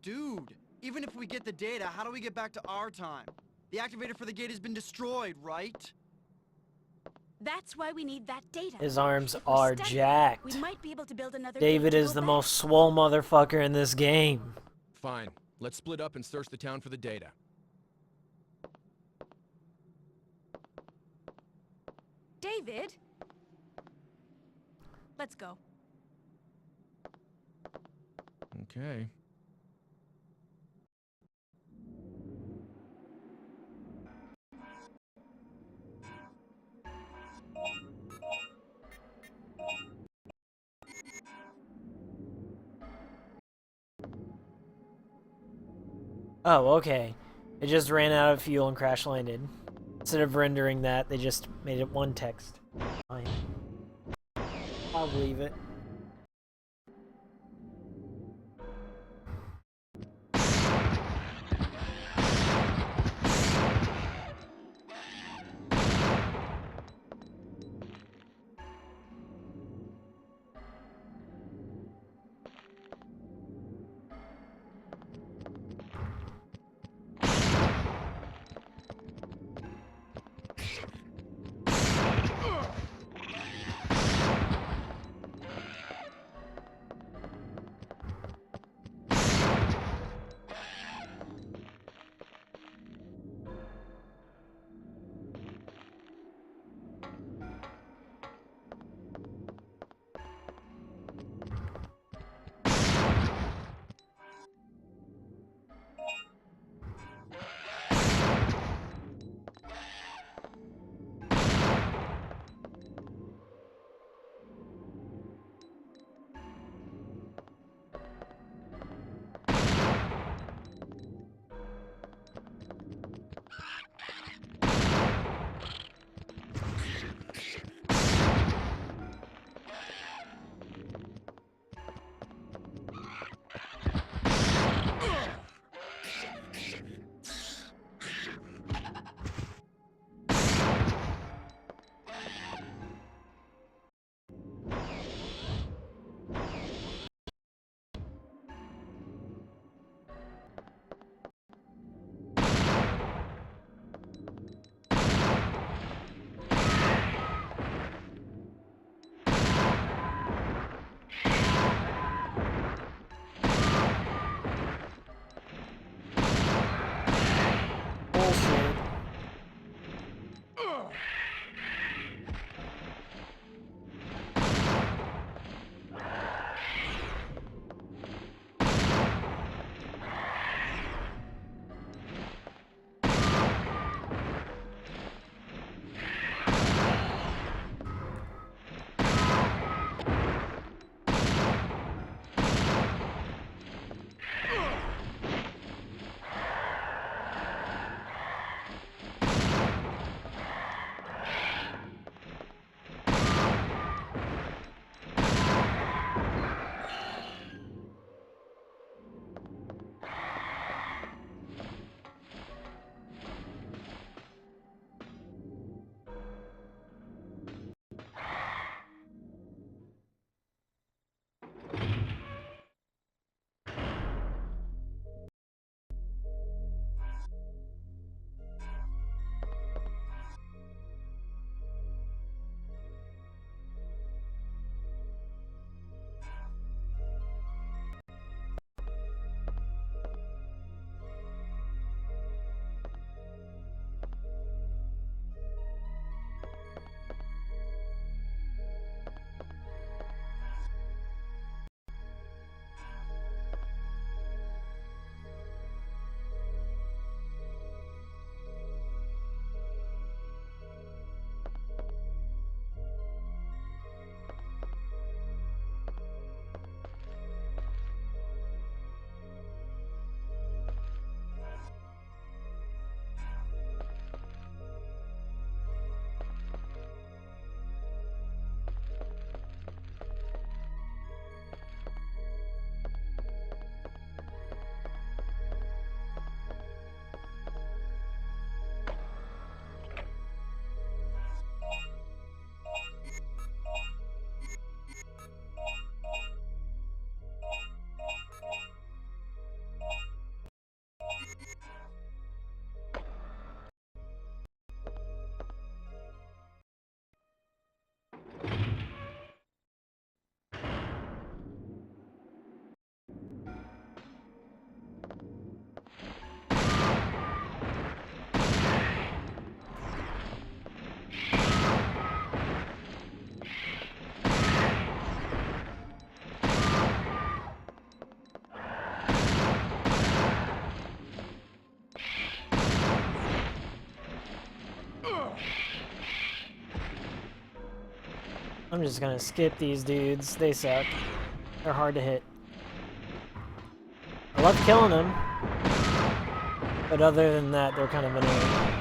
Dude, even if we get the data, how do we get back to our time? The activator for the gate has been destroyed, right? That's why we need that data. His arms If we are study it, jacked. we might be able to build another David gate to is go the back. most swole motherfucker in this game. Fine. Let's split up and search the town for the data. David? Let's go. Okay. Oh, okay. It just ran out of fuel and crash landed. Instead of rendering that, they just made it one text. Fine. I'll believe it. I'm just gonna skip these dudes. They suck. They're hard to hit. I love killing them. But other than that, they're kind of annoying.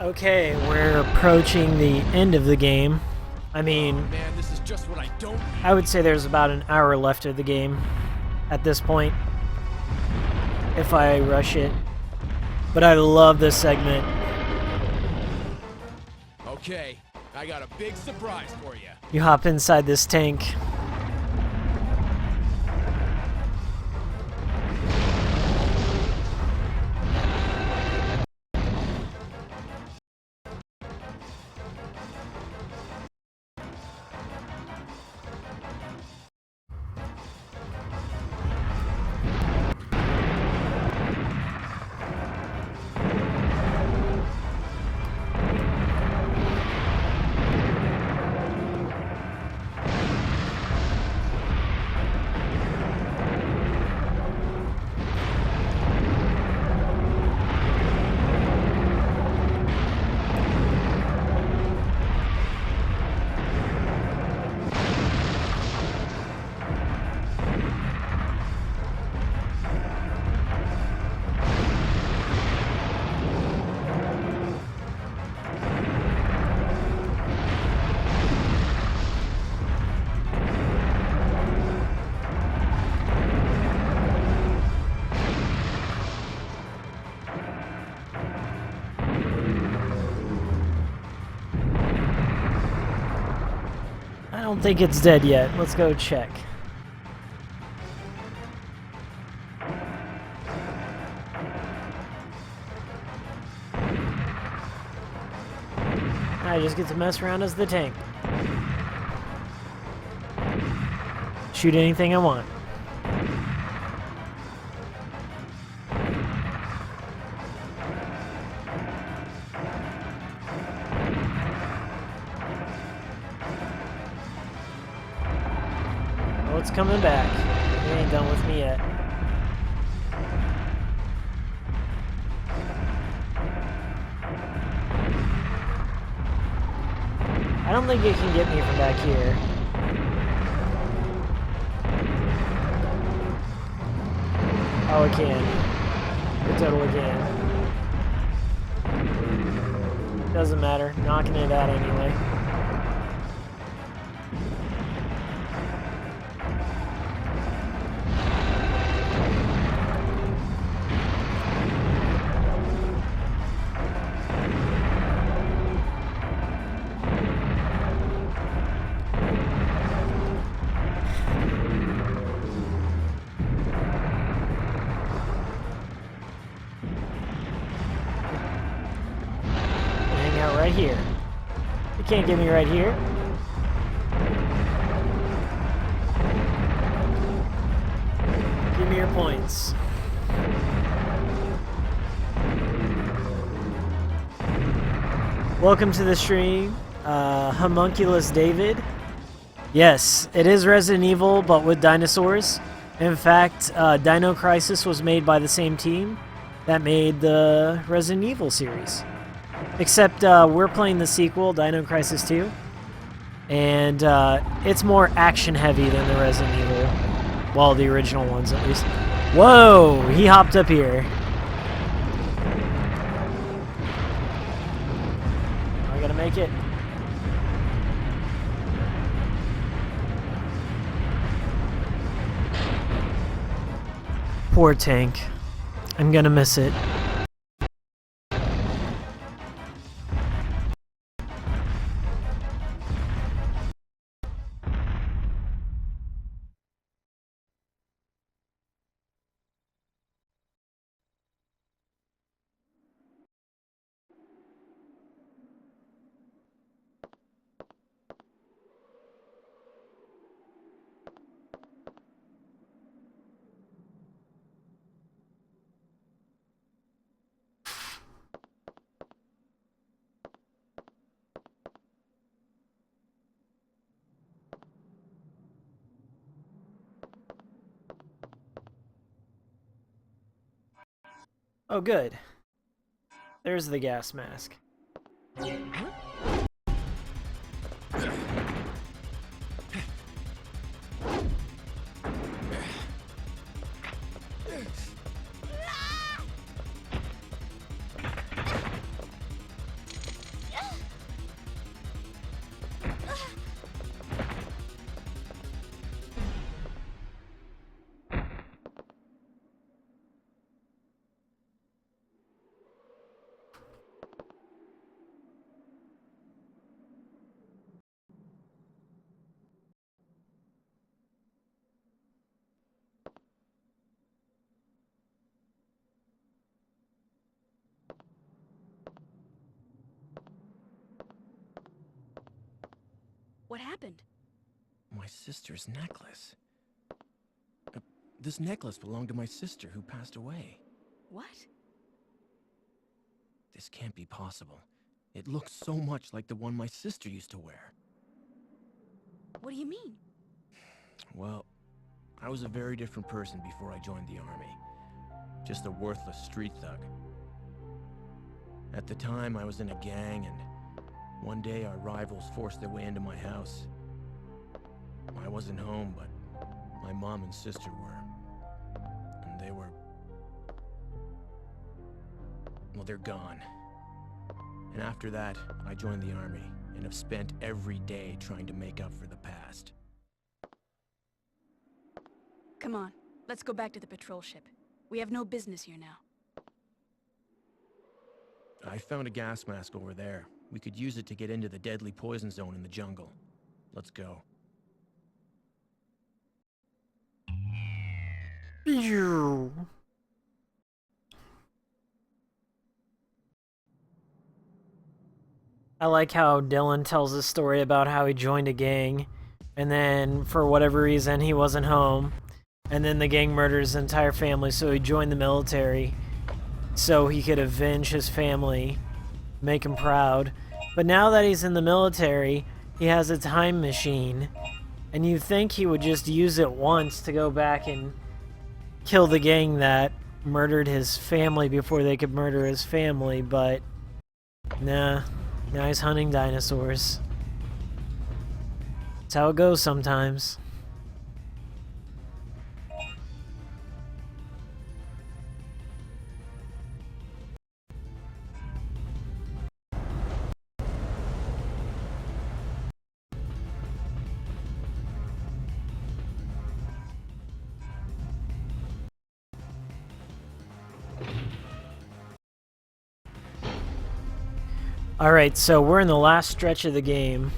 Okay, we're approaching the end of the game. I mean, Man, this is just what I don't need. I would say there's about an hour left of the game at this point, if I rush it. But I love this segment. Okay, I got a big surprise for you. You hop inside this tank. I don't think it's dead yet. Let's go check. I just get to mess around as the tank. Shoot anything I want. Oh, it's coming back. It ain't done with me yet. I don't think it can get me from back here. Oh, it can. It totally can. Doesn't matter. Knocking it out anyway. Right here. You can't get me right here. Give me your points. Welcome to the stream, Homunculus David. Yes, it is Resident Evil, but with dinosaurs. In fact, Dino Crisis was made by the same team that made the Resident Evil series. Except we're playing the sequel, Dino Crisis 2, and it's more action-heavy than the Resident Evil. Well, the original ones at least. Whoa! He hopped up here. Am I gonna make it? Poor tank. I'm gonna miss it. Oh, good. There's the gas mask. What happened? My sister's necklace. This necklace belonged to my sister who passed away. What? This can't be possible. It looks so much like the one my sister used to wear. What do you mean? Well, I was a very different person before I joined the army. Just a worthless street thug. At the time, I was in a gang, and one day our rivals forced their way into my house. I wasn't home, but my mom and sister were. And they were... well, they're gone. And after that, I joined the army, and have spent every day trying to make up for the past. Come on, let's go back to the patrol ship. We have no business here now. I found a gas mask over there. We could use it to get into the deadly poison zone in the jungle. Let's go. I like how Dylan tells a story about how he joined a gang, and then for whatever reason he wasn't home, and then the gang murdered his entire family, so he joined the military so he could avenge his family, make him proud. But now that he's in the military, he has a time machine, and you think he would just use it once to go back and kill the gang that murdered his family before they could murder his family, but nah. Now he's hunting dinosaurs. That's how it goes sometimes. Alright, so we're in the last stretch of the game.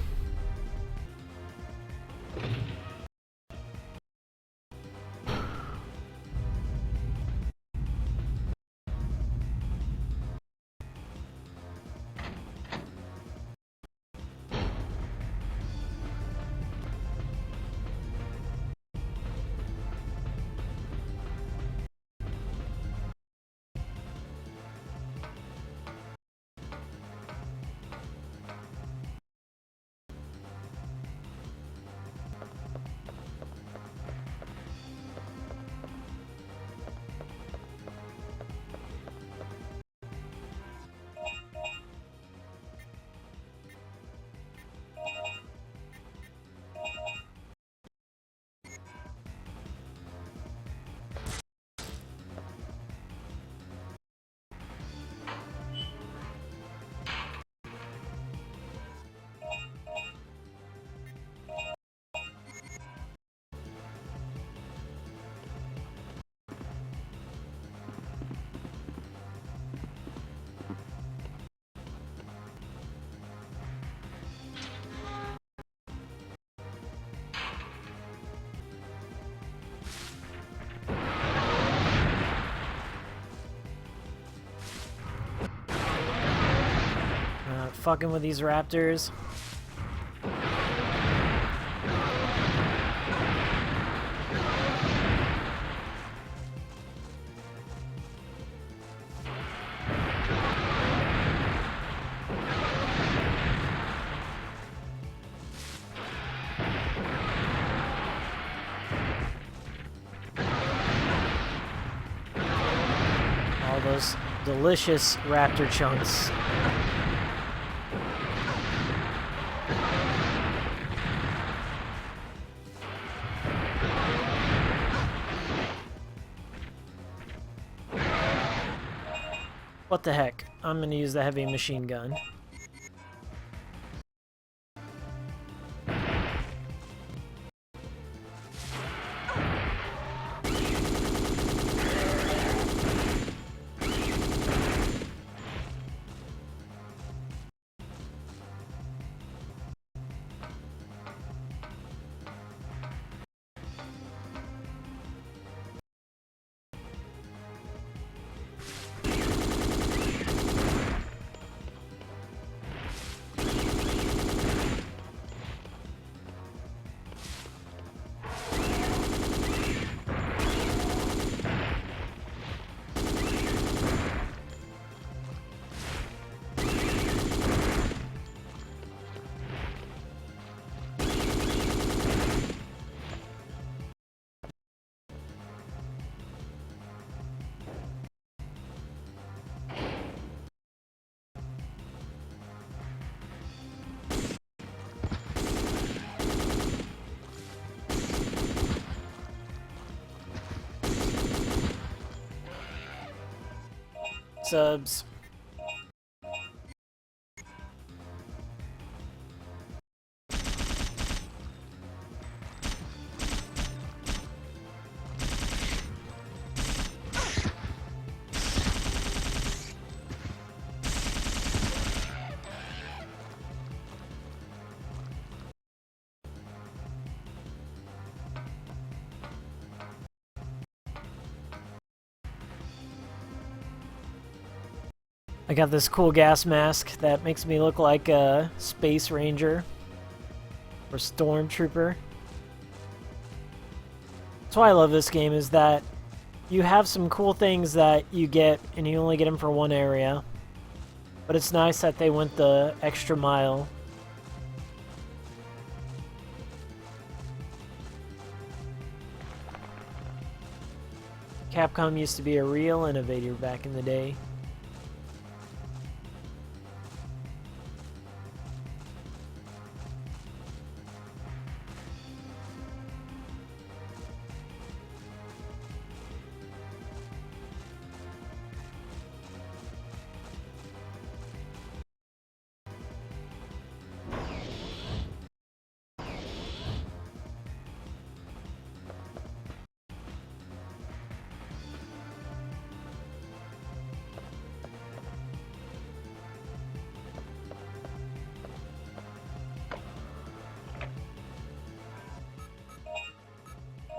fucking with these raptors. All those delicious raptor chunks. What the heck? I'm gonna use the heavy machine gun. Subs. I got this cool gas mask that makes me look like a space ranger or stormtrooper. That's why I love this game, is that you have some cool things that you get and you only get them for one area. But it's nice that they went the extra mile. Capcom used to be a real innovator back in the day.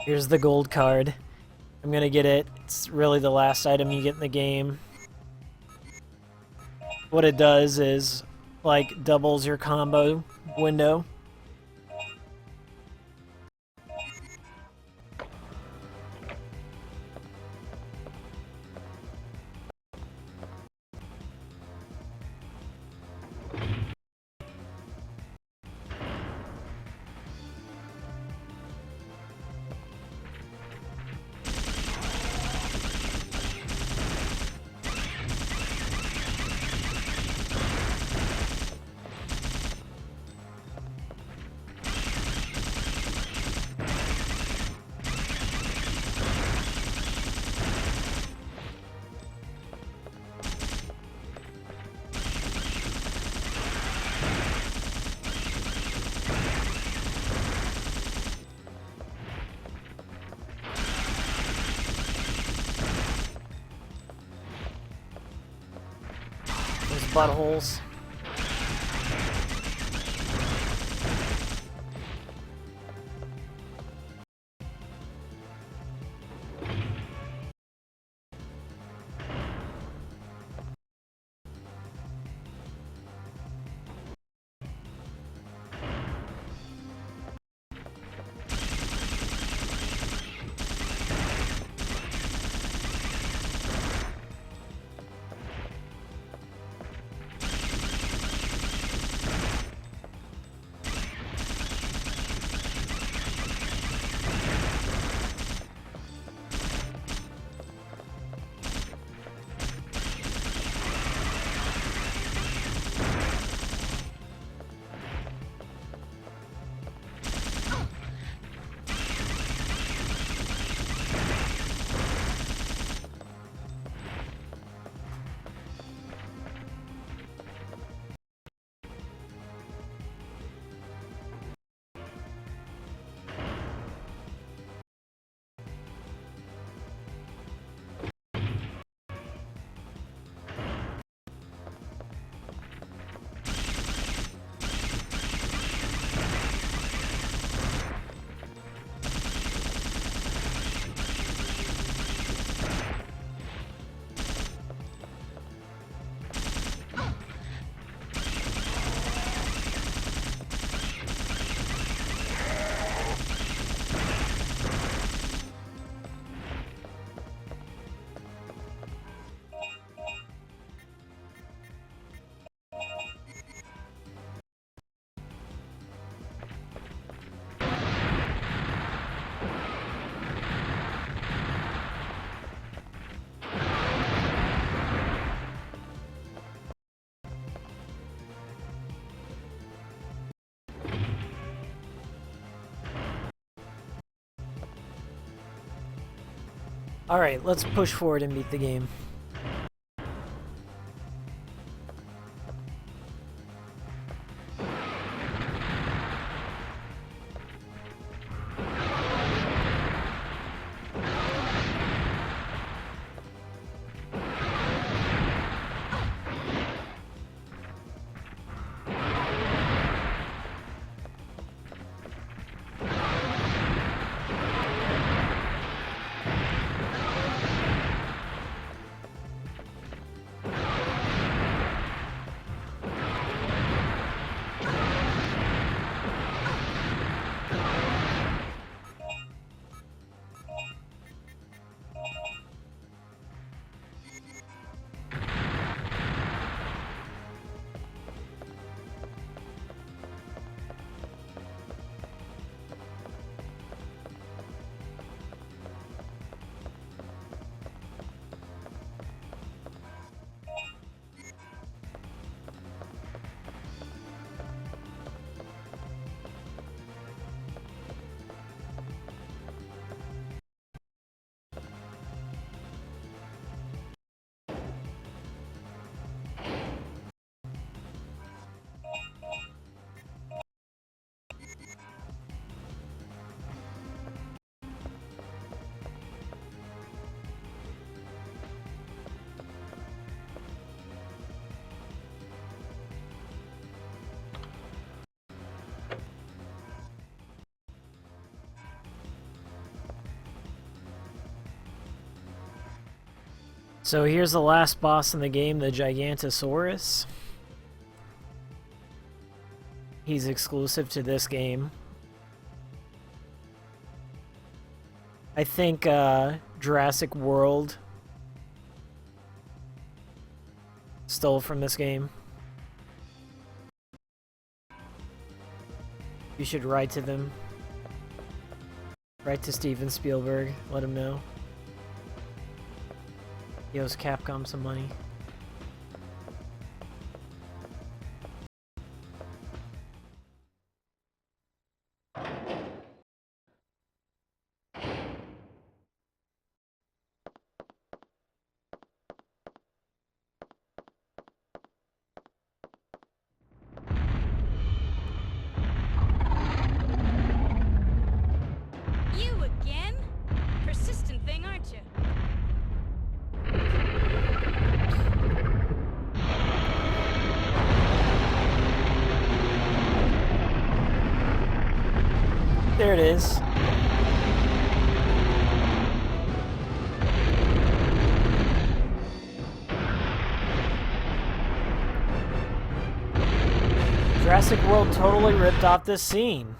Here's the gold card. I'm gonna get it. It's really the last item you get in the game. What it does is, like, doubles your combo window. Buttholes. Alright, let's push forward and beat the game. So here's the last boss in the game, the Gigantosaurus. He's exclusive to this game. I think Jurassic World stole from this game. You should write to them. Write to Steven Spielberg, let him know. He owes Capcom some money. You again? Persistent thing, aren't you? There it is. Jurassic World totally ripped off this scene.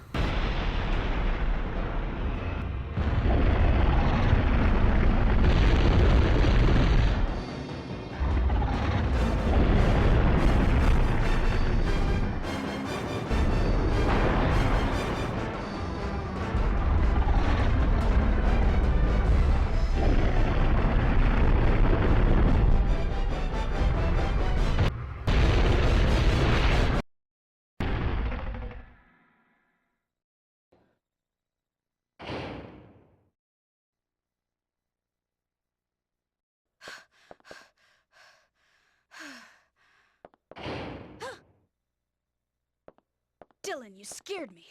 Dylan, you scared me.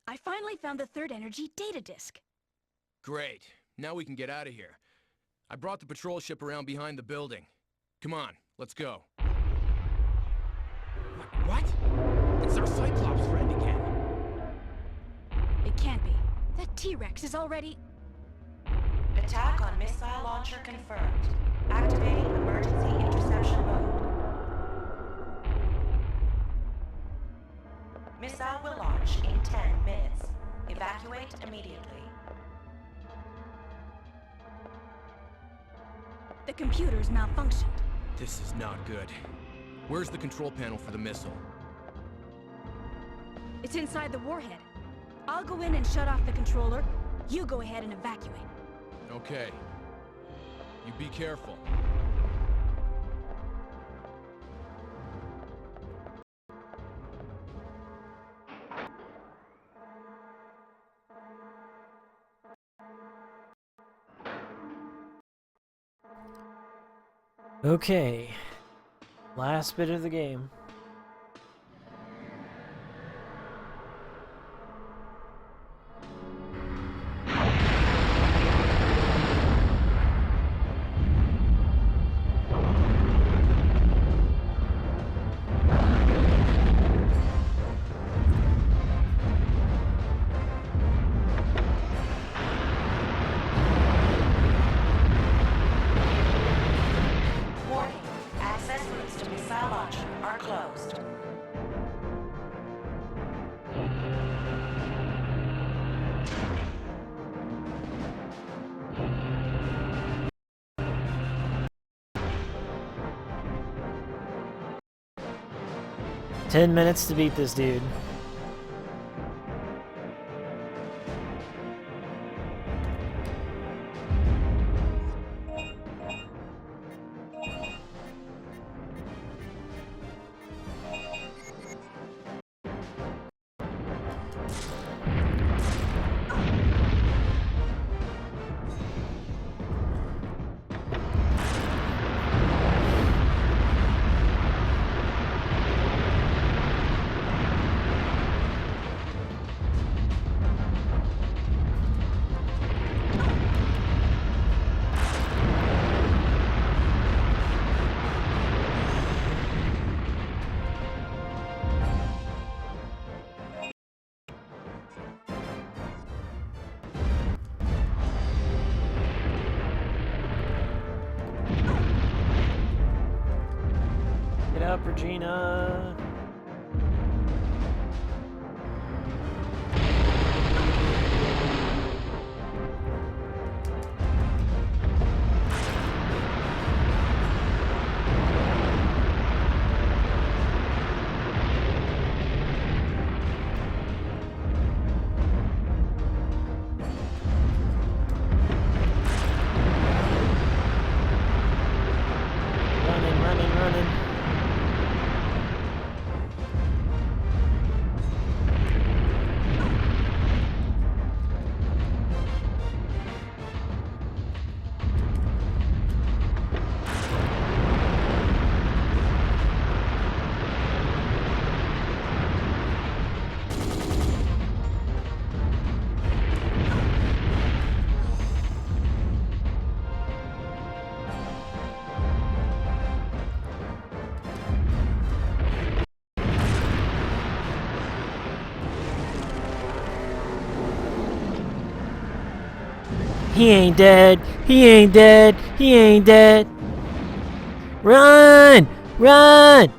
I finally found the third energy data disk. Great. Now we can get out of here. I brought the patrol ship around behind the building. Come on, let's go. What? It's our Cyclops friend again. It can't be. That T-Rex is already... Attack on missile launcher confirmed. Activating emergency interception mode. Missile will launch in 10 minutes. Evacuate immediately. The computer's malfunctioned. This is not good. Where's the control panel for the missile? It's inside the warhead. I'll go in and shut off the controller. You go ahead and evacuate. Okay. You be careful. Okay. Last bit of the game. Warning. Access routes to missile launcher are closed. Ten minutes to beat this dude. Get up, Regina. Running, running, running. He ain't dead. He ain't dead. He ain't dead. Run! Run!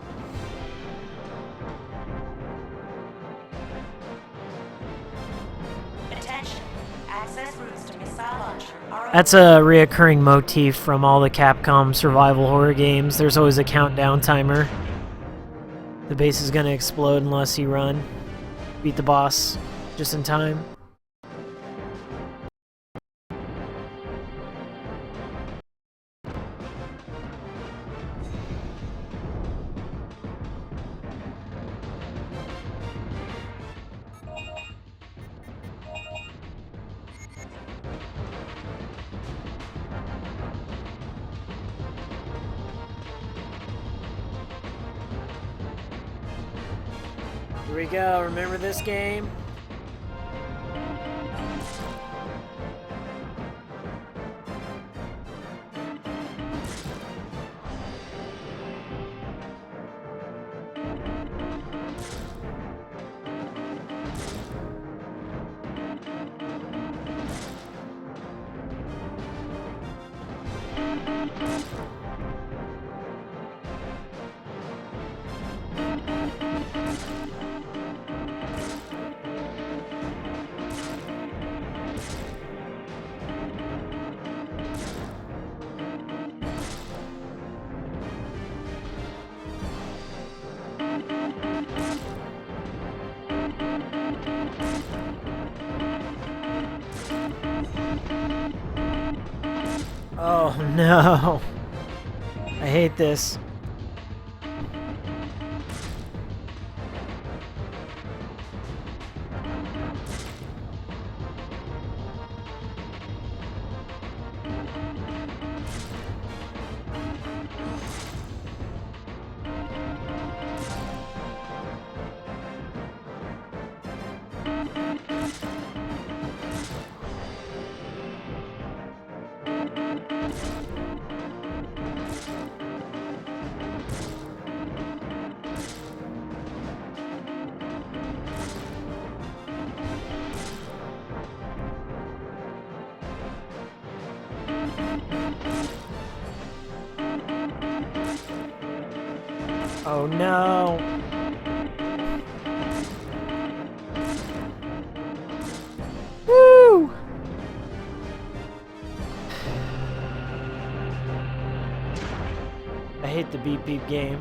Attention. Access routes to missile launcher are That's a reoccurring motif from all the Capcom survival horror games. There's always a countdown timer. The base is gonna explode unless you run. Beat the boss just in time. Here we go. Remember this game? Oh no. I hate this. Oh no! Woo! I hate the beep beep game.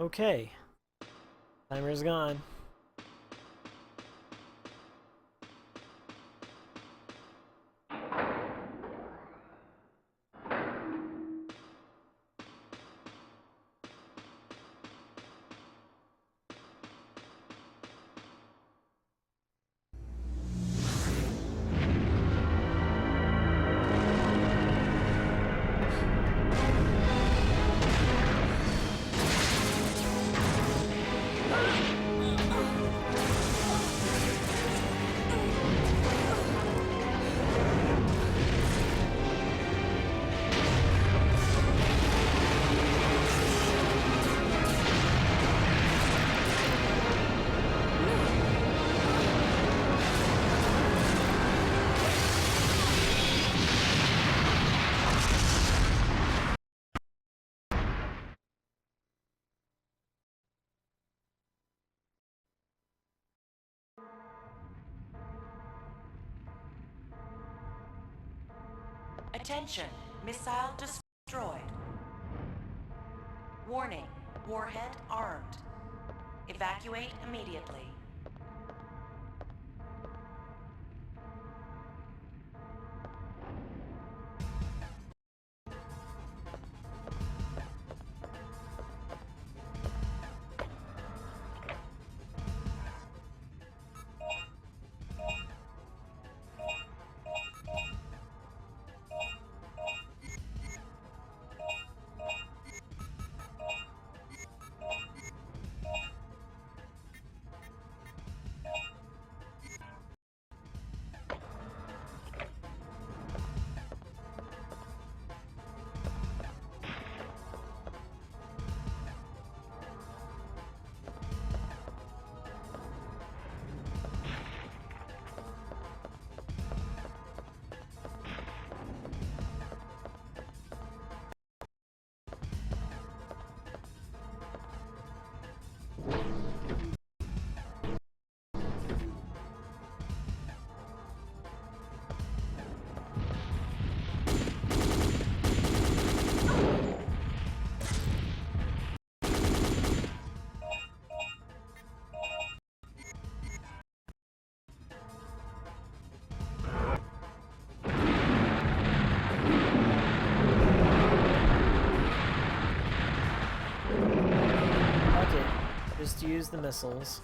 Okay. Timer's gone. Attention, missile destroyed. Warning, warhead armed. Evacuate immediately. Just use the missiles.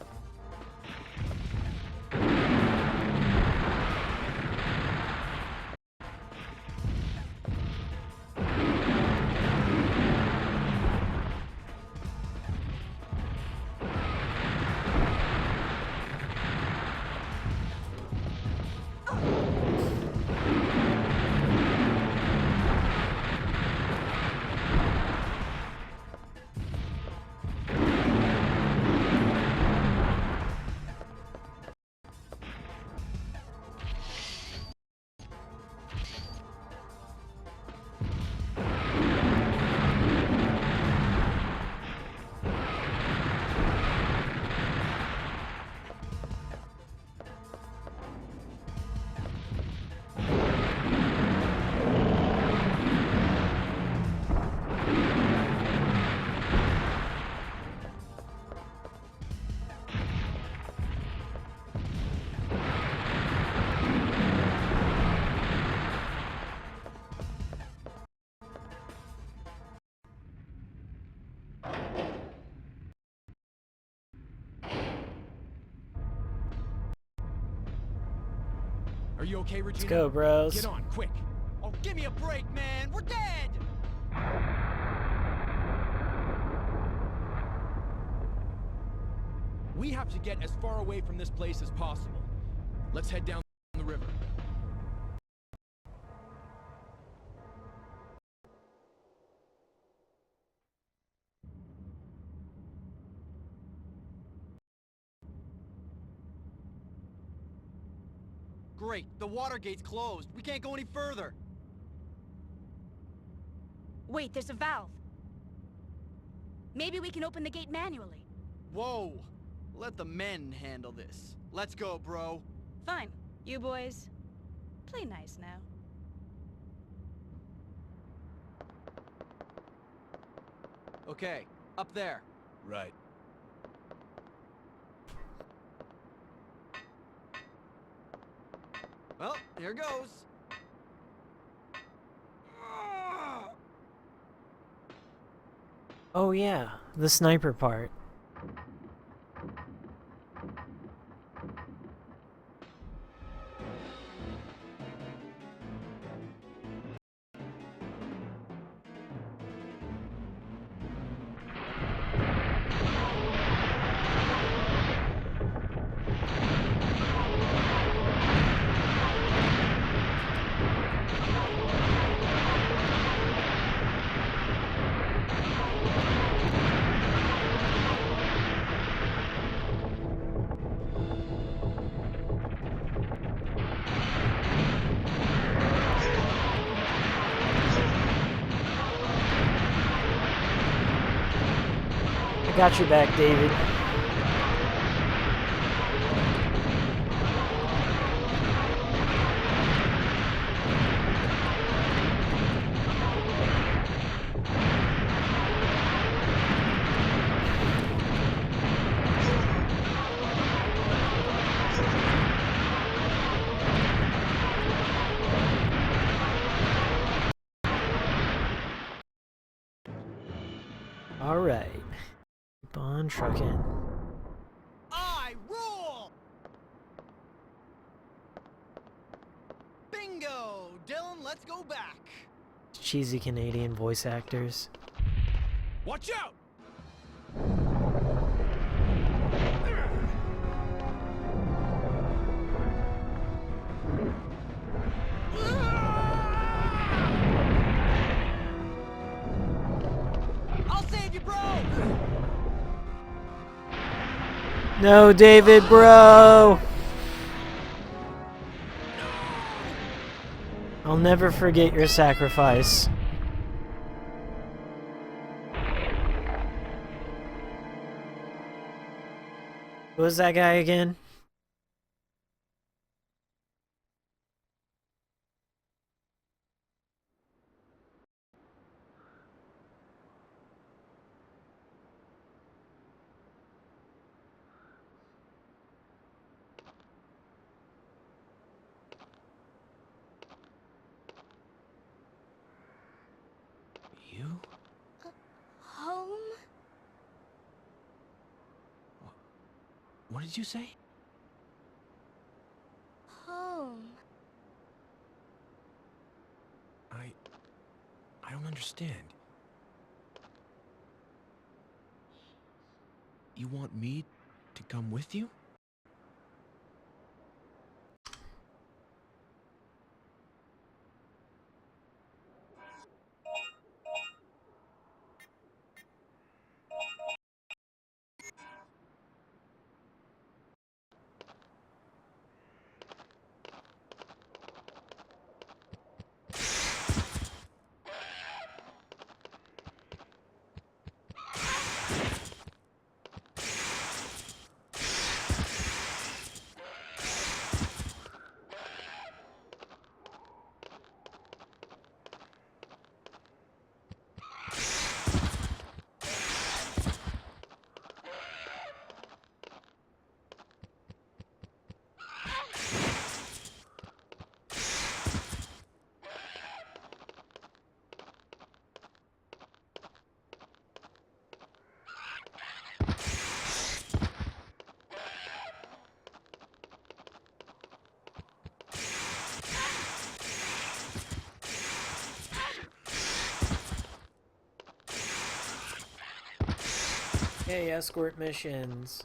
Are you okay, Regina? Let's go, bros. Get on, quick. I'll Give me a break, man! We're dead! We have to get as far away from this place as possible. Let's head down the river. Great, the water gate's closed. We can't go any further. Wait, there's a valve. Maybe we can open the gate manually. Whoa! Let the men handle this. Let's go, bro. Fine. You boys, play nice now. Okay, up there. Right. Well, here goes. Oh yeah, the sniper part. Got your back, David. All right. Keep on trucking. I rule! Bingo! Dylan, let's go back. Cheesy Canadian voice actors. Watch out! I'll save you, bro! No, David, bro! I'll never forget your sacrifice. Who was that guy again? You? Home? What did you say? Home. I don't understand. You want me to come with you? Hey, escort missions.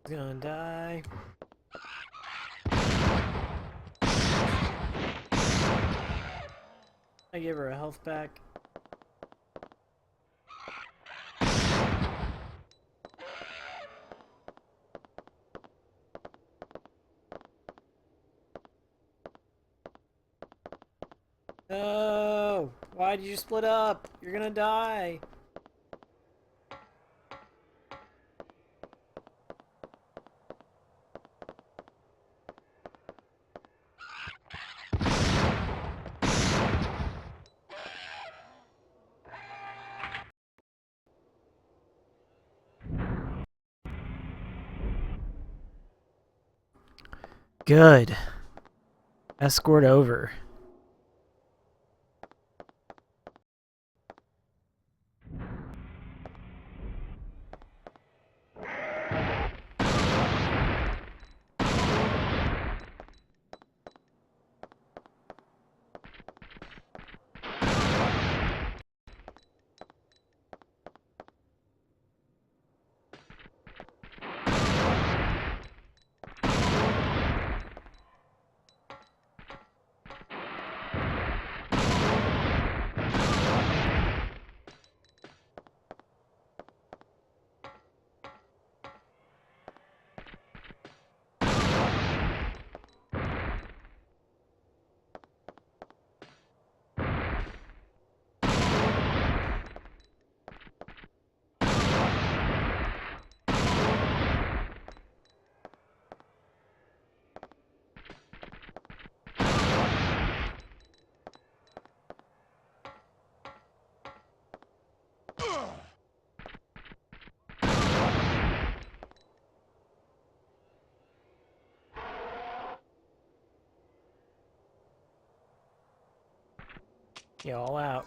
He's gonna die. I give her a health pack. No! Why did you split up? You're gonna die. Good. Escort over. You all out.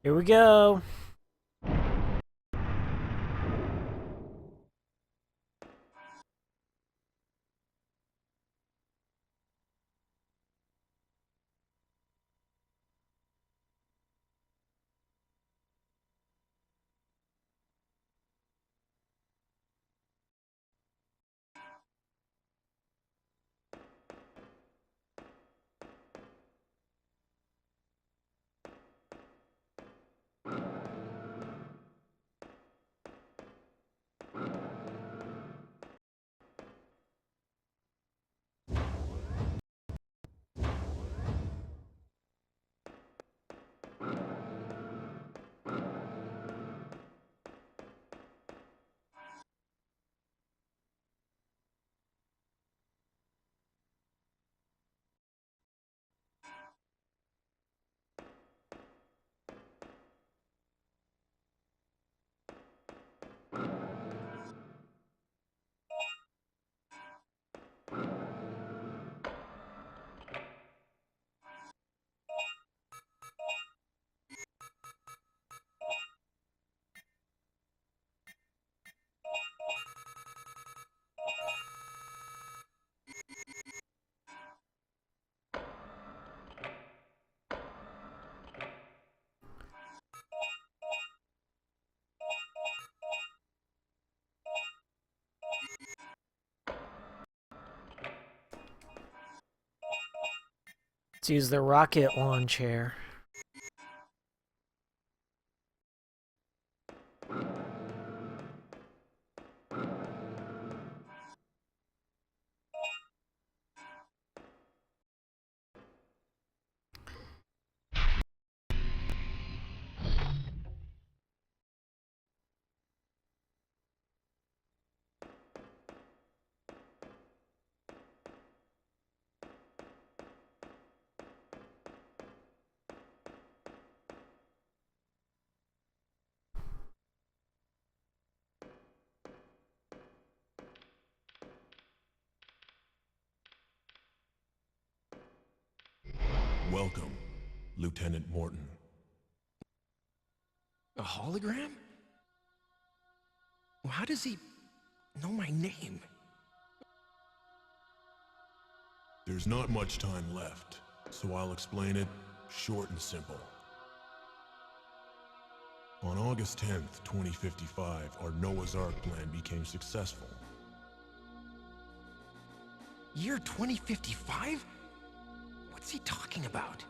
Here we go. Let's use the rocket launcher. Welcome, Lieutenant Morton. A hologram? Well, how does he know my name? There's not much time left, so I'll explain it short and simple. On August 10th, 2055, our Noah's Ark plan became successful. Year 2055? What's he talking about?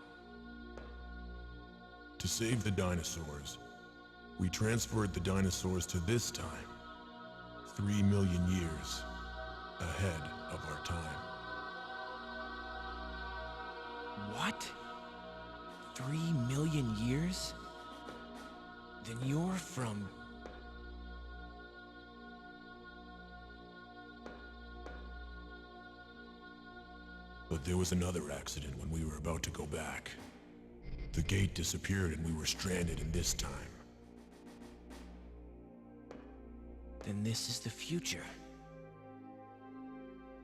To save the dinosaurs, we transferred the dinosaurs to this time, 3 million years ahead of our time. What? 3 million years? Then you're from... But there was another accident when we were about to go back. The gate disappeared and we were stranded in this time. Then this is the future.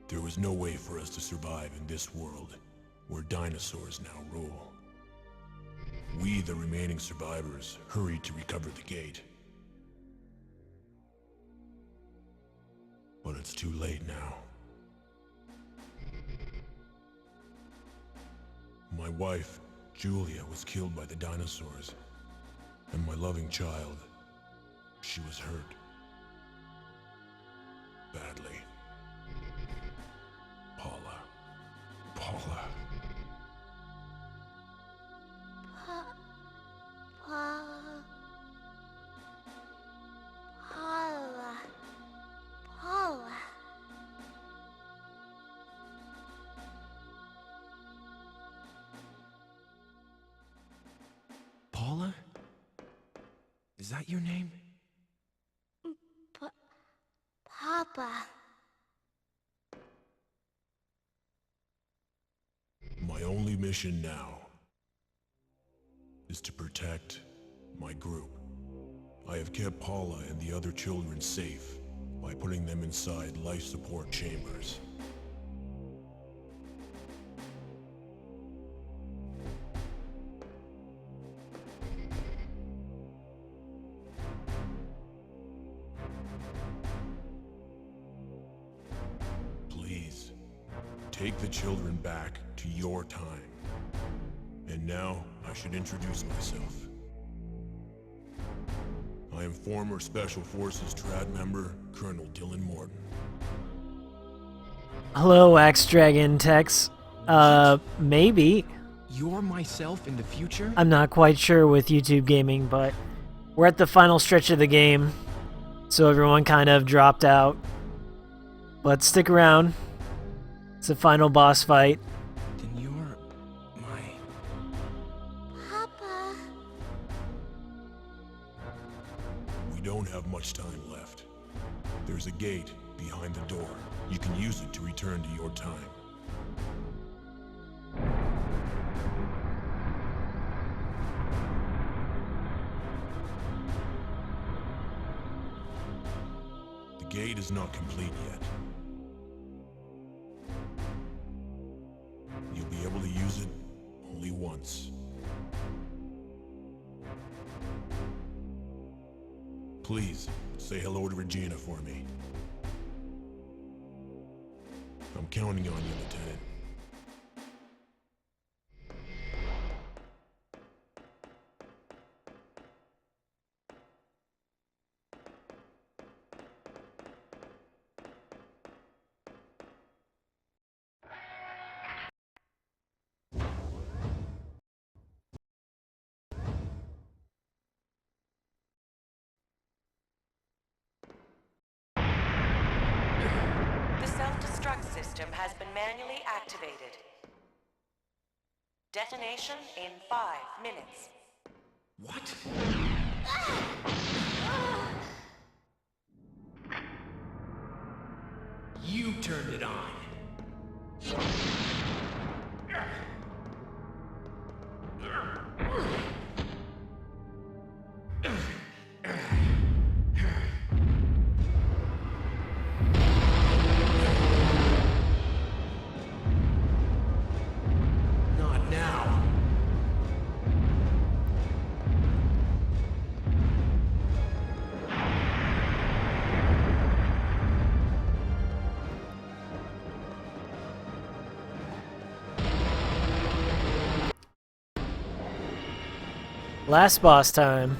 There was no way for us to survive in this world, where dinosaurs now rule. We, the remaining survivors, hurried to recover the gate. But it's too late now. My wife, Julia, was killed by the dinosaurs. And my loving child, she was hurt. Badly. Paula. Paula. Paula. Paula? Is that your name? Papa. My only mission now is to protect my group. I have kept Paula and the other children safe by putting them inside life support chambers. take the children back to your time. And now, I should introduce myself. I am former Special Forces Trad member, Colonel Dylan Morton. Hello, Axe Dragon Tex. Maybe. You're myself in the future? I'm not quite sure with YouTube gaming, but we're at the final stretch of the game, so everyone kind of dropped out. But stick around. It's a final boss fight. Then you're my... Papa. We don't have much time left. There's a gate behind the door. You can use it to return to your time. The gate is not complete yet. You'll be able to use it only once. Please, say hello to Regina for me. I'm counting on you, Lieutenant. The self-destruct system has been manually activated. Detonation in 5 minutes. What? You turned it on. Not now. Last boss time.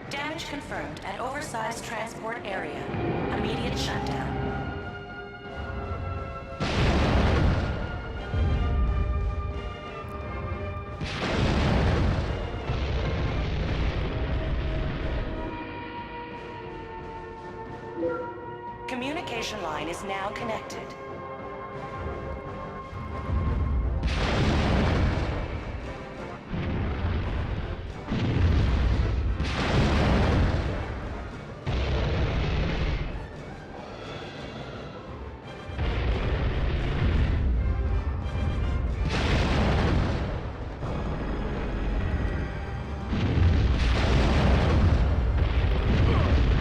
Damage confirmed at oversized transport area. Immediate shutdown. Communication line is now connected.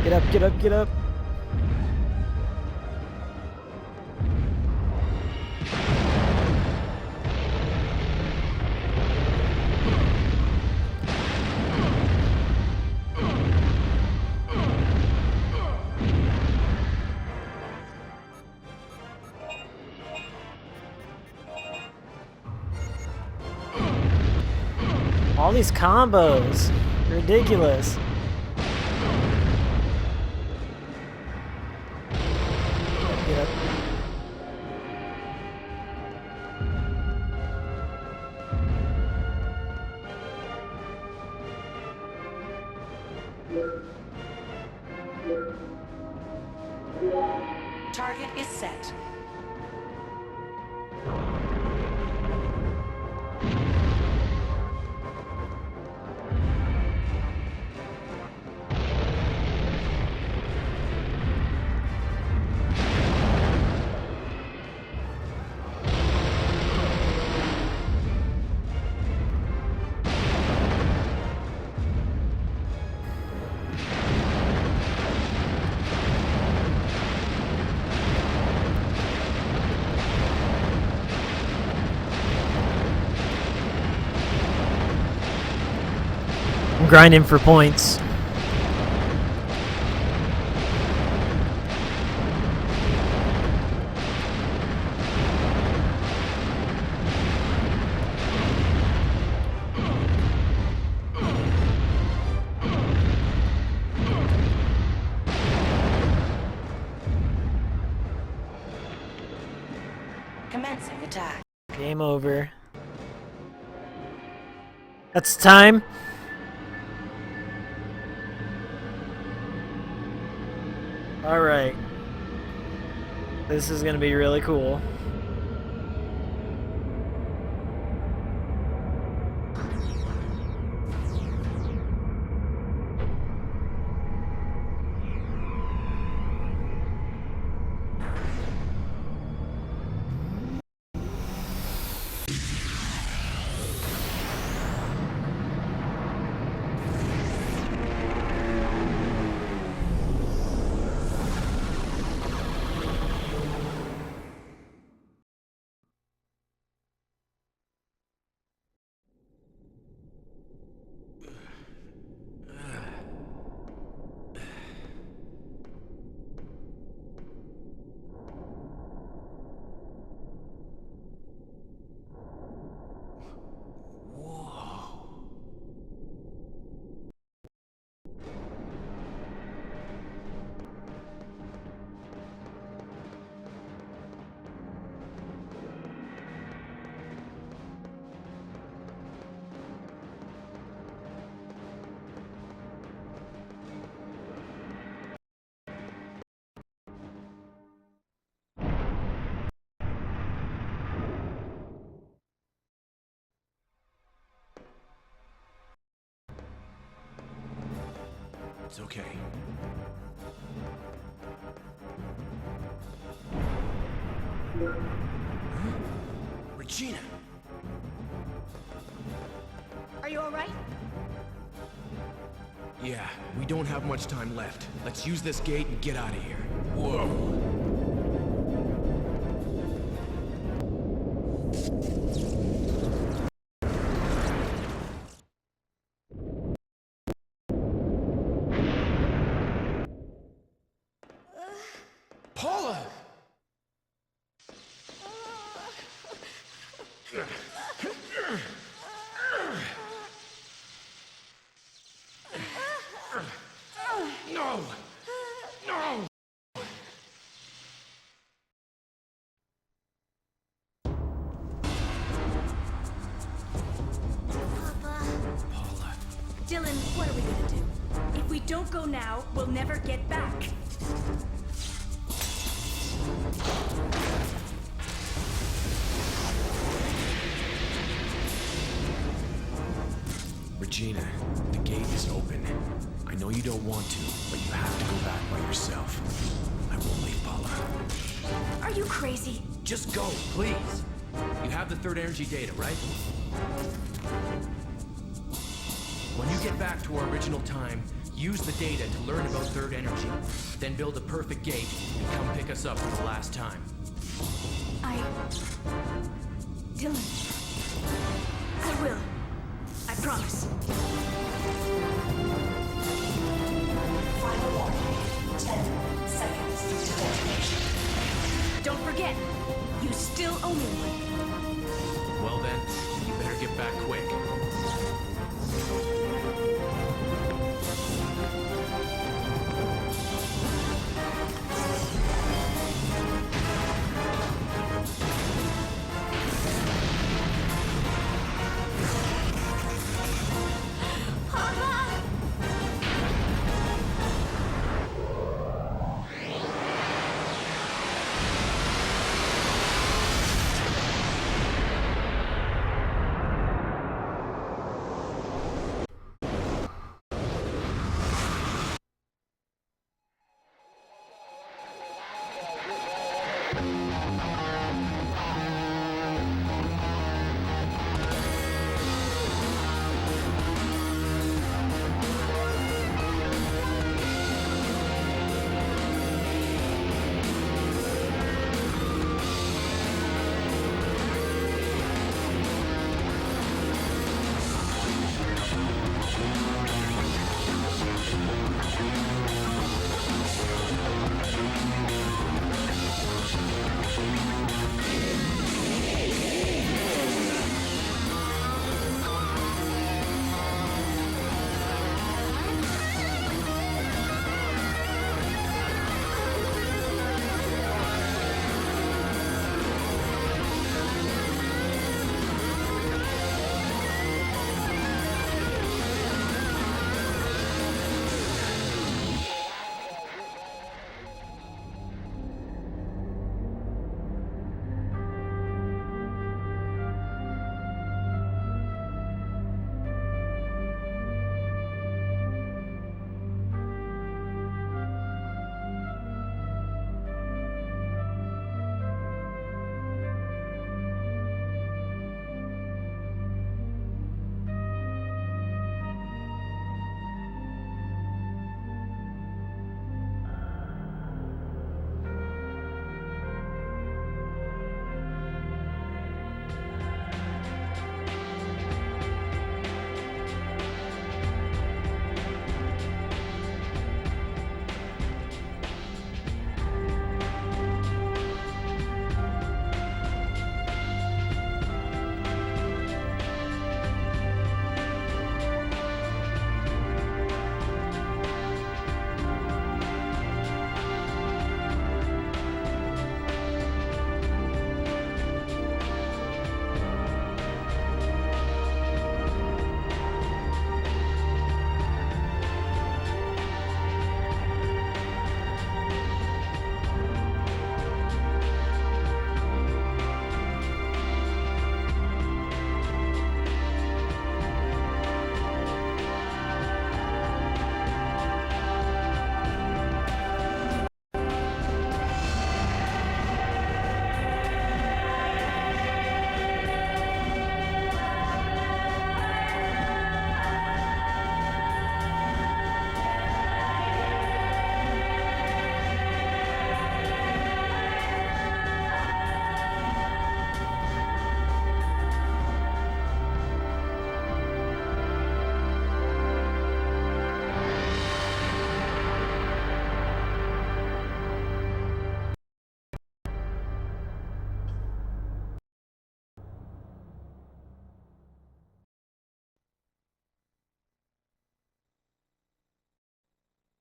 Get up, get up, get up. All these combos. Ridiculous. Get up. Target is set. grinding for points. Commencing attack. Game over. That's time. Alright. This is gonna be really cool. It's okay. Huh? Regina! Are you alright? Yeah, we don't have much time left. Let's use this gate and get out of here. Whoa! Paula! No! No! Papa. Paula. Dylan, what are we gonna do? If we don't go now, we'll never get back. Regina, the gate is open. I know you don't want to, but you have to go back by yourself. I won't leave Paula. Are you crazy? Just go, please. You have the third energy data, right? When you get back to our original time, use the data to learn about third energy. Then build a perfect gate and come pick us up for the last time. Dylan. I will. I promise. Final warning. 10 seconds to detonation. Don't forget, you still owe me one. Well then, you better get back quick.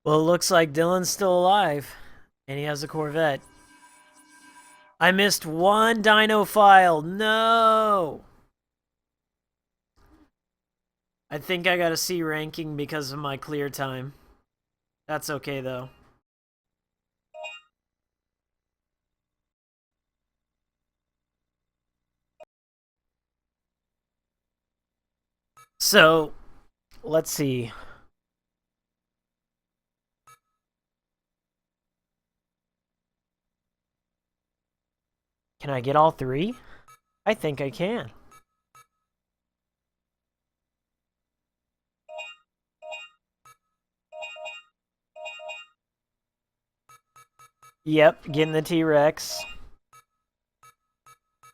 Well, it looks like Dylan's still alive, and he has a Corvette. I missed one dino file. No! I think I got a C ranking because of my clear time. That's okay, though. So, let's see. Can I get all three? I think I can. Yep, getting the T-Rex.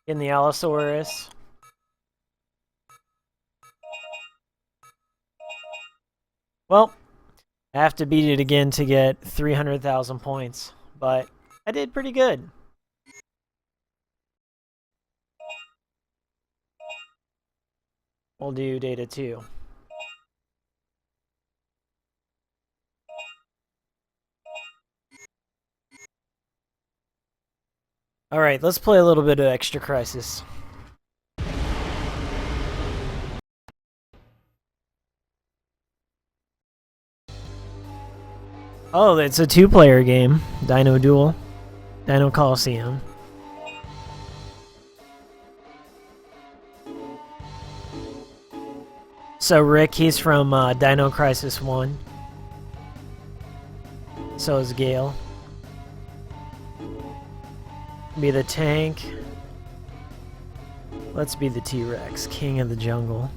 Getting the Allosaurus. Well, I have to beat it again to get 300,000 points, but I did pretty good. We'll do data 2. Alright, let's play a little bit of Extra Crisis. Oh, it's a 2-player game. Dino Duel. Dino Coliseum. So Rick, he's from Dino Crisis 1. So is Gale. Be the tank. Let's be the T-Rex, king of the jungle.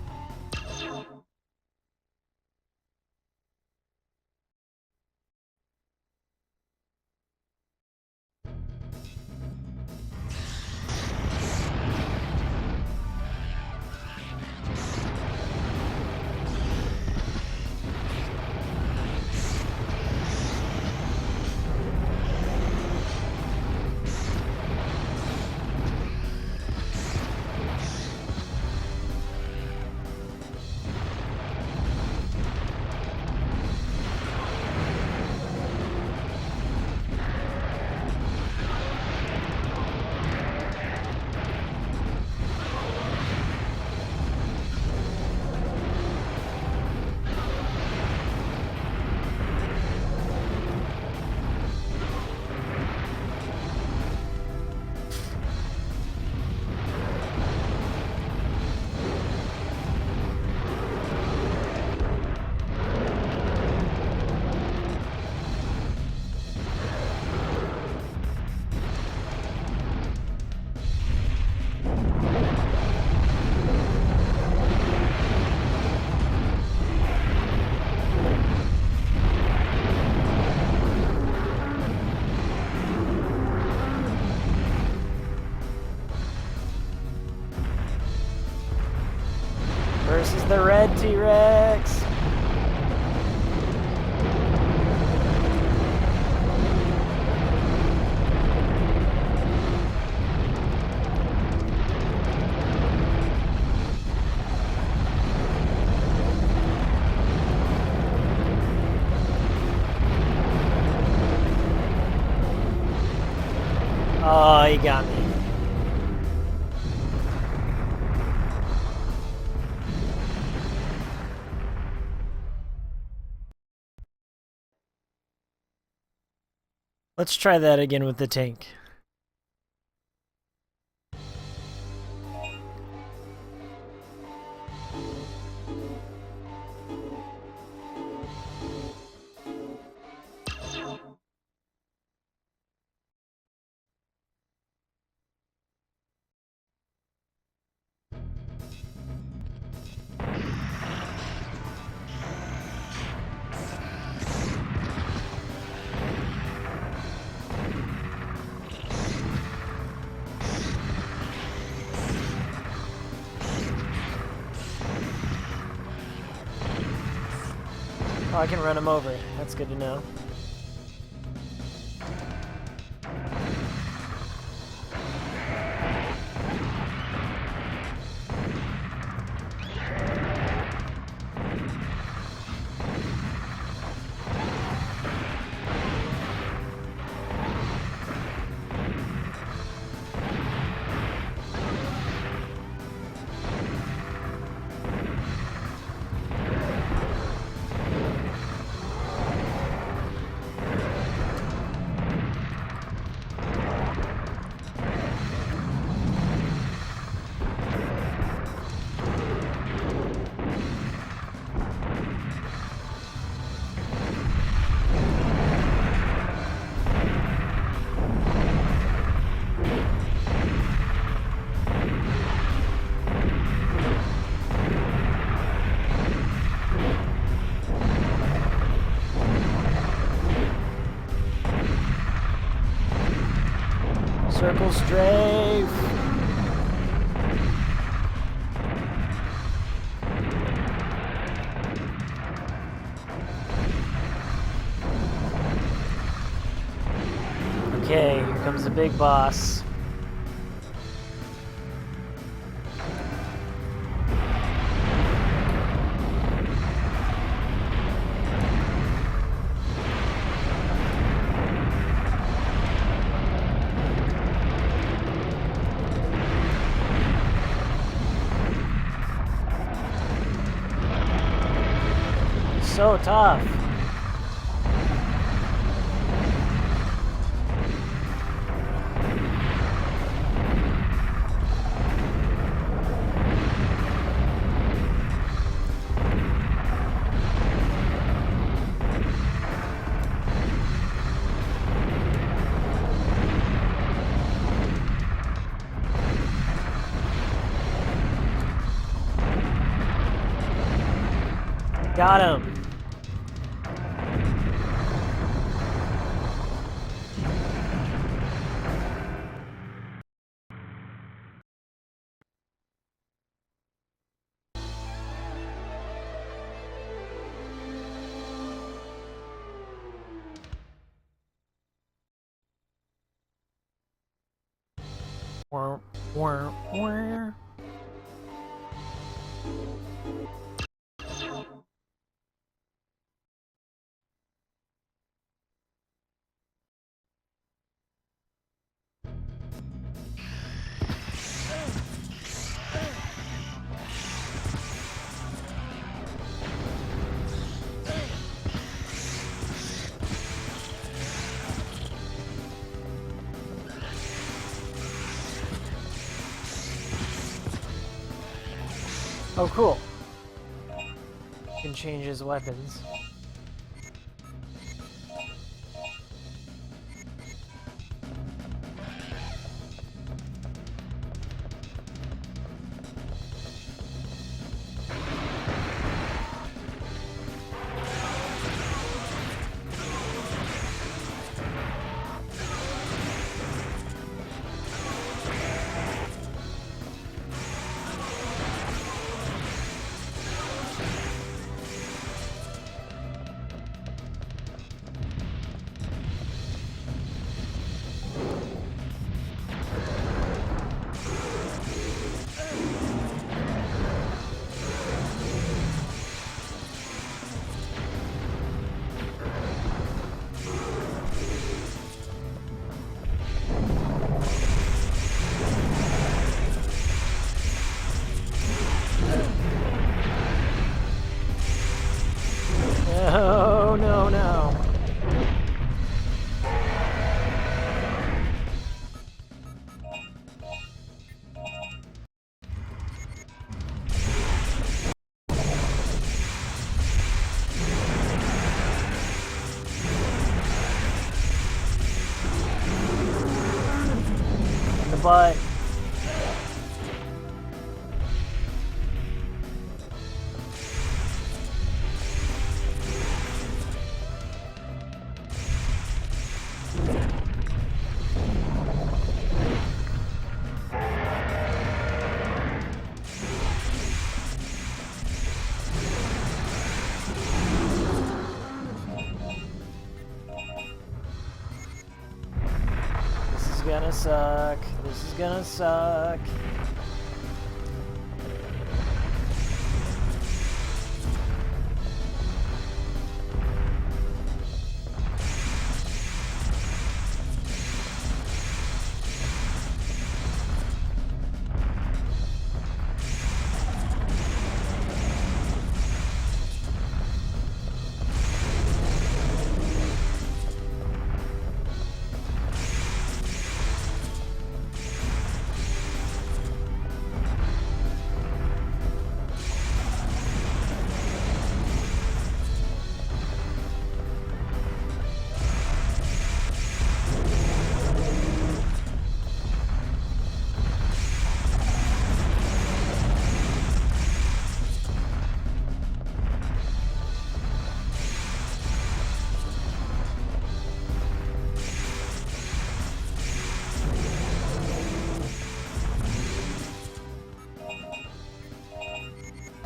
Versus the red T-Rex. Oh, he got me. Let's try that again with the tank. Oh, I can run him over. That's good to know. Circle strafe. Okay, here comes the big boss. So tough. Got him. Wah, wah, wah. Oh, cool. You can change his weapons. Oh, no, no. In the butt. This is gonna suck. This is gonna suck.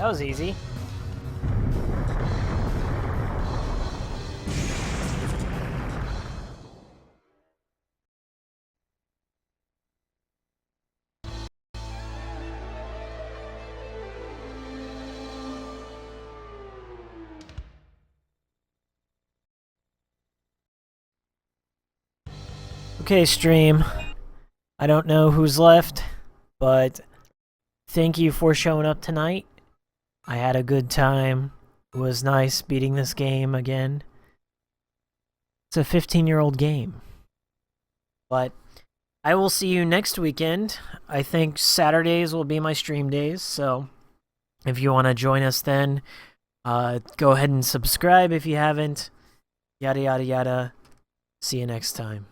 That was easy. Okay, stream. I don't know who's left, but thank you for showing up tonight. I had a good time. It was nice beating this game again. It's a 15-year-old game. But I will see you next weekend. I think Saturdays will be my stream days, so if you want to join us then, go ahead and subscribe if you haven't. Yada, yada, yada. See you next time.